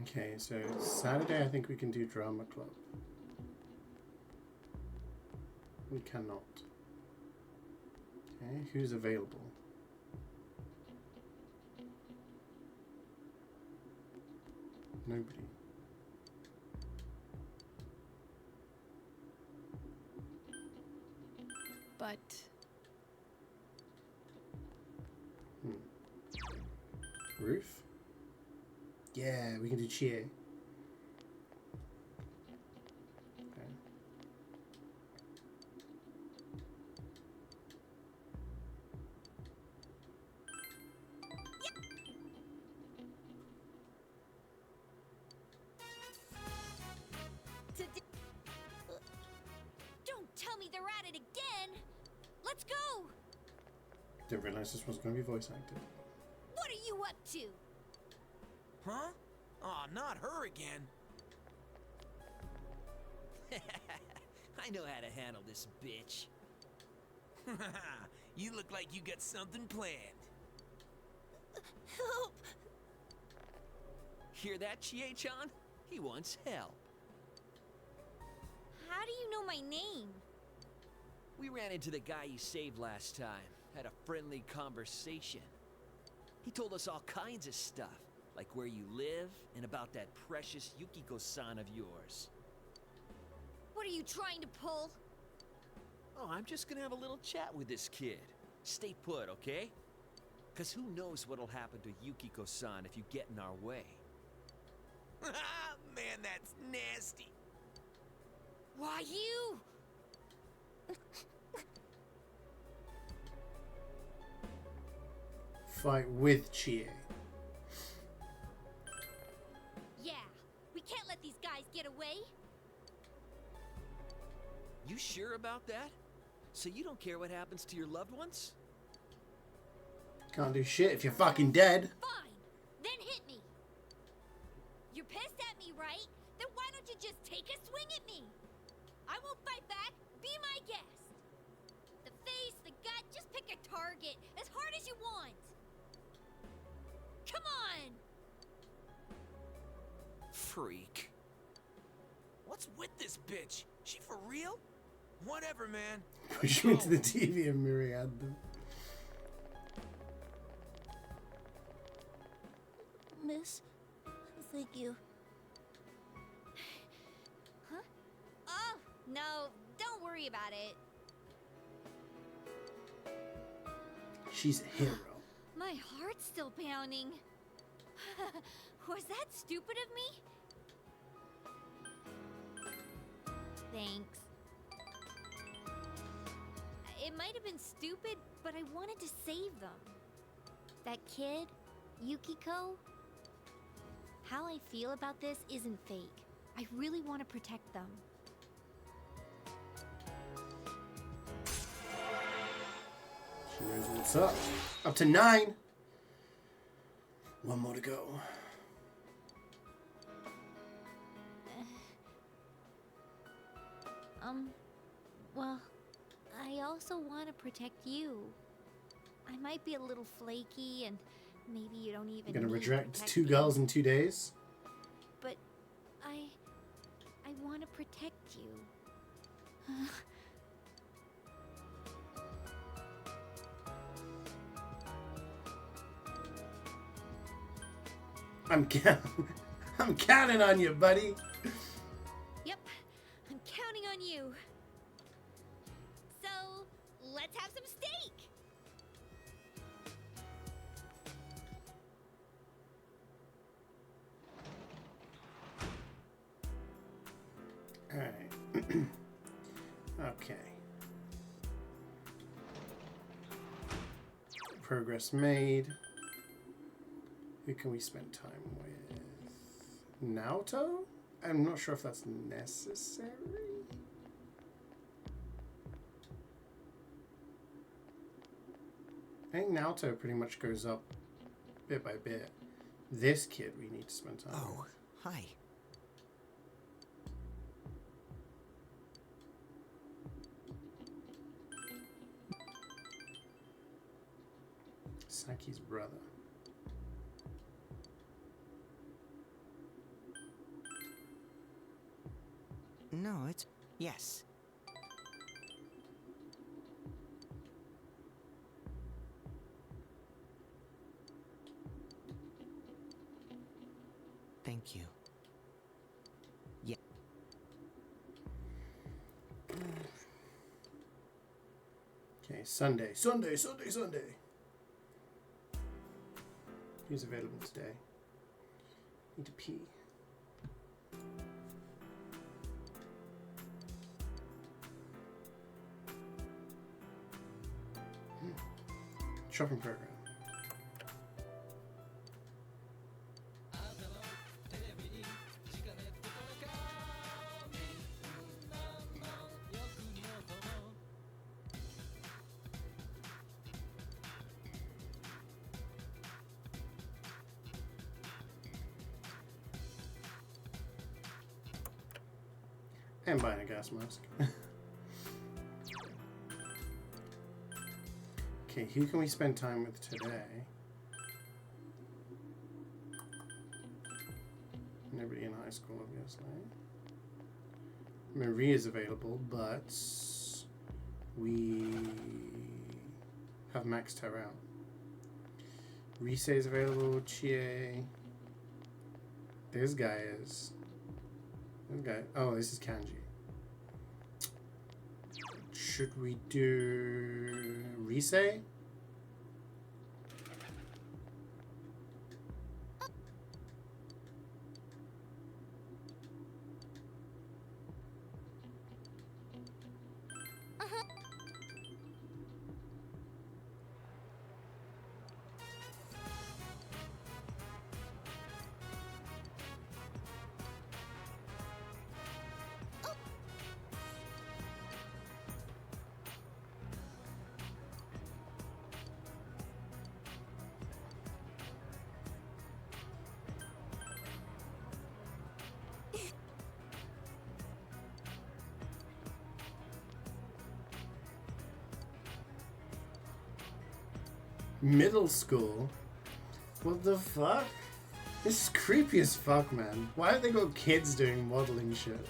Okay, so Saturday I think we can do drama club. We cannot. Okay, who's available? Nobody. But Ruth? Yeah, we can do CeeJaey. Don't tell me they're at it again. Let's go. Didn't realize this was going to be voice acted. What are you up to? Huh? Aw, not her again. I know how to handle this bitch. You look like you got something planned. Help! Hear that, CeeJaey-chan? He wants help. How do you know my name? We ran into the guy you saved last time. Had a friendly conversation. He told us all kinds of stuff, like where you live and about that precious Yukiko-san of yours. What are you trying to pull? Oh, I'm just gonna have a little chat with this kid. Stay put, okay? Cause who knows what'll happen to Yukiko-san if you get in our way. Man, that's nasty. Why you? Fight with CeeJaey. Yeah, we can't let these guys get away. You sure about that? So you don't care what happens to your loved ones? Can't do shit if you're fucking dead. Fine, then hit me. You're pissed at me, right? Then why don't you just take a swing at me? I won't fight back. Be my guest. The face, the gut, just pick a target as hard as you want. Come on! Freak. What's with this bitch? She for real? Whatever, man. Push him into the TV and myriad them. Miss, thank you. Huh? Oh, no, don't worry about it. She's a hero. My heart's still pounding. Was that stupid of me? Thanks. It might have been stupid, but I wanted to save them. That kid, Yukiko, how I feel about this isn't fake. I really want to protect them. She knows what's up. Up to 9. One more to go. Well, I also want to protect you. I might be a little flaky and maybe you don't even You're gonna need to reject protect 2 me, girls in 2 days? but I want to protect you. I'm counting on you, buddy. Yep, I'm counting on you. So, let's have some steak. Alright. Okay. Progress made. Who can we spend time with? Naoto? I'm not sure if that's necessary. I think Naoto pretty much goes up bit by bit. This kid we need to spend time with. Hi. Saki's brother. No, it's... Yes. Thank you. Yeah. Okay, Sunday. Who's available today? Need to pee. Shopping program. And buying a gas mask. Okay, who can we spend time with today? Nobody in high school, obviously. Maria's available, but we have maxed her out. Rise is available, CeeJaey. This guy is. This guy. Oh, this is Kanji. Should we do Rise? Middle school? What the fuck? This is creepy as fuck, man. Why have they got kids doing modeling shit?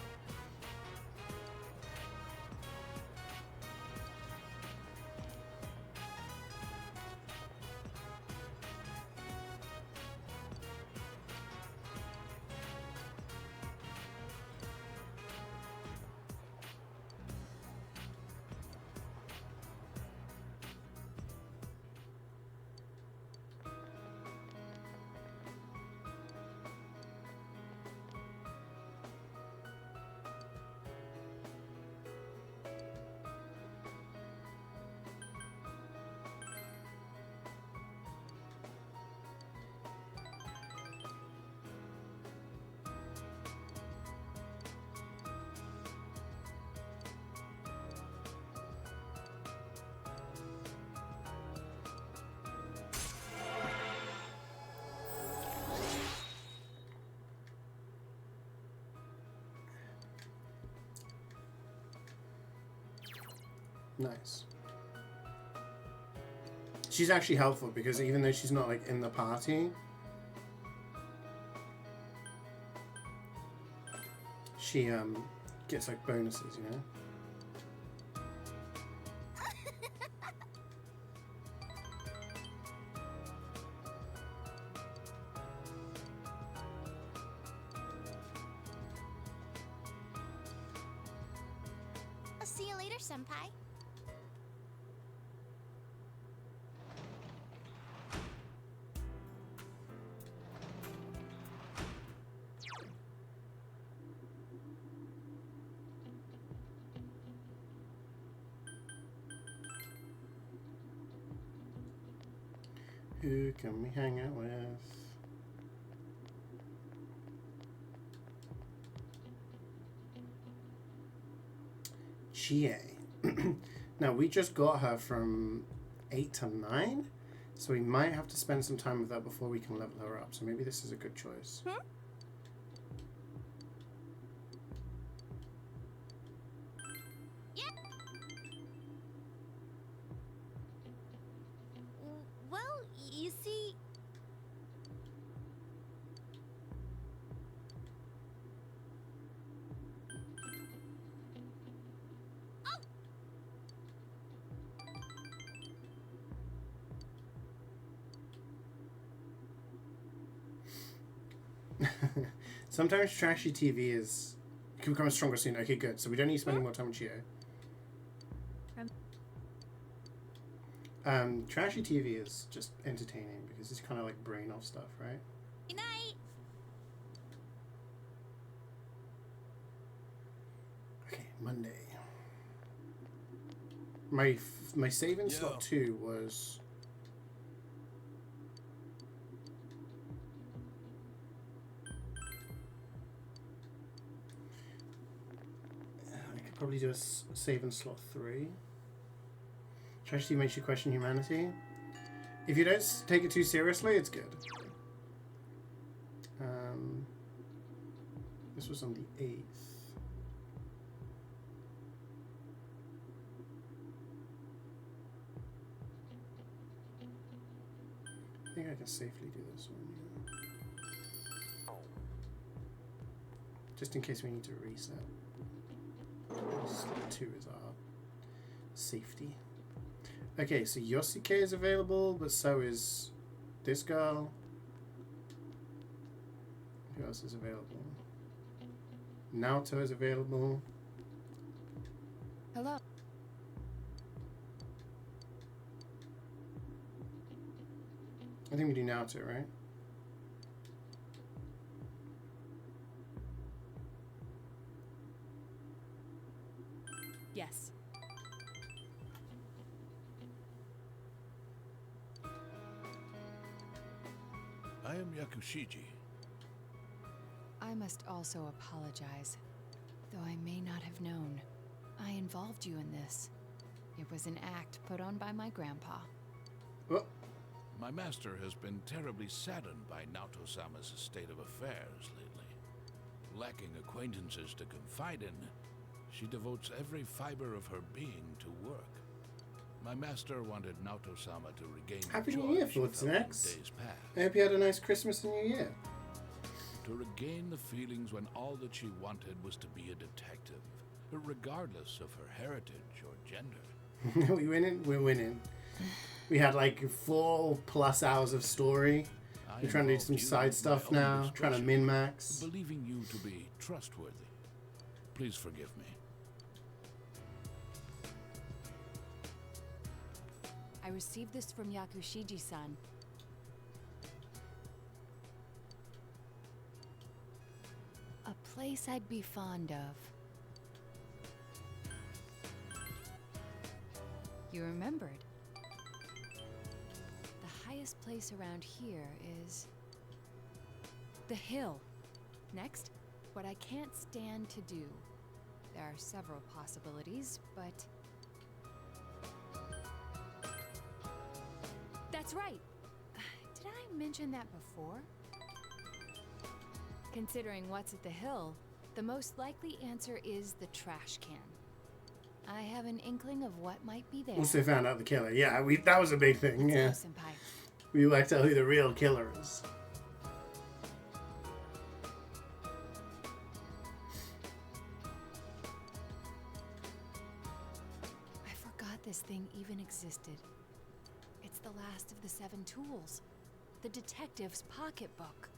Nice. She's actually helpful because even though she's not like in the party, she gets like bonuses, you know? I'll see you later, Senpai. Who can we hang out with? CeeJaey. Now, we just got her from 8 to 9, so we might have to spend some time with her before we can level her up, so maybe this is a good choice. Well, you see... Sometimes trashy TV can become stronger soon. Okay, good. So we don't need to spend any more time with CeeJaey. Trashy TV is just entertaining because it's kind of like brain off stuff, right? Good night. Okay, Monday. My saving slot 2 was. I could probably do a save in slot 3. Tragedy makes you question humanity. If you don't take it too seriously, it's good. This was on the 8th. I think I can safely do this one, yeah. Just in case we need to reset. Slot 2 is our safety. Okay, so Yosuke is available, but so is this girl. Who else is available? Naoto is available. Hello. I think we do Naoto, right? Yes. I am CeeJaey. I must also apologize. Though I may not have known, I involved you in this. It was an act put on by my grandpa. Oh. My master has been terribly saddened by Naoto-sama's state of affairs lately. Lacking acquaintances to confide in, she devotes every fiber of her being to work. My master wanted Naoto-sama to regain Happy the New joy Year, she What's felt in next? days past. I hope you had a nice Christmas and New Year. To regain the feelings when all that she wanted was to be a detective, regardless of her heritage or gender. We winning? We're winning. We had like 4+ hours of story. We're trying to do some side stuff now, trying to min-max. Believing you to be trustworthy. Please forgive me. I received this from Yakushiji-san. A place I'd be fond of. You remembered. The highest place around here is the hill. Next, what I can't stand to do. There are several possibilities, but that's right. Did I mention that before? Considering what's at the hill, the most likely answer is the trash can. I have an inkling of what might be there. Also found out the killer. Yeah, that was a big thing. Yeah. Let's go, Senpai. We worked out who the real killer is. I forgot this thing even existed. It's the last of the 7 tools. The detective's pocketbook.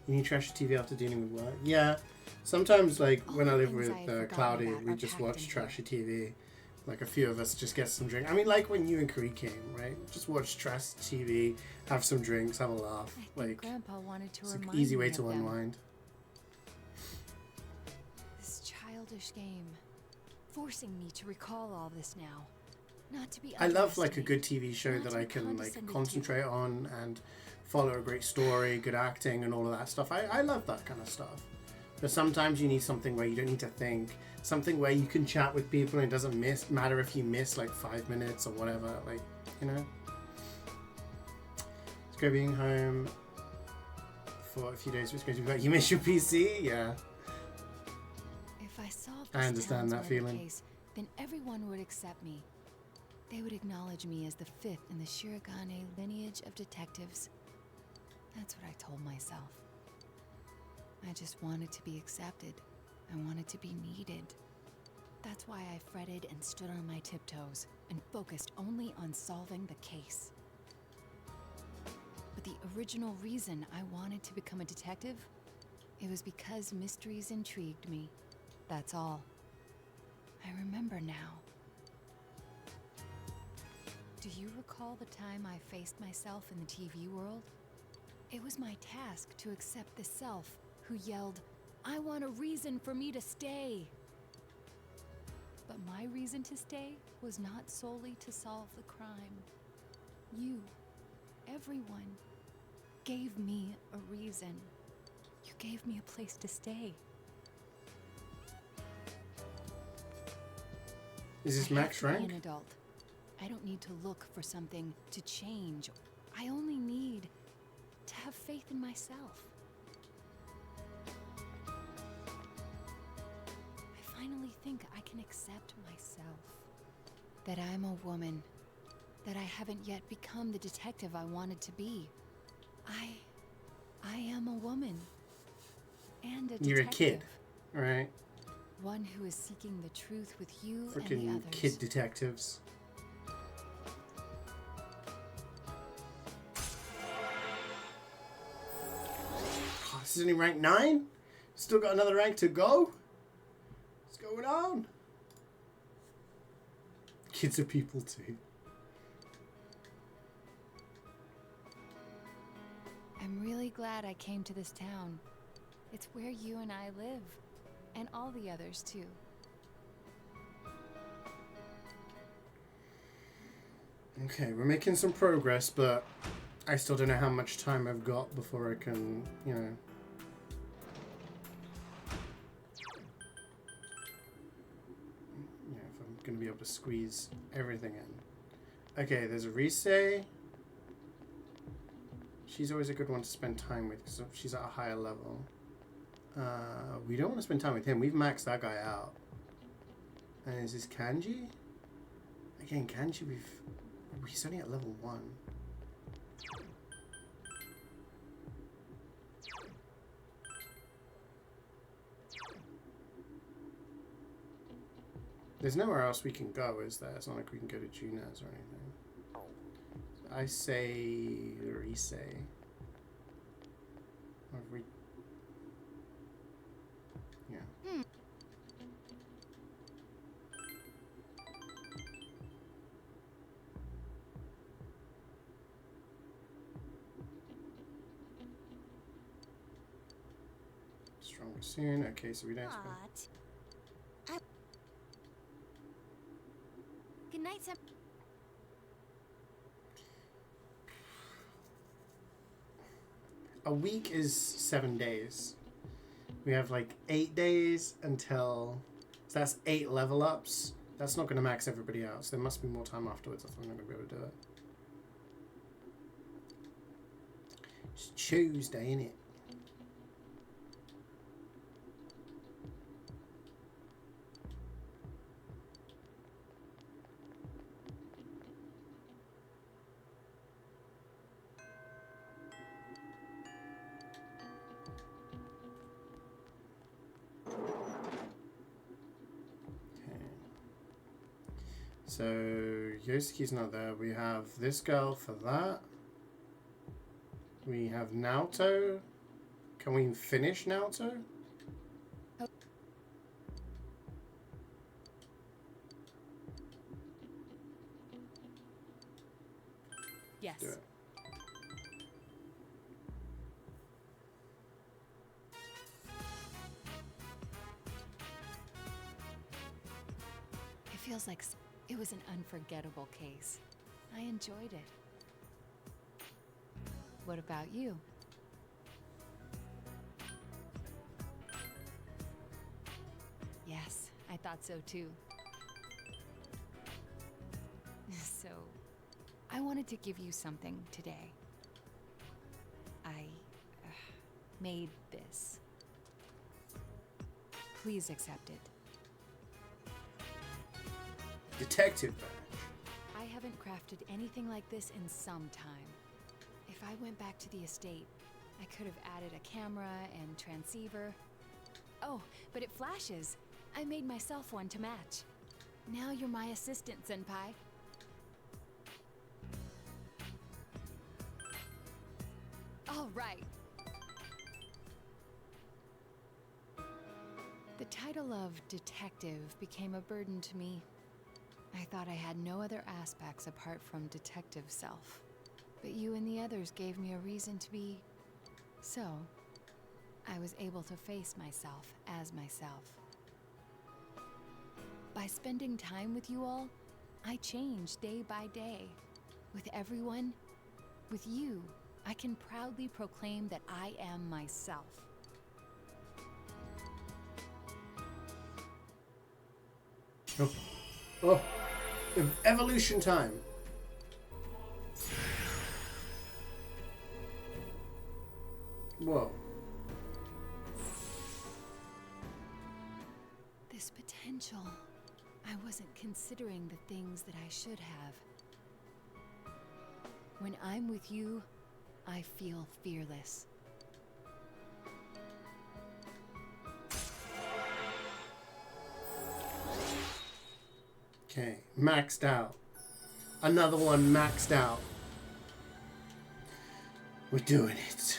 You need trash TV after dealing with work. Yeah. Sometimes, like, when I live with Cloudy, we just watch trashy TV. Like, a few of us just get some drink. I mean, like when you and Kree came, right? Just watch trash TV, have some drinks, have a laugh. Like, Grandpa wanted to it's an remind easy me way of to them. unwind. This childish game, forcing me to recall all this now. Not to be I love, like, a good TV show that I can, like, concentrate on and follow a great story, good acting, and all of that stuff. I love that kind of stuff. But sometimes you need something where you don't need to think. Something where you can chat with people and it doesn't matter if you miss like 5 minutes or whatever. Like, you know. It's great being home for a few days. It's great to be back. You miss your PC? Yeah. If I solved I this understand that town's murder feeling. case, then everyone would accept me. They would acknowledge me as the 5th in the Shirogane lineage of detectives. That's what I told myself. I just wanted to be accepted. I wanted to be needed. That's why I fretted and stood on my tiptoes and focused only on solving the case. But the original reason I wanted to become a detective, it was because mysteries intrigued me. That's all. I remember now. Do you recall the time I faced myself in the TV world? It was my task to accept the self who yelled, I want a reason for me to stay. But my reason to stay was not solely to solve the crime. You, everyone, gave me a reason. You gave me a place to stay. Is this I max have to be rank? an adult. I don't need to look for something to change. I only need to have faith in myself. I finally think I can accept myself. That I'm a woman. That I haven't yet become the detective I wanted to be. I am a woman. And a detective. You're a kid, right? One who is seeking the truth with you and the Freaking others. kid detectives. Oh, this is only rank 9? Still got another rank to go? What's going on? Kids are people too. I'm really glad I came to this town. It's where you and I live. And all the others, too. Okay, we're making some progress, but I still don't know how much time I've got before I can, you know... Yeah, if I'm going to be able to squeeze everything in. Okay, there's a Risei. She's always a good one to spend time with because she's at a higher level. We don't want to spend time with him. We've maxed that guy out. And is this Kanji? Again, Kanji, he's only at level 1. There's nowhere else we can go, is there? It's not like we can go to Junes or anything. I say Risei. Or yeah. Stronger soon. Okay, so we don't. Good night, Sam. A week is 7 days. We have like 8 days until... So that's 8 level ups. That's not going to max everybody out. So there must be more time afterwards. I think I'm not going to be able to do it. It's Tuesday, innit? So, Yosuke's not there. We have this girl for that. We have Naoto. Can we finish Naoto? Yes. Do it. It feels like it was an unforgettable case. I enjoyed it. What about you? Yes, I thought so too. So, I wanted to give you something today. I made this. Please accept it. Detective badge. I haven't crafted anything like this in some time. If I went back to the estate, I could have added a camera and transceiver. Oh, but it flashes. I made myself one to match. Now you're my assistant, Senpai. All right. The title of detective became a burden to me. I thought I had no other aspects apart from detective self. But you and the others gave me a reason to be... So, I was able to face myself as myself. By spending time with you all, I change day by day. With everyone, with you, I can proudly proclaim that I am myself. Oh, oh, evolution time. Whoa. This potential. I wasn't considering the things that I should have. When I'm with you, I feel fearless. Okay, maxed out. Another one maxed out. We're doing it.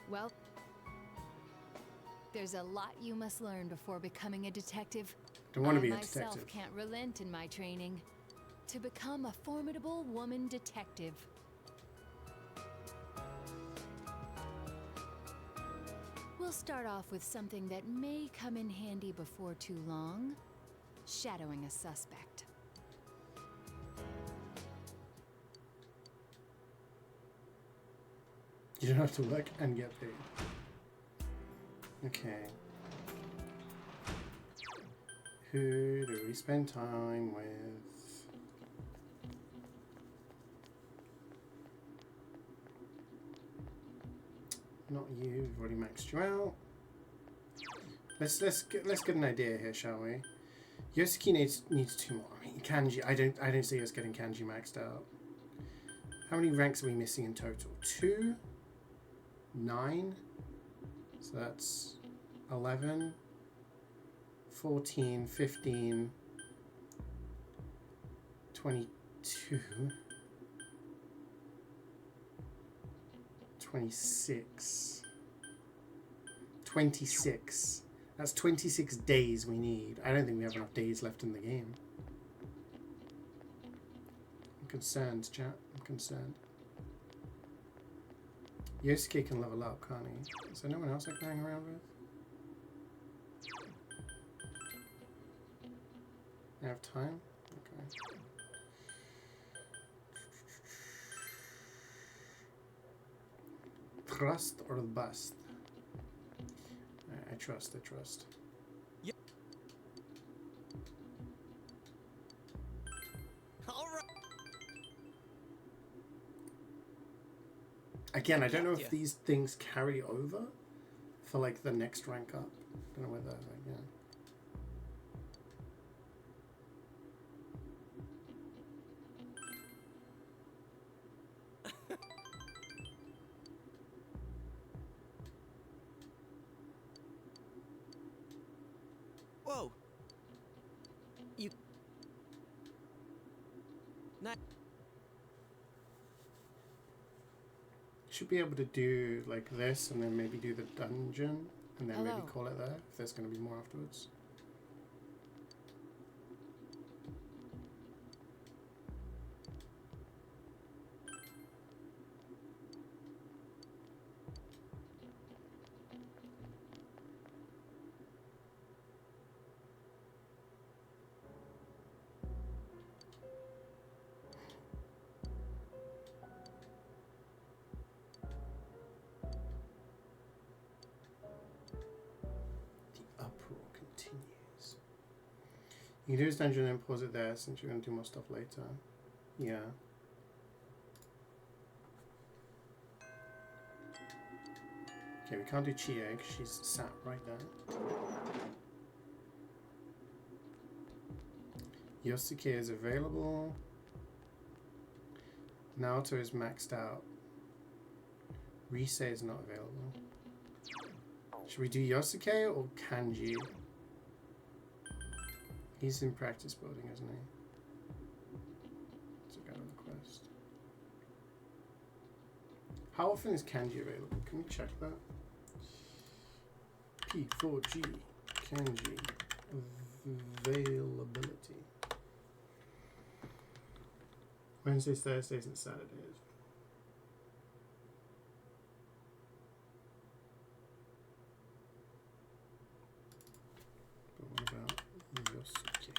Well, there's a lot you must learn before becoming a detective. Don't want to be a I myself detective. Can't relent in my training. To become a formidable woman detective. We'll start off with something that may come in handy before too long. Shadowing a suspect. You don't have to work and get paid. Okay. Who do we spend time with? Not you. We've already maxed you out. Let's get an idea here, shall we? Yosuke needs 2 more. I mean, Kanji. I don't see us getting Kanji maxed out. How many ranks are we missing in total? 2. 9, so that's 11, 14, 15, 22, 26, 26. That's 26 days we need. I don't think we have enough days left in the game. I'm concerned, chat. I'm concerned. Yosuke can level up, can't he? Is there no one else I can hang around with? I have time? Okay. Trust or bust? I trust, I trust. Yep. All right. Again, I don't know if these things carry over for like the next rank up. Don't know whether, like, yeah. Whoa. You. Not. Should be able to do like this and then maybe do the dungeon and then maybe Hello. call it there if there's going to be more afterwards. You can do this dungeon and pause it there since you're going to do more stuff later. Yeah. Okay, we can't do CeeJaey because she's sat right there. Yosuke is available. Naoto is maxed out. Rise is not available. Should we do Yosuke or Kanji? He's in practice building, isn't he? Let's look at the quest. How often is Kanji available? Can we check that? P4G Kanji availability. Wednesdays, Thursdays, and Saturdays. But what about Yosuke?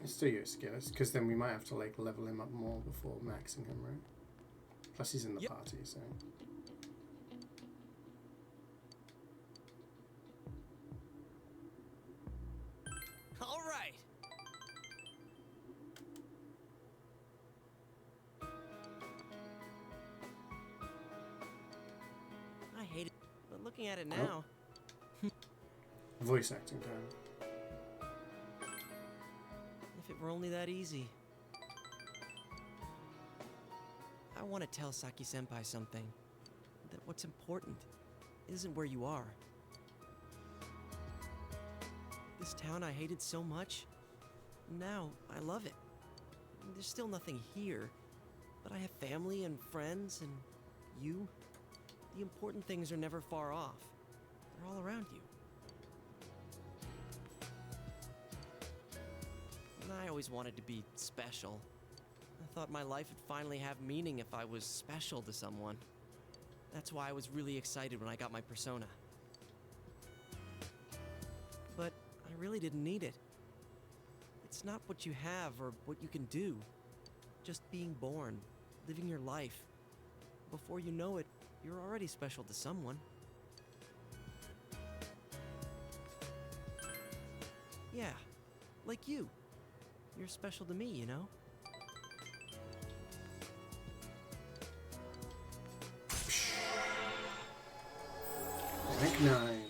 It's still Yosuke, because then we might have to like level him up more before maxing him, right? Plus he's in the party, so. All right. I hate it, but looking at it now. Voice acting time. If it were only that easy. I want to tell Saki-senpai something. That what's important isn't where you are. This town I hated so much, now I love it. There's still nothing here, but I have family and friends and you. The important things are never far off. They're all around you. I always wanted to be special. I thought my life would finally have meaning if I was special to someone. That's why I was really excited when I got my persona. But I really didn't need it. It's not what you have or what you can do. Just being born, living your life. Before you know it, you're already special to someone. Yeah, like you. You're special to me, you know? Rank 9.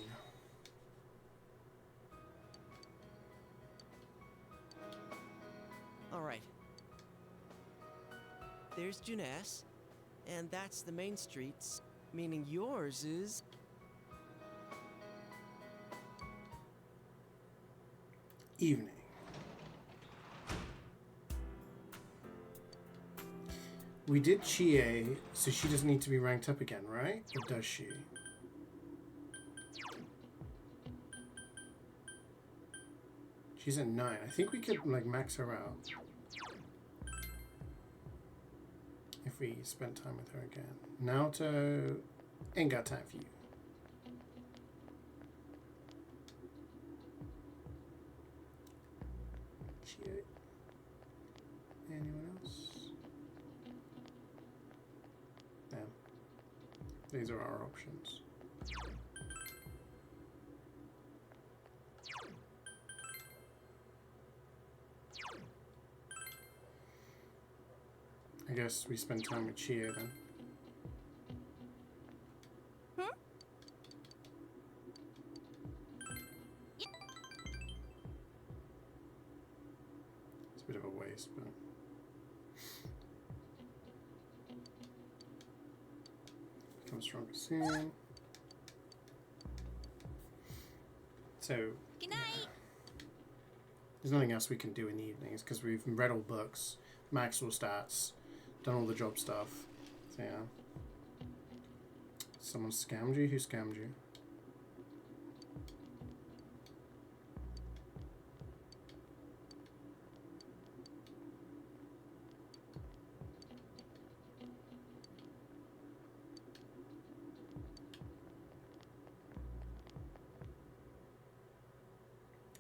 All right. There's Juness, and that's the main streets, meaning yours is... Evening. We did CeeJaey, so she doesn't need to be ranked up again, right? Or does she? She's at 9. I think we could like max her out if we spent time with her again. Naoto, ain't got time for you. CeeJaey. Anyone else? These are our options. I guess we spend time with CeeJaey then. It's a bit of a waste, but... Become stronger soon. So... Good night! There's nothing else we can do in the evenings because we've read all books, maxed all stats, done all the job stuff. So yeah. Someone scammed you? Who scammed you?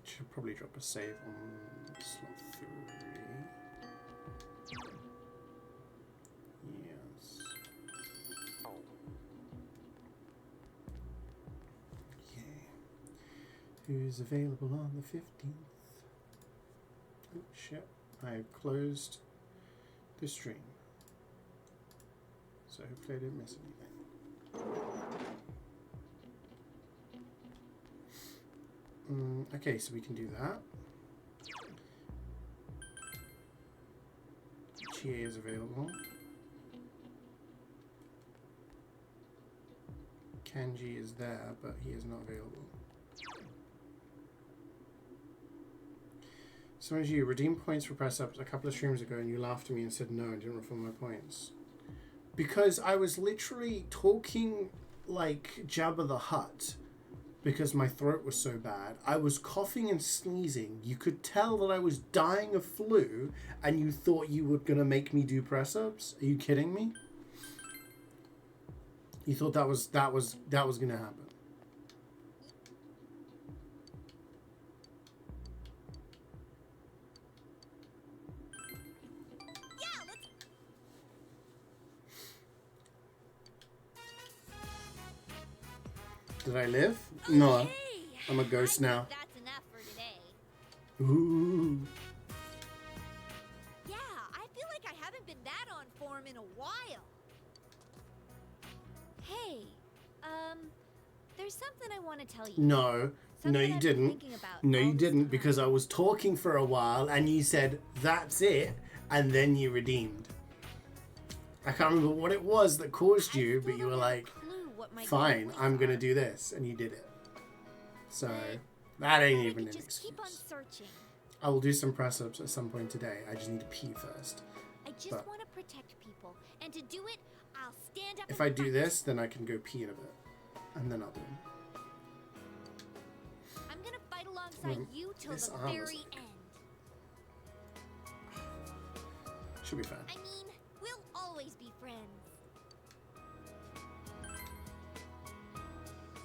Should probably drop a save on slot 3. Yes. Okay. Who's available on the 15th? Oh shit. I have closed the stream. So hopefully I didn't miss anything. Okay, so we can do that. CeeJaey is available. Kanji is there, but he is not available. So as you redeemed points for press ups a couple of streams ago and you laughed at me and said no and didn't refund my points. Because I was literally talking like Jabba the Hutt because my throat was so bad. I was coughing and sneezing. You could tell that I was dying of flu and you thought you were going to make me do press ups? Are you kidding me? You thought that was going to happen. Did I live? No. I'm a ghost now. That's enough for today. Ooh. Yeah, I feel like I haven't been that on form in a while. Hey, there's something I want to tell you. No. Something No, you I've been didn't. thinking about No, all you this didn't, time. because I was talking for a while and you said, that's it, and then you redeemed. I can't remember what it was that caused you, but you were like, fine, I'm going to do this, and you did it. So, that ain't even an excuse. Keep on searching. I will do some press-ups at some point today. I just need to pee first. I just But want to protect people, and to do it, I'll stand up. if and I do fight. this, then I can go pee in a bit, and then I'll do it. I'm gonna fight alongside you till this the arm is very like- end. Should be fine. I mean, we'll always be friends.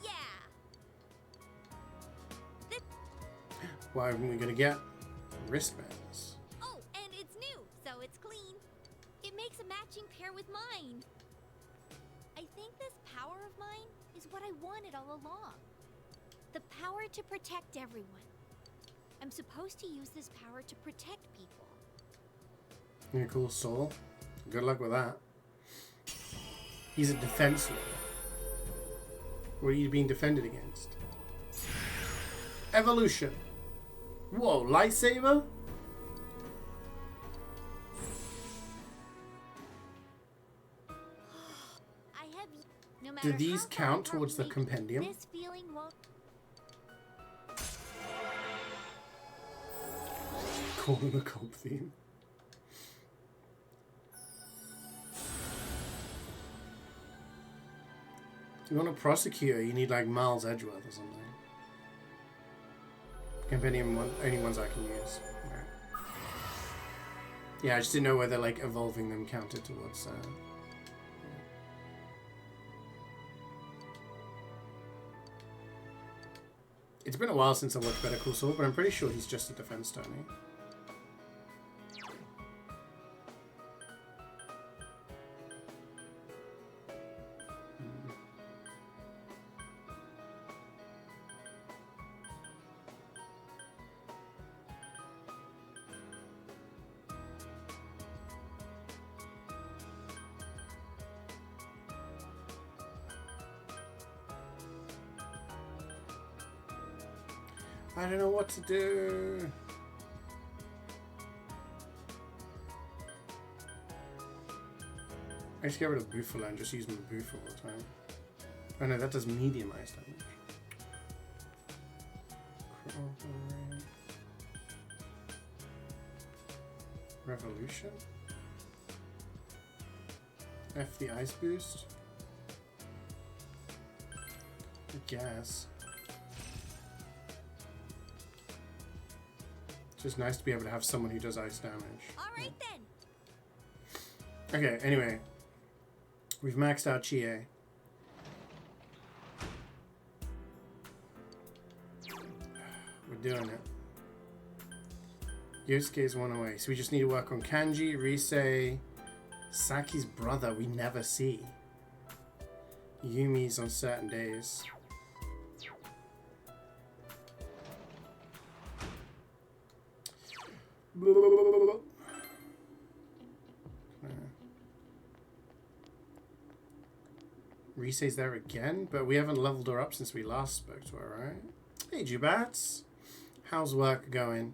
Yeah. What are we going to get? Wristbands. Oh, and it's new, so it's clean. It makes a matching pair with mine. I think this power of mine is what I wanted all along. The power to protect everyone. I'm supposed to use this power to protect people. You're a cool soul. Good luck with that. He's a defense lord. What are you being defended against? Evolution. Whoa, lightsaber? I have no matter Do these how count far towards the apart we compendium? make, this feeling won't. Call them a cult theme. If you want a prosecutor, you need like Miles Edgeworth or something. Compendium one, only ones I can use. Right. Yeah, I just didn't know whether like evolving them counted towards. It's been a while since I watched Better Call Saul, but I'm pretty sure he's just a defense Tony. I don't know what to do. I just get rid of Buffalo and just use my Buffalo all the time. Oh no, that does medium ice damage. Revolution? F the ice boost? I guess. It's just nice to be able to have someone who does ice damage. Alright then. Okay, anyway. We've maxed out CeeJaey. We're doing it. Yosuke's one away. So we just need to work on Kanji, Risei, Saki's brother we never see. Yumi's on certain days. Risei's there again, but we haven't leveled her up since we last spoke to her, right? Hey, Jubats. How's work going?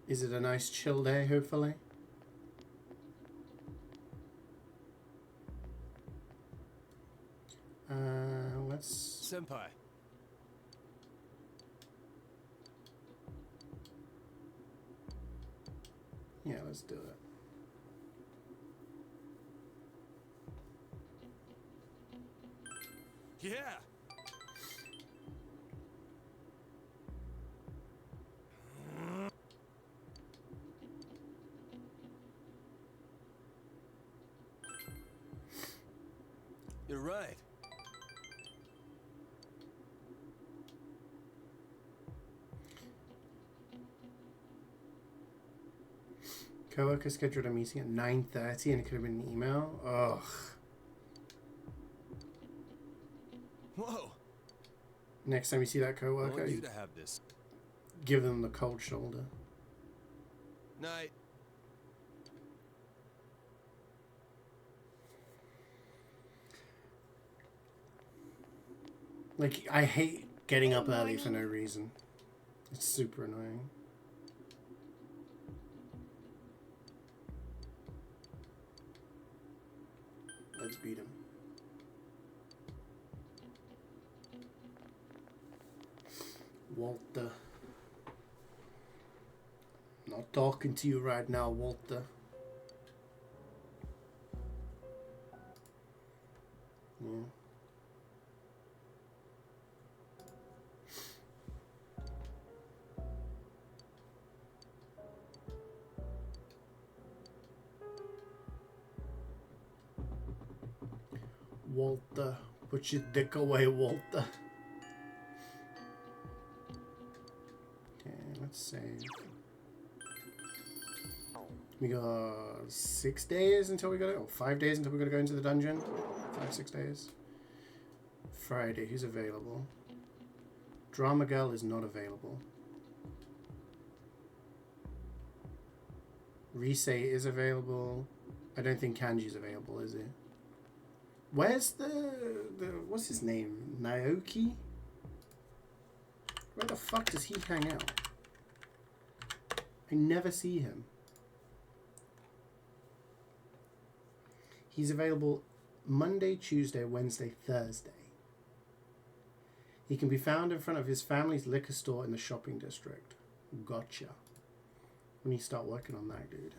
Is it a nice chill day, hopefully? Let's... Senpai. Yeah, let's do it. Yeah. You're right. Coworker scheduled a meeting at 9:30 and it could have been an email. Ugh. Whoa. Next time you see that I coworker, want you to have this. give them the cold shoulder. Night. Like, I hate getting up early for no reason. It's super annoying. Let's beat him. Walter. Not talking to you right now, Walter. Yeah. Walter, put your dick away, Walter. Okay, let's save. We got 6 days until we gotta, or 5 days until we gotta go into the dungeon. 5-6 days. Friday, who's available? Drama Girl is not available. Risei is available. I don't think Kanji's available, is he? Where's the what's his name? Naoki? Where the fuck does he hang out? I never see him. He's available Monday, Tuesday, Wednesday, Thursday. He can be found in front of his family's liquor store in the shopping district. Gotcha. We need to start working on that, dude.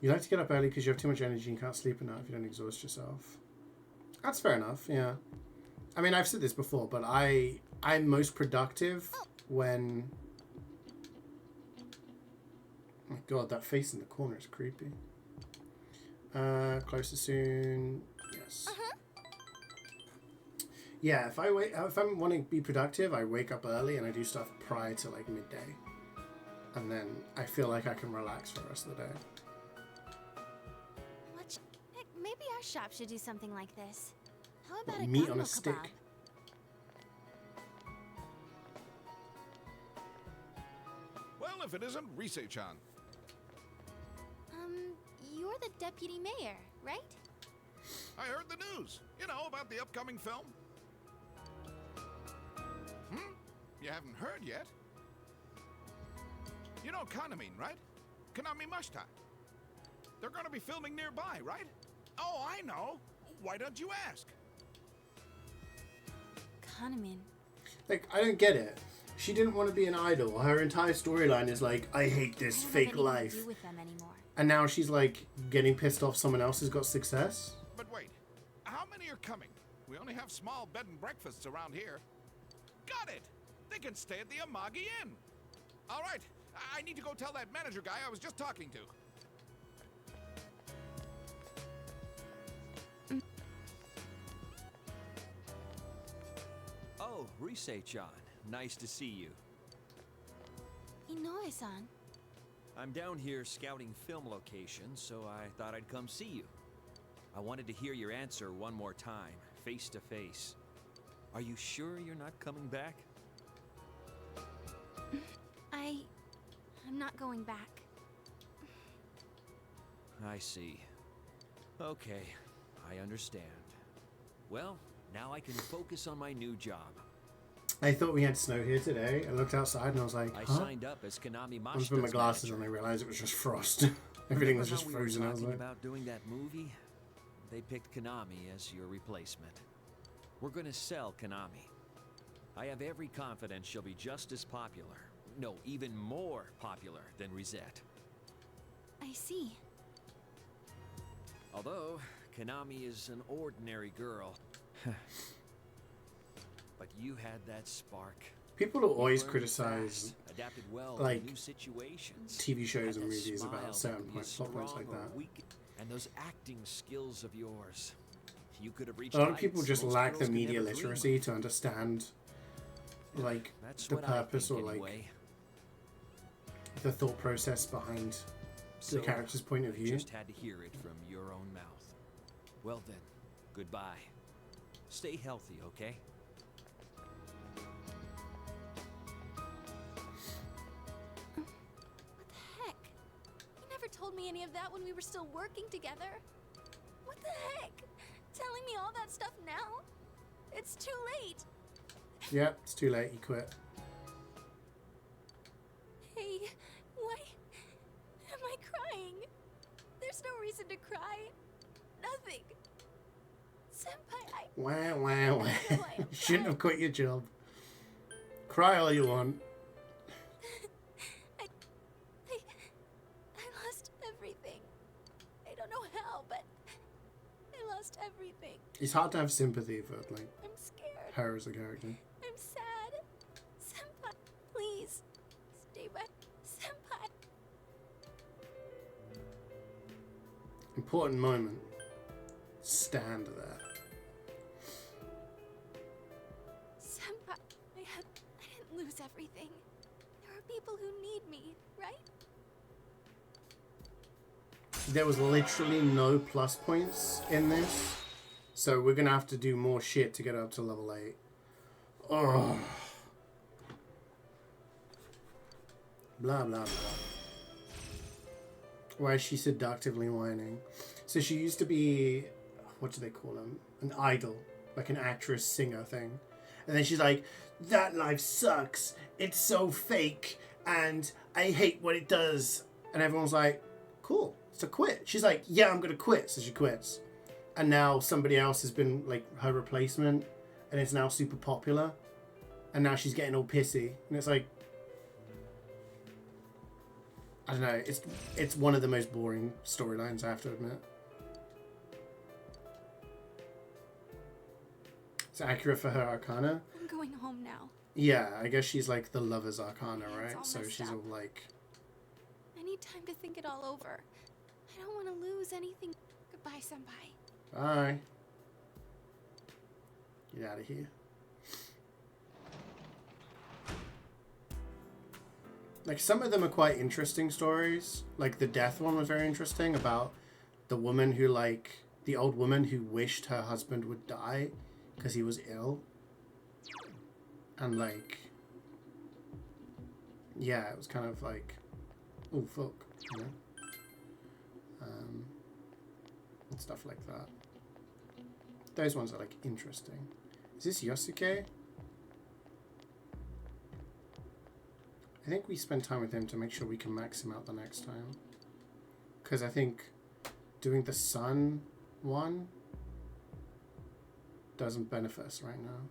You like to get up early because you have too much energy and can't sleep enough. You don't exhaust yourself. That's fair enough, yeah. I mean, I've said this before, but I'm most productive when... Oh my god, that face in the corner is creepy. Closer soon. Yes. Yeah, if I'm wanting to be productive, I wake up early and I do stuff prior to like midday. And then I feel like I can relax for the rest of the day. Heck, maybe our shop should do something like this. How about a Meat on gumbo a stick. kebab? Well, if it isn't Risei-chan. You're the deputy mayor, right? I heard the news. You know, about the upcoming film. You haven't heard yet? You know Kaname, right? Kaname Mashita. They're gonna be filming nearby, right? Oh, I know. Why don't you ask? Kaname. Like, I don't get it. She didn't want to be an idol. Her entire storyline is like, I hate this fake life. To do with them anymore. And now she's like getting pissed off someone else has got success. But wait, how many are coming? We only have small bed and breakfasts around here. Got it! They can stay at the Amagi Inn. All right, I need to go tell that manager guy I was just talking to. Oh, Risei-chan. Nice to see you. Inoue-san. I'm down here scouting film locations, so I thought I'd come see you. I wanted to hear your answer one more time, face to face. Are you sure you're not coming back? I'm not going back. I see. Okay, I understand. Well, now I can focus on my new job. I thought we had snow here today. I looked outside and I was like, huh? I signed up as Konami I was putting my Mashita's glasses manager. on and I realized it was just frost. Everything was just Remember how we frozen. were I was talking like, about doing that movie? They picked Konami as your replacement. We're gonna sell Konami. I have every confidence she'll be just as popular. No, even more popular than Reset. I see. Although, Konami is an ordinary girl. But you had that spark. people will always You learned criticize fast, adapted well like to new situations. TV shows Had and that movies smile about that certain could be plot points strong like or that. weak, and those acting skills of yours. You could have reached A lot of people heights just most lack the girls could media never dream literacy of. to understand like That's the what I purpose think or like anyway. the thought process behind So, the character's point of I view. just had to hear it from your own mouth. Well then, goodbye. Stay healthy, okay? What the heck? You never told me any of that when we were still working together. What the heck? Telling me all that stuff now? It's too late. Yep, it's too late. He quit. Hey, why am I crying? There's no reason to cry. Nothing. Senpai, Wah, wah, wah. Shouldn't have quit your job. Cry all you want. I lost everything. I don't know how, but I lost everything. It's hard to have sympathy for like I'm scared. her as a character. I'm sad. Senpai, please. Stay by. Senpai. Important moment. Stand there. Senpai, I didn't lose everything. There are people who need me, right? There was literally no plus points in this, so we're gonna have to do more shit to get up to level 8. Oh. Blah blah blah. Why is she seductively whining? So she used to be, what do they call them? An idol, like an actress, singer thing. And then she's like, that life sucks. It's so fake, and I hate what it does. And everyone's like, cool, so quit. She's like, yeah, I'm gonna quit. So she quits. And now somebody else has been like her replacement, and it's now super popular. And now she's getting all pissy. And it's like, I don't know, it's one of the most boring storylines, I have to admit. It's accurate for her arcana. I'm going home now. Yeah, I guess she's like the lover's arcana, Yeah, it's right? all So messed she's up. all like, I need time to think it all over. I don't want to lose anything. Goodbye, Senpai. bye. Get out of here. Like, some of them are quite interesting stories. Like, the death one was very interesting about the woman who, like, the old woman who wished her husband would die because he was ill. And, like, yeah, it was kind of like, oh, fuck, you know? And stuff like that. Those ones are, like, interesting. Is this Yosuke? I think we spend time with him to make sure we can max him out the next time. Because I think doing the sun one doesn't benefit us right now.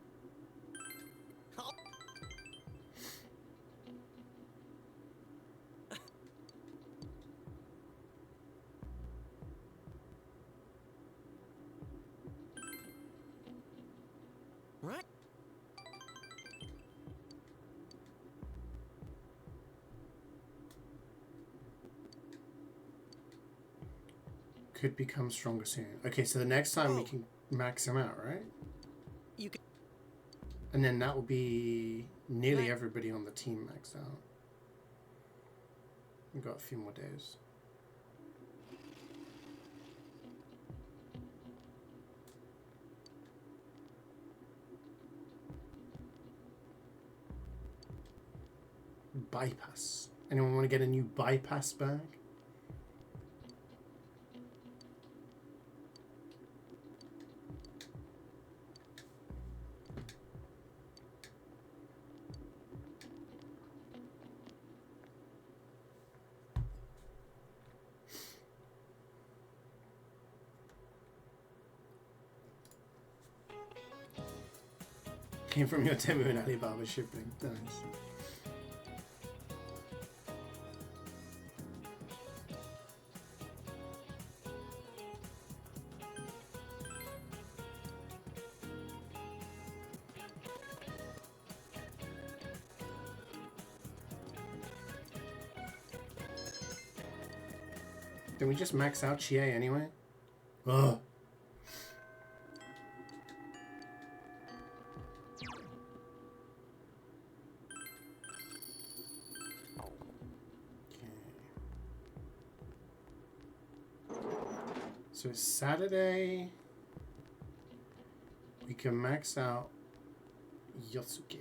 Right? Could become stronger soon. Okay, so the next time we can max him out, right? You can. And then that will be nearly everybody on the team maxed out. We've got a few more days. Bypass. Anyone want to get a new bypass bag? Came from your Temu and Alibaba shipping. Nice. Did we just max out CeeJaey anyway? Ugh. So it's Saturday. We can max out Yosuke.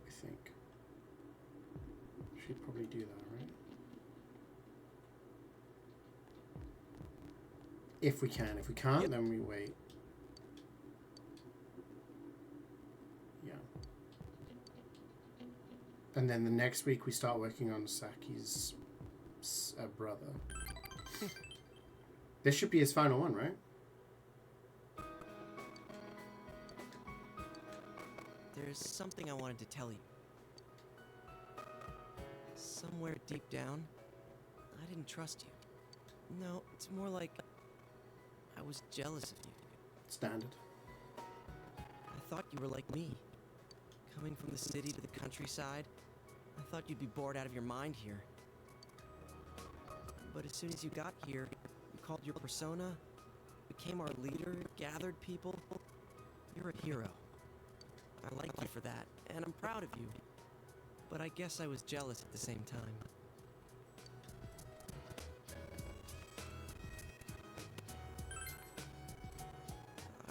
I think. Should probably do that, right? If we can. If we can't, then we wait. Yeah. And then the next week we start working on Saki's brother. This should be his final one, right? There's something I wanted to tell you. Somewhere deep down, I didn't trust you. No, it's more like I was jealous of you. Standard. I thought you were like me. Coming from the city to the countryside, I thought you'd be bored out of your mind here. But as soon as you got here, you called your persona, became our leader, gathered people. You're a hero. I like you for that, and I'm proud of you. But I guess I was jealous at the same time.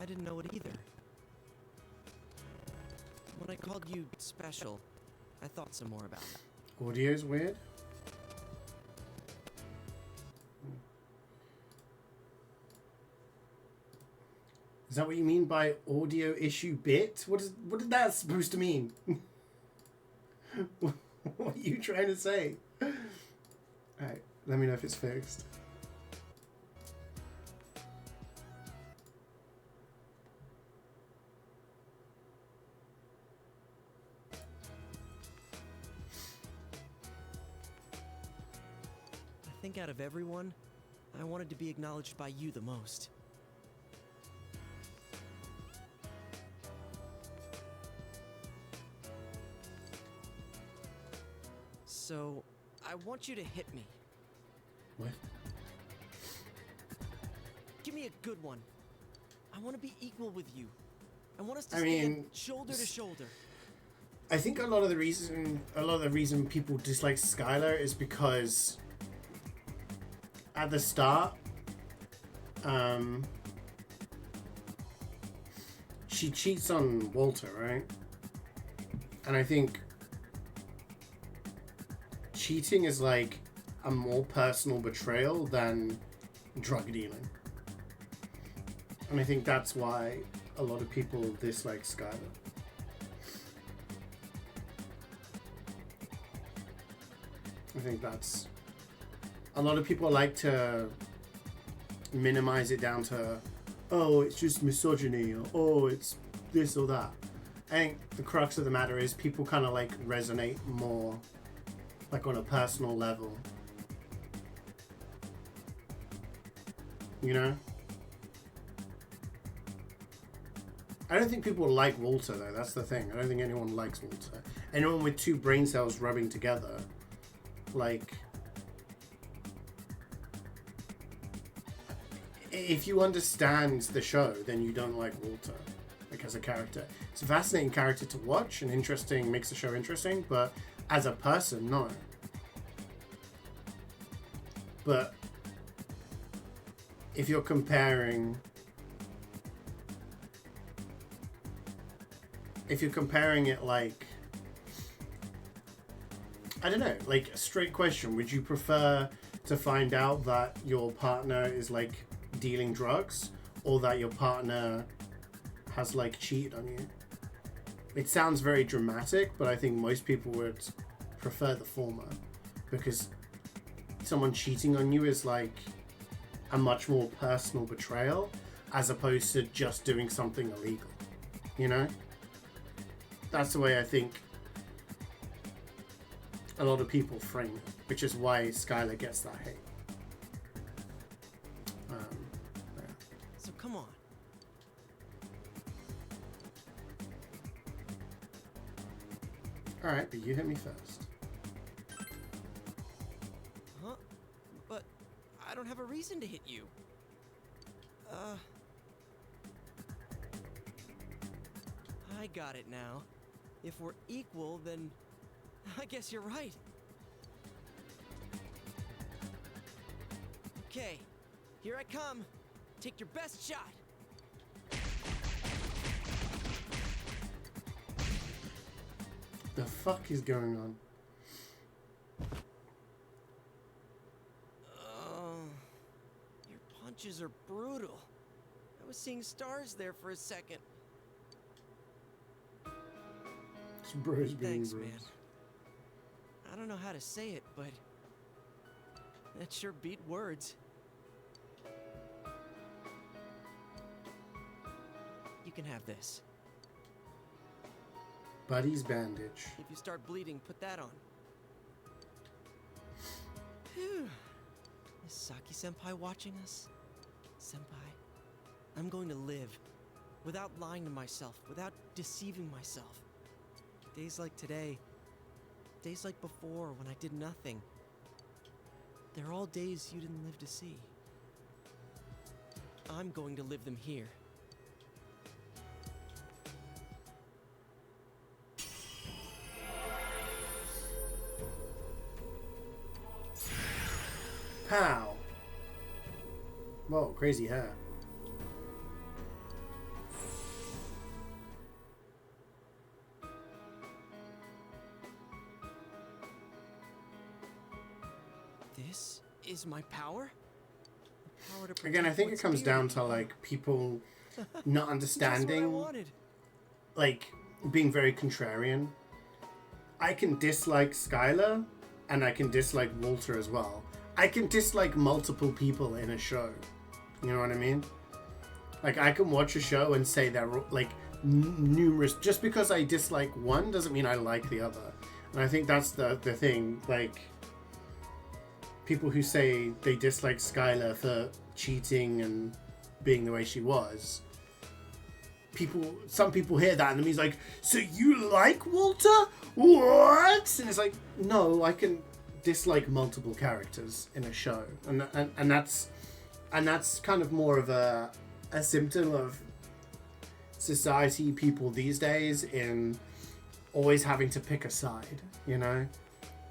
I didn't know it either. When I called you special, I thought some more about it. Audio's weird. Is that what you mean by audio issue bit? What is that supposed to mean? What are you trying to say? Alright, let me know if it's fixed. I think out of everyone, I wanted to be acknowledged by you the most. So, I want you to hit me. What? Give me a good one. I want to be equal with you. I want us to I stand mean, shoulder to shoulder. I think a lot of the reason people dislike Skylar is because at the start, she cheats on Walter, right? And I think cheating is like a more personal betrayal than drug dealing. And I think that's why a lot of people dislike Skylar. I think that's... A lot of people like to minimize it down to, oh, it's just misogyny, or oh, it's this or that. I think the crux of the matter is people kind of like resonate more like on a personal level. You know? I don't think people like Walter though, that's the thing. I don't think anyone likes Walter. Anyone with two brain cells rubbing together, like... If you understand the show, then you don't like Walter, like as a character. It's a fascinating character to watch and interesting, makes the show interesting, but as a person, no. But if you're comparing it like, I don't know, like a straight question, would you prefer to find out that your partner is like dealing drugs or that your partner has like cheated on you? It sounds very dramatic, but I think most people would prefer the former, because someone cheating on you is like a much more personal betrayal, as opposed to just doing something illegal. You know? That's the way I think a lot of people frame it, which is why Skylar gets that hate. Yeah. So come on. Alright, but you hit me first. Huh? But I don't have a reason to hit you. I got it now. If we're equal, then I guess you're right. Okay, here I come. Take your best shot. The fuck is going on? Your punches are brutal. I was seeing stars there for a second. Bro's being Thanks, bros. man. I don't know how to say it, but that sure beat words. You can have this. Buddy's bandage. If you start bleeding, put that on. Phew. Is Saki-senpai watching us? Senpai, I'm going to live without lying to myself, without deceiving myself. Days like today, days like before when I did nothing, they're all days you didn't live to see. I'm going to live them here. Pow! Whoa, crazy hair. This is my power? The power to Again, I protect think it what's comes dear down to to me. like people not Just what I understanding, wanted. like being very contrarian. I can dislike Skylar, and I can dislike Walter as well. I can dislike multiple people in a show. You know what I mean? Like I can watch a show and say that like numerous. Just because I dislike one doesn't mean I like the other. And I think that's the thing. Like people who say they dislike Skylar for cheating and being the way she was. Some people hear that and he's like, so you like Walter? What? And it's like, no, I can dislike multiple characters in a show, and that's kind of more of a symptom of society, people these days, in always having to pick a side. You know,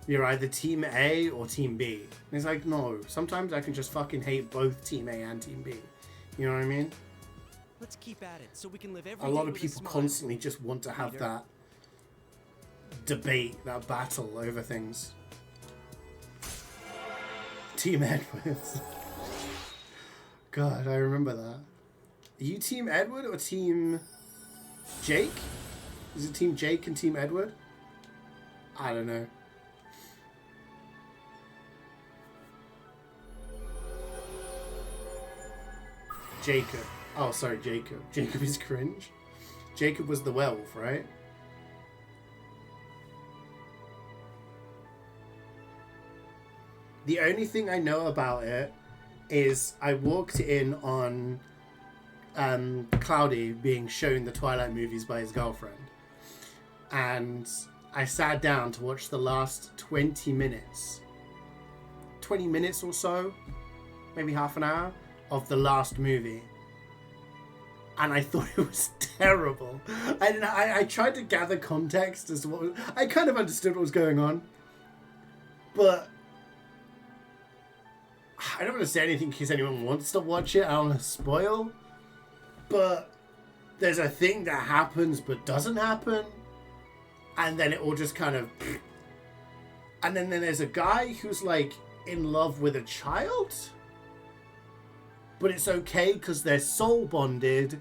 you're either team A or team B. And it's like, no, sometimes I can just fucking hate both team A and team B. You know what I mean? Let's keep at it so we can live every A lot day of with people smile. constantly just want to have Peter. that debate, that battle over things. Team Edwards. God, I remember that. Are you Team Edward or Team Jake? Is it Team Jake and Team Edward? I don't know. Jacob. Oh, sorry, Jacob. Jacob is cringe. Jacob was the werewolf, right? The only thing I know about it is I walked in on Cloudy being shown the Twilight movies by his girlfriend. And I sat down to watch the last 20 minutes. 20 minutes or so, maybe half an hour, of the last movie. And I thought it was terrible. I tried to gather context as to what was, I kind of understood what was going on. But I don't want to say anything in case anyone wants to watch it. I don't want to spoil. But there's a thing that happens but doesn't happen. And then it all just kind of... And then there's a guy who's like in love with a child. But it's okay because they're soul bonded.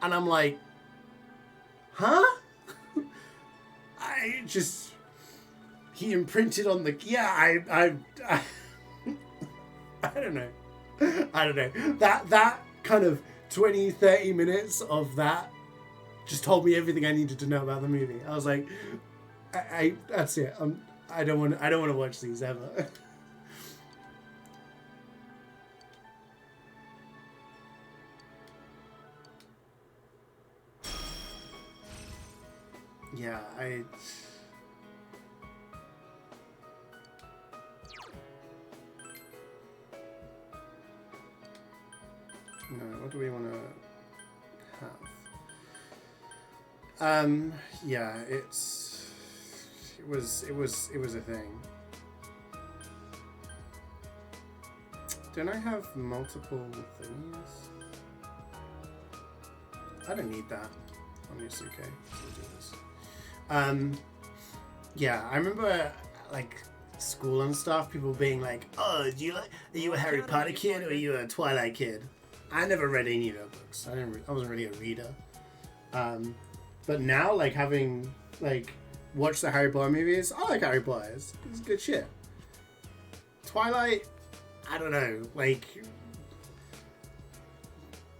And I'm like, huh? I just... He imprinted on the... Yeah, I don't know. I don't know. That kind of 20, 30 minutes of that just told me everything I needed to know about the movie. I was like, I that's it. I don't want to watch these ever. Yeah, no, what do we want to have? Yeah, it was a thing. Don't I have multiple thingies? I don't need that. Obviously, okay. We'll do this. Yeah, I remember like school and stuff, people being like, "Oh, are you a Harry Potter kid or are you a Twilight kid?" I never read any of their books. I wasn't really a reader. But now, like, having like watched the Harry Potter movies, I like Harry Potter. It's good shit. Twilight, I don't know, like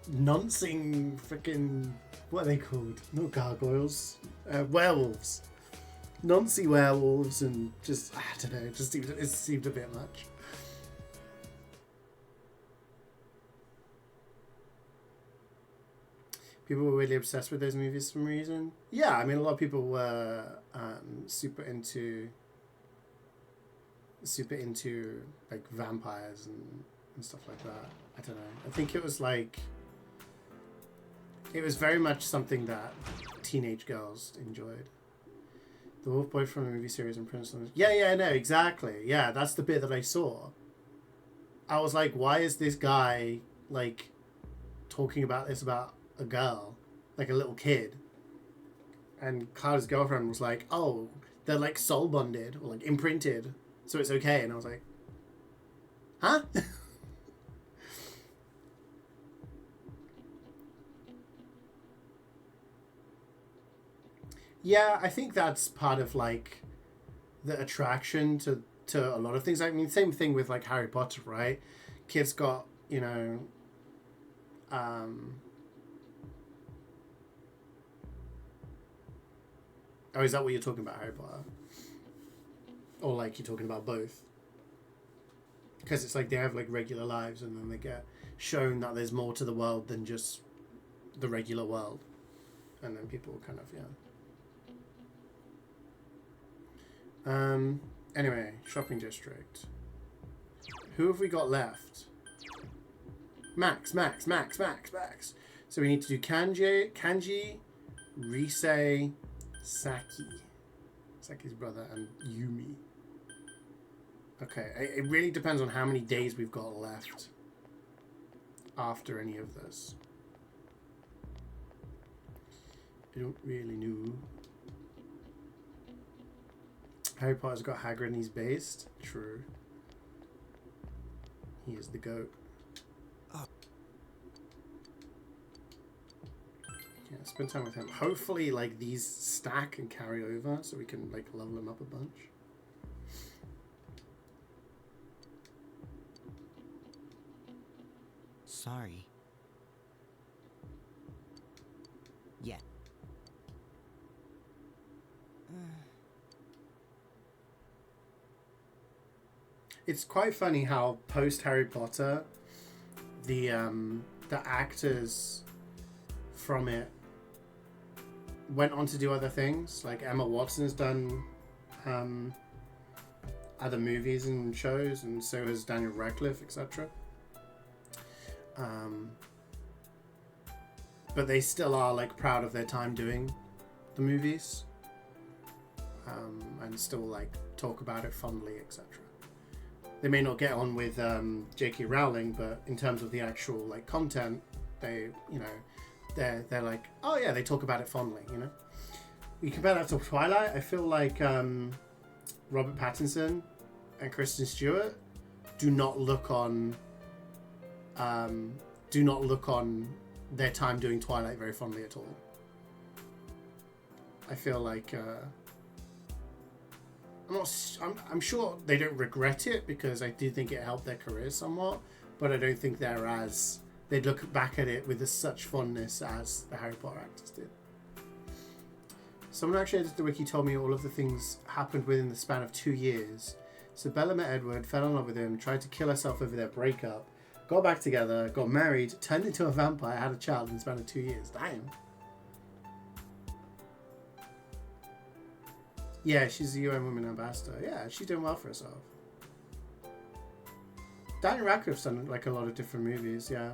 noncing freaking, what are they called? Not gargoyles, werewolves. Noncy werewolves, and just, I don't know, it seemed a bit much. People were really obsessed with those movies for some reason. Yeah, I mean, a lot of people were super into like vampires and stuff like that. I don't know. I think it was like, it was very much something that teenage girls enjoyed. The Wolf Boy from the movie series and Prince. Yeah, no, exactly. Yeah, that's the bit that I saw. I was like, why is this guy like talking about this about a girl, like a little kid? And Cloud's girlfriend was like, oh, they're like soul bonded or like imprinted, so it's okay. And I was like, huh? Yeah, I think that's part of like the attraction to a lot of things. I mean, same thing with like Harry Potter, right? Kids got, you know, oh, is that what you're talking about, Harry Potter? Or like you're talking about both? Because it's like they have like regular lives and then they get shown that there's more to the world than just the regular world. And then people kind of, yeah. Anyway, shopping district. Who have we got left? Max. So we need to do Kanji, Risei, Saki's brother, and Yumi. Okay, it really depends on how many days we've got left after any of this. I don't really know. Harry Potter's got Hagrid and he's based. True. He is the GOAT. Oh. Yeah, spend time with him. Hopefully, like, these stack and carry over so we can, like, level him up a bunch. Sorry. Yeah. It's quite funny how post Harry Potter, the actors from it went on to do other things. Like Emma Watson's done other movies and shows, and so has Daniel Radcliffe, etc. But they still are like proud of their time doing the movies, and still like talk about it fondly, etc. They may not get on with J.K. Rowling, but in terms of the actual like content, they, you know, they're like, oh yeah, they talk about it fondly, you know. You compare that to Twilight, I feel like Robert Pattinson and Kristen Stewart do not look on their time doing Twilight very fondly at all. I feel like I'm sure they don't regret it because I do think it helped their careers somewhat, but I don't think they'd look back at it with such fondness as the Harry Potter actors did. Someone actually edited the wiki told me all of the things happened within the span of 2 years. So Bella met Edward, fell in love with him, tried to kill herself over their breakup, got back together, got married, turned into a vampire, had a child in the span of 2 years. Damn. Yeah, she's the UN Women Ambassador. Yeah, she's doing well for herself. Danny Radcliffe's done like a lot of different movies, yeah.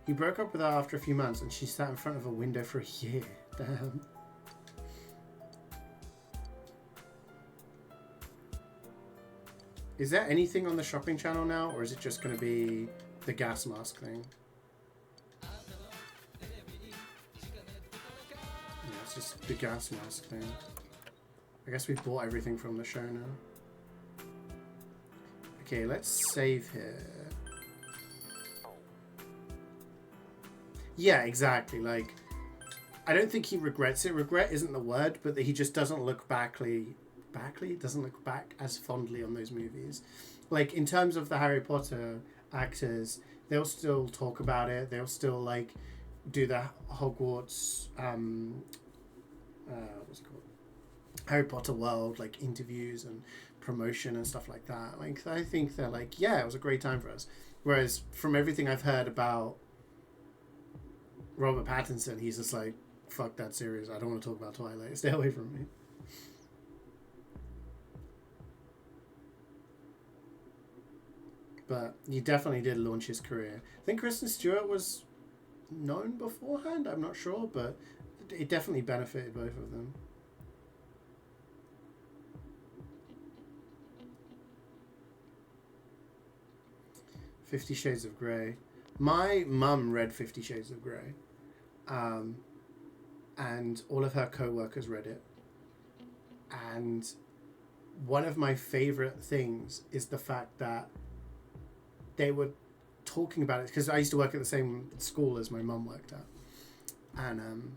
He broke up with her after a few months and she sat in front of a window for a year. Damn. Is there anything on the shopping channel now, or is it just going to be the gas mask thing? Yeah, it's just the gas mask thing. I guess we've bought everything from the show now. Okay, let's save here. Yeah, exactly. Like, I don't think he regrets it. Regret isn't the word, but that he just doesn't look doesn't look back as fondly on those movies. Like, in terms of the Harry Potter actors, they'll still talk about it. They'll still, like, do the Hogwarts, what's it called? Harry Potter world, like, interviews and promotion and stuff like that. Like, I think they're like, yeah, it was a great time for us. Whereas, from everything I've heard about Robert Pattinson, he's just like, fuck that series. I don't want to talk about Twilight. Stay away from me. But he definitely did launch his career. I think Kristen Stewart was known beforehand. I'm not sure, but it definitely benefited both of them. "50 Shades of Grey." My mum read 50 Shades of Grey. And all of her co-workers read it. And one of my favorite things is the fact that they were talking about it, because I used to work at the same school as my mum worked at, and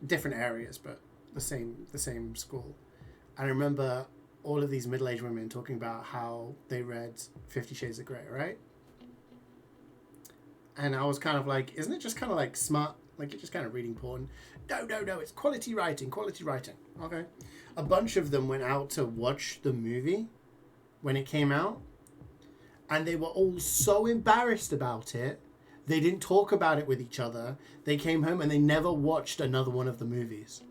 different areas, but the same school. And I remember all of these middle-aged women talking about how they read 50 Shades of Grey, right? And I was kind of like, isn't it just kind of like smart? Like, you're just kind of reading porn. No, it's quality writing. Okay. A bunch of them went out to watch the movie when it came out, and they were all so embarrassed about it, they didn't talk about it with each other. They came home and they never watched another one of the movies.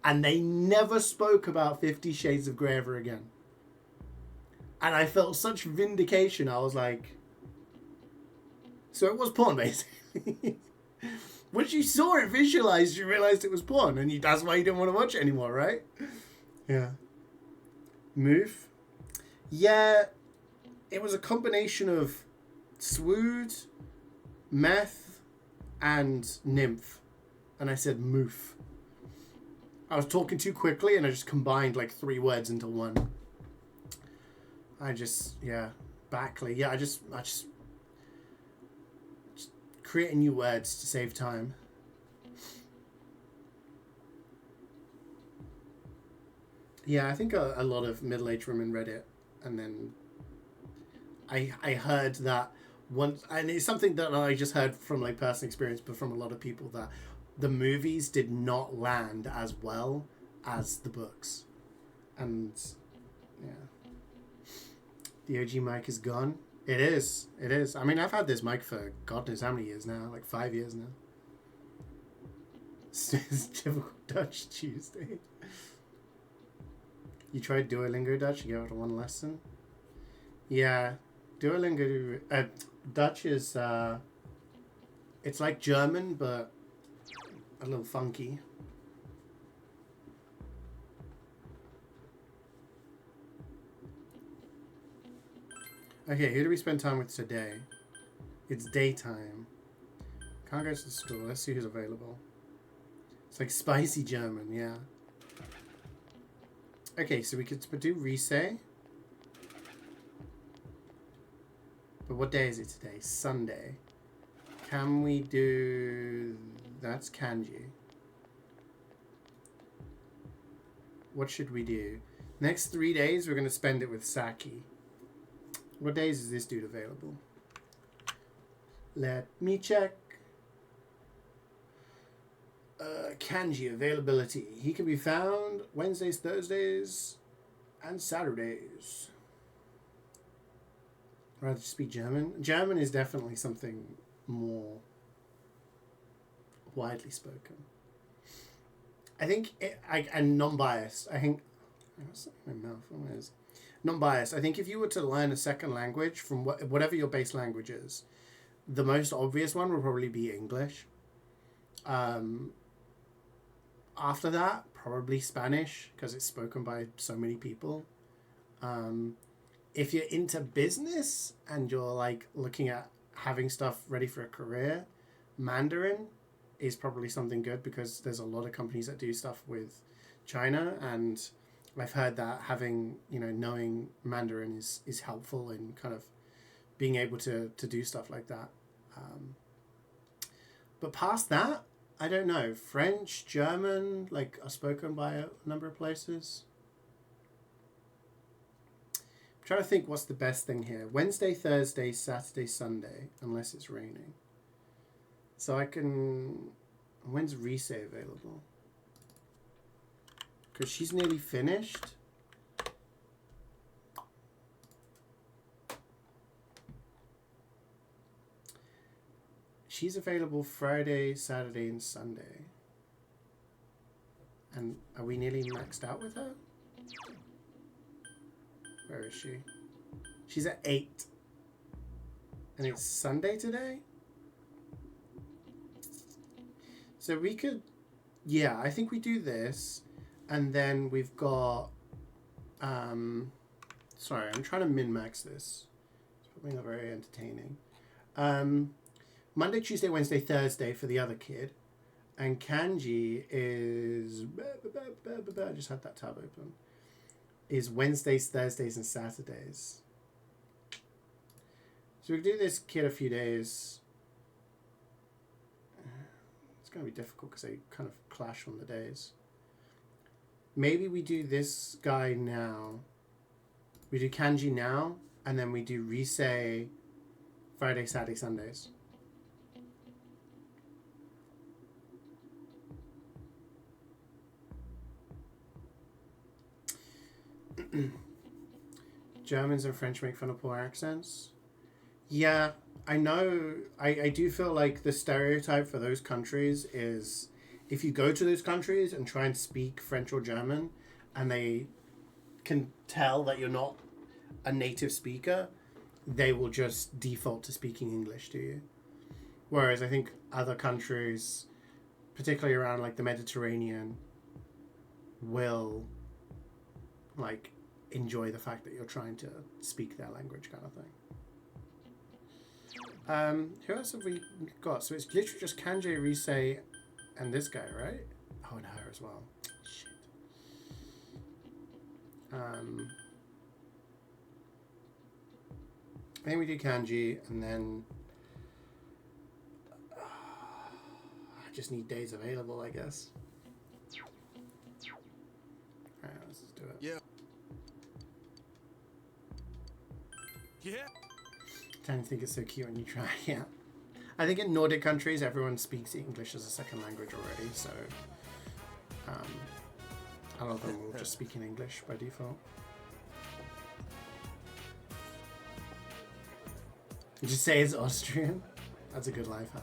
And they never spoke about 50 Shades of Grey ever again. And I felt such vindication. I was like, so it was porn, basically. Once you saw it visualized, you realized it was porn, and that's why you didn't want to watch it anymore, right? Yeah. Move. Yeah, it was a combination of swood, meth, and nymph. And I said moof. I was talking too quickly, and I just combined like 3 words into one. Backley. Yeah, I just creating new words to save time. Yeah, I think a lot of middle-aged women read it, and then I heard that once, and it's something that I just heard from like personal experience, but from a lot of people, that the movies did not land as well as the books. And yeah, the OG mic is gone. It is. I mean, I've had this mic for God knows how many years now, like 5 years now. It's typical Dutch Tuesday. You tried Duolingo Dutch? You gave it 1 lesson? Yeah, Duolingo Dutch is it's like German, but a little funky. Okay, who do we spend time with today? It's daytime. Can't go to the store. Let's see who's available. It's like spicy German, yeah. Okay, so we could do Risei. But what day is it today? Sunday. Can we do... That's kanji. What should we do? Next 3 days, we're going to spend it with Saki. What days is this dude available? Let me check. Kanji availability. He can be found Wednesdays, Thursdays, and Saturdays. Rather speak German. German is definitely something more widely spoken. I think, and non-biased. I think, what's in my mouth? What is non-biased? I think if you were to learn a second language from whatever your base language is, the most obvious one would probably be English. After that, probably Spanish, because it's spoken by so many people. If you're into business and you're like looking at having stuff ready for a career, Mandarin is probably something good, because there's a lot of companies that do stuff with China, and I've heard that having, knowing Mandarin is helpful in kind of being able to do stuff like that. But past that, I don't know. French, German, are spoken by a number of places. I'm trying to think what's the best thing here. Wednesday, Thursday, Saturday, Sunday, unless it's raining. So I can... When's Rise available? Because she's nearly finished. She's available Friday, Saturday, and Sunday. And are we nearly maxed out with her? Where is she? She's at 8. And it's Sunday today? So we could... Yeah, I think we do this. And then we've got... sorry, I'm trying to min-max this. It's probably not very entertaining. Monday, Tuesday, Wednesday, Thursday for the other kid. And Kanji is... I just had that tab open. Is Wednesdays, Thursdays, and Saturdays. So we can do this kid a few days. It's going to be difficult because they kind of clash on the days. Maybe we do this guy now. We do Kanji now. And then we do Rise Friday, Saturday, Sundays. Germans and French make fun of poor accents. Yeah, I know. I do feel like the stereotype for those countries is if you go to those countries and try and speak French or German and they can tell that you're not a native speaker, they will just default to speaking English to you. Whereas I think other countries, particularly around the Mediterranean, will enjoy the fact that you're trying to speak their language, kind of thing. Who else have we got? So it's literally just Kanji, Rise, and this guy, right? Oh, and her as well. Shit. I think we do Kanji, and then I just need days available, I guess. Alright, let's just do it. Yeah. Yeah. I don't think it's so cute when you try. Yeah, I think in Nordic countries everyone speaks English as a second language already, so a lot of them will just speak in English by default. You just say it's Austrian. That's a good life hack.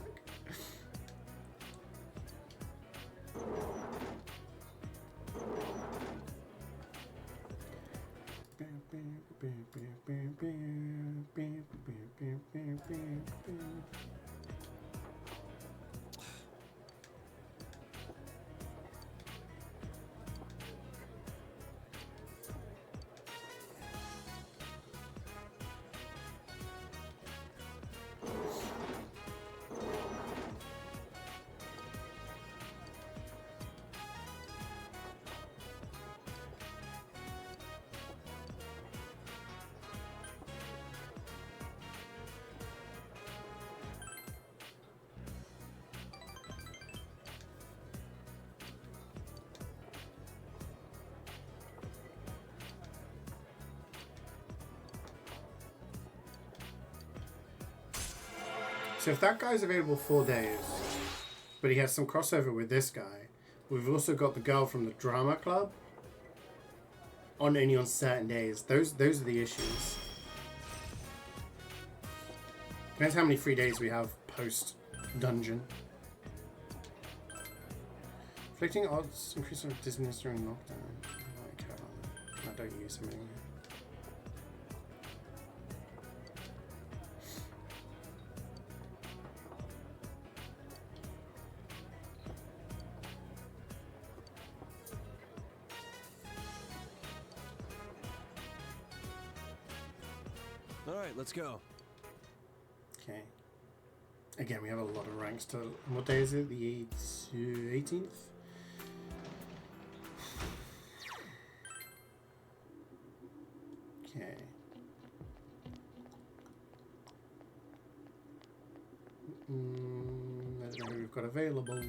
So if that guy's available 4 days, but he has some crossover with this guy, we've also got the girl from the drama club only on certain days. Those are the issues. Depends how many free days we have post dungeon. Inflicting odds increase on dizziness during lockdown. I don't care about that. I don't use them anymore. All right, let's go. Okay. Again, we have a lot of ranks to... What day is it? The 18th? Okay. I don't know who we've got available.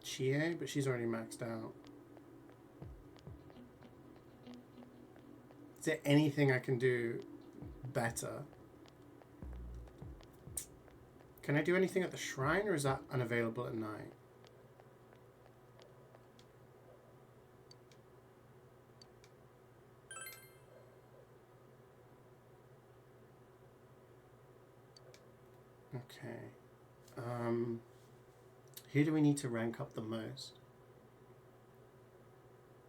CeeJaey, but she's already maxed out. Is there anything I can do better? Can I do anything at the shrine, or is that unavailable at night? Okay. Who do we need to rank up the most?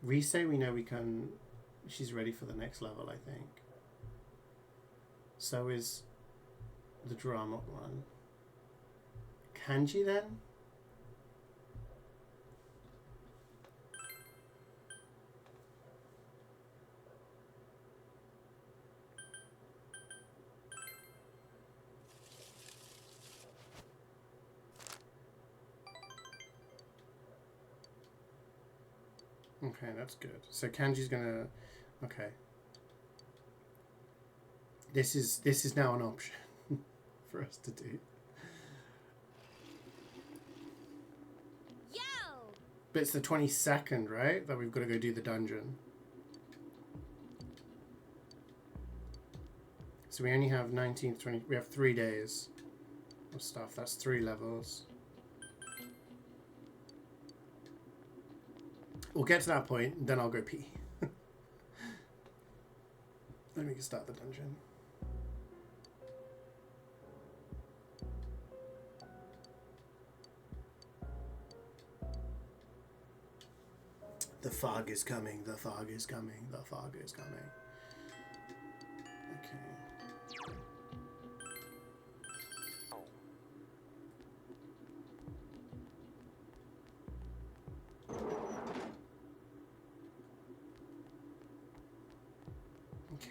CeeJaey, we know we can... She's ready for the next level, I think. So is the drama one. Kanji then? Okay, that's good. So Kanji's gonna... Okay. This is now an option for us to do. Yo! But it's the 22nd, right? That we've got to go do the dungeon. So we only have 19th, 20... We have 3 days of stuff. That's 3 levels. We'll get to that point, then I'll go pee. Then we can start the dungeon. The fog is coming, the fog is coming, the fog is coming. Okay.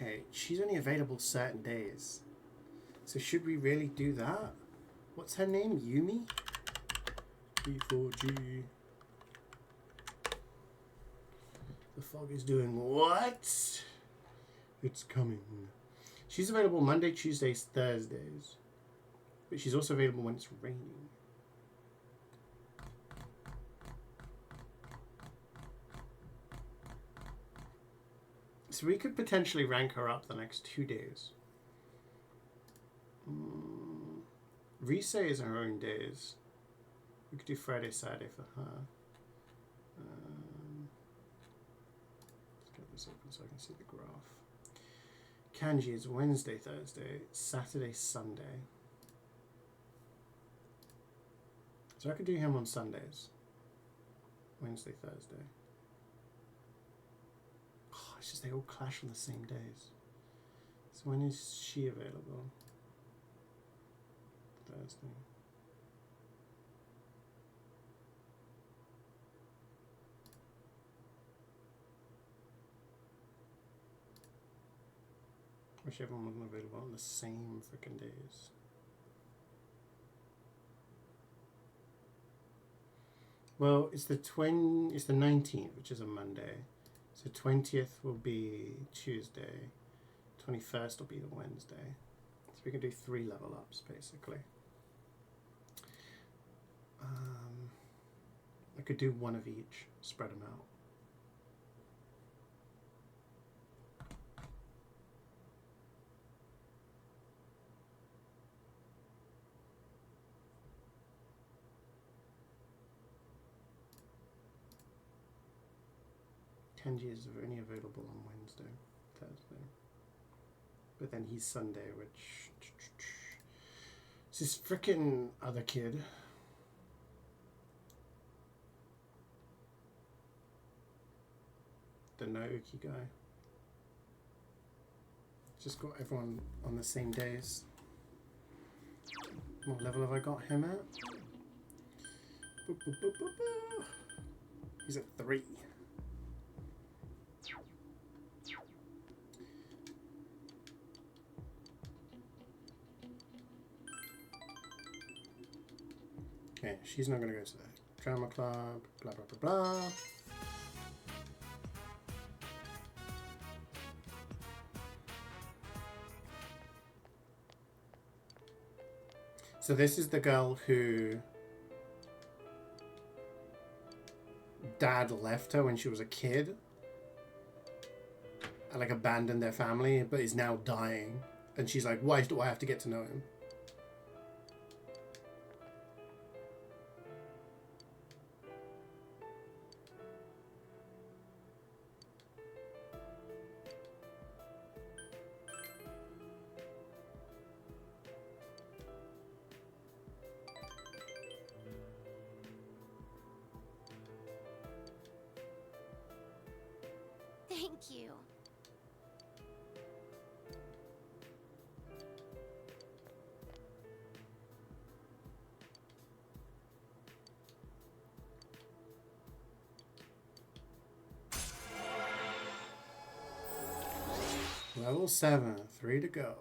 Okay, she's only available certain days. So should we really do that? What's her name? Yumi? E4G. The fog is doing what? It's coming. She's available Monday, Tuesdays, Thursdays. But she's also available when it's raining. So we could potentially rank her up the next 2 days. CeeJaey is her own days. We could do Friday, Saturday for her. Let's get this open so I can see the graph. Kanji is Wednesday, Thursday, Saturday, Sunday. So I could do him on Sundays. Wednesday, Thursday. Oh, it's just they all clash on the same days. So when is she available? Thursday. Wish everyone wasn't available on the same freaking days. Well, it's the 19th, which is a Monday. So 20th will be Tuesday. 21st will be the Wednesday. So we can do 3 level ups basically. I could do 1 of each, spread them out. Kenji is only available on Wednesday, Thursday. But then he's Sunday, which... It's this frickin' other kid. The Naoki guy. Just got everyone on the same days. What level have I got him at? Boop, boop, boop, boop, boop. He's at 3. Okay, she's not gonna go to the drama club, blah blah blah blah. So this is the girl who dad left her when she was a kid and like abandoned their family, but is now dying, and she's like, why do I have to get to know him? Thank you. Level 7, 3 to go.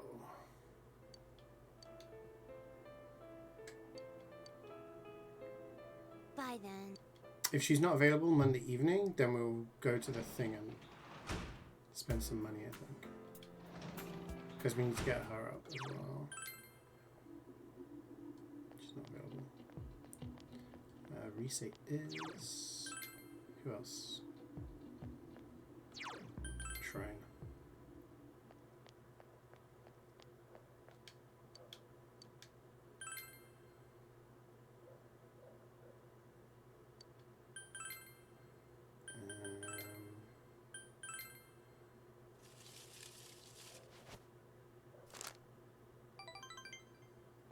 Bye then. If she's not available Monday evening, then we'll go to the thing and spend some money, I think. Because we need to get her up as well. She's not available. Reset is... Who else? Shrine.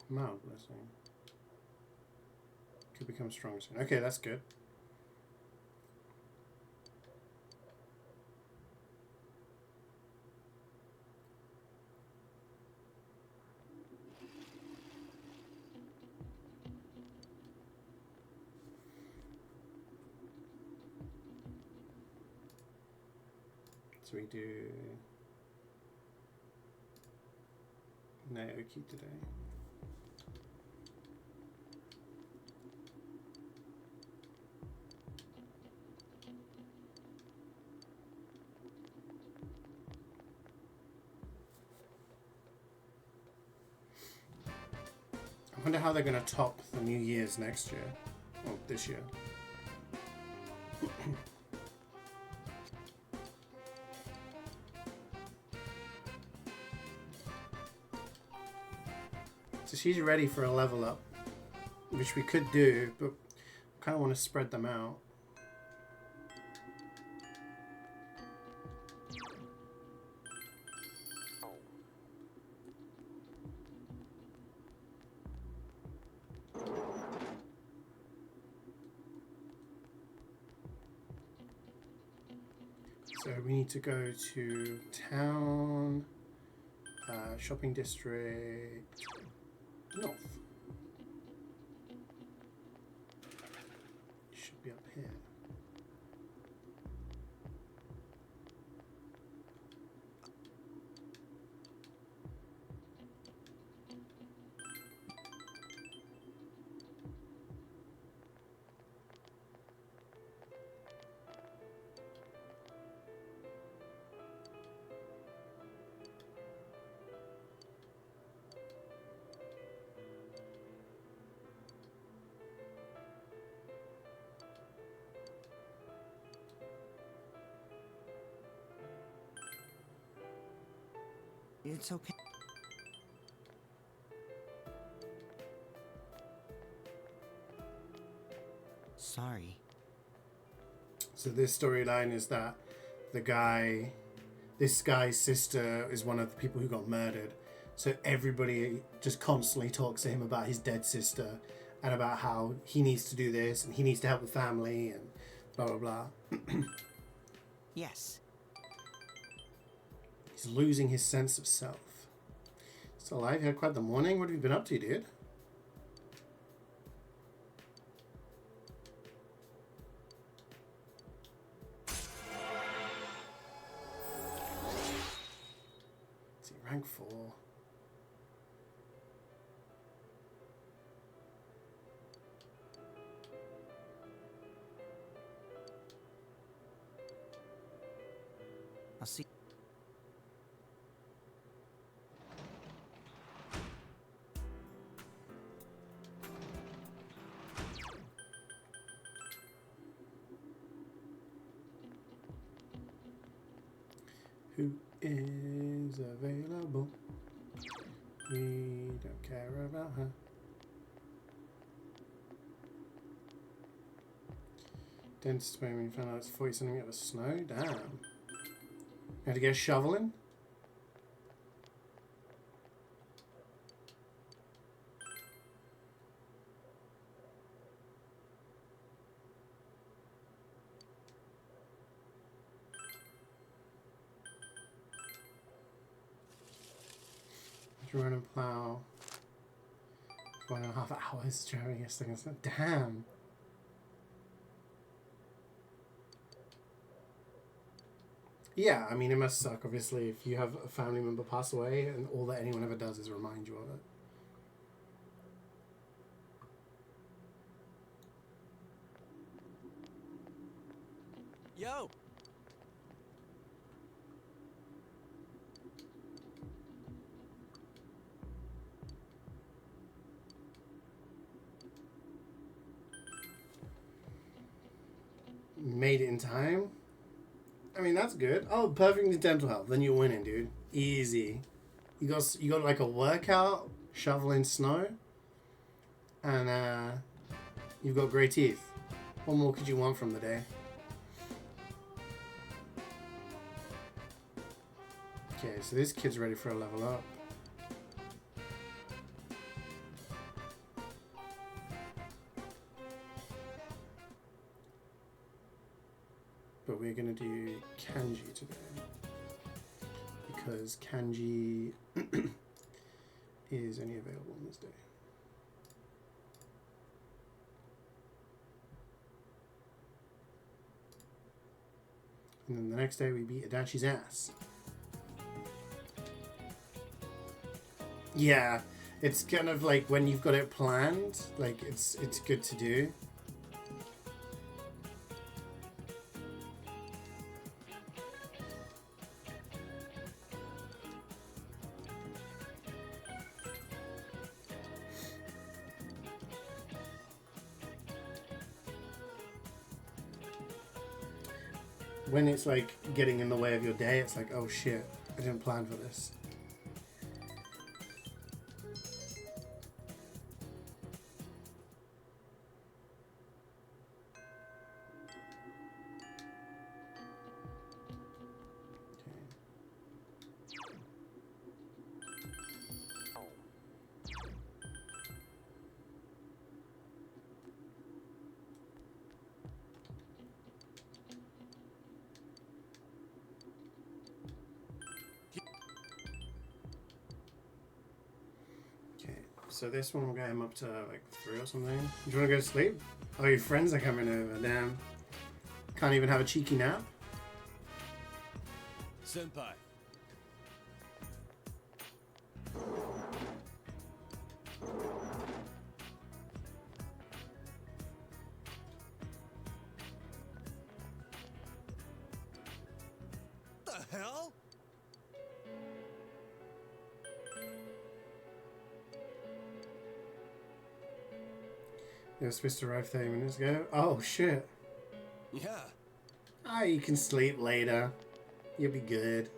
Mild blessing. Could become strong soon. Okay, that's good. So we do Naoki today. I wonder how they're going to top the New Year's next year. Or this year. So she's ready for a level up, which we could do, but I kind of want to spread them out. So we need to go to town, shopping district, north. Should be up here. It's okay. Sorry. So this storyline is that this guy's sister is one of the people who got murdered. So everybody just constantly talks to him about his dead sister and about how he needs to do this and he needs to help the family and blah, blah, blah. Yes. He's losing his sense of self. Still alive? You had quite the morning? What have you been up to, dude? Let's see, rank 4. I'll see. Who is available? We don't care about her. Dentist when you found out it's 40 centimeters of snow? Damn. You had to get a shovel in? Run and plow 1.5 hours driving this thing. Damn. Yeah, I mean, it must suck, obviously, if you have a family member pass away and all that anyone ever does is remind you of it. Yo! Made it in time? I mean, that's good. Oh, perfect dental health. Then you're winning, dude. Easy. You got like a workout, shoveling snow, and you've got great teeth. What more could you want from the day? Okay, so this kid's ready for a level up. But we're going to do kanji today. Because kanji is only available on this day. And then the next day we beat Adachi's ass. Yeah, it's kind of like when you've got it planned, like it's good to do. When it's like getting in the way of your day, it's like, oh shit, I didn't plan for this. So this one will get him up to like 3 or something. Do you want to go to sleep? Oh, your friends are coming over. Damn. Can't even have a cheeky nap? Senpai. The hell? They were supposed to arrive 30 minutes ago. Oh, shit. Yeah. Ah, you can sleep later. You'll be good.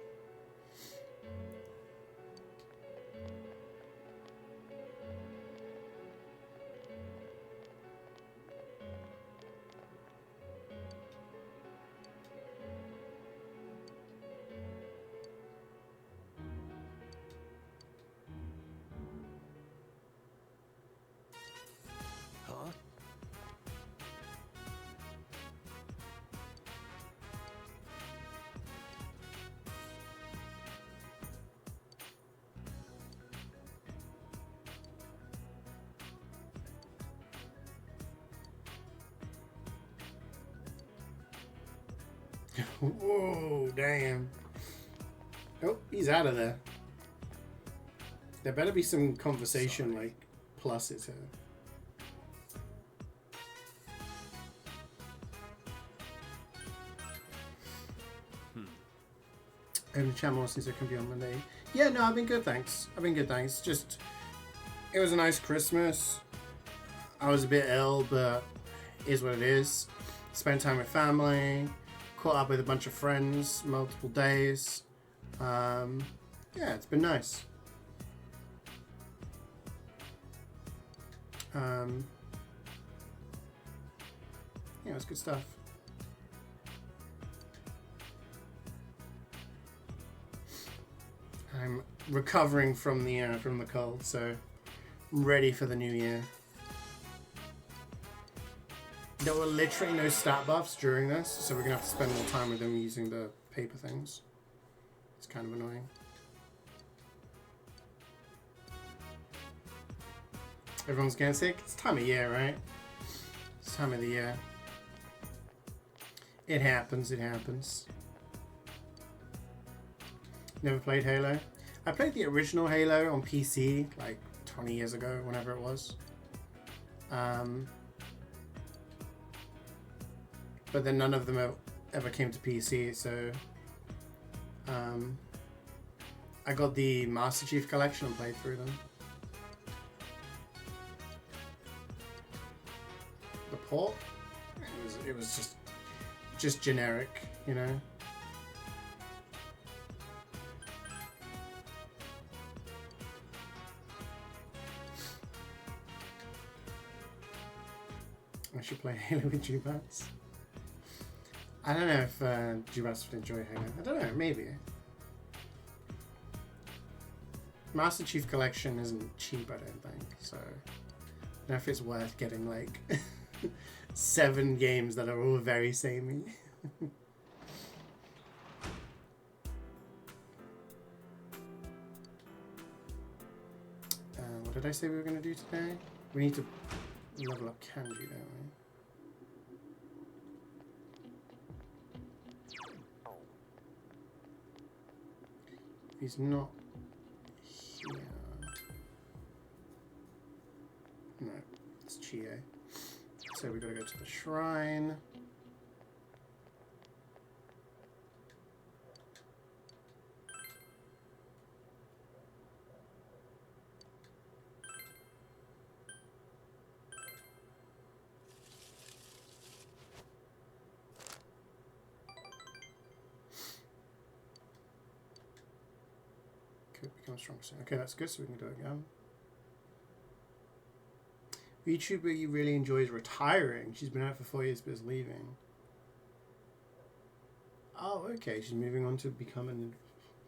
Whoa, damn. Oh, he's out of there. There better be some conversation, like, pluses here. Only channel since I can be on Monday. Yeah, no, I've been good, thanks. I've been good, thanks. Just, it was a nice Christmas. I was a bit ill, but it is what it is. Spent time with family. Caught up with a bunch of friends, multiple days. Yeah, it's been nice. Yeah, it's good stuff. I'm recovering from the cold, so I'm ready for the new year. There were literally no stat buffs during this, so we're gonna have to spend more time with them using the paper things. It's kind of annoying. Everyone's getting sick. It's time of year, right? It's time of the year. It happens. It happens. Never played Halo. I played the original Halo on PC like 20 years ago, whenever it was. But then none of them ever came to PC, so I got the Master Chief Collection and played through them. The port? It was just generic, you know? I should play Halo with Jubats. I don't know if Jubats would enjoy Halo. I don't know, maybe. Master Chief Collection isn't cheap, I don't think, so I don't know if it's worth getting like 7 games that are all very samey. What did I say we were going to do today? We need to level up Kanji, don't we? He's not here. No, it's CeeJaey. So we gotta go to the shrine. Could become strong soon. Okay, that's good, so we can do it again. VTuber you really enjoy is retiring. She's been out for 4 years but is leaving. Oh, okay. She's moving on to becoming...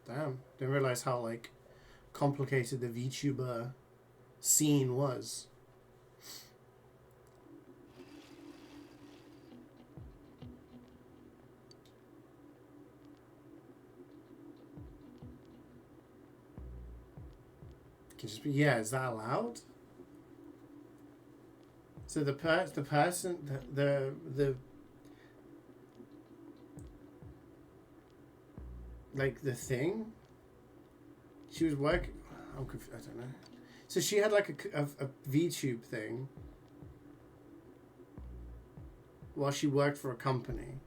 Damn. Didn't realize how, like, complicated the VTuber scene was. Can just be, yeah, is that allowed? So the person like the thing she was working. I'm confused. I don't know. So she had like a VTube thing while she worked for a company.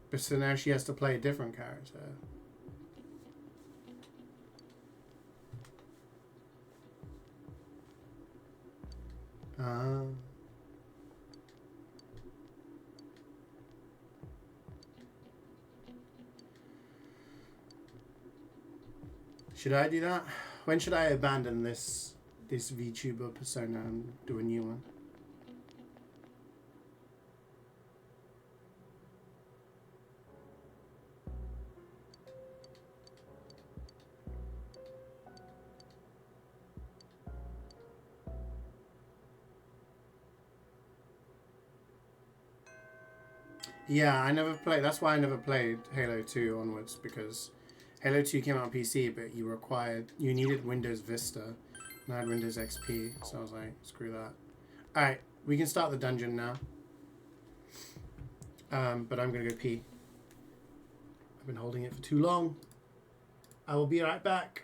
But so now she has to play a different character. Should I do that? When should I abandon this VTuber persona and do a new one? Yeah, I never played. That's why I never played Halo 2 onwards, because Halo 2 came out on PC, but you needed Windows Vista, and I had Windows XP, so I was like, screw that. Alright, we can start the dungeon now. But I'm gonna go pee. I've been holding it for too long. I will be right back.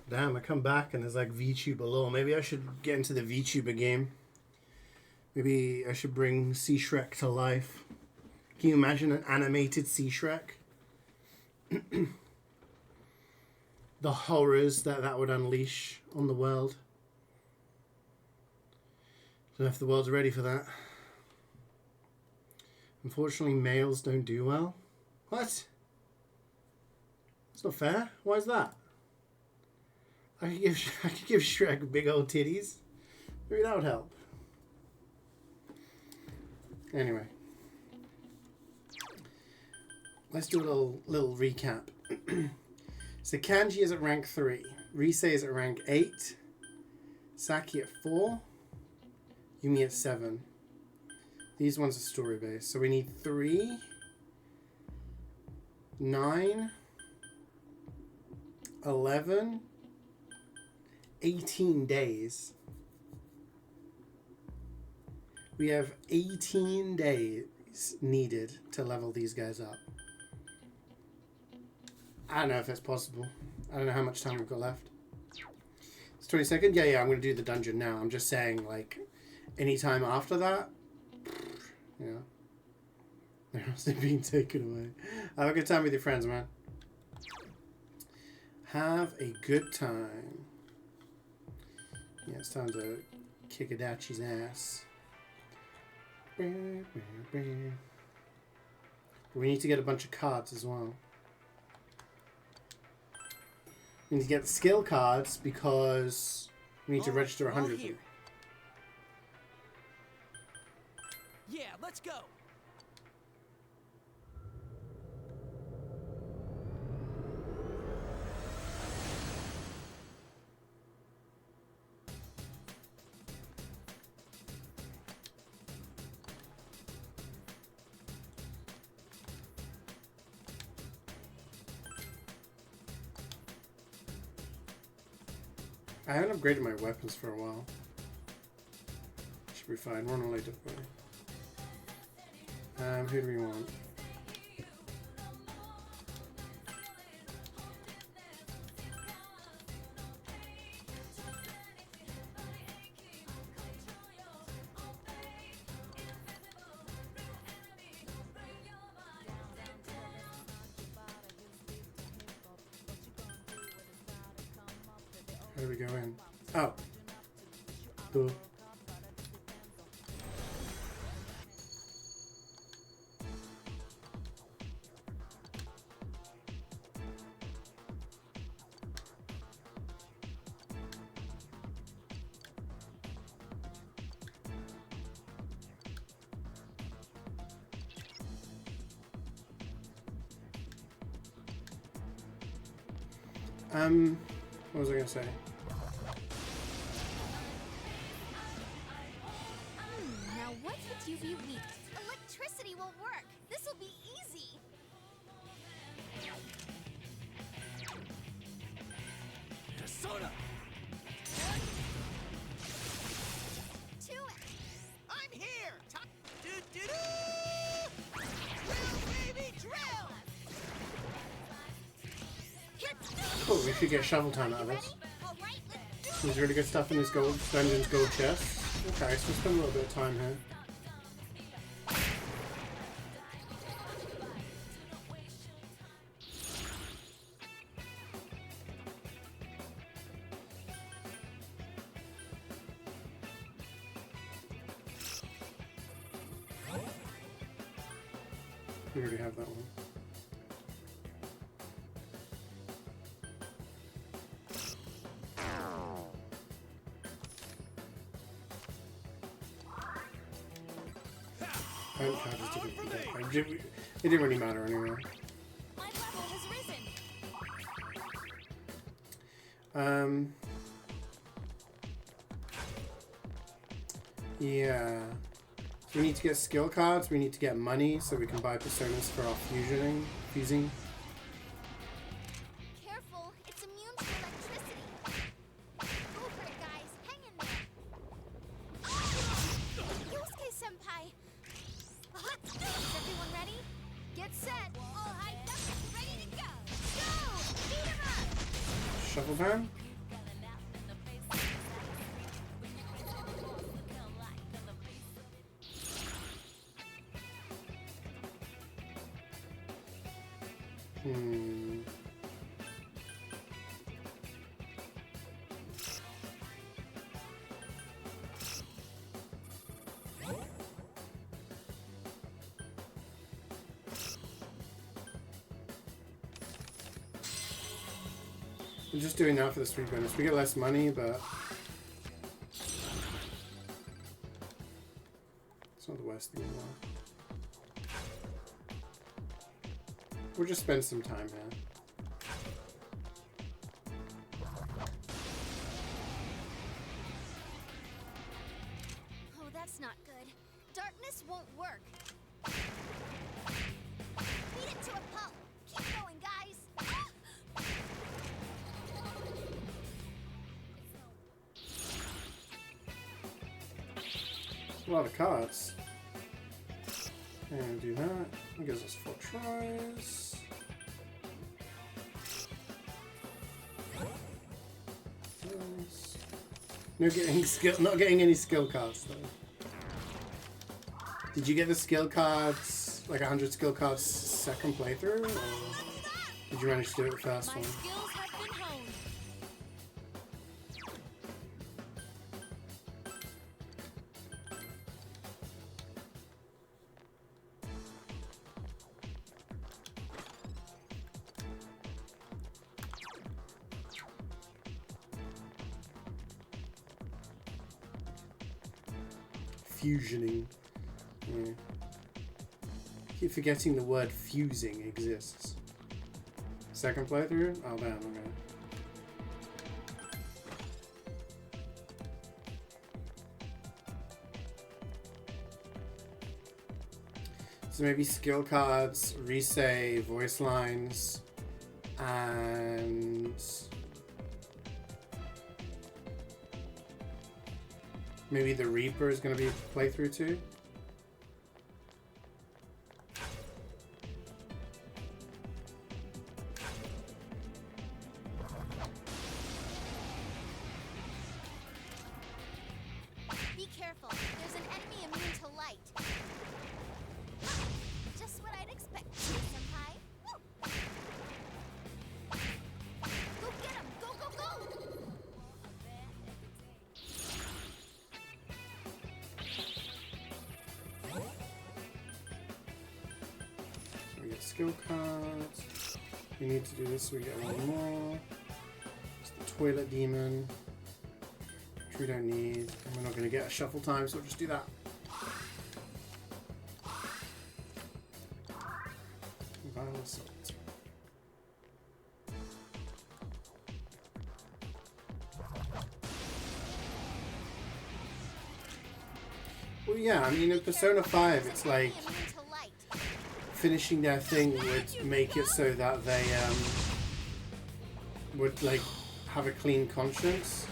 Damn, I come back and there's like VTuber below. Maybe I should get into the VTuber game. Maybe I should bring Sea Shrek to life. Can you imagine an animated Sea Shrek? The horrors that would unleash on the world. Don't know if the world's ready for that. Unfortunately, males don't do well. What? That's not fair. Why is that? I could give Shrek big old titties. Maybe that would help. Anyway. Let's do a little recap. So Kanji is at rank 3. Rise is at rank 8. Saki at 4. Yumi at 7. These ones are story based. So we need 3, 9, 11, 18 days. We have 18 days needed to level these guys up. I don't know if that's possible. I don't know how much time we've got left. It's 22nd? Yeah, I'm going to do the dungeon now. I'm just saying, like, any time after that, yeah. They're also being taken away. Have a good time with your friends, man. Have a good time. Yeah, it's time to kick Adachi's ass. We need to get a bunch of cards as well. We need to get skill cards because we need to register 100 of them. Yeah, let's go. I haven't upgraded my weapons for a while. Should be fine. We're on a late difficulty. Who do we want? How do we go in? Oh. Cool. What was I gonna say? Now what would you be weak? Electricity will work. This will be easy. Soda! To it. I'm here! Do-do-do! Drill, baby, drill! Cool, we should get shovel time out of this. There's really good stuff in this dungeon's gold chest. Okay, so we'll spend a little bit of time here. We already have that one. It didn't really matter anyway. My level has risen. Yeah. So we need to get skill cards, we need to get money so we can buy personas for our fusing. Careful, it's immune to electricity. Go for it, guys. Hang in there. Yosuke-senpai. Is everyone ready? Get set. All hyped up. Ready to go. Go! Beat 'em up! Shuffle time? I'm just doing that for the street bonus. We get less money, but it's not the worst thing in the world. We'll just spend some time here. Oh, that's not good. Darkness won't work. Beat it to a pulp. Keep going, guys. A lot of cards. And do that. That gives us 4 tries. Yes. Not getting any skill cards though. Did you get the skill cards, like 100 skill cards, second playthrough, or did you manage to do it the first one? Skills have been honed. Fusioning. Yeah. Keep forgetting the word fusing exists. Second playthrough? Oh damn, okay. So maybe skill cards, resay, voice lines, and maybe the Reaper is going to be playthrough too. Be careful. There's an enemy immune to light. Just what I'd expect, Senpai. Go get him! Go, go, go! So we get skill cards. We need to do this so we get one more. It's the toilet demon. Which we don't need. And we're not going to get a shuffle time, so we'll just do that. Vile assault. Well, yeah, I mean, in Persona 5, it's like finishing their thing would make it so that they would like have a clean conscience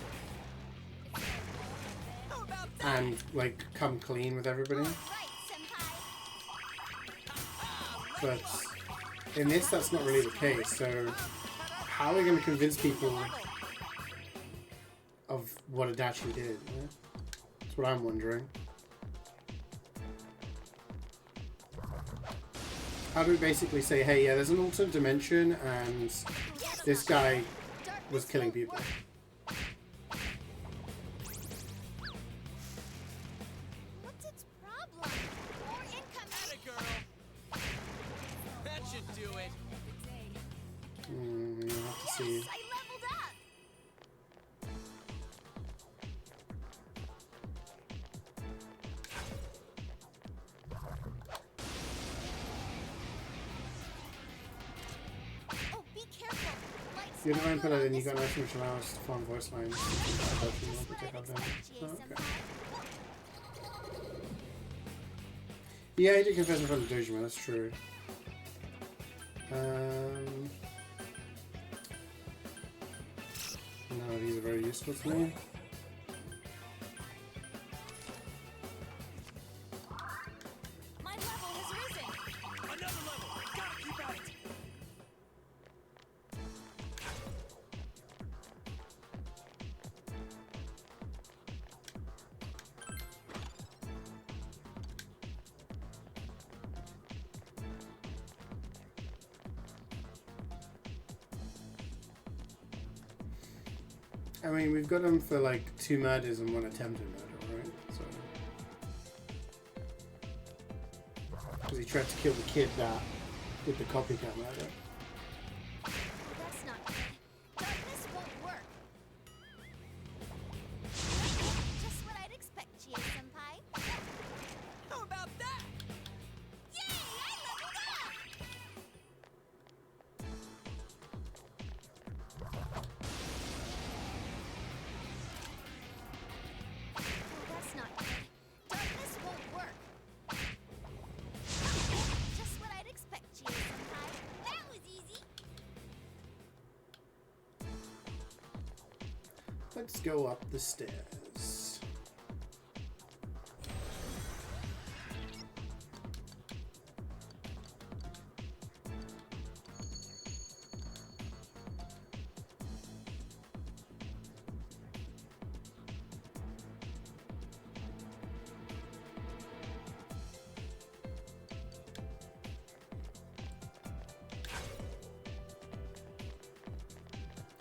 and like come clean with everybody. But in this, that's not really the case. So how are we going to convince people of what Adachi did? Yeah? That's what I'm wondering. How do we basically say, hey, yeah, there's an alternate dimension and this guy was killing people? What's its problem? More income. Atta girl. That should do it. You'll have to see. Yes, I leveled up. Oh, be careful. Light's You don't put it in, you got nice which allows to farm voice lines. Oh, okay. Yeah, he did confess in front of Dojima, that's true. No, these are very useful to me. My level has risen. Another level. Gotta keep at it. I mean, we've got him for like 2 murders and 1 attempted murder, right? So, because he tried to kill the kid that did the copycat murder. Oh, that's not good. Darkness Let's go up the stairs.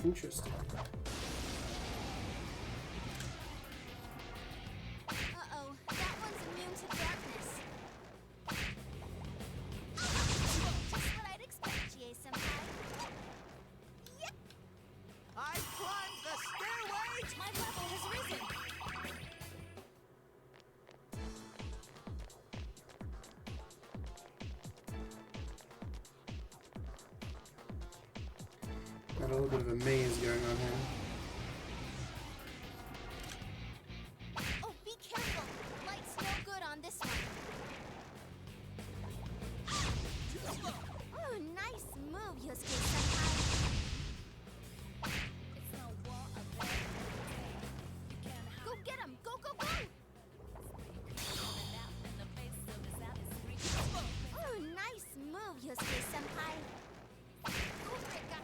Interesting. Uh-oh, that one's immune to darkness. Just what I'd expect, CeeJaey-senpai. Yep. I climbed the stairway! My level has risen! Got a little bit of a maze going on here. Oh, be careful. Light's no good on this one. Oh, nice move, Yosuke-senpai. Go get him! Go, go, go! Oh, nice move, Yosuke-senpai. Go, Rika.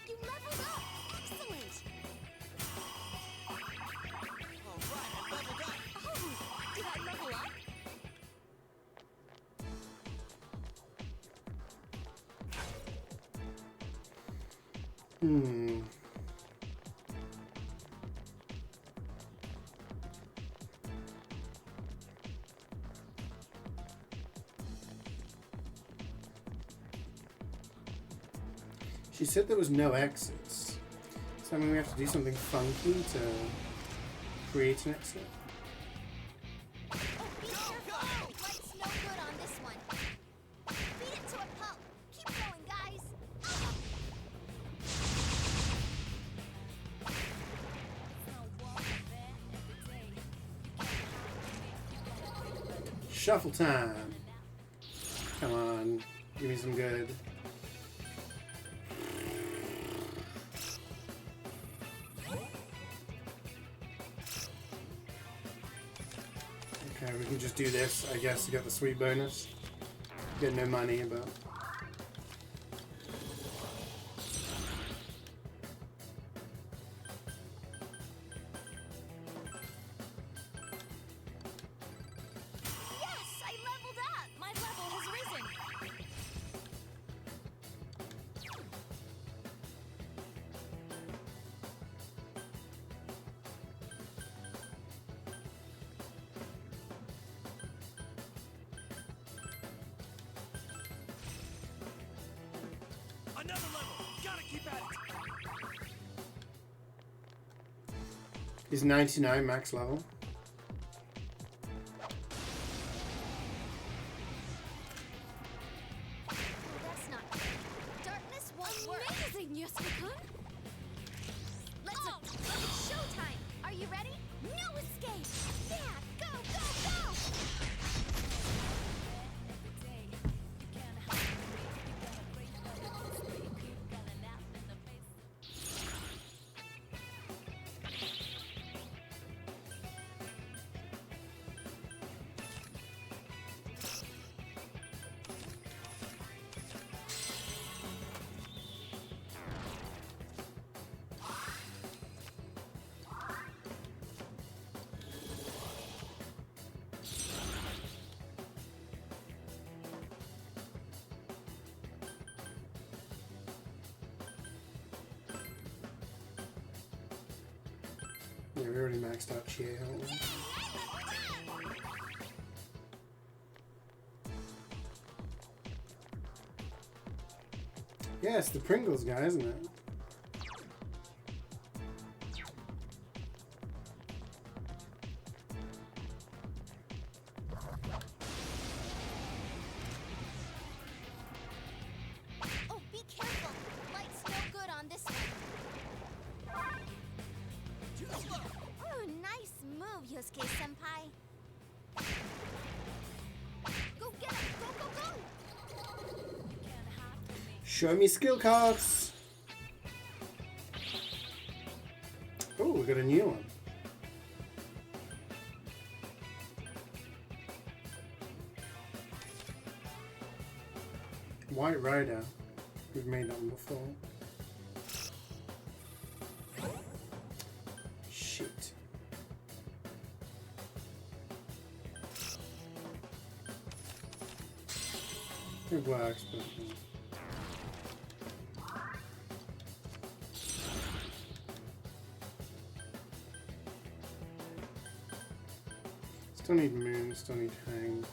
You leveled up! Excellent! Alright, I leveled up! Oh, did I level up? She said there was no exits. So I mean we have to do something funky to create an exit. Oh, be careful! Light's no good on this one. Beat it to a pulp. Keep going, guys. Shuffle time. Come on, give me some good. Okay, we can just do this, I guess, to get the sweet bonus. Get no money, but... Yes, I leveled up! My level has risen! Another level! Gotta keep at it! He's 99 max level. Oh, that's not good. Darkness won't work. Amazing, Yosuke-kun! Let's it's showtime. Are you ready? No escape. Yeah, go, go, go! Yeah, we already maxed out CeeJaey, haven't we? Yeah, it's the Pringles guy, isn't it? Oh, be careful. Light's no good on this one. Oh, nice move, Yosuke-senpai. Go get him! Go, go, go! Show me skill cards! got a new one. White Rider. We've made that one before. Shit. It works, but... Still need Moon, still need Hang.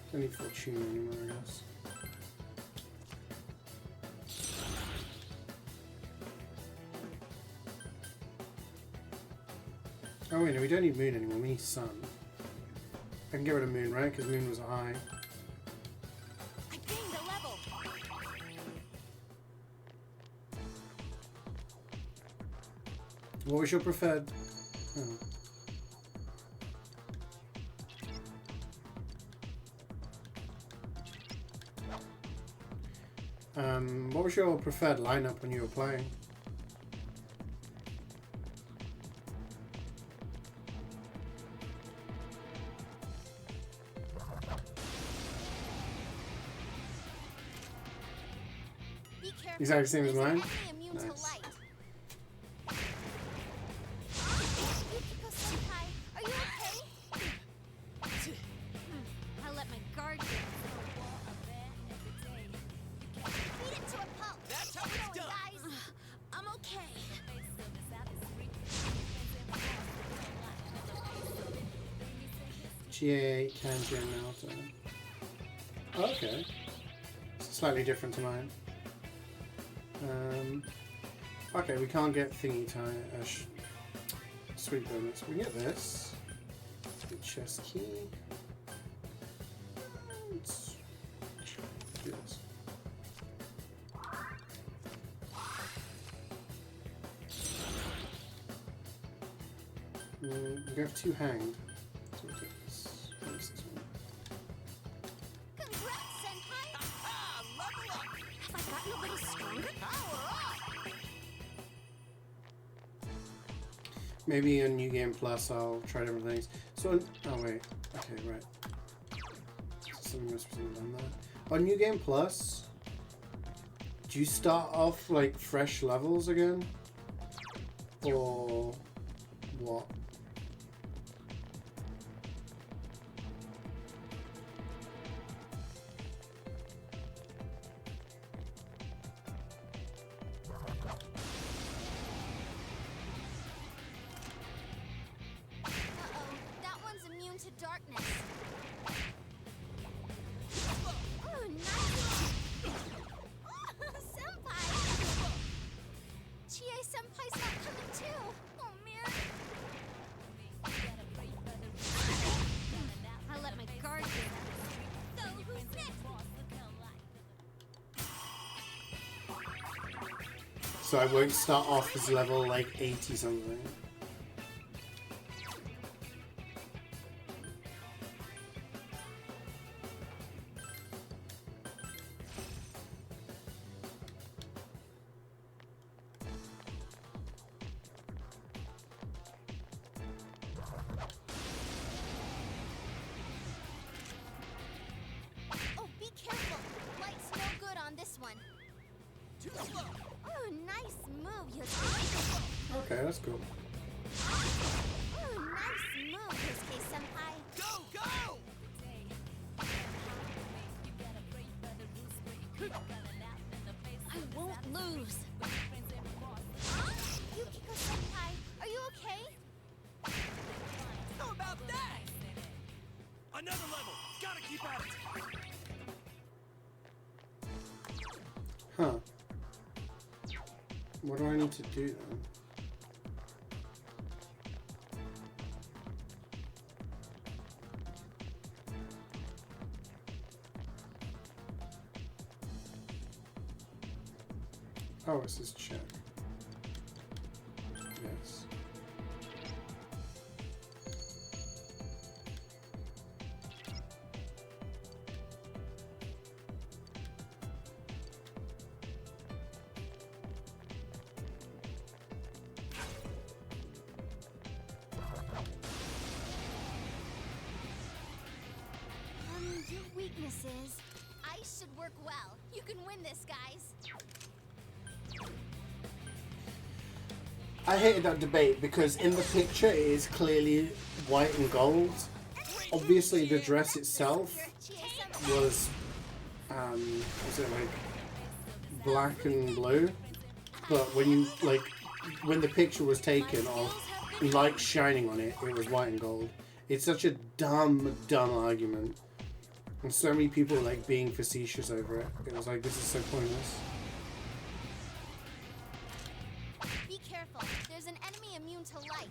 Still need Fortuna anymore, I guess. Oh wait, no, we don't need Moon anymore, we need Sun. I can get rid of Moon, right? Because Moon was a high. I gained a level. What was your preferred? Oh. What was your preferred lineup when you were playing? Be careful. Exactly same as These are mine? only immune to Nice. light. Yukiko-senpai, are you okay? I let my guard down. Beat it to a pulp. That's how Keep it's going, done. guys. I'm okay. CeeJaey, Kanji, and Naoto. Oh, okay. It's slightly different to mine. Okay, we can't get thingy tie. Sweet bonus. We can get this. The chest key. Let's do this. We have 2 hanged. So we'll take this. What is this one? Congrats, senpai. Level up. Have I gotten a little stronger? Power up. Maybe in New Game Plus I'll try different things. So, oh wait. Okay, right. Something must be done there. On New Game Plus, do you start off like fresh levels again? Or what? Uh-oh, that one's immune to darkness. Oh, nice! Senpai! CeeJaey-senpai's not coming too! Oh, man! I let my guard down. So, who's next? So I won't start off as level like 80 something. Oh, be careful! Light's no good on this one. Too slow. Oh, nice move, Yosuke. Okay, that's cool. Oh, nice move, Yosuke-senpai. Go, go! I won't lose. Yukiko-senpai, are you okay? How about that? Another level. Gotta keep at it. Huh. What do I need to do then? Oh, it says check. Yes. work well. You can win this, guys. I hated that debate because in the picture it is clearly white and gold. Obviously the dress itself was it like black and blue? But when you when the picture was taken of light shining on it, it was white and gold. It's such a dumb argument. And so many people were like being facetious over it. It was like, this is so pointless. Be careful. There's an enemy immune to light.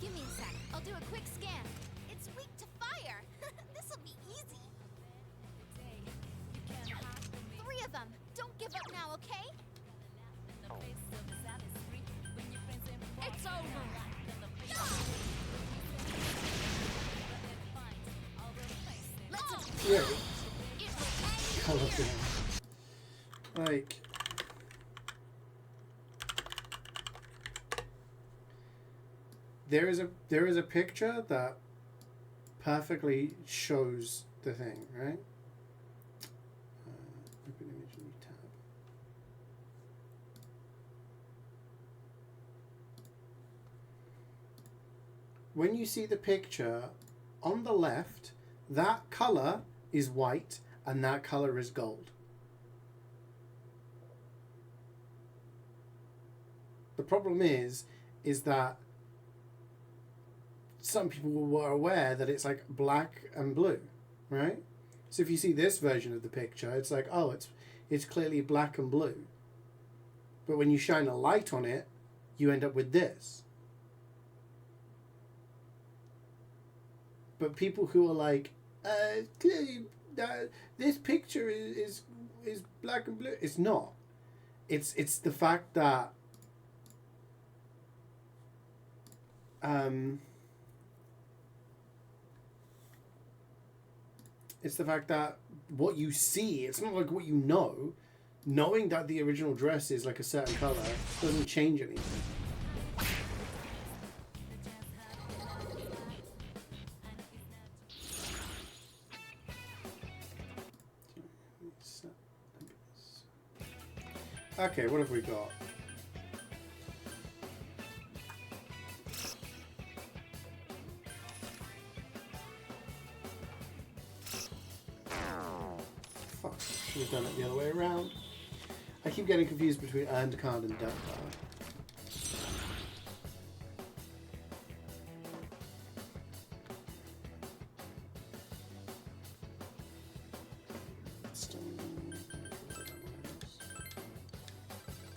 Give me a sec. I'll do a quick scan. It's weak to fire. This'll be easy. 3 of them. Don't give up now, okay? It's over. Yeah. Color game. Like, there is a picture that perfectly shows the thing, right? Open image, new tab. When you see the picture on the left, that color is white and that color is gold. The problem is that some people were aware that it's like black and blue, right? So if you see this version of the picture, it's like, oh, it's clearly black and blue. But when you shine a light on it, you end up with this. But people who are like, clearly, this picture is black and blue. It's not. It's the fact that it's the fact that what you see, it's not like what you know. Knowing that the original dress is like a certain color doesn't change anything. Okay, what have we got? Fuck, should have done it the other way around. I keep getting confused between earned card and debt card.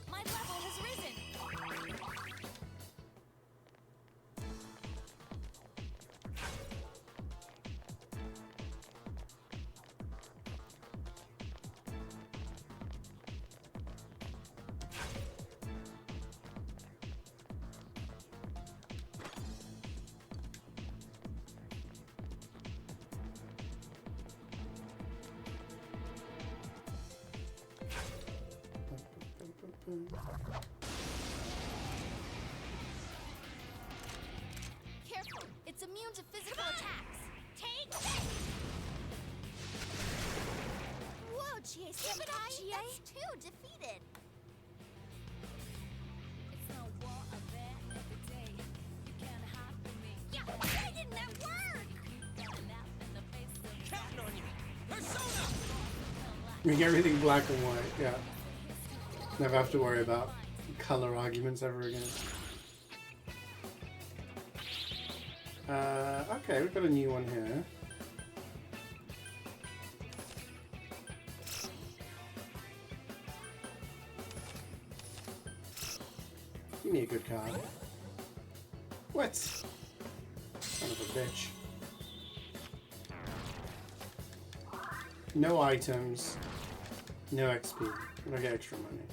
My level has risen. Careful. It's immune to physical attacks. Take this. Whoa, CeeJaey, Give it up, CeeJaey. That's 2 defeated. Yeah, why didn't that work? Counting on you. Persona! We get everything black and white, yeah. Never have to worry about color arguments ever again. Okay, we've got a new one here. Give me a good card. What? Son of a bitch. No items. No XP. I don't get extra money.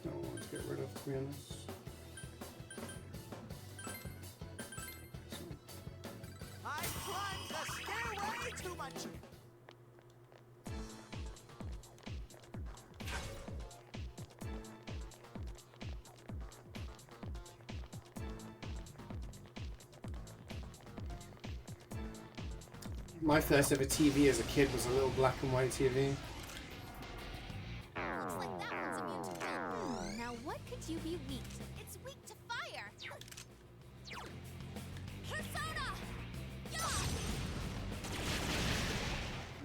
Don't want to get rid of, to be honest. I climbed the stairway to my... My first ever TV as a kid was a little black and white TV. Looks like that one's immune to wind. Now what could you be weak to? It's weak to fire. Persona! Yeah!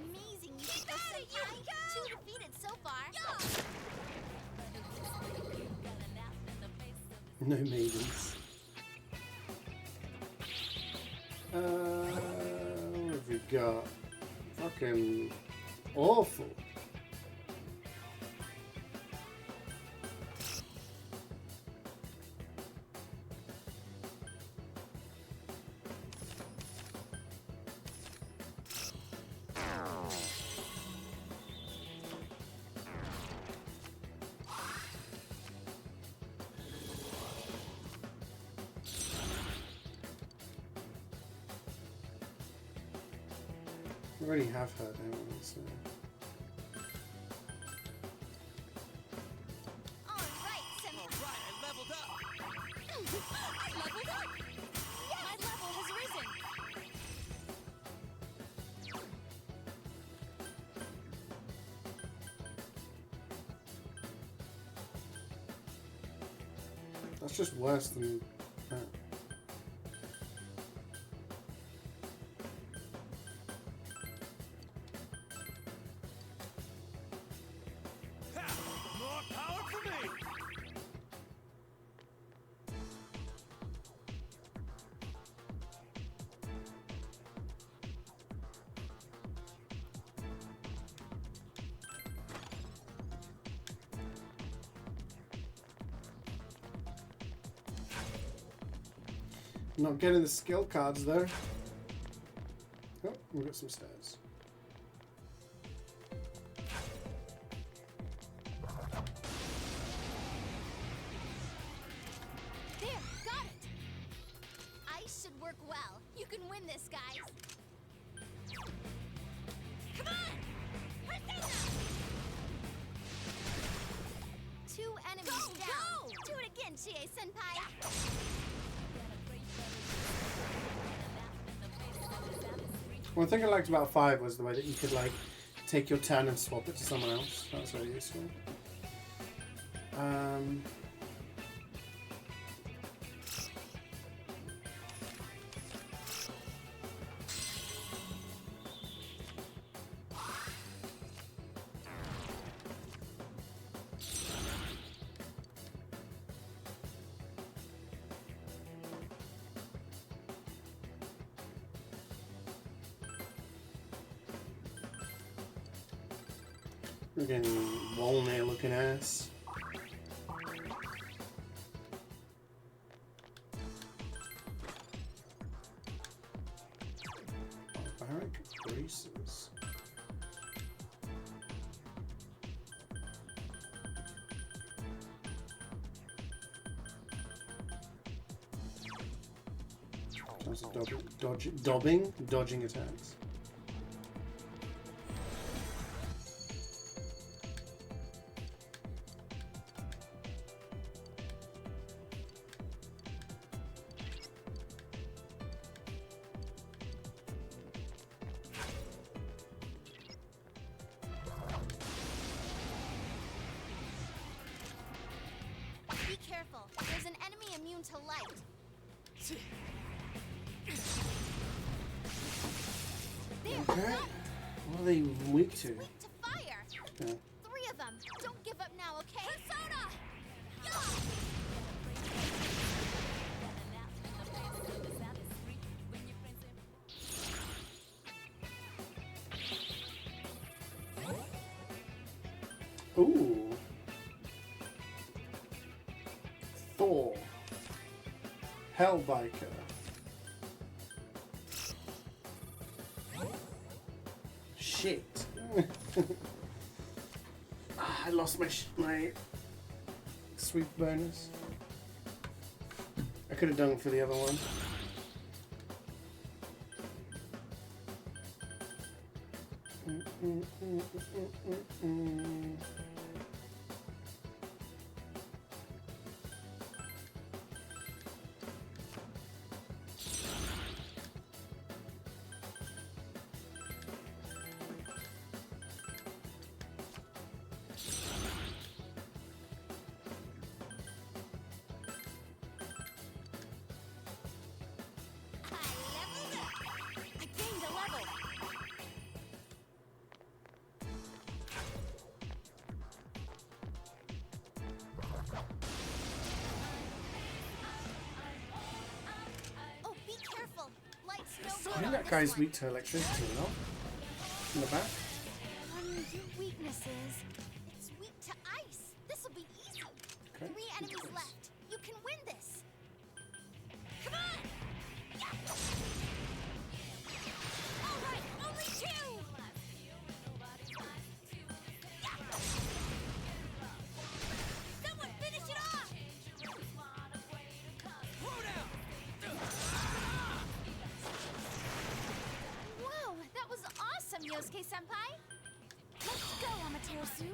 Amazing, Yukiko Senpai. 2 defeated so far. No maidens. What have we got? Fucking awful. I already have her, don't we? So. Alright, Senpai. Alright, I leveled up! I leveled up! Yes! My level has risen! That's just worse than that. More power for me! Not getting the skill cards though. Oh, we've got some stairs. There, got it! Ice should work well. You can win this, guys. Come on! Persona! 2 enemies down. Do it again, CeeJaey Senpai. One thing I liked about 5 was the way that you could like take your turn and swap it to someone else. That was very useful. Freaking walnut looking ass. Barbaric braces. Dodging attacks. Be careful. There's an enemy immune to light. There, Okay. got it. What are they weak to? Weak to fire. Okay. 3 of them. Don't give up now, okay? Persona! Ooh. Thor. Hellbiker. Shit. I lost my sweep bonus. I could have done it for the other one. I think that guy's weak to electricity, no? In the back? Your weaknesses. It's weak to ice. This'll be easy. Okay. 3 enemies left. You can win this. Come on! Yeah. All right, only 2. Yeah. Someone finish it off. Whoa, that was awesome, Yosuke-senpai. Let's go, Amaterasu.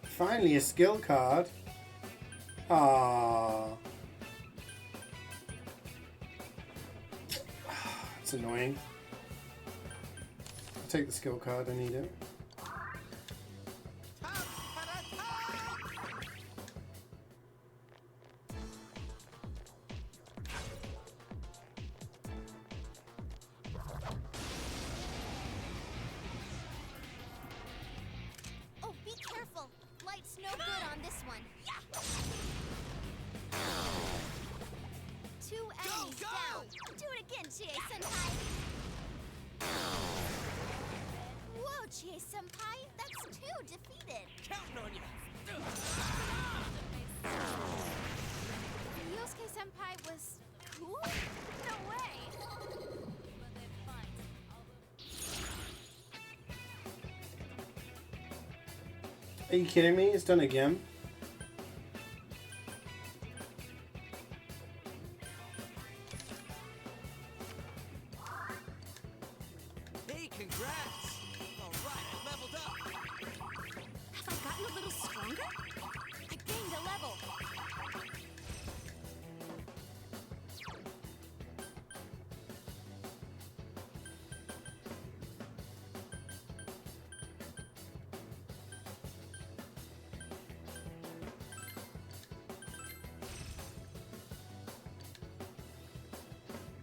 Finally, a skill card. Ah, it's annoying. I'll take the skill card. I need it. Oh, be careful. Light's no good on this one. Yeah. 2 enemies down. Do it again, CeeJaey-senpai. Whoa, CeeJaey-senpai. That's 2 defeated. Counting on you. Yosuke-senpai was cool? No way. Are you kidding me? It's done again. Hey, congrats! All right, I leveled up. Have I gotten a little stronger? I gained a level.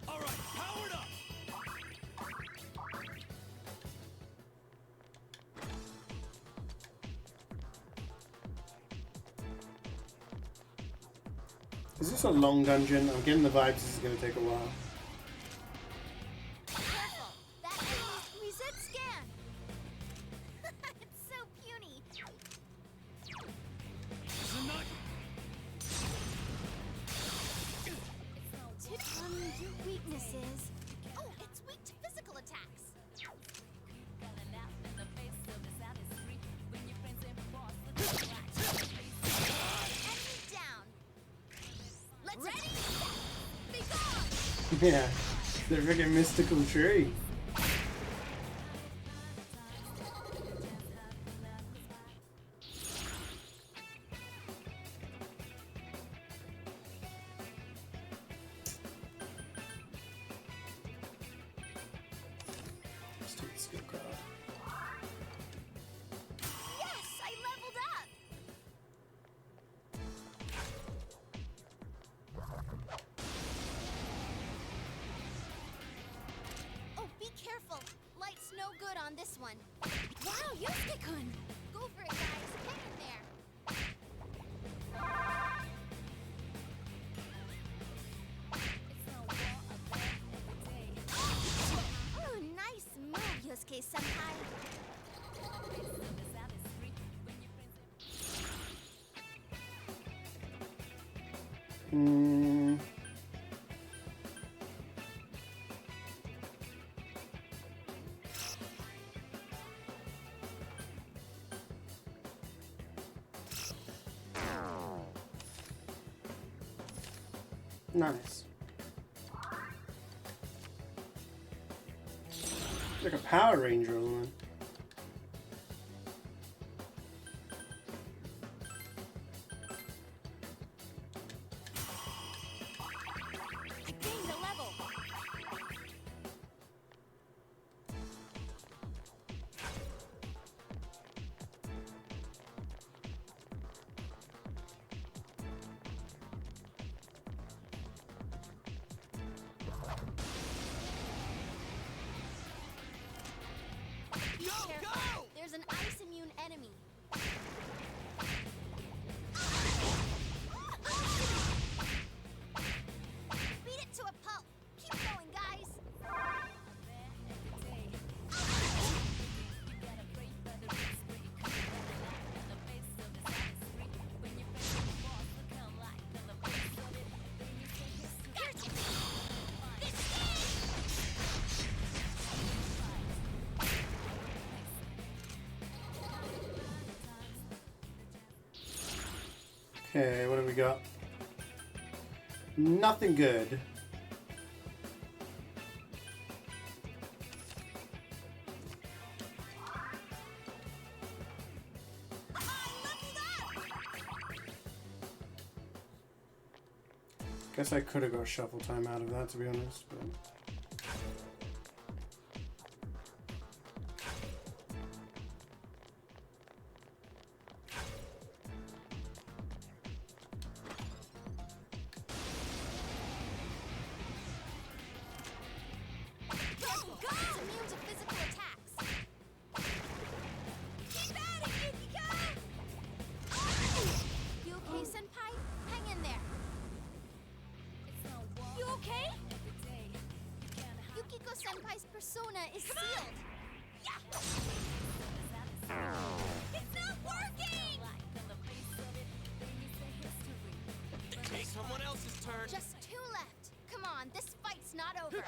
All right, powered up. Is this a long dungeon? I'm getting the vibes this is going to take a while. Careful. That enemy's reset scan. It's so puny. Your weaknesses. Oh, it's weak to physical attacks. Enemy down. Let's ready. Be gone. Yeah, the freaking mystical tree. Let's take the skill card. Yes, I leveled up. Oh, be careful. Light's no good on this one. Wow, Yosuke-kun. Go for it, guys. Hang in there. Oh, nice move, Yosuke-senpai. Hmm. Nice. Like a Power Ranger or something. I gained a level. Be careful. There's an ice immune enemy. Okay, what have we got? Nothing good. Guess I could have got shuffle time out of that, to be honest. But... Senpai's persona is sealed. It's not working! Hey, someone else's turn. Just 2 left. Come on, this fight's not over.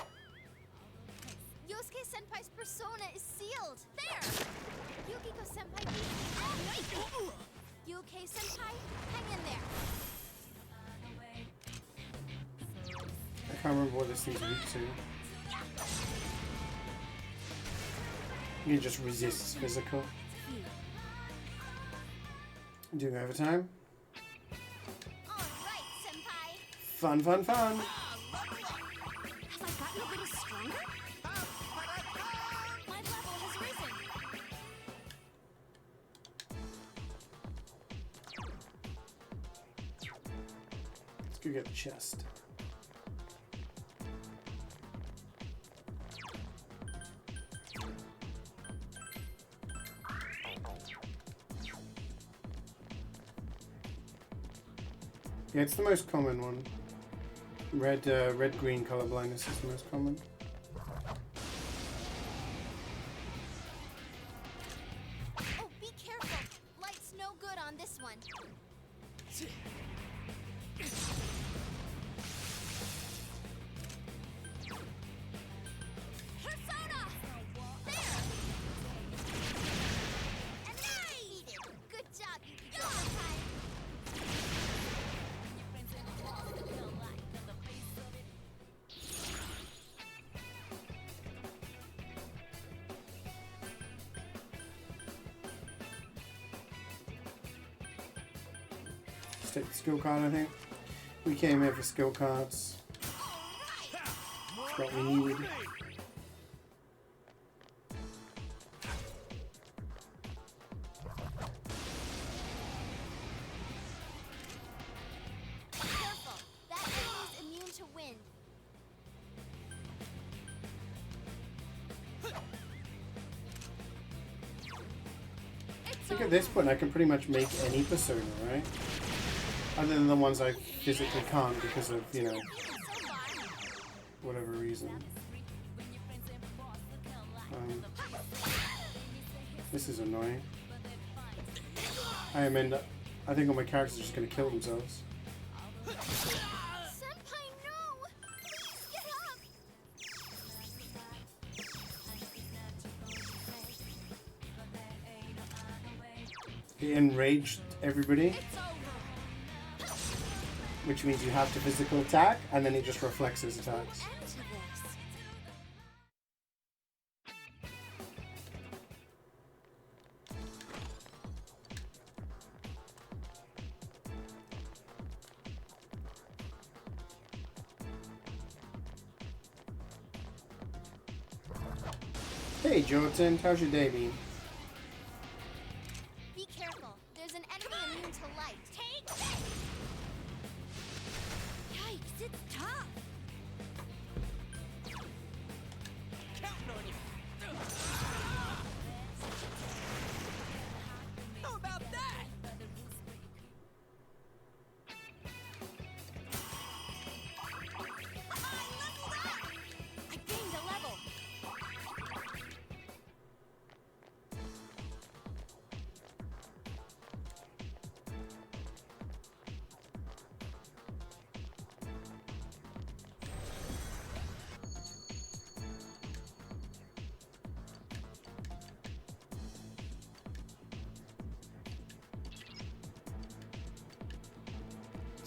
Yosuke Senpai's persona is sealed. There! Yukiko Senpai beat me. Yusuke Senpai, hang in there. I can't remember what this thing's weak to. You can just resist physical. Doing overtime. Alright, Senpai. Fun, fun, fun. Have I gotten a little stronger? My level has risen. Let's go get the chest. Yeah, it's the most common one. Red-green color blindness is the most common. Oh, be careful. Light's no good on this one. Persona! There! And nice! Good job, Yukiko Senpai. Let's take the skill card, I think. We came here for skill cards. That's what we need. Careful. That enemy's immune to wind. I think at this point I can pretty much make any persona, right? Other than the ones I physically can't because of, you know, whatever reason. This is annoying. I think all my characters are just gonna kill themselves. Senpai, no! Please get up! It enraged everybody. Which means you have to physical attack, and then it just reflects his attacks. Hey Jordan, how's your day been? Be careful. There's an enemy immune to light. Take this! Yikes, it's tough. Counting on you. How about that? I gained a level.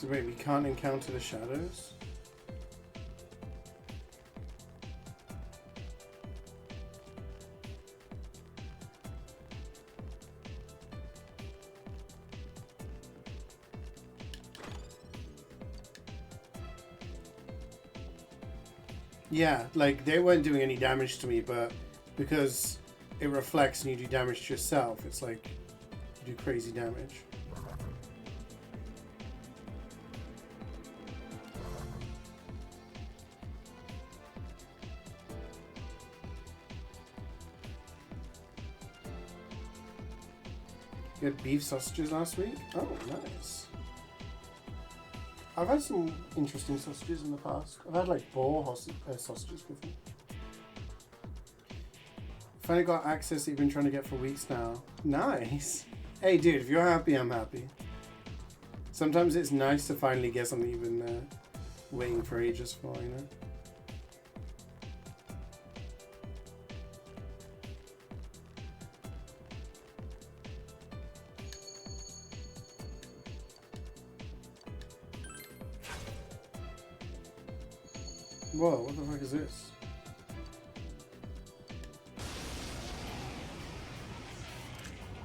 So wait, we can't encounter the shadows? Yeah, like they weren't doing any damage to me, but because it reflects and you do damage to yourself, it's like you do crazy damage. You had beef sausages last week? Oh, nice. I've had some interesting sausages in the past. I've had like boar sausages before. Finally got access that you've been trying to get for weeks now. Nice. Hey dude, if you're happy, I'm happy. Sometimes it's nice to finally get something you've been waiting for ages for, you know? Whoa, what the fuck is this?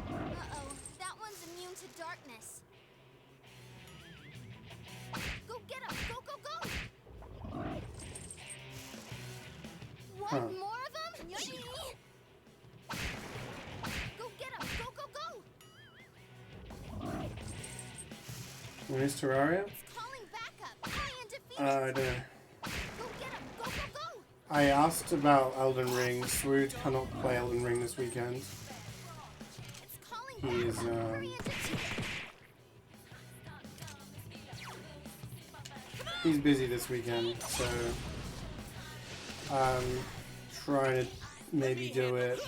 Uh-oh, that one's immune to darkness. Go get him! Go, go, go! What? Huh. More of them? Gee! Go get him! Go, go, go! When is Terraria? It's calling backup! Try and defeat I don't know. Go get him! Go, go, go! I asked about Elden Ring. Swoot cannot play Elden Ring this weekend. He is, he's busy this weekend, so trying to maybe do it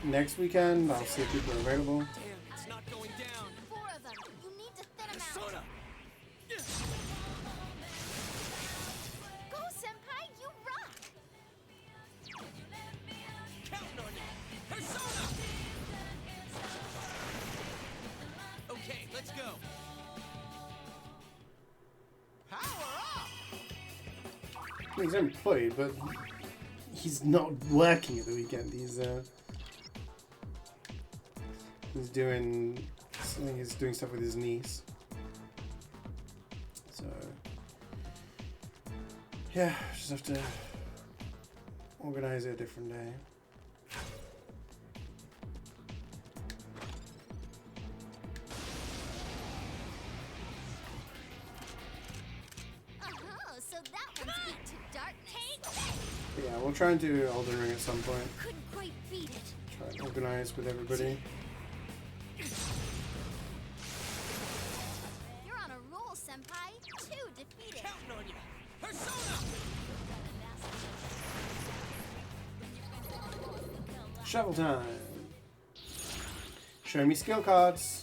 next weekend. I'll see if people are available. Damn, it's not going down. 4 of them. You need to thin them out. Go, Senpai! You rock! Counting on you. Persona! Okay, let's go. Power up! He's employed, but he's not working at the weekend. He's doing stuff with his niece. So yeah, just have to organize it a different day. So that one's weak to darkness. But yeah, we'll try and do Elden Ring at some point. Couldn't quite beat it. Try and organize with everybody. You're on a roll, Senpai. 2 defeated. Counting on you. Persona! Shovel time. Show me skill cards.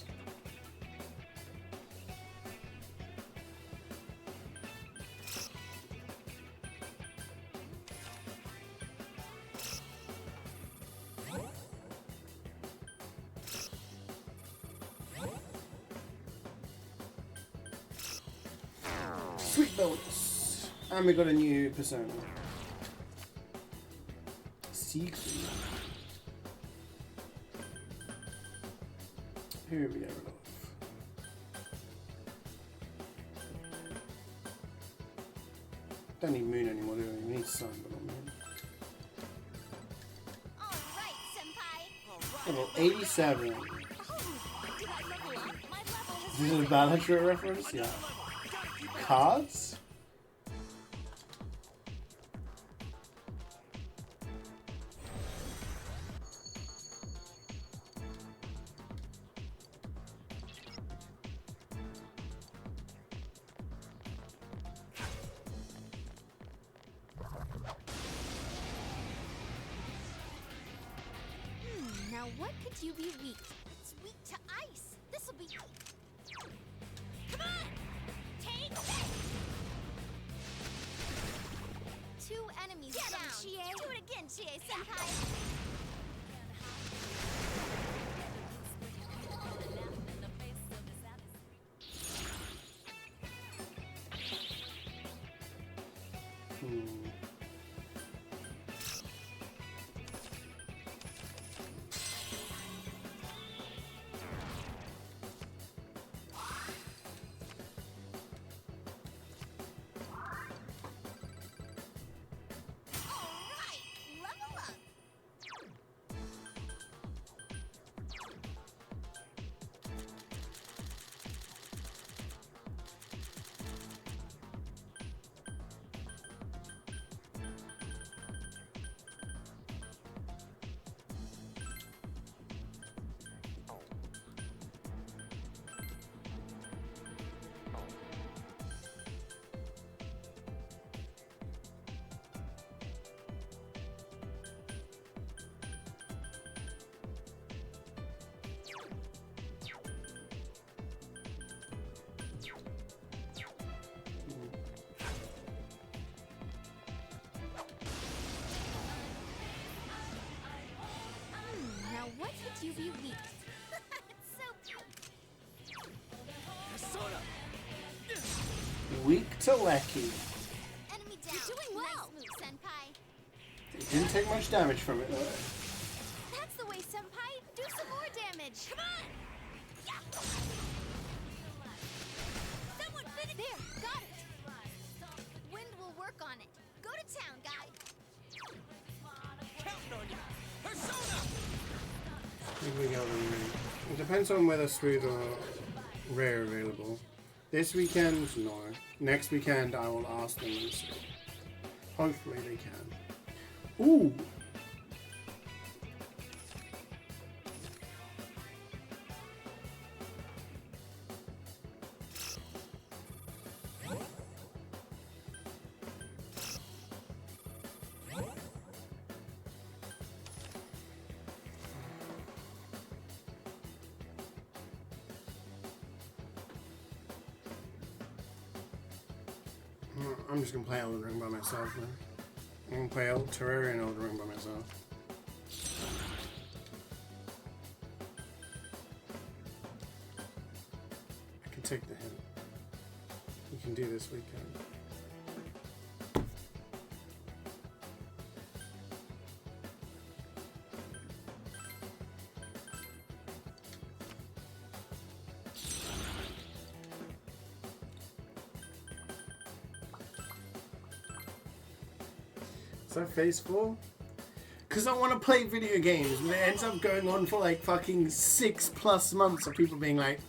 Sweet bonus. And we got a new persona. Secret. Here we go. Don't need moon anymore, do we? We need sun, but not moon. All right, Senpai. Level 87. Did I level up? My level has Is this a Balatro reference? Yeah. Cards? Now what could you be weak? It's weak to ice. This'll be. Come on! Take that! 2 enemies down. CeeJaey. Do it again, CeeJaey Senpai. you be weak? Weak to Lecky. Enemy down. You're doing well. Nice move, Senpai. Didn't take much damage from it though. That's the way, Senpai. Do some more damage. Come on. Yeah. Someone finish. There, got it. Wind will work on it. Go to town, guy. Counting on you. Persona! Here we go. It depends on whether Smooth or Ray are available. This weekend, no. Next weekend, I will ask them and see. Hopefully they can. Ooh! I'm just gonna play Elden Ring by myself, man. I'm gonna play Terraria and Elden Ring by myself. I can take the hint. You can do this weekend. Is that phase 4? Because I want to play video games, and it ends up going on for like fucking 6+ months of people being like,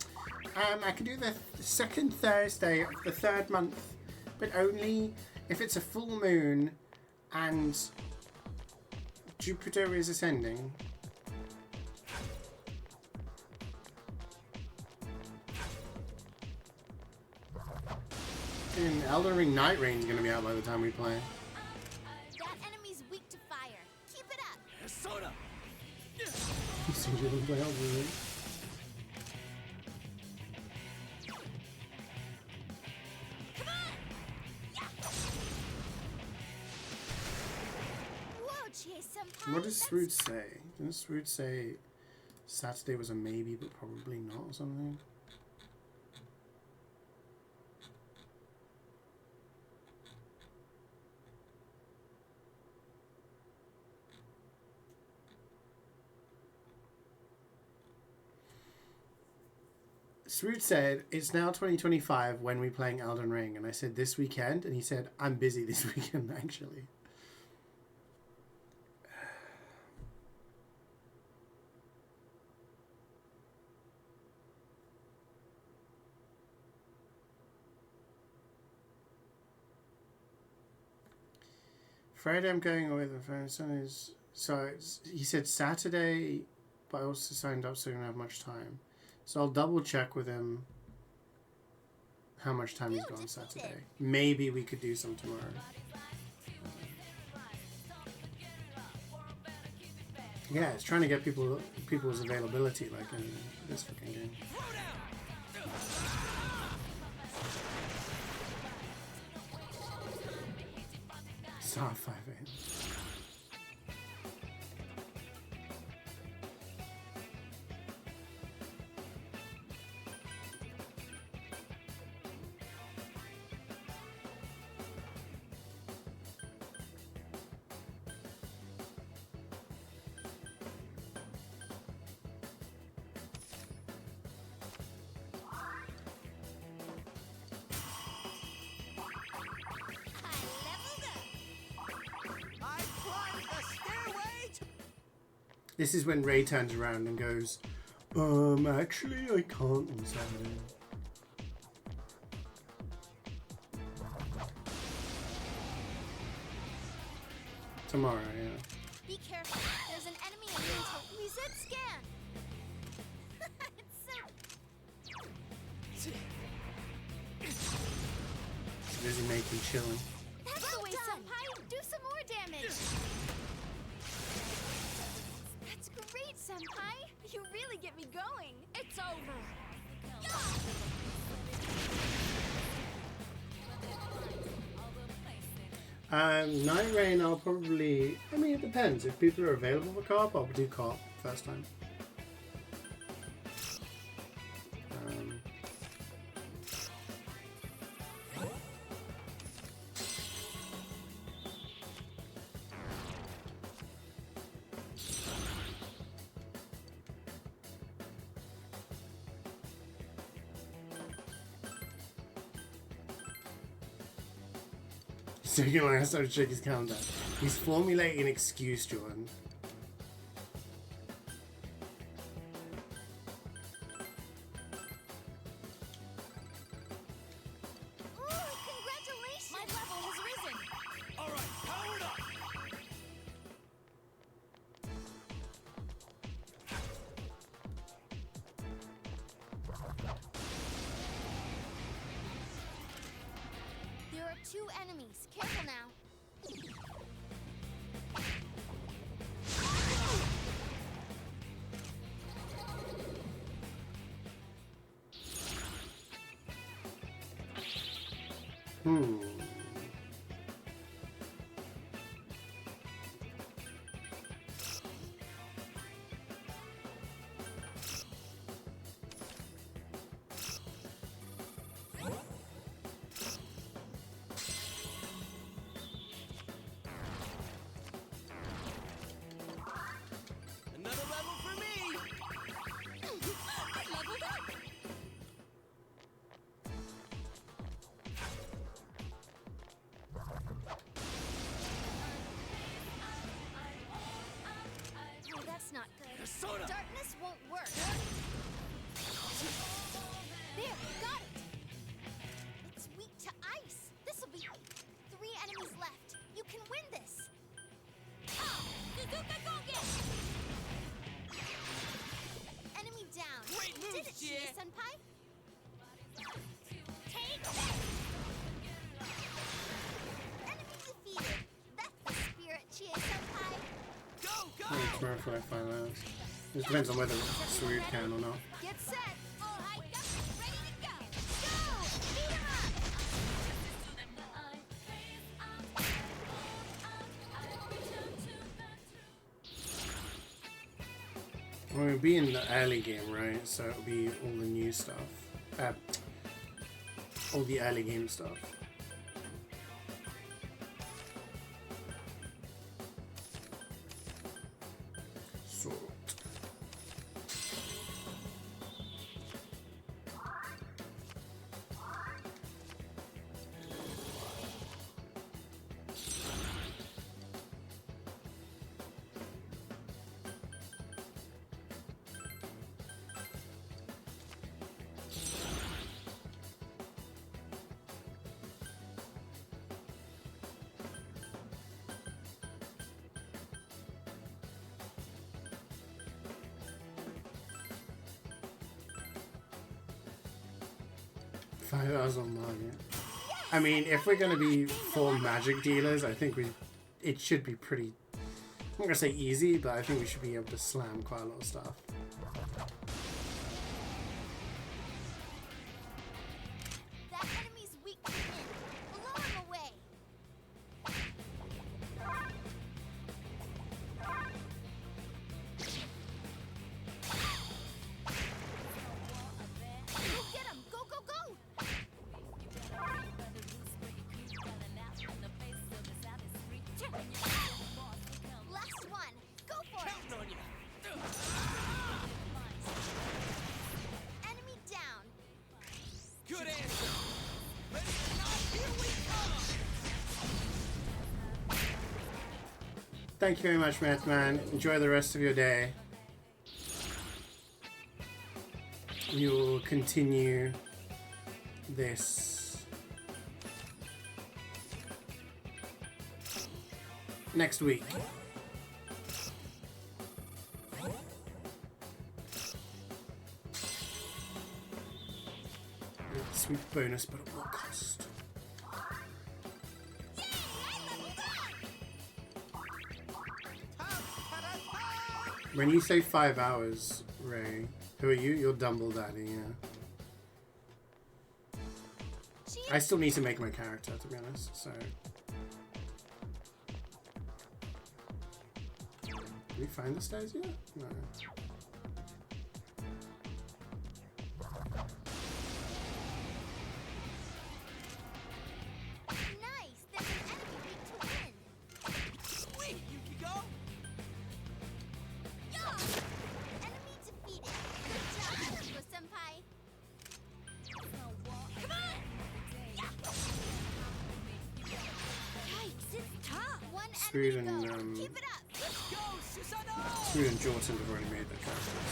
I can do the second Thursday of the 3rd month, but only if it's a full moon and Jupiter is ascending. And Elden Ring Night Rain is going to be out by the time we play. Persona! CeeJaey doesn't play Elden Ring. What does Sroot say? Didn't Sroot say Saturday was a maybe, but probably not or something? Sroot said, it's now 2025 when we're playing Elden Ring. And I said, this weekend? And he said, I'm busy this weekend, actually. Friday I'm going away with my friends. So he said Saturday, but I also signed up so I don't have much time. So I'll double check with him how much time he's got on Saturday. Maybe we could do some tomorrow. Yeah, it's trying to get people's availability like in this fucking game. Star 5-8. This is when Ray turns around and goes, actually I can't on Saturday. Tomorrow, yeah. Be careful. There's an enemy in Intel. We said scan. She's busy making chilling. That's the way, Senpai. Do some more damage. That's great, Senpai. You really get me going. It's over. Night Rain, I'll probably... I mean, it depends. If people are available for co-op, I'll do co-op first time. It's taking long. I started to check his calendar. He's formulating an excuse, Jordan. Congratulations! My level has risen. All right, powered up. There are 2 enemies. Careful now. Another level for me! I leveled up. Oh, that's not good. Persona! Darkness won't work. There, got it. It's weak to ice. This'll be 3 enemies left. You can win this. Suzuka Gogen! Enemy down. Great You did moves, it, Chie. Chie-senpai. Take this! Enemy defeated. That's the spirit, Chie-senpai. Go, go! Maybe tomorrow before I find out. It depends on whether Sweet can or not. Get set. All right, ready to go! Go! Beat 'em up. Well, we'll be in the early game, right? So it'll be all the new stuff. All the early game stuff. Sort. $5 on Market. I mean, if we're gonna be full magic dealers, I think it should be pretty. I'm not gonna say easy, but I think we should be able to slam quite a lot of stuff. That enemy's weak to wind. Blow him away. Go get him. Go, go, go. Last one. Go for it. Counting on you! Enemy down. Good answer! Ready or not, here we come! Thank you very much, Mathman. Enjoy the rest of your day. We will continue this next week. Sweet bonus, but at what cost? When you say 5 hours, Ray, who are you? You're Dumble Daddy, yeah. I still need to make my character, to be honest, so... Did we find the stairs yet? No. Nice. There's an enemy weak to wind. Sweet, Yukiko! Yeah! Enemy defeated. Good job, Yukiko-senpai. Come on! Yeah! Spoon and Jordan have already made their characters.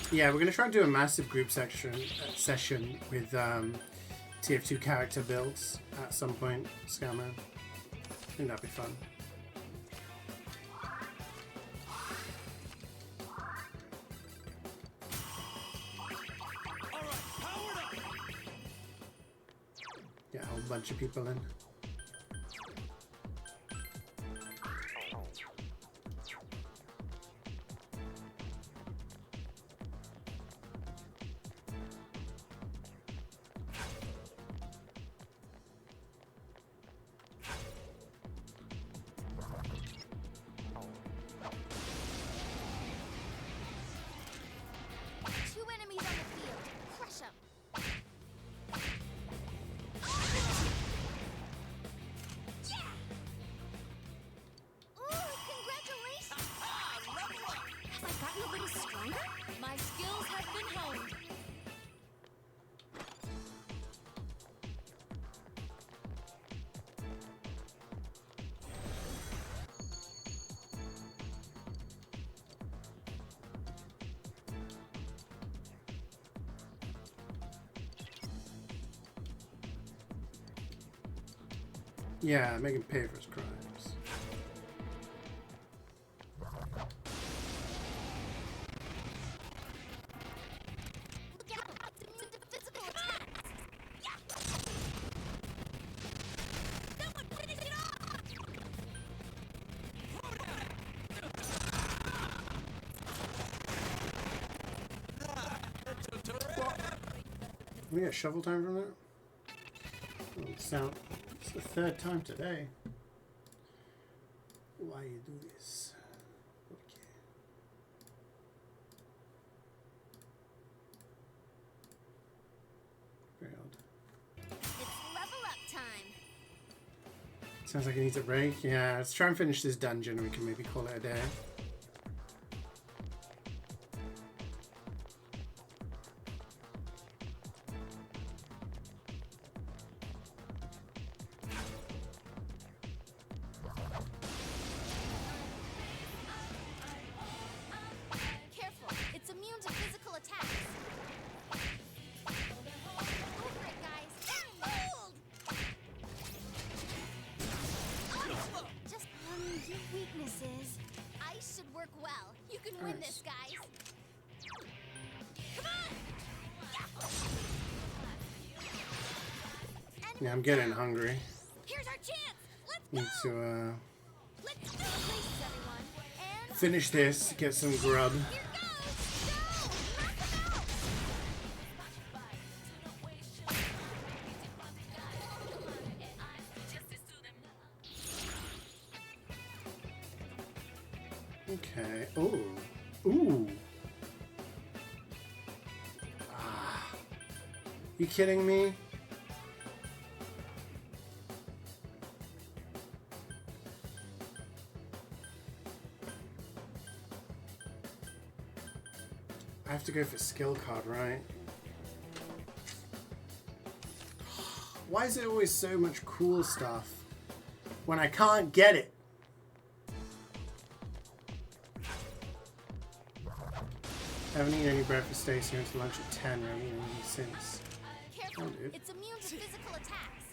Yeah, we're gonna try and do a massive group session with TF2 character builds at some point, Scammer. I think that'd be fun. Get a whole bunch of people in. Yeah, make him pay for his crimes. We get shovel time from that? Oh, sound. It's the third time today. Why you do this? Okay. Very odd. It's level up time. Sounds like it needs a break. Yeah, let's try and finish this dungeon and we can maybe call it a day. Yeah, I'm getting hungry. Here's our chance. Need to finish this, get some grub. Okay. Oh. Ooh. Ah. You kidding me? I have to go for skill card, right? Why is it always so much cool stuff when I can't get it? I haven't eaten any breakfast today, so until lunch at 10. I haven't eaten any since. Careful, it's immune to physical attacks.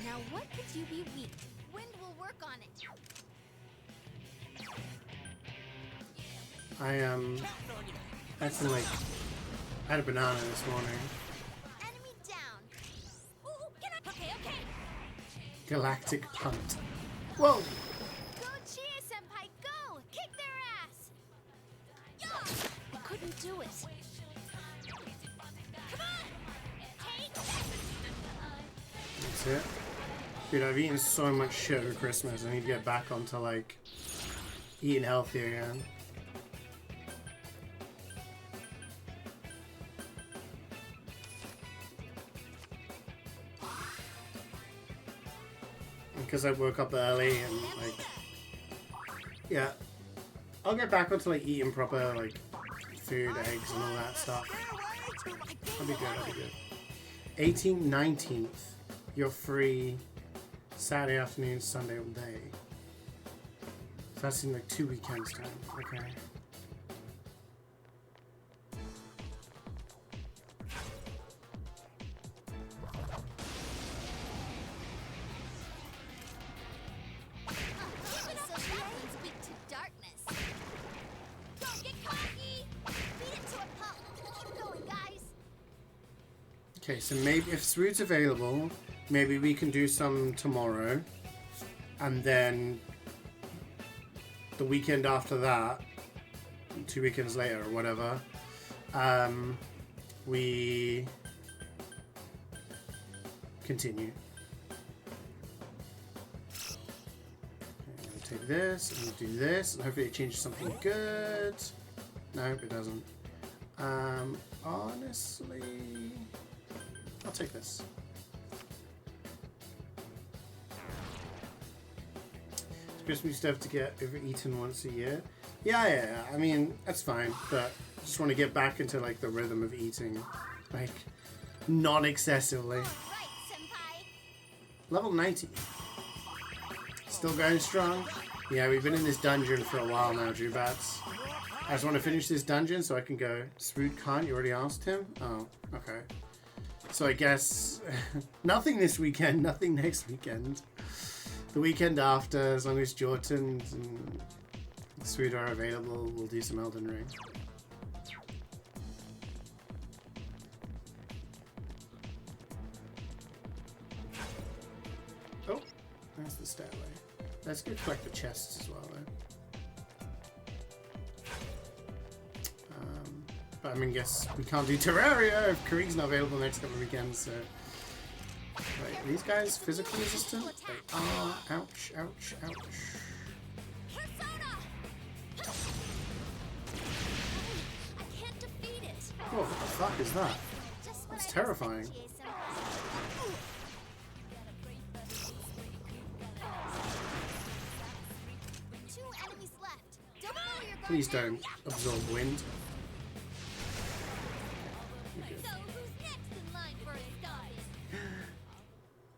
Now what could you be weak? Wind will work on it. I had some I had a banana this morning. Enemy down. Ooh, can I? Okay. Galactic punt. Whoa! Go CeeJaey senpai, go! Kick their ass! Yeah! I couldn't do it. Come on! Take That's it. Dude, I've eaten so much shit over Christmas. I need to get back onto like eating healthy again. Because I woke up early and like, yeah. I'll get back onto like eating proper like food, eggs, and all that stuff. That'll be good. That'll be good. 18th, 19th, you're free. Saturday afternoon, Sunday all day. So that's in like 2 weekends time. Okay. Okay, so maybe if Srood's available, maybe we can do some tomorrow, and then the weekend after that, 2 weekends later or whatever, we continue. Okay, I'm gonna take this and do this, and hopefully it changes something good. No, it doesn't. Honestly, I'll take this. Supposed to be stuff to get overeaten once a year. Yeah. I mean, that's fine, but I just want to get back into like the rhythm of eating, like non-excessively. Level 90. Still going strong. Yeah, we've been in this dungeon for a while now, Drew Bats. I just want to finish this dungeon so I can go. Srood can't. You already asked him. Oh, okay. So I guess nothing this weekend, nothing next weekend. The weekend after, as long as Jordan and Srood are available, we'll do some Elden Ring. Oh, that's the stairway. Let's go collect the chests as well, though. But I mean, guess we can't do Terraria if Krieg's not available next couple of weekends, so... Wait, are these guys physically resistant? They are. Ouch, ouch, ouch. Oh, what the fuck is that? That's terrifying. Please don't absorb wind.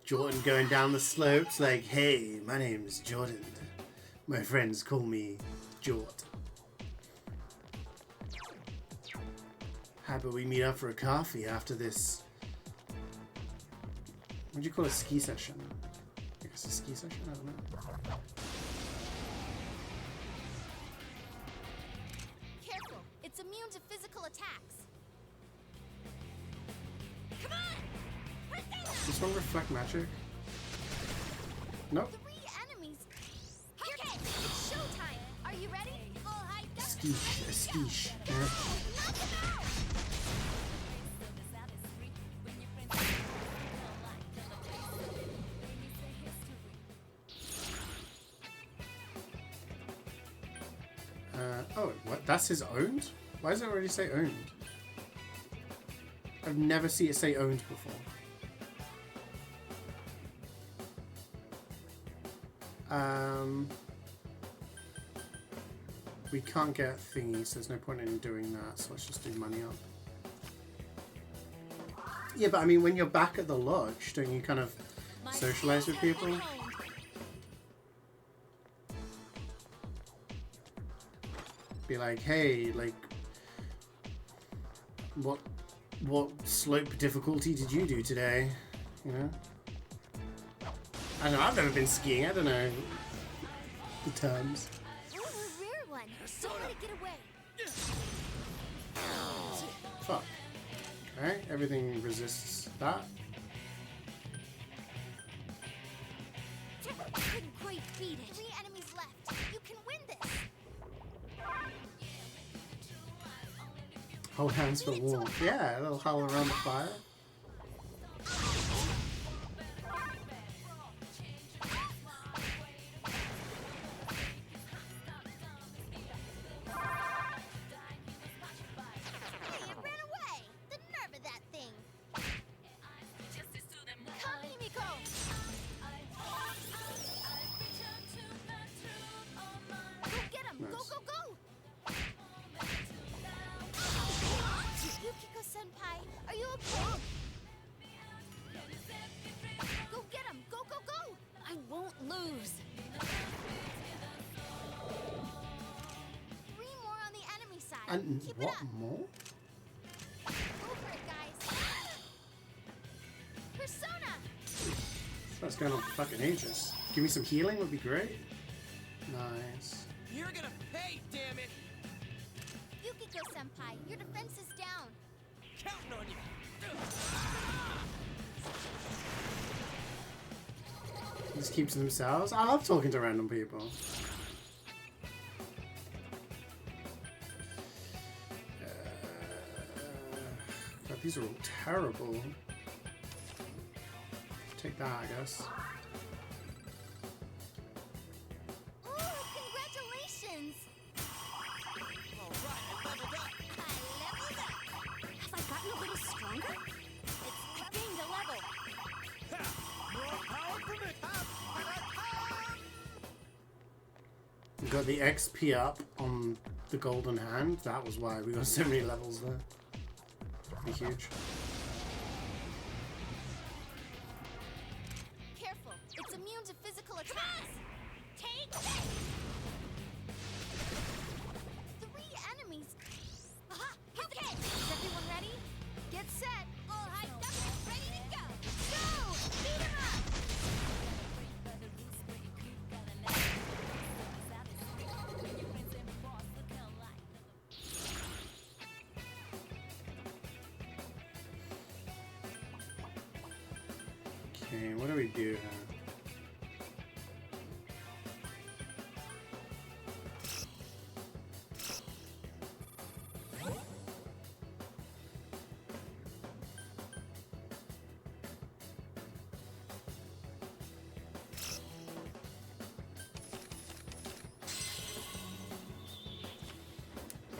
Jordan going down the slopes like, hey, my name's Jordan. My friends call me Jort. How about we meet up for a coffee after this? What do you call a ski session? I guess a ski session? I don't know. Careful, it's immune to physical attacks. Come on! Does this one reflect magic? Nope. 3 enemies. Okay, it's showtime. Are you ready? Skish, a skish. Yeah. Oh, what? That's his owned? Why does it already say owned? I've never seen it say owned before. We can't get thingies, so there's no point in doing that, so let's just do money up. Yeah, but I mean, when you're back at the lodge, don't you kind of socialize with people? Be like, hey, like, what slope difficulty did you do today? You know? I don't know, I've never been skiing, I don't know the terms. Oh, a rare one. Don't let it get away. Fuck. Okay, everything resists that. Couldn't quite beat it. 3 enemies left. You can win this. Hold hands for warmth. Yeah, a little howl around the fire. Go, go, go! Senpai, are you okay? Go get him! Go, go, go! I won't lose. 3 more on the enemy side. And Keep what it up. more? Go for it, guys. Persona! That's going on for fucking ages. Give me some healing would be great. Nice. You're gonna pay, damn it! Yukiko Senpai, your defense is down. Counting on you! Just keeps to themselves. I love talking to random people. God, these are all terrible. Take that, I guess. Ooh, congratulations! Alright, I leveled up! I leveled up. Have I gotten a little stronger? I gained a level. More power for me! We got the XP up on the golden hand. That was why we got so many levels there. Pretty huge. Careful, it's immune to physical attacks. Take this! 3 enemies. Aha! Okay, is everyone ready? Get set. All hyped up and ready to go. Go! Beat him up! Okay, what do we do here?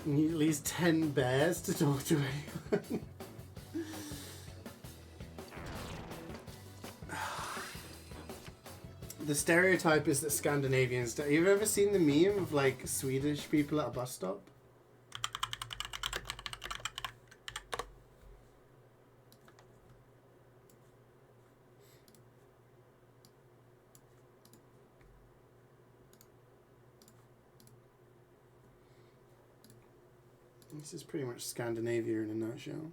You need at least 10 bears to talk to anyone. The stereotype is that Scandinavians. Have you ever seen the meme of like Swedish people at a bus stop? This is pretty much Scandinavia in a nutshell.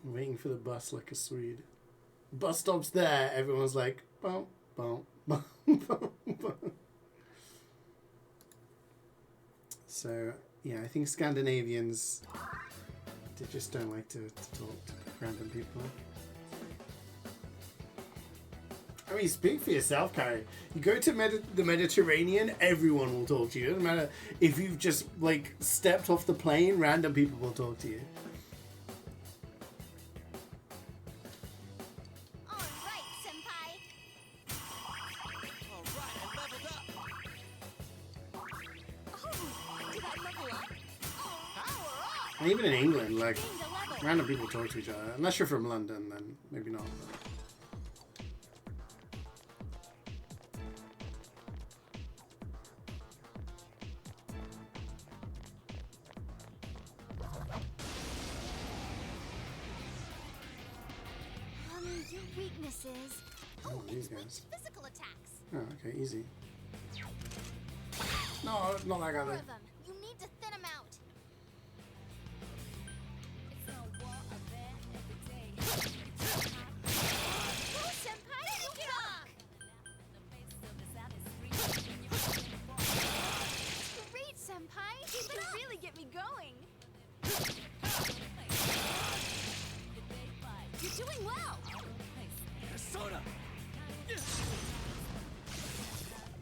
Waiting for the bus like a Swede. Bus stop's there, everyone's like, bum, bum, bum, bum, bum. So, yeah, I think Scandinavians, they just don't like to talk to random people. I mean, speak for yourself, Carrie. You go to the Mediterranean, everyone will talk to you. It doesn't matter if you've just, like, stepped off the plane, random people will talk to you. Alright, Senpai. Alright, I leveled up! Oh, did I level up? Power up! And even in England, like, Gained a level. random people talk to each other. Unless you're from London, then maybe not. Your weaknesses. Oh, these it's weak guys. to physical attacks. Oh, okay, easy. No, not that guy More there. of them. You need to thin them out. Go, Senpai! You rock! Great, Senpai! You can really get me going. You're doing well. Persona!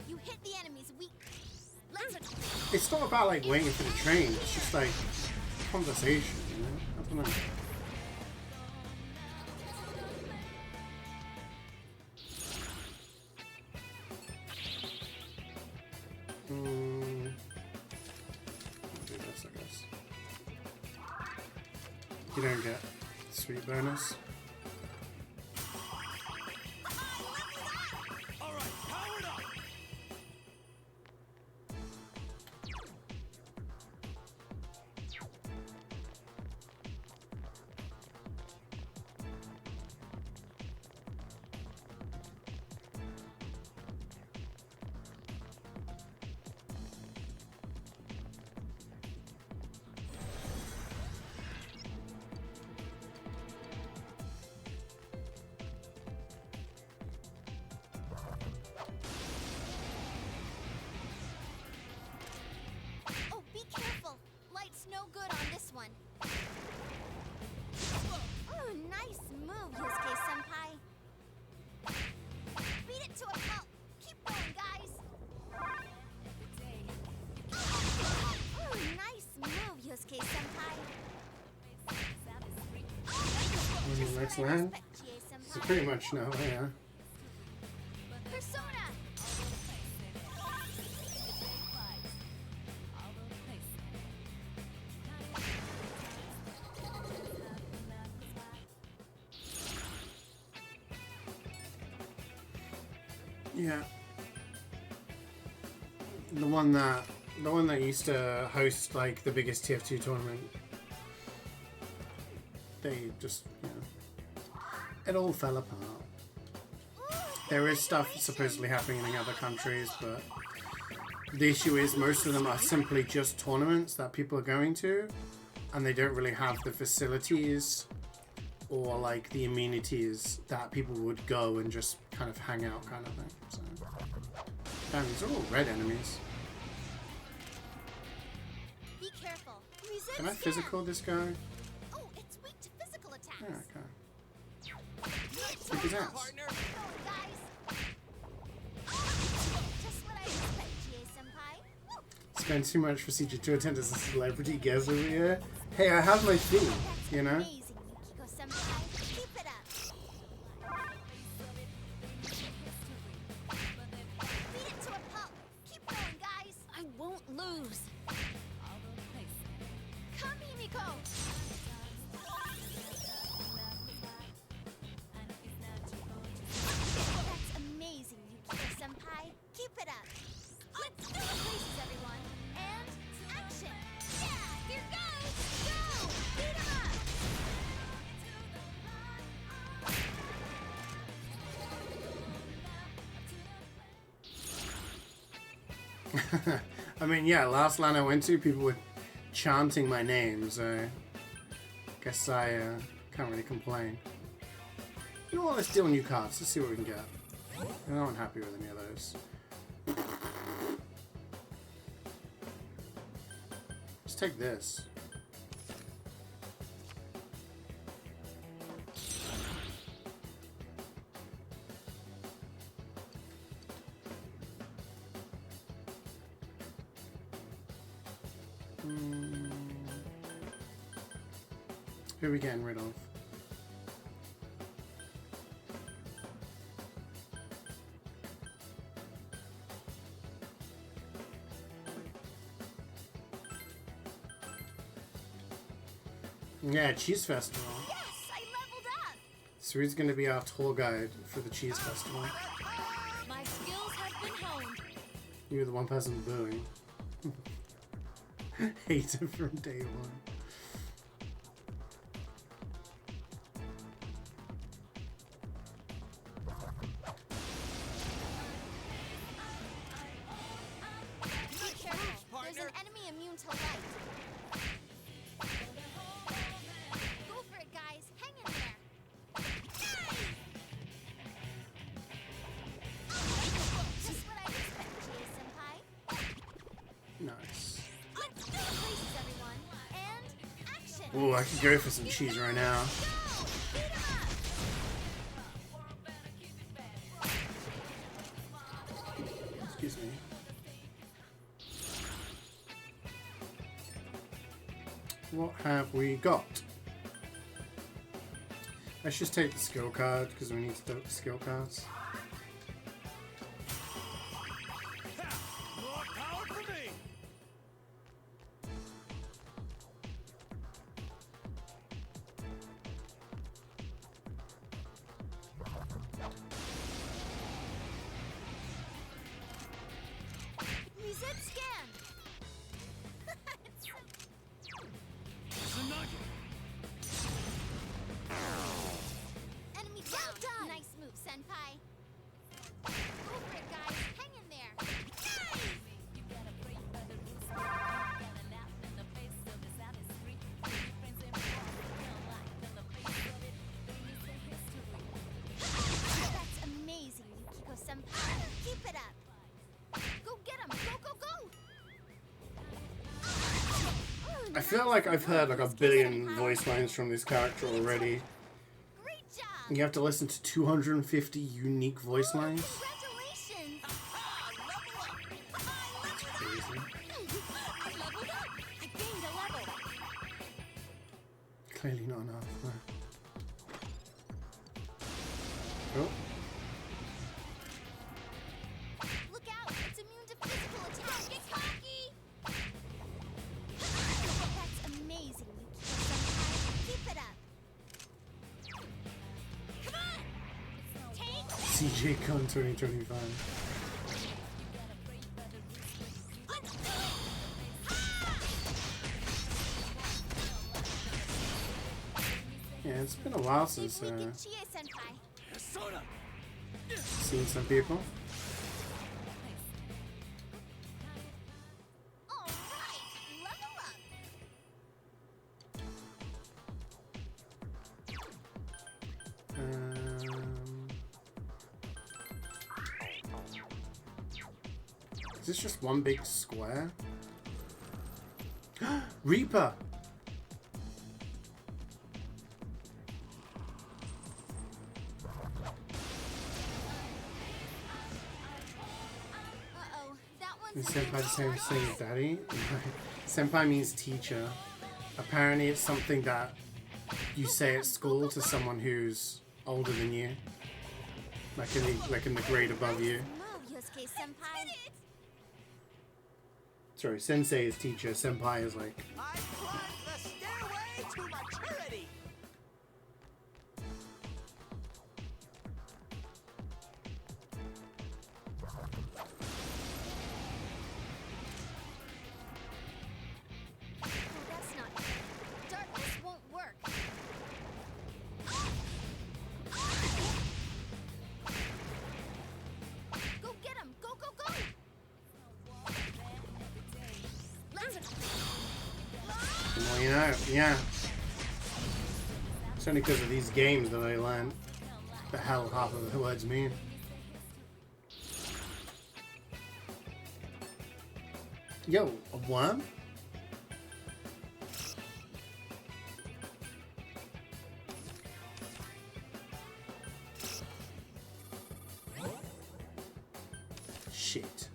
You hit the enemy's weak. Let's It's not about like waiting for the train. It's just like conversation, you know? I don't know. I'll do this, I guess. You don't get sweet bonus. Alright, powered up! next land. So pretty much no, yeah. Persona! Yeah. The one that used to host like the biggest TF2 tournament. They just, you know, it all fell apart. There is stuff supposedly happening in other countries, but the issue is most of them are simply just tournaments that people are going to, and they don't really have the facilities or like the amenities that people would go and just kind of hang out kind of thing. So, damn, these are all red enemies. Be careful. Resist Can I physical this guy? Oh, it's weak to physical attacks. Yeah, okay. Kick his ass. Just what I expect, CeeJaey-senpai. Spend too much for CeeJaey to attend as a celebrity guest over here. Hey, I have my fee, you know? Keep it up. Beat it to a pulp. Keep going, guys. I won't lose. Come, Himiko. That's amazing, Yukiko-senpai. Keep it up. Let's go places, everyone. And action. Yeah, here goes. Go. Beat 'em up. I mean, yeah, last land I went to, people were chanting my name, so guess I can't really complain. You know what, let's deal new cards, let's see what we can get. I'm not happy with any of those. Let's take this. Who are we getting rid of? Yeah, Cheese Festival. Yes, I leveled up. So he's going to be our tour guide for the Cheese Festival. My skills have been honed. You were the one person booing. Hate it from day one. Be careful. There's an enemy immune to light. Go for it, guys. Hang in there. Just what I expect, CeeJaey-senpai. Nice. Let's go places, everyone. And action. Ooh, I could go for some cheese right now. Beat 'em up. Excuse me. What have we got? Let's just take the skill card because we need to do the skill cards. More power for me! Reset scan. Enemy down. Nice move, senpai. Go for it, guys. Hang in there. That's amazing, Yukiko-senpai. Keep it up. Go get him. Go, go, go. I feel like I've heard like a billion voice lines from this character already. Great job. You have to listen to 250 unique voice lines. Congratulations. That's crazy. I leveled up. I gained a level. Clearly not enough. Oh. Look out! It's immune to physical attacks. Get cocky! That's amazing, Yukiko-senpai. Keep it up. Come on! Take CeeJaey Con 2025. Yeah, it's been a while since seen some people. Is this just one big square? Reaper! Is Senpai the same thing as Daddy? Senpai means teacher. Apparently it's something that you say at school to someone who's older than you. Like in the grade above you. Sorry, sensei is teacher, senpai is like... I climbed the stairway to maturity. That's not fair. Darkness won't work. Go get him! Go, go, go! Well, you know, yeah. It's only because of these games that I learned the hell half of the words mean. Yo, a worm? Shit.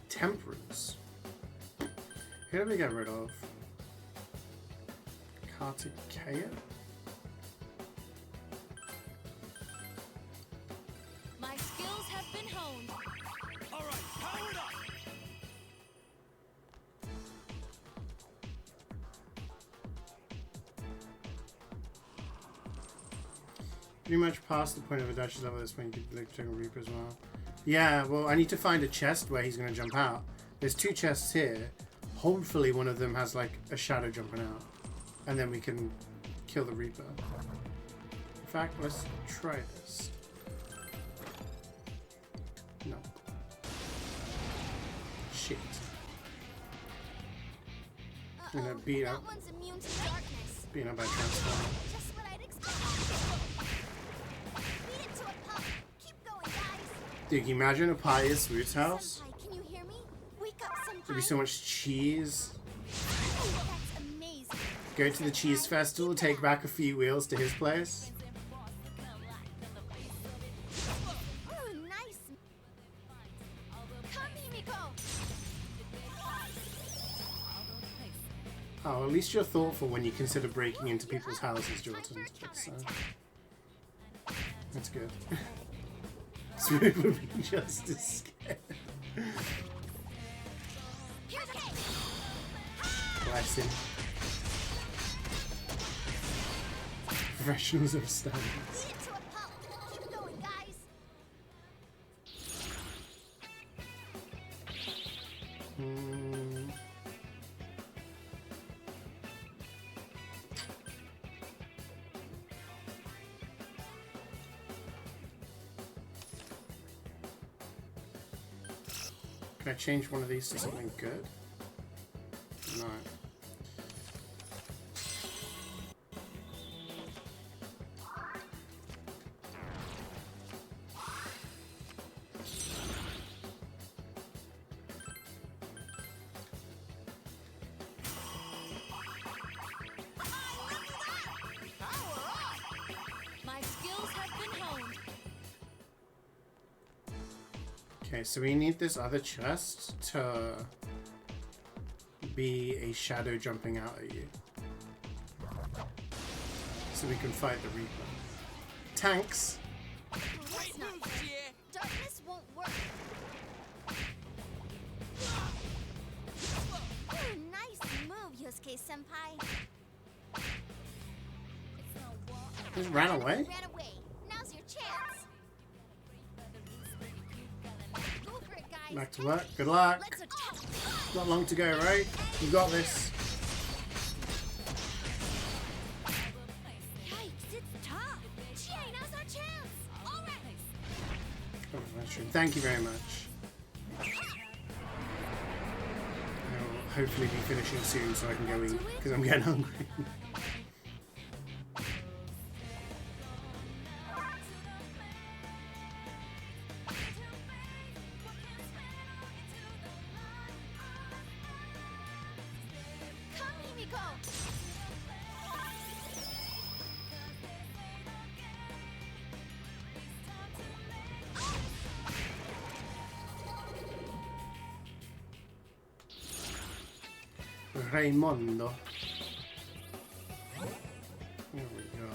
Temperance. Who did we get rid of? Kartikeya? My skills have been honed. All right, power it up. Pretty much past the point of a Dutch level at this point, you could like check a Reaper as well. Yeah, well, I need to find a chest where he's going to jump out. There's 2 chests here. Hopefully one of them has like a shadow jumping out. And then we can kill the Reaper. In fact, let's try this. No. Shit. I'm gonna beat up. That one's immune to darkness. Being up by Transformer. Just what I'd expect. Beat it to a pulp. Keep going, guys. Dude, can you imagine a pious Roots house? Senpai, can you hear me? Wake up, Senpai. There'd be so much cheese. That's amazing. Go to the cheese festival, take back a few wheels to his place. Ooh, nice. Come, Himiko. Oh, at least you're thoughtful when you consider breaking into people's houses, Jordan. That's good. Smooth would be just as scared. Bless him. Professionals of standards. Beat it to a pulp. Keep going, guys. Can I change one of these to something good? No. My skills have been honed. Okay, so we need this other chest to be a shadow jumping out at you. So we can fight the Reaper. Tanks! That's not fair. Darkness won't work. Ooh, nice move, Yosuke-senpai. Just ran away? Ran away. Now's your chance. Go for it, guys. Back to work. Good luck. Let's attack. Not long to go, right? You got this. Yikes, it's tough. CeeJaey, now's our chance. All right. Oh, that's true. Thank you very much. I'll hopefully be finishing soon so I can go eat, because I'm getting hungry. Come, Himiko. Raimondo. There we go.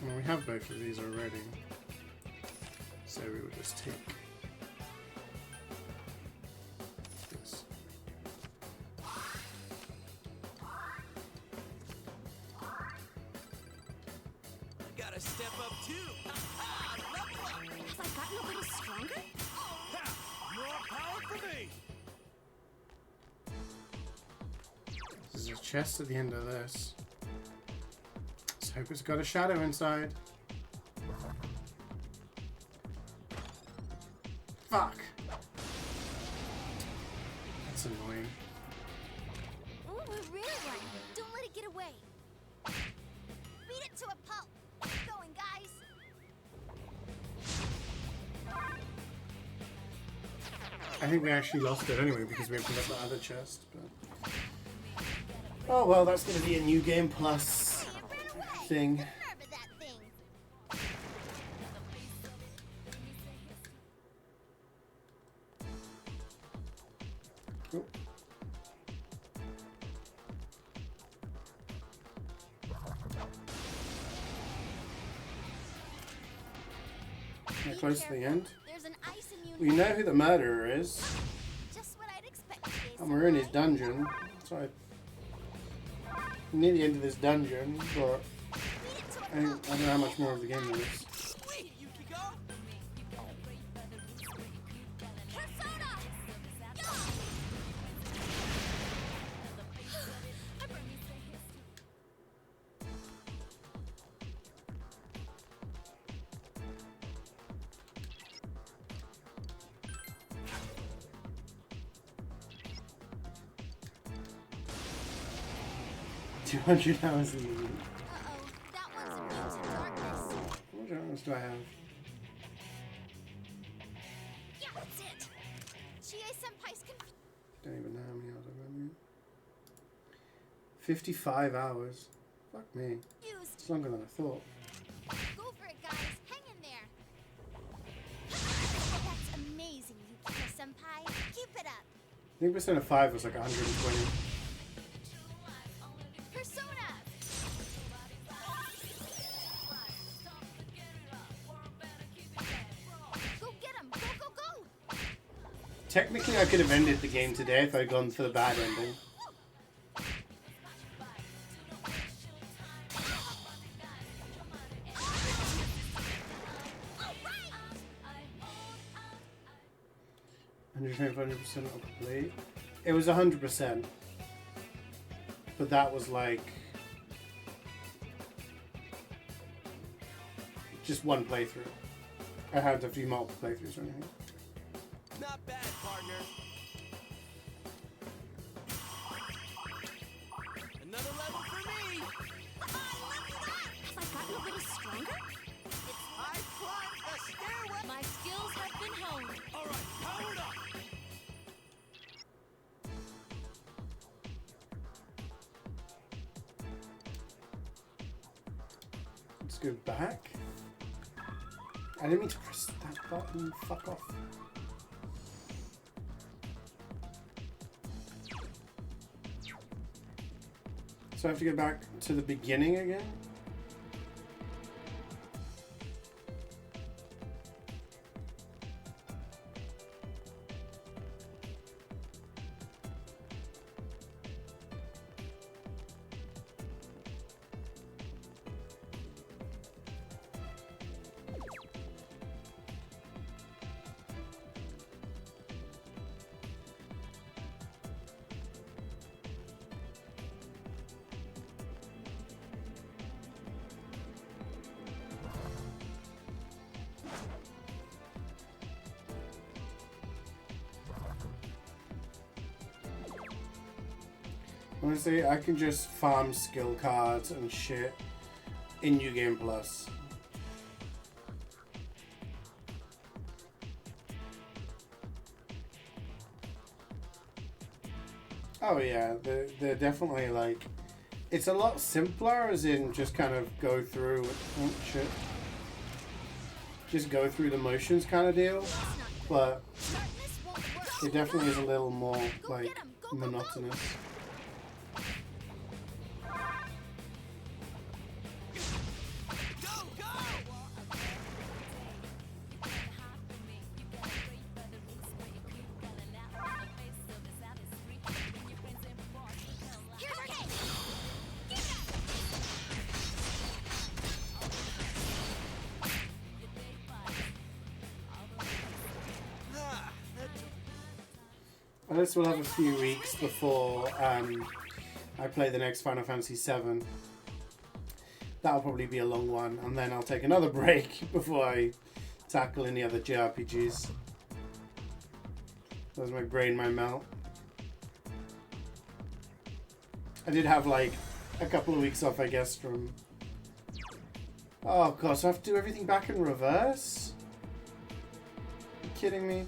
Well, we have both of these already. So we will just take this. Gotta step up too. Have I gotten a little stronger? More power for me! There's a chest at the end of this. Let's hope it's got a shadow inside. Fuck! That's annoying. Ooh, a rare one. Don't let it get away. Beat it to a pulp. Keep going, guys. I think we actually lost it anyway because we opened up the other chest. But... oh well, that's going to be a new game plus thing. Remember that thing. Cool. We're close to the end. There's an ice immune. We know who the murderer is, Just what I'd expect. CeeJaey and we're in his senpai. dungeon. So I'm near the end of this dungeon, but I don't know how much more of the game there is. Sweet, Yukiko. Persona! Two 200 hours in the week. Uh-oh, that one's immune to darkness. How much hours do I have? Yeah, that's it. CeeJaey-senpai's confused. Don't even know how many hours I've got. 55 hours. Fuck me. It's longer than I thought. Go for it, guys. Hang in there. That's amazing, Yukiko-senpai. Keep it up. I think Persona 5 was like 120. Persona! Go get him! Go, go, go! Technically, I could have ended the game today if I'd gone for the bad ending. Alright! 100% complete. It was 100%. But that was like just one playthrough. I had a few multiple playthroughs or anything. Not bad, partner. Another level for me. Have I gotten a little stronger? I climbed the stairwell. My skills have been honed. All right, powered up! Let's go back. I didn't mean to press that button. Fuck off. So I have to go back to the beginning again? Honestly, I can just farm skill cards and shit in New Game Plus. Oh yeah, they're definitely like... It's a lot simpler, as in just kind of go through... Oh shit. Just go through the motions kind of deal. But it definitely is a little more, like, monotonous. I guess we'll have a few weeks before I play the next Final Fantasy VII. That'll probably be a long one, and then I'll take another break before I tackle any other JRPGs. As my brain might melt. I did have like a couple of weeks off, I guess, from... Oh god, so I have to do everything back in reverse? Are you kidding me?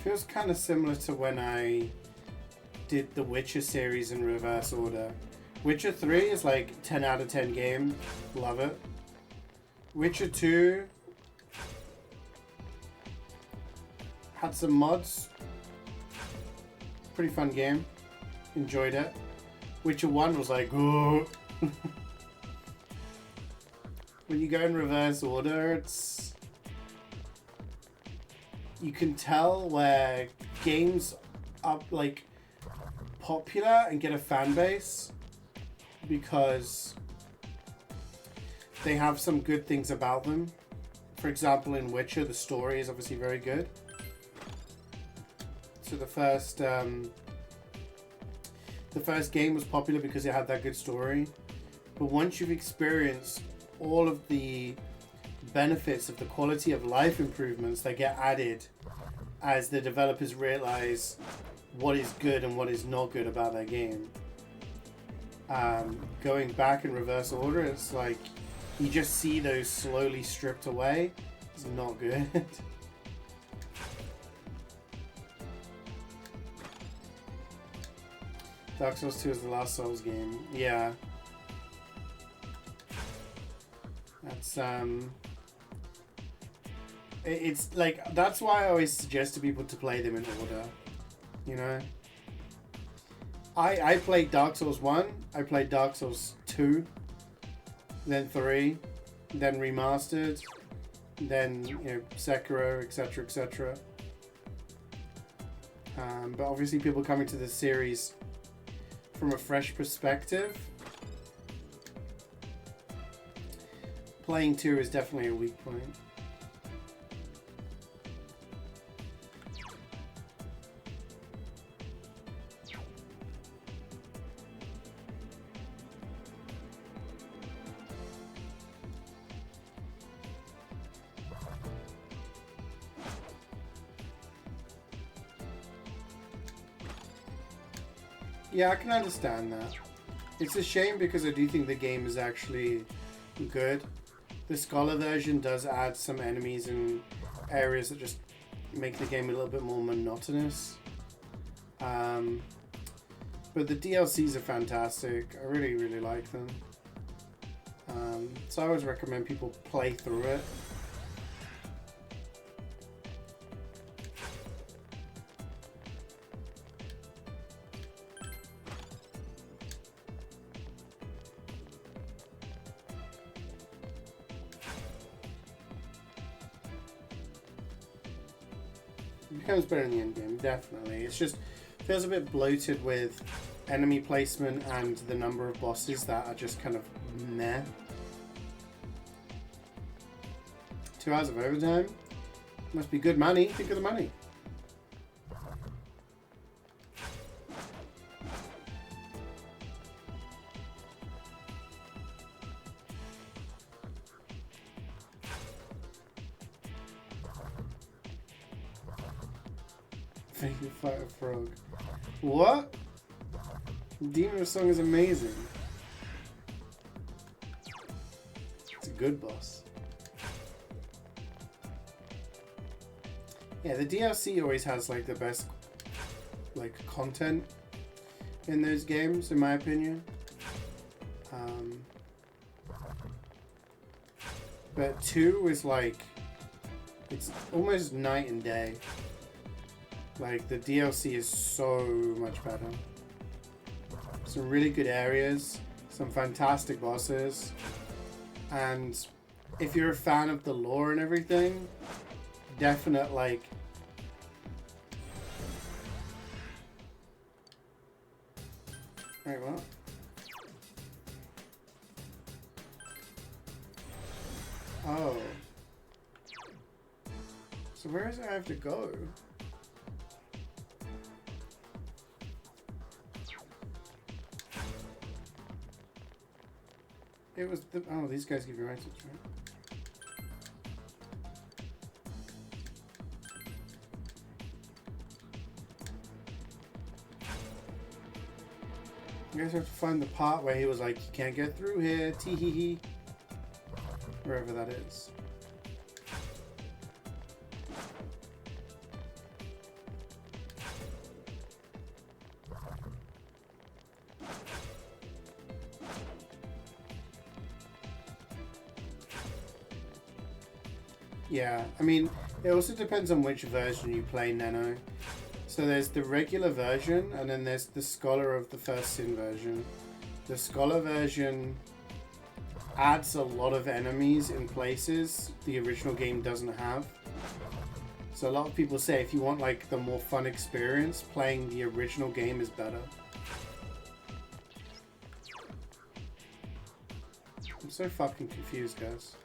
Feels kind of similar to when I did the Witcher series in reverse order. Witcher 3 is like 10 out of 10 game. Love it. Witcher 2 had some mods. Pretty fun game. Enjoyed it. Witcher 1 was like, oh. When you go in reverse order, it's... You can tell where games are like popular and get a fan base because they have some good things about them. For example, in Witcher, the story is obviously very good. So the first game was popular because it had that good story. But once you've experienced all of the benefits of the quality of life improvements that get added as the developers realize what is good and what is not good about their game. Going back in reverse order, it's like you just see those slowly stripped away. It's not good. Dark Souls 2 is the last Souls game. Yeah. That's It's like, that's why I always suggest to people to play them in order, you know? I played Dark Souls 1, I played Dark Souls 2, then 3, then Remastered, then, you know, Sekiro, etc, etc. But obviously people coming to this series from a fresh perspective, playing 2 is definitely a weak point. Yeah, I can understand that. It's a shame because I do think the game is actually good. The Scholar version does add some enemies and areas that just make the game a little bit more monotonous. But the DLCs are fantastic. I really, really like them. So I always recommend people play through it. It becomes better in the end game, definitely. It's just feels a bit bloated with enemy placement and the number of bosses that are just kind of meh. 2 hours of overtime? Must be good money. Think of the money. Thank you, Fight a Frog. What? Demon Song is amazing. It's a good boss. Yeah, the DLC always has like the best like content in those games, in my opinion. But 2 is like, it's almost night and day. Like, the DLC is so much better. Some really good areas, some fantastic bosses, and if you're a fan of the lore and everything, definite, like... Wait, what? Oh. So where is it I have to go? It was the... Oh, these guys give you items, right? You guys have to find the part where he was like, you can't get through here, tee-hee-hee. Wherever that is. Yeah, I mean, it also depends on which version you play, Nano. So there's the regular version, and then there's the Scholar of the First Sin version. The Scholar version adds a lot of enemies in places the original game doesn't have. So a lot of people say if you want like the more fun experience, playing the original game is better. I'm so fucking confused, guys.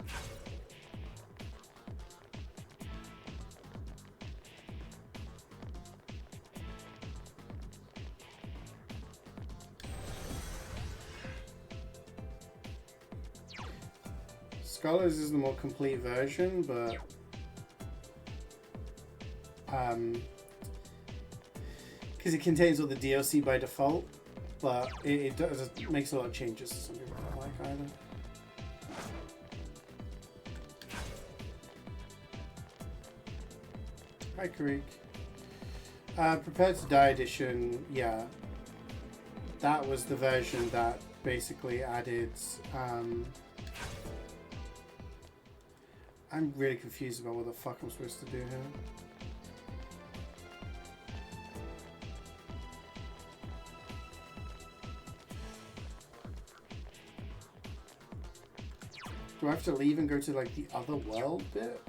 Scholars is the more complete version, but because it contains all the DLC by default, but it makes a lot of changes some people don't like either. Hi, Creek. Prepare to Die edition, yeah. That was the version that basically added I'm really confused about what the fuck I'm supposed to do here. Do I have to leave and go to like the other world bit?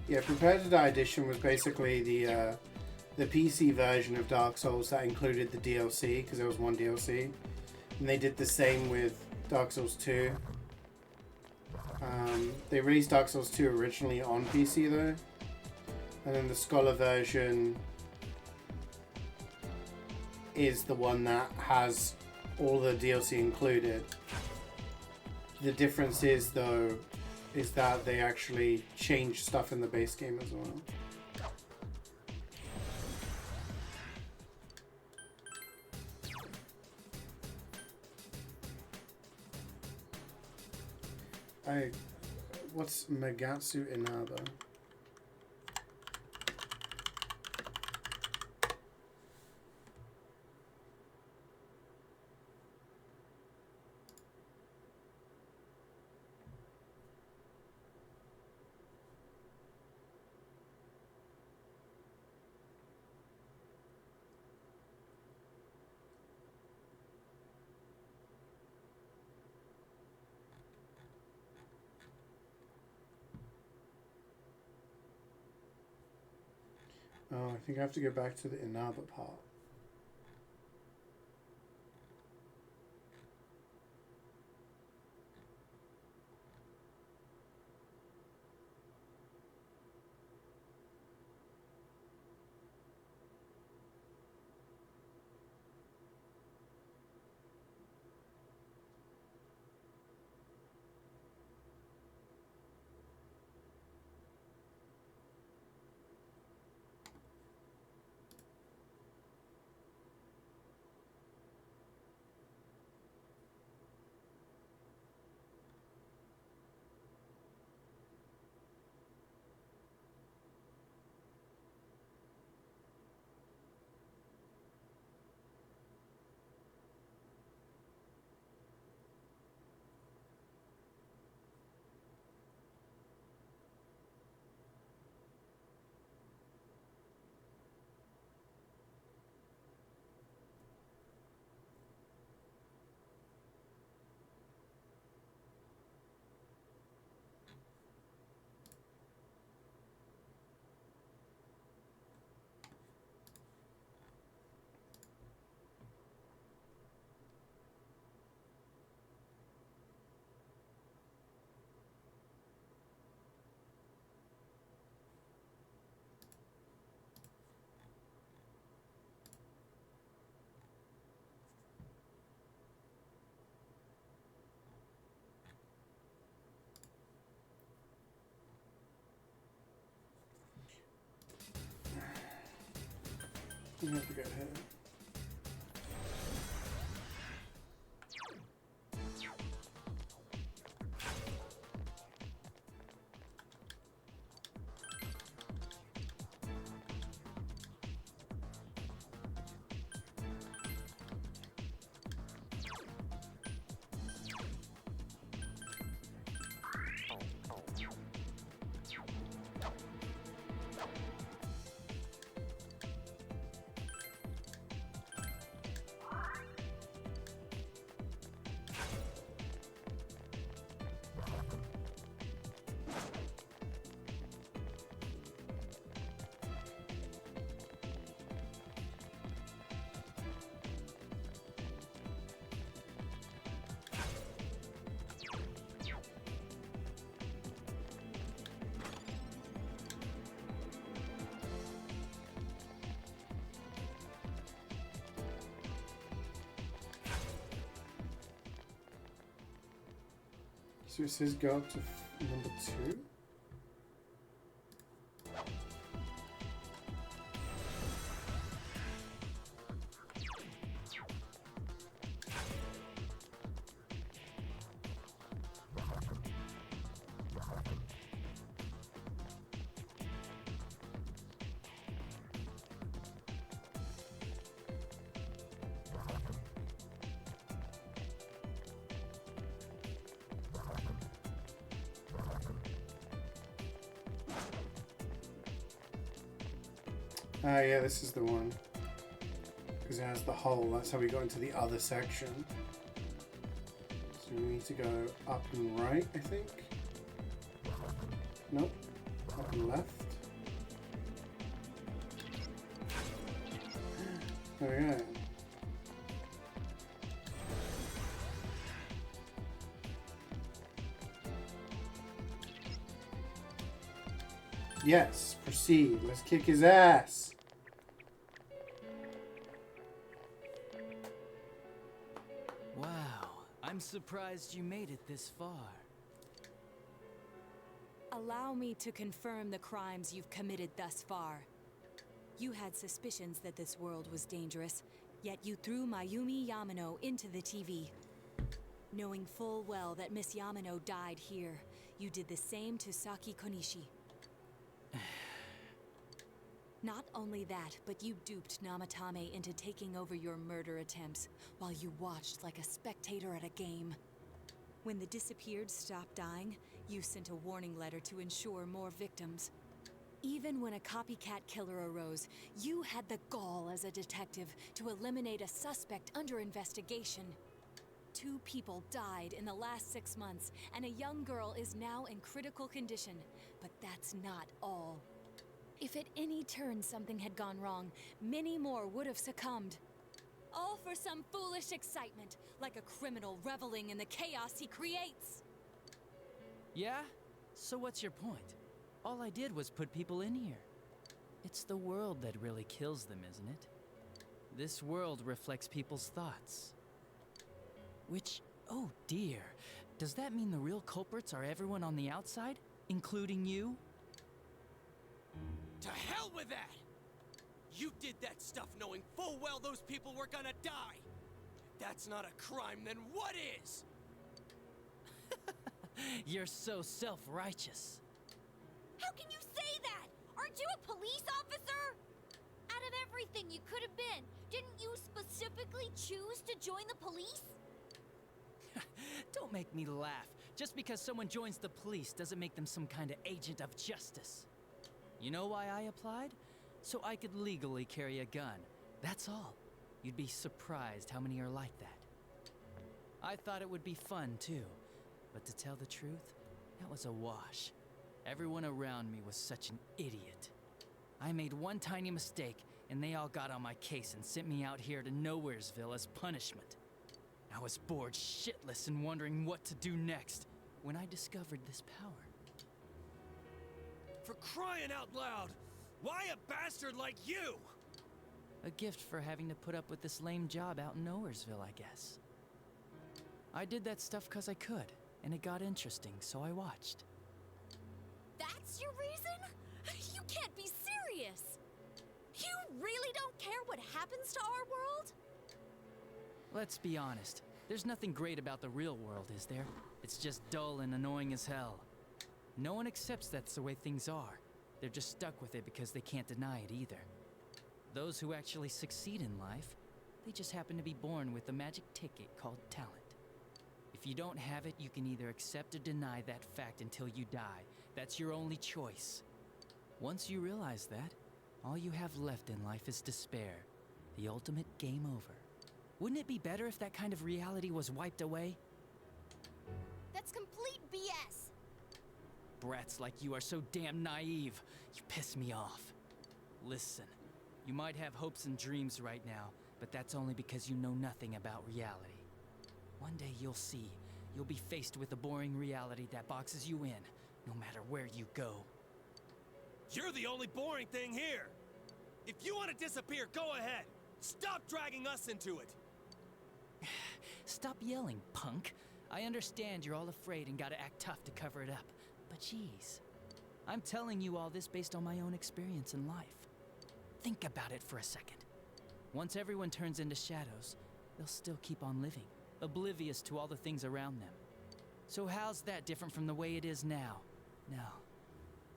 Yeah, Prepared to Die Edition was basically the PC version of Dark Souls that included the DLC, because there was one DLC. And they did the same with Dark Souls 2. They released Dark Souls 2 originally on PC though. And then the Scholar version is the one that has all the DLC included. The difference is though, is that they actually change stuff in the base game as well. What's Megatsu Inaba? Oh, I think I have to go back to the Inaba part. You have to go ahead. So it says go up to number 2. Ah, yeah, this is the one. Because it has the hole. That's how we got into the other section. So we need to go up and right, I think. Nope. Up and left. There we go. Yes, proceed. Let's kick his ass. Wow, I'm surprised you made it this far. Allow me to confirm the crimes you've committed thus far. You had suspicions that this world was dangerous, yet you threw Mayumi Yamano into the TV. Knowing full well that Miss Yamano died here, you did the same to Saki Konishi. Not only that, but you duped Namatame into taking over your murder attempts while you watched like a spectator at a game. When the disappeared stopped dying, you sent a warning letter to ensure more victims. Even when a copycat killer arose, you had the gall as a detective to eliminate a suspect under investigation. 2 people died in the last 6 months, and a young girl is now in critical condition. But that's not all. If at any turn something had gone wrong, many more would have succumbed. All for some foolish excitement, like a criminal reveling in the chaos he creates. Yeah? So what's your point? All I did was put people in here. It's the world that really kills them, isn't it? This world reflects people's thoughts. Which, oh dear, does that mean the real culprits are everyone on the outside, including you? To hell with that! You did that stuff knowing full well those people were gonna die! If that's not a crime, then what is? You're so self-righteous. How can you say that? Aren't you a police officer? Out of everything you could have been, didn't you specifically choose to join the police? Don't make me laugh. Just because someone joins the police doesn't make them some kind of agent of justice. You know why I applied? So I could legally carry a gun. That's all. You'd be surprised how many are like that. I thought it would be fun too, but to tell the truth, that was a wash. Everyone around me was such an idiot. I made one tiny mistake, and they all got on my case and sent me out here to Nowheresville as punishment. I was bored shitless and wondering what to do next when I discovered this power. For crying out loud! Why a bastard like you? A gift for having to put up with this lame job out in Nowheresville, I guess. I did that stuff because I could, and it got interesting, so I watched. That's your reason? You can't be serious! You really don't care what happens to our world? Let's be honest. There's nothing great about the real world, is there? It's just dull and annoying as hell. No one accepts that's the way things are. They're just stuck with it because they can't deny it either. Those who actually succeed in life, they just happen to be born with a magic ticket called talent. If you don't have it, you can either accept or deny that fact until you die. That's your only choice. Once you realize that, all you have left in life is despair. The ultimate game over. Wouldn't it be better if that kind of reality was wiped away? That's complete BS. Brats like you are so damn naive. You piss me off. Listen, you might have hopes and dreams right now, but that's only because you know nothing about reality. One day you'll see. You'll be faced with a boring reality that boxes you in, no matter where you go. You're the only boring thing here! If you want to disappear, go ahead! Stop dragging us into it! Stop yelling, punk. I understand you're all afraid and gotta act tough to cover it up. But geez, I'm telling you all this based on my own experience in life. Think about it for a second. Once everyone turns into shadows, they'll still keep on living, oblivious to all the things around them. So how's that different from the way it is now? No,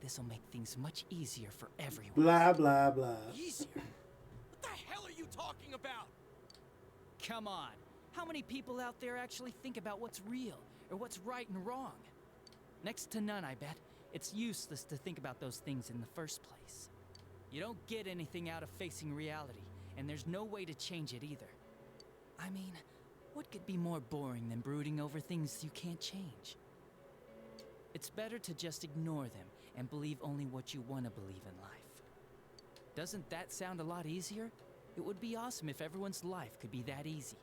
this'll make things much easier for everyone. Blah, blah, blah. Easier? What the hell are you talking about? Come on, how many people out there actually think about what's real, or what's right and wrong? Next to none, I bet. It's useless to think about those things in the first place. You don't get anything out of facing reality, and there's no way to change it either. I mean, what could be more boring than brooding over things you can't change? It's better to just ignore them and believe only what you want to believe in life. Doesn't that sound a lot easier? It would be awesome if everyone's life could be that easy.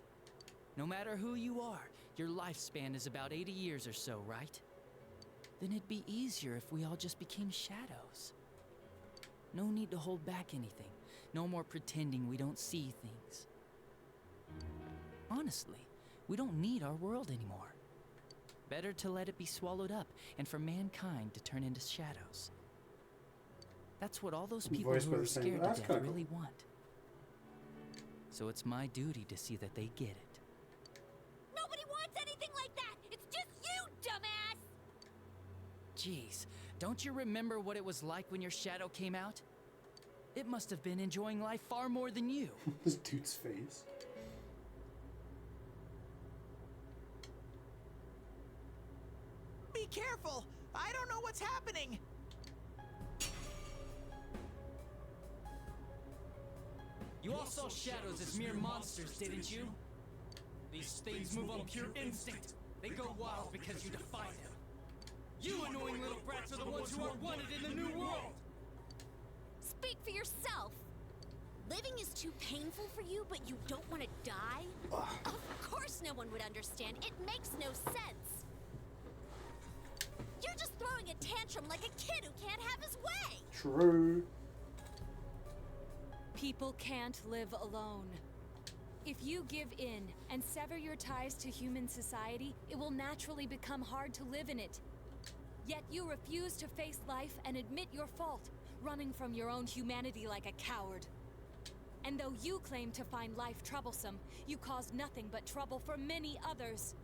No matter who you are, your lifespan is about 80 years or so, right? Then it'd be easier if we all just became shadows. No need to hold back anything. No more pretending we don't see things. Honestly, we don't need our world anymore. Better to let it be swallowed up and for mankind to turn into shadows. That's what all those people who are scared to death really want. So it's my duty to see that they get it. Nobody wants anything like that! It's just you, dumbass! Jeez, don't you remember what it was like when your shadow came out? It must have been enjoying life far more than you. This dude's face. Be careful! I don't know what's happening! You all saw shadows as mere monsters, didn't you? These things move on pure instinct. They go wild because you defy them. You annoying little brats are the ones who are wanted in the new world! Speak for yourself! Living is too painful for you, but you don't want to die? Of course no one would understand. It makes no sense. You're just throwing a tantrum like a kid who can't have his way! True. People can't live alone. If you give in and sever your ties to human society, it will naturally become hard to live in it. Yet you refuse to face life and admit your fault, running from your own humanity like a coward. And though you claim to find life troublesome, you cause nothing but trouble for many others.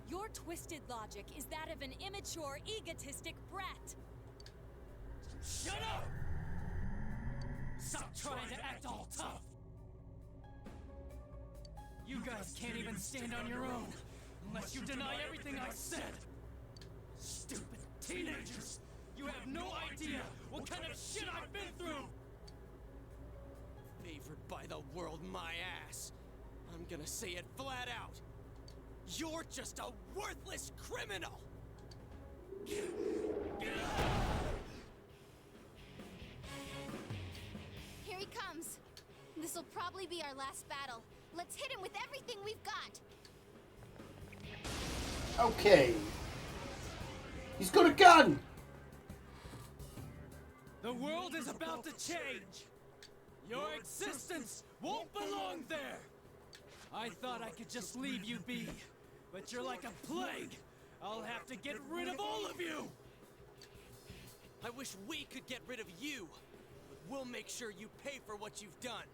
Your twisted logic is that of an immature, egotistic brat. Shut up! Stop trying to act all tough! You guys can't even stand on your own, unless you deny everything I said! Stupid teenagers! You have no idea what kind of shit I've been through! Favored by the world, my ass. I'm gonna say it flat out. You're just a worthless criminal! Here he comes. This'll probably be our last battle. Let's hit him with everything we've got. Okay. He's got a gun! The world is about to change! Your existence won't belong there! I thought I could just leave you be, but you're like a plague! I'll have to get rid of all of you! I wish we could get rid of you, but we'll make sure you pay for what you've done.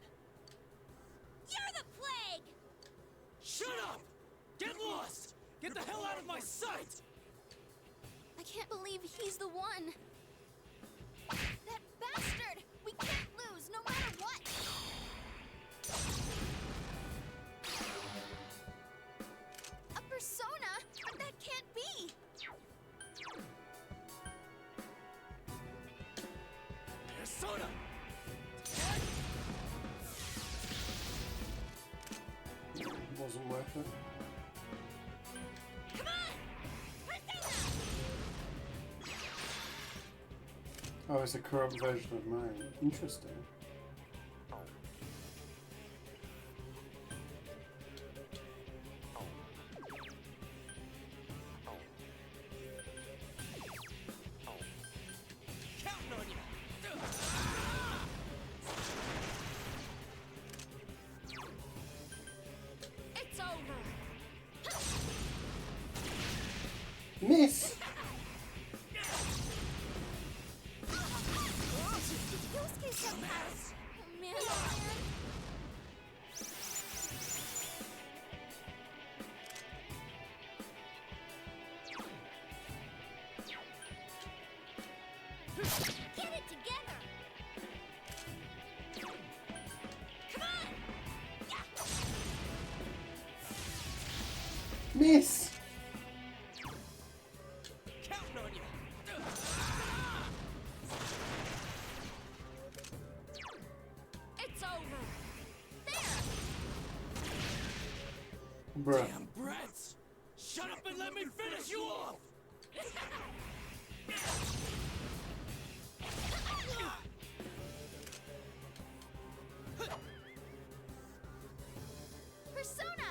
You're the plague! Shut up! Get lost! Get the hell out of my sight! I can't believe he's the one. That bastard! We can't lose, no matter what! A persona? That can't be! Persona! Wasn't worth it. Come on! Persona! Oh, it's a corrupt version of mine. Interesting. Counting on you! It's over! Miss! Yosuke somehow. Oh man, oh man. Get it together! Come on! Yeah! Miss! Counting on you! Bruh. Damn brats! Shut up and let me finish you off! Persona! Come on! Persona!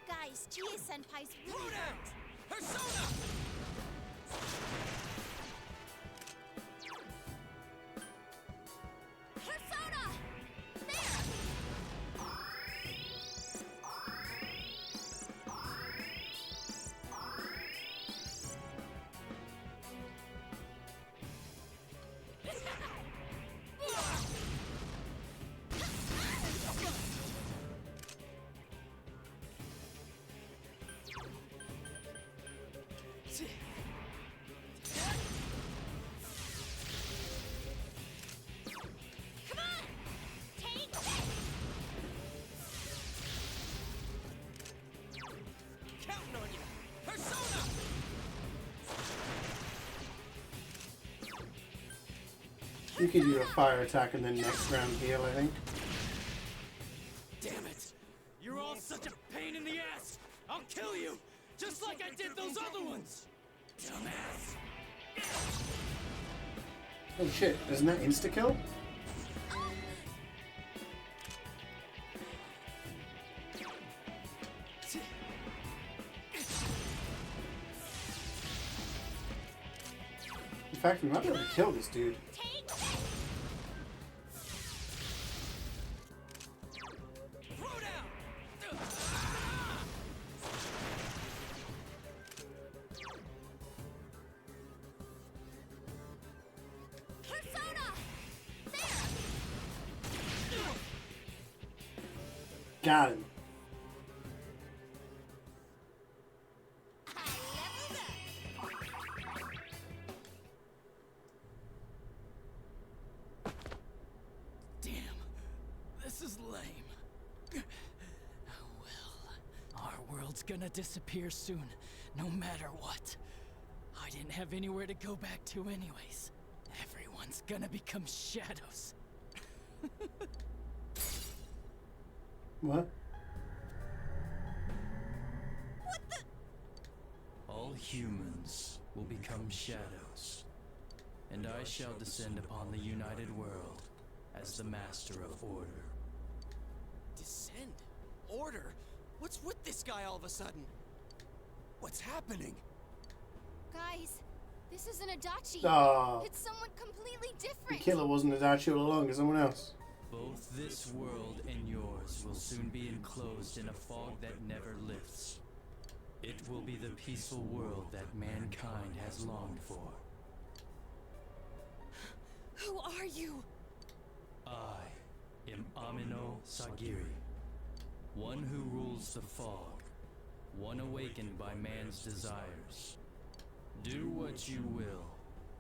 Guys, CeeJaey-senpai's really Pronouns! Persona! Persona! There! Come on! Take this! Counting on you! Persona! You could do a fire attack and then next round heal, I think. Damn it! You're all such a pain in the ass! I'll kill you! Just like I did those other ones! Dumbass! Oh shit, isn't that insta-kill? In fact, we might be able to kill this dude. Throw down! Persona! Got him. Damn, this is lame. Well, our world's gonna disappear soon, no matter what. I didn't have anywhere to go back to anyways. Everyone's gonna become shadows. What? All humans will become shadows, and I shall descend upon the united world as the master of order. Descend? Order? What's with this guy all of a sudden? What's happening? Guys, this isn't Adachi. Aw. It's someone completely The different. killer wasn't Adachi all along, it's someone else. Both this world and yours will soon be enclosed in a fog that never lifts. It will be the peaceful world that mankind has longed for. Who are you? I am Amino Sagiri, one who rules the fog, one awakened by man's desires. Do what you will,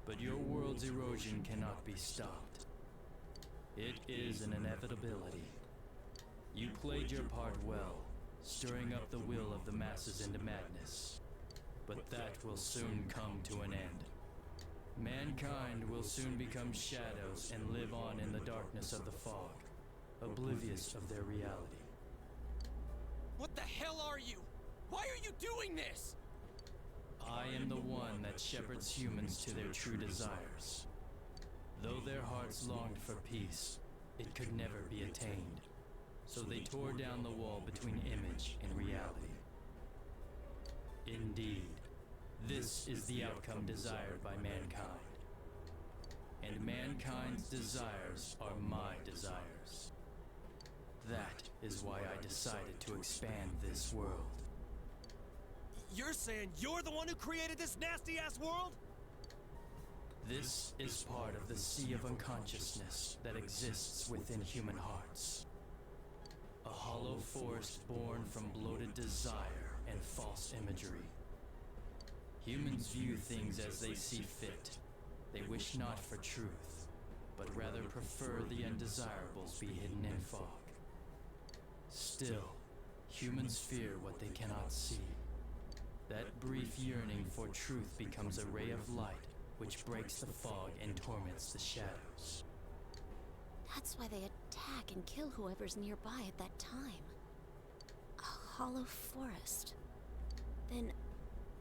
but your world's erosion cannot be stopped. It is an inevitability. You played your part well, stirring up the will of the masses into madness. But that will soon come to an end. Mankind will soon become shadows and live on in the darkness of the fog, oblivious of their reality. What the hell are you? Why are you doing this? I am the one that shepherds humans to their true desires. Though their hearts longed for peace, it could never be attained. So they tore down the wall between image and reality. Indeed, this is the outcome desired by mankind. And mankind's desires are my desires. That is why I decided to expand this world. You're saying you're the one who created this nasty-ass world? This is part of the sea of unconsciousness that exists within human hearts. A hollow forest born from bloated desire and false imagery. Humans view things as they see fit. They wish not for truth, but rather prefer the undesirables be hidden in fog. Still, humans fear what they cannot see. That brief yearning for truth becomes a ray of light, which breaks the fog and torments the shadows. That's why they attack and kill whoever's nearby at that time. A hollow forest. Then,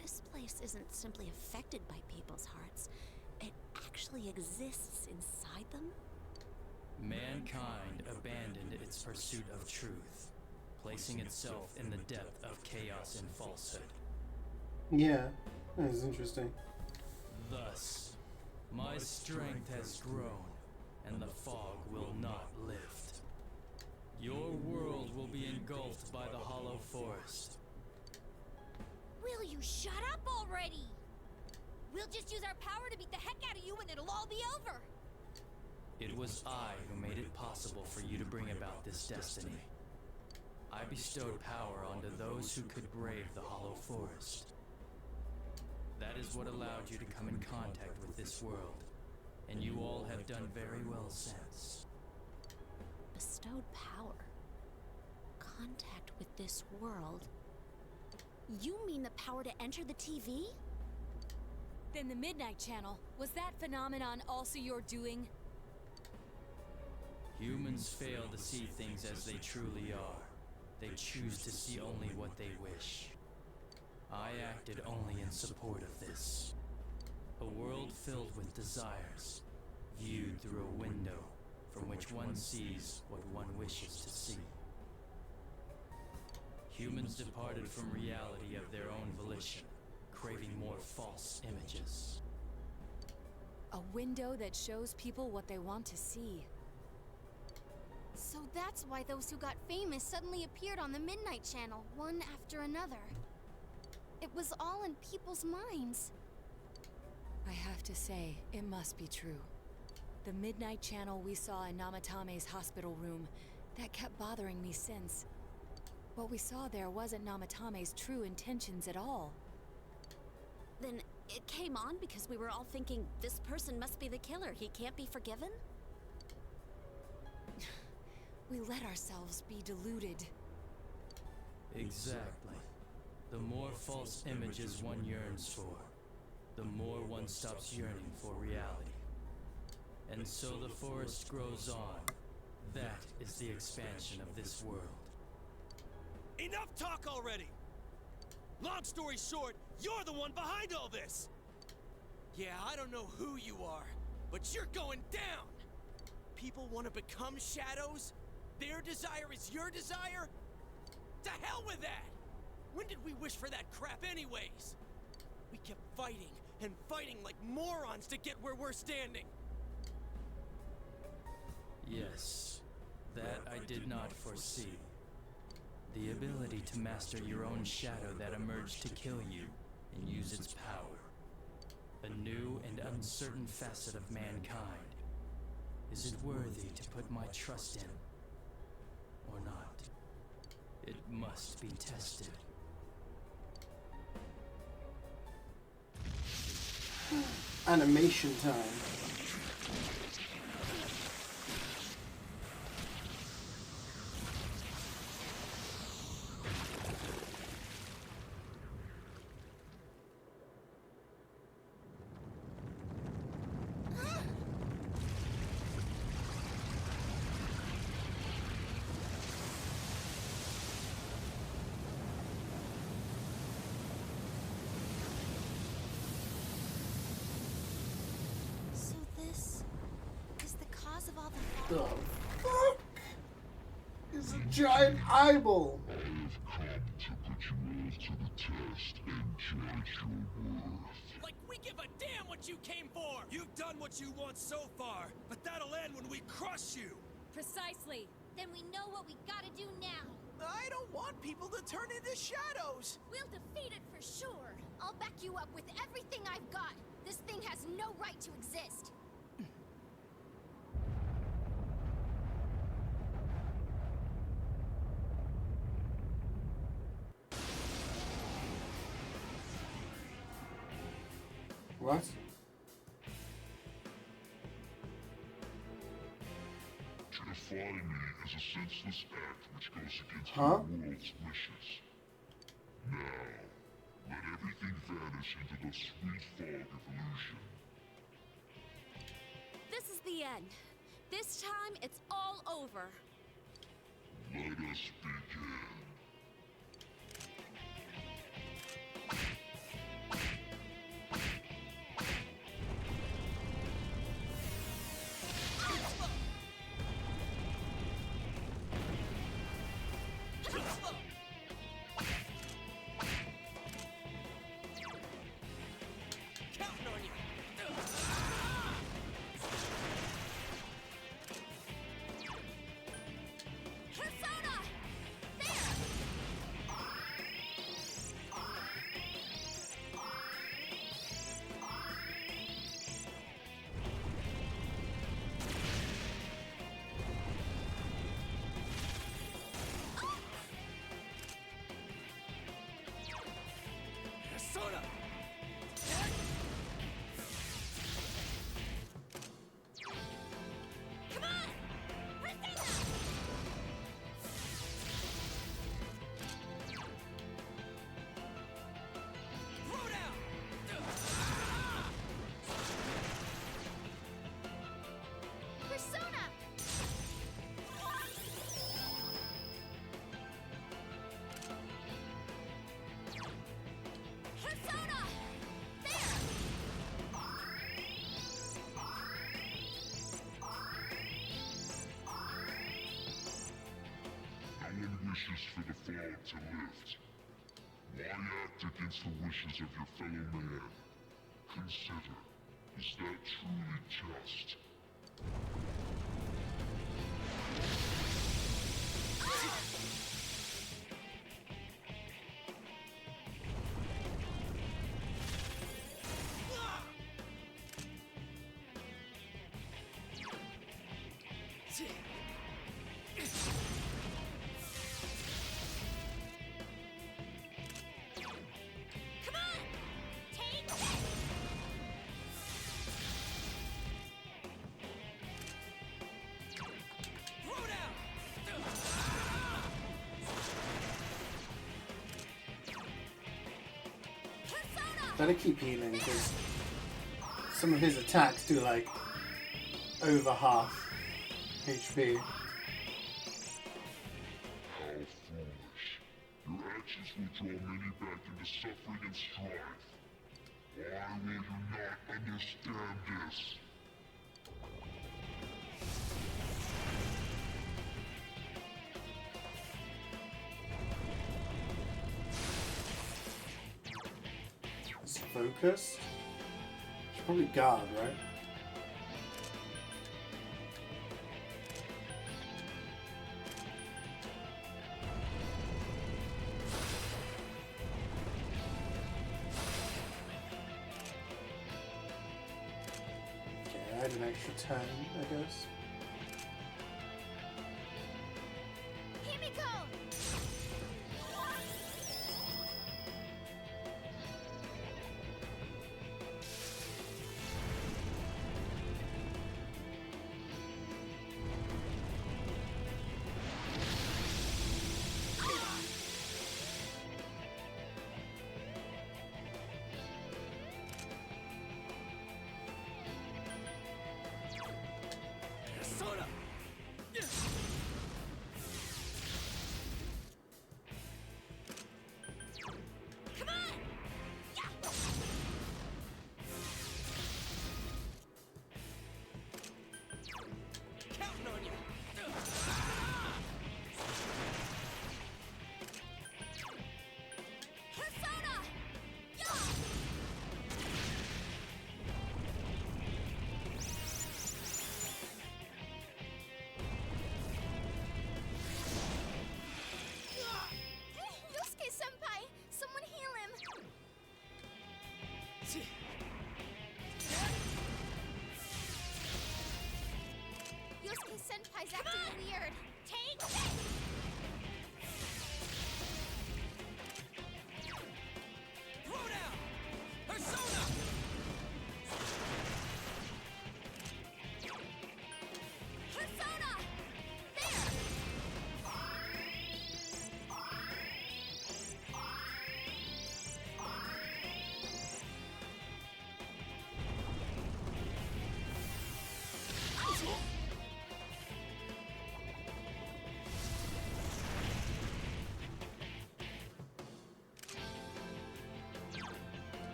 this place isn't simply affected by people's hearts. It actually exists inside them? Mankind abandoned its pursuit of truth, placing itself in the depth of chaos and falsehood. Yeah, that's interesting. Thus, my strength has grown, and the fog will not lift. Your world will be engulfed by the hollow forest. Will you shut up already? We'll just use our power to beat the heck out of you and it'll all be over. It was I who made it possible for you to bring about this destiny. I bestowed power onto those who could brave the hollow forest. That is what allowed you to come in contact with this world, and you all have done very well since. Bestowed power? Contact with this world? You mean the power to enter the TV? Then the Midnight Channel, was that phenomenon also your doing? Humans fail to see things as they truly are. They choose to see only what they wish. I acted only in support of this. A world filled with desires, viewed through a window from which one sees what one wishes to see. Humans departed from reality of their own volition, craving more false images. A window that shows people what they want to see. So that's why those who got famous suddenly appeared on the Midnight Channel, one after another. It was all in people's minds. I have to say, it must be true. The Midnight Channel we saw in Namatame's hospital room, that kept bothering me since. What we saw there wasn't Namatame's true intentions at all. Then it came on because we were all thinking, this person must be the killer. He can't be forgiven? We let ourselves be deluded. Exactly. The more false images one yearns for, the more one stops yearning for reality. And so the forest grows on. That is the expansion of this world. Enough talk already! Long story short, you're the one behind all this! Yeah, I don't know who you are, but you're going down! People want to become shadows? Their desire is your desire? To hell with that! When did we wish for that crap anyways? We kept fighting and fighting like morons to get where we're standing. Yes, that I did not foresee. The ability to master your own shadow that emerged to kill you and use its power. A new and uncertain facet of mankind. Is it worthy to put my trust in? Or not? It must be tested. Animation time. So this is the cause of all the The fog. fuck? It's a giant eyeball. I have come to put you all to the test and judge your worth. Like we give a damn what you came for! You've done what you want so far, but that'll end when we crush you! Precisely. Then we know what we gotta do now. I don't want people to turn into shadows. We'll defeat it for sure. I'll back you up with everything I've got. This thing has no right to exist. What? To defy me is a senseless act which goes against Huh? the world's wishes. Now, Let everything vanish into the sweet fog of illusion. This is the end. This time, it's all over. Let us begin. Persona! Come on! Persona! Throw down! Persona! Persona! There! No one wishes for the fog to lift. Why act against the wishes of your fellow man? Consider, is that truly just? Come on! Take this! Throw down! Better keep healing because some of his attacks do like over half HP. How foolish. Your actions will draw many back into suffering and strife. Why will you not understand this? It's focused. Should probably guard, right? Okay, I had an extra turn, I guess. Himiko!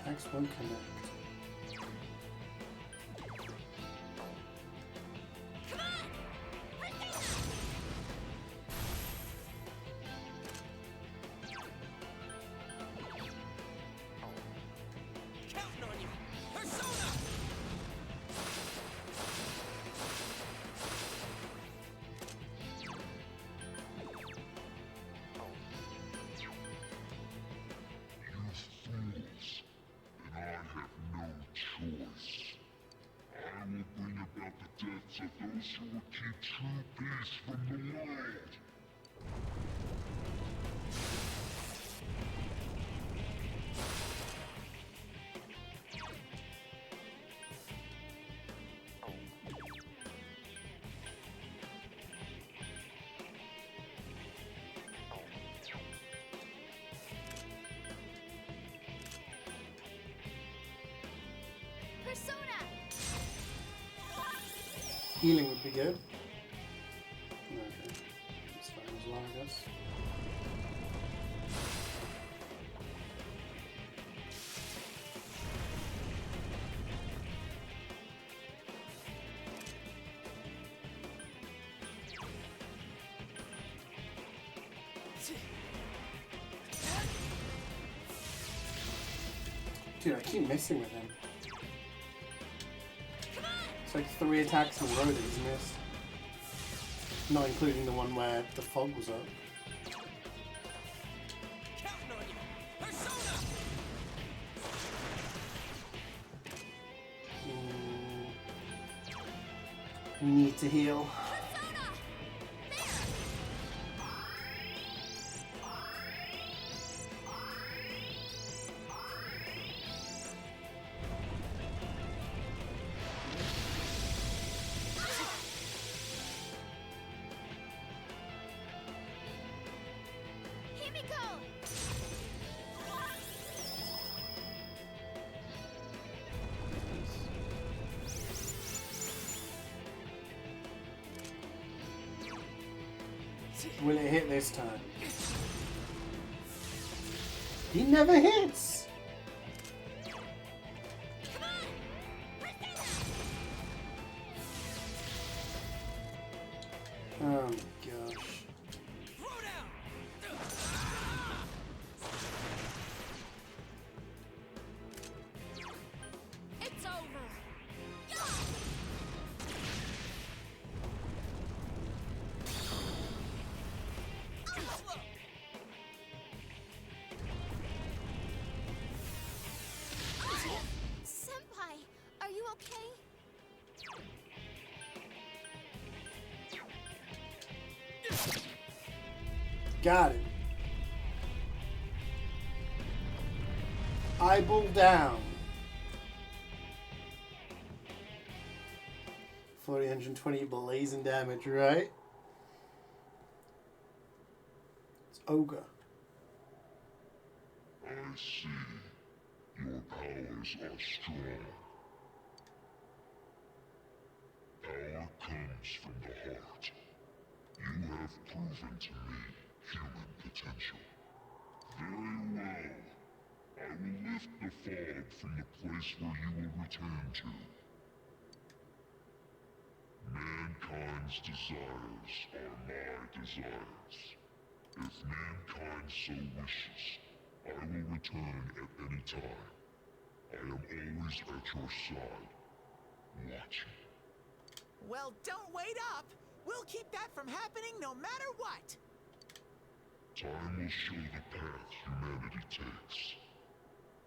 attacks won't connect. Counting on you! Persona! Fools, and I have no choice. I will bring about the deaths of those who would keep true peace from the world. Persona! Healing would be good. Okay. That's fine as well, I guess. Dude, I keep missing with him. It's like 3 attacks in a row that he's missed. Not including the one where the fog was up. Counting on you! Persona! Need to heal. Will it hit this time? He never hits! Oh my gosh. It's over. Senpai, are you okay? Got it. Eyeball down. 420 blazing damage, right? It's Ogre. I see. Your powers are strong. Power comes from the heart. You have proven to me human potential. Very well. I will lift the fog from the place where you will return to. Mankind's desires are my desires. If mankind so wishes, I will return at any time. I am always at your side, watching. Well, don't wait up! We'll keep that from happening no matter what! Time will show the path humanity takes.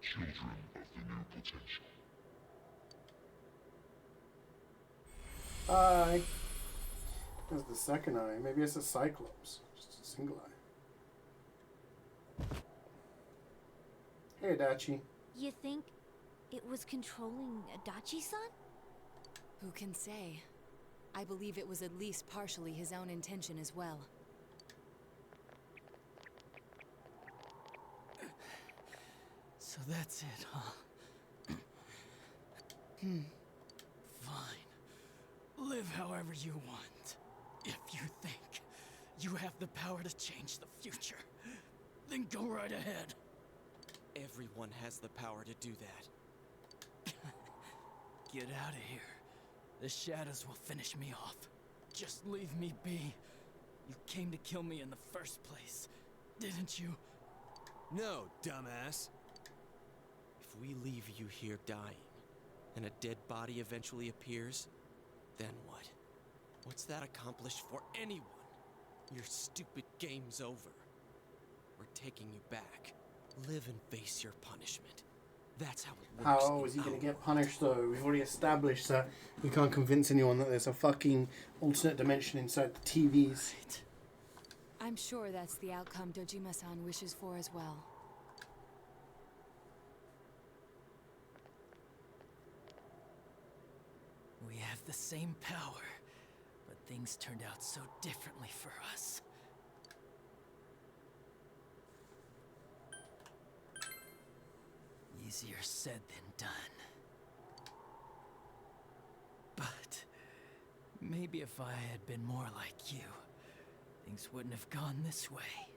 Children of the new potential. Bye. There's the second eye. Maybe it's a Cyclops. Just a single eye. Hey, Adachi. You think it was controlling Adachi-san? Who can say? I believe it was at least partially his own intention as well. So that's it, huh? Fine. Live however you want. If you think you have the power to change the future, then go right ahead. everyone has the power to do that. Get out of here. The shadows will finish me off. Just leave me be. You came to kill me in the first place, didn't you? No, dumbass. If we leave you here dying, and a dead body eventually appears, then what? What's that accomplish for anyone? Your stupid game's over. We're taking you back. Live and face your punishment. That's how it works. How is he going to get punished though? We've already established that we can't convince anyone that there's a fucking alternate dimension inside the TVs. Right. I'm sure that's the outcome Dojima-san wishes for as well. We have the same power, but things turned out so differently for us. Easier said than done. But maybe if I had been more like you, things wouldn't have gone this way.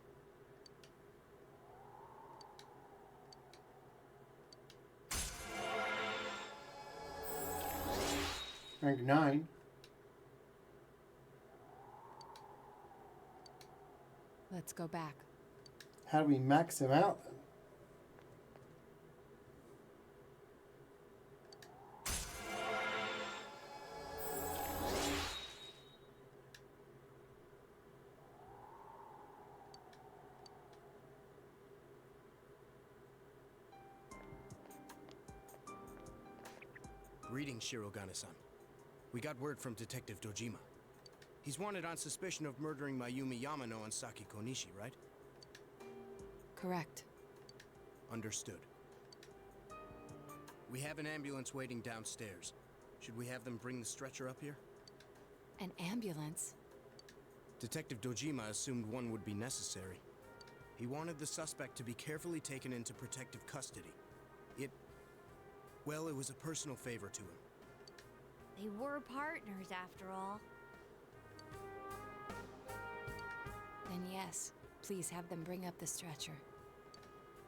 Rank 9. Let's go back. How do we max him out then? Greetings, Shirogane-san. We got word from Detective Dojima. He's wanted on suspicion of murdering Mayumi Yamano and Saki Konishi, right? Correct. Understood. We have an ambulance waiting downstairs. Should we have them bring the stretcher up here? An ambulance? Detective Dojima assumed one would be necessary. He wanted the suspect to be carefully taken into protective custody. Well, it was a personal favor to him. They were partners, after all. Then yes, please have them bring up the stretcher.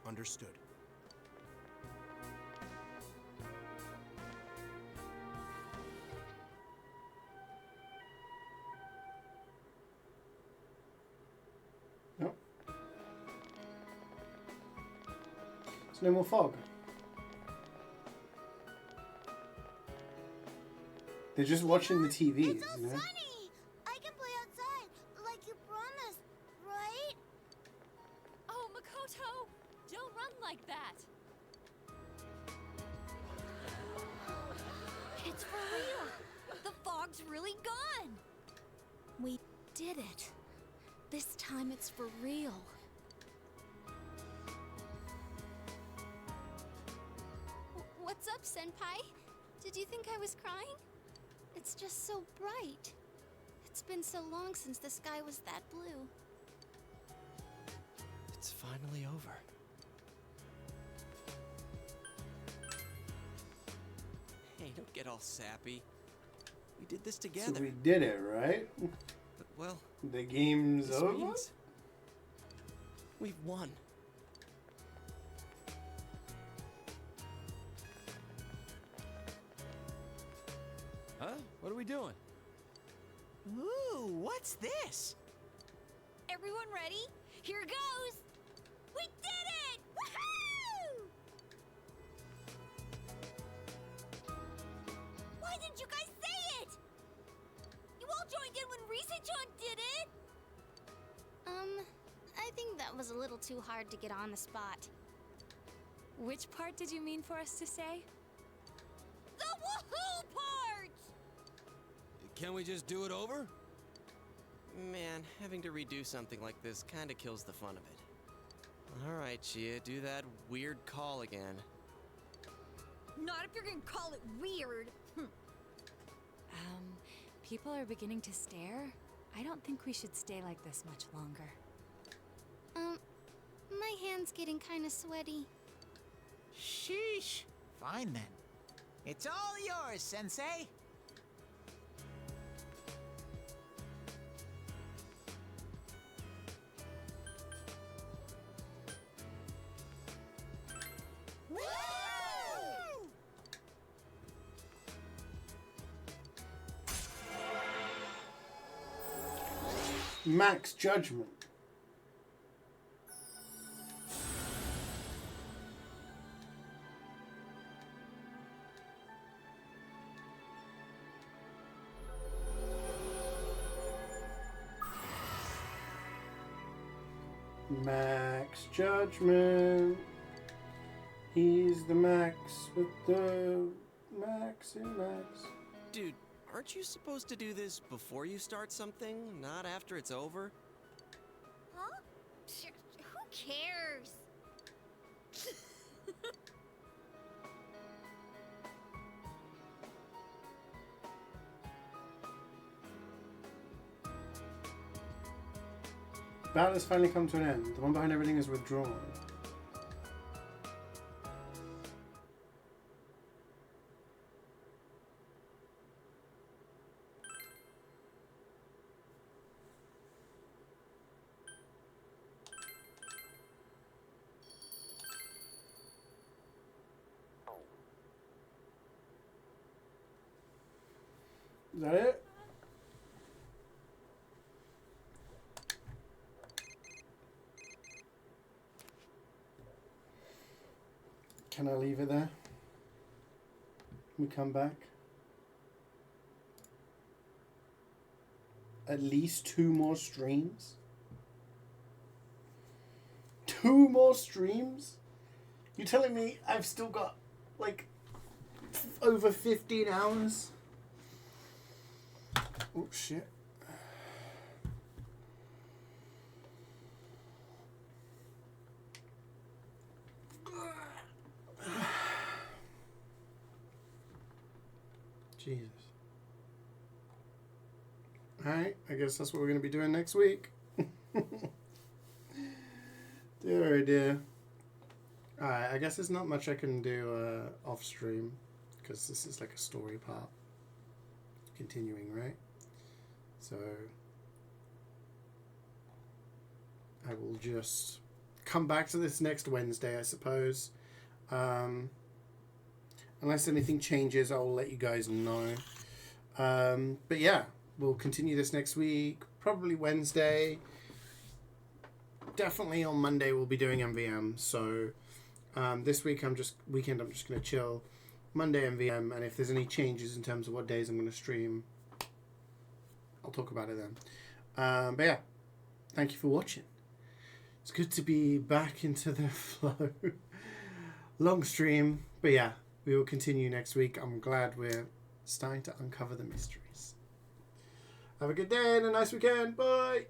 Understood. Nope. There's no more fog. They're just watching the TVs, It's so you know? sunny! I can play outside, like you promised, right? Oh, Makoto! Don't run like that! It's for real! The fog's really gone! We did it. This time it's for real. What's up, Senpai? Did you think I was crying? It's just so bright. It's been so long since the sky was that blue. It's finally over. Hey, don't get all sappy. We did this together. So we did it, right? But, well, the game's this over? means we've won. Huh? What are we doing? Ooh, what's this? Everyone ready? Here goes! We did it! Woohoo! Why didn't you guys say it? You all joined in when Risa-chan did it! I think that was a little too hard to get on the spot. Which part did you mean for us to say? The woohoo part! Can we just do it over? Man, having to redo something like this kinda kills the fun of it. Alright, Chia, do that weird call again. Not if you're gonna call it weird. People are beginning to stare. I don't think we should stay like this much longer. My hand's getting kinda sweaty. Sheesh. Fine then. It's all yours, Sensei. Max Judgment. Max Judgment. He's the Max with the Max and Max. Dude, aren't you supposed to do this before you start something, not after it's over? Huh? Who cares? Battle has finally come to an end. The one behind everything is withdrawn. Is that it? Can I leave it there? We come back. At least 2 more streams? 2 more streams? You telling me I've still got like over 15 hours? Oh shit. Jesus. Alright, I guess that's what we're going to be doing next week. Dear, oh dear. Alright, I guess there's not much I can do off stream, because this is like a story part. Continuing, right? So I will just come back to this next Wednesday, I suppose. Unless anything changes, I'll let you guys know. But yeah, we'll continue this next week, probably Wednesday. Definitely on Monday we'll be doing MVM. So this weekend I'm just gonna chill. Monday MVM, and if there's any changes in terms of what days I'm gonna stream, I'll talk about it then. But yeah, thank you for watching. It's good to be back into the flow. Long stream, but yeah, we will continue next week. I'm glad we're starting to uncover the mysteries. Have a good day and a nice weekend. Bye.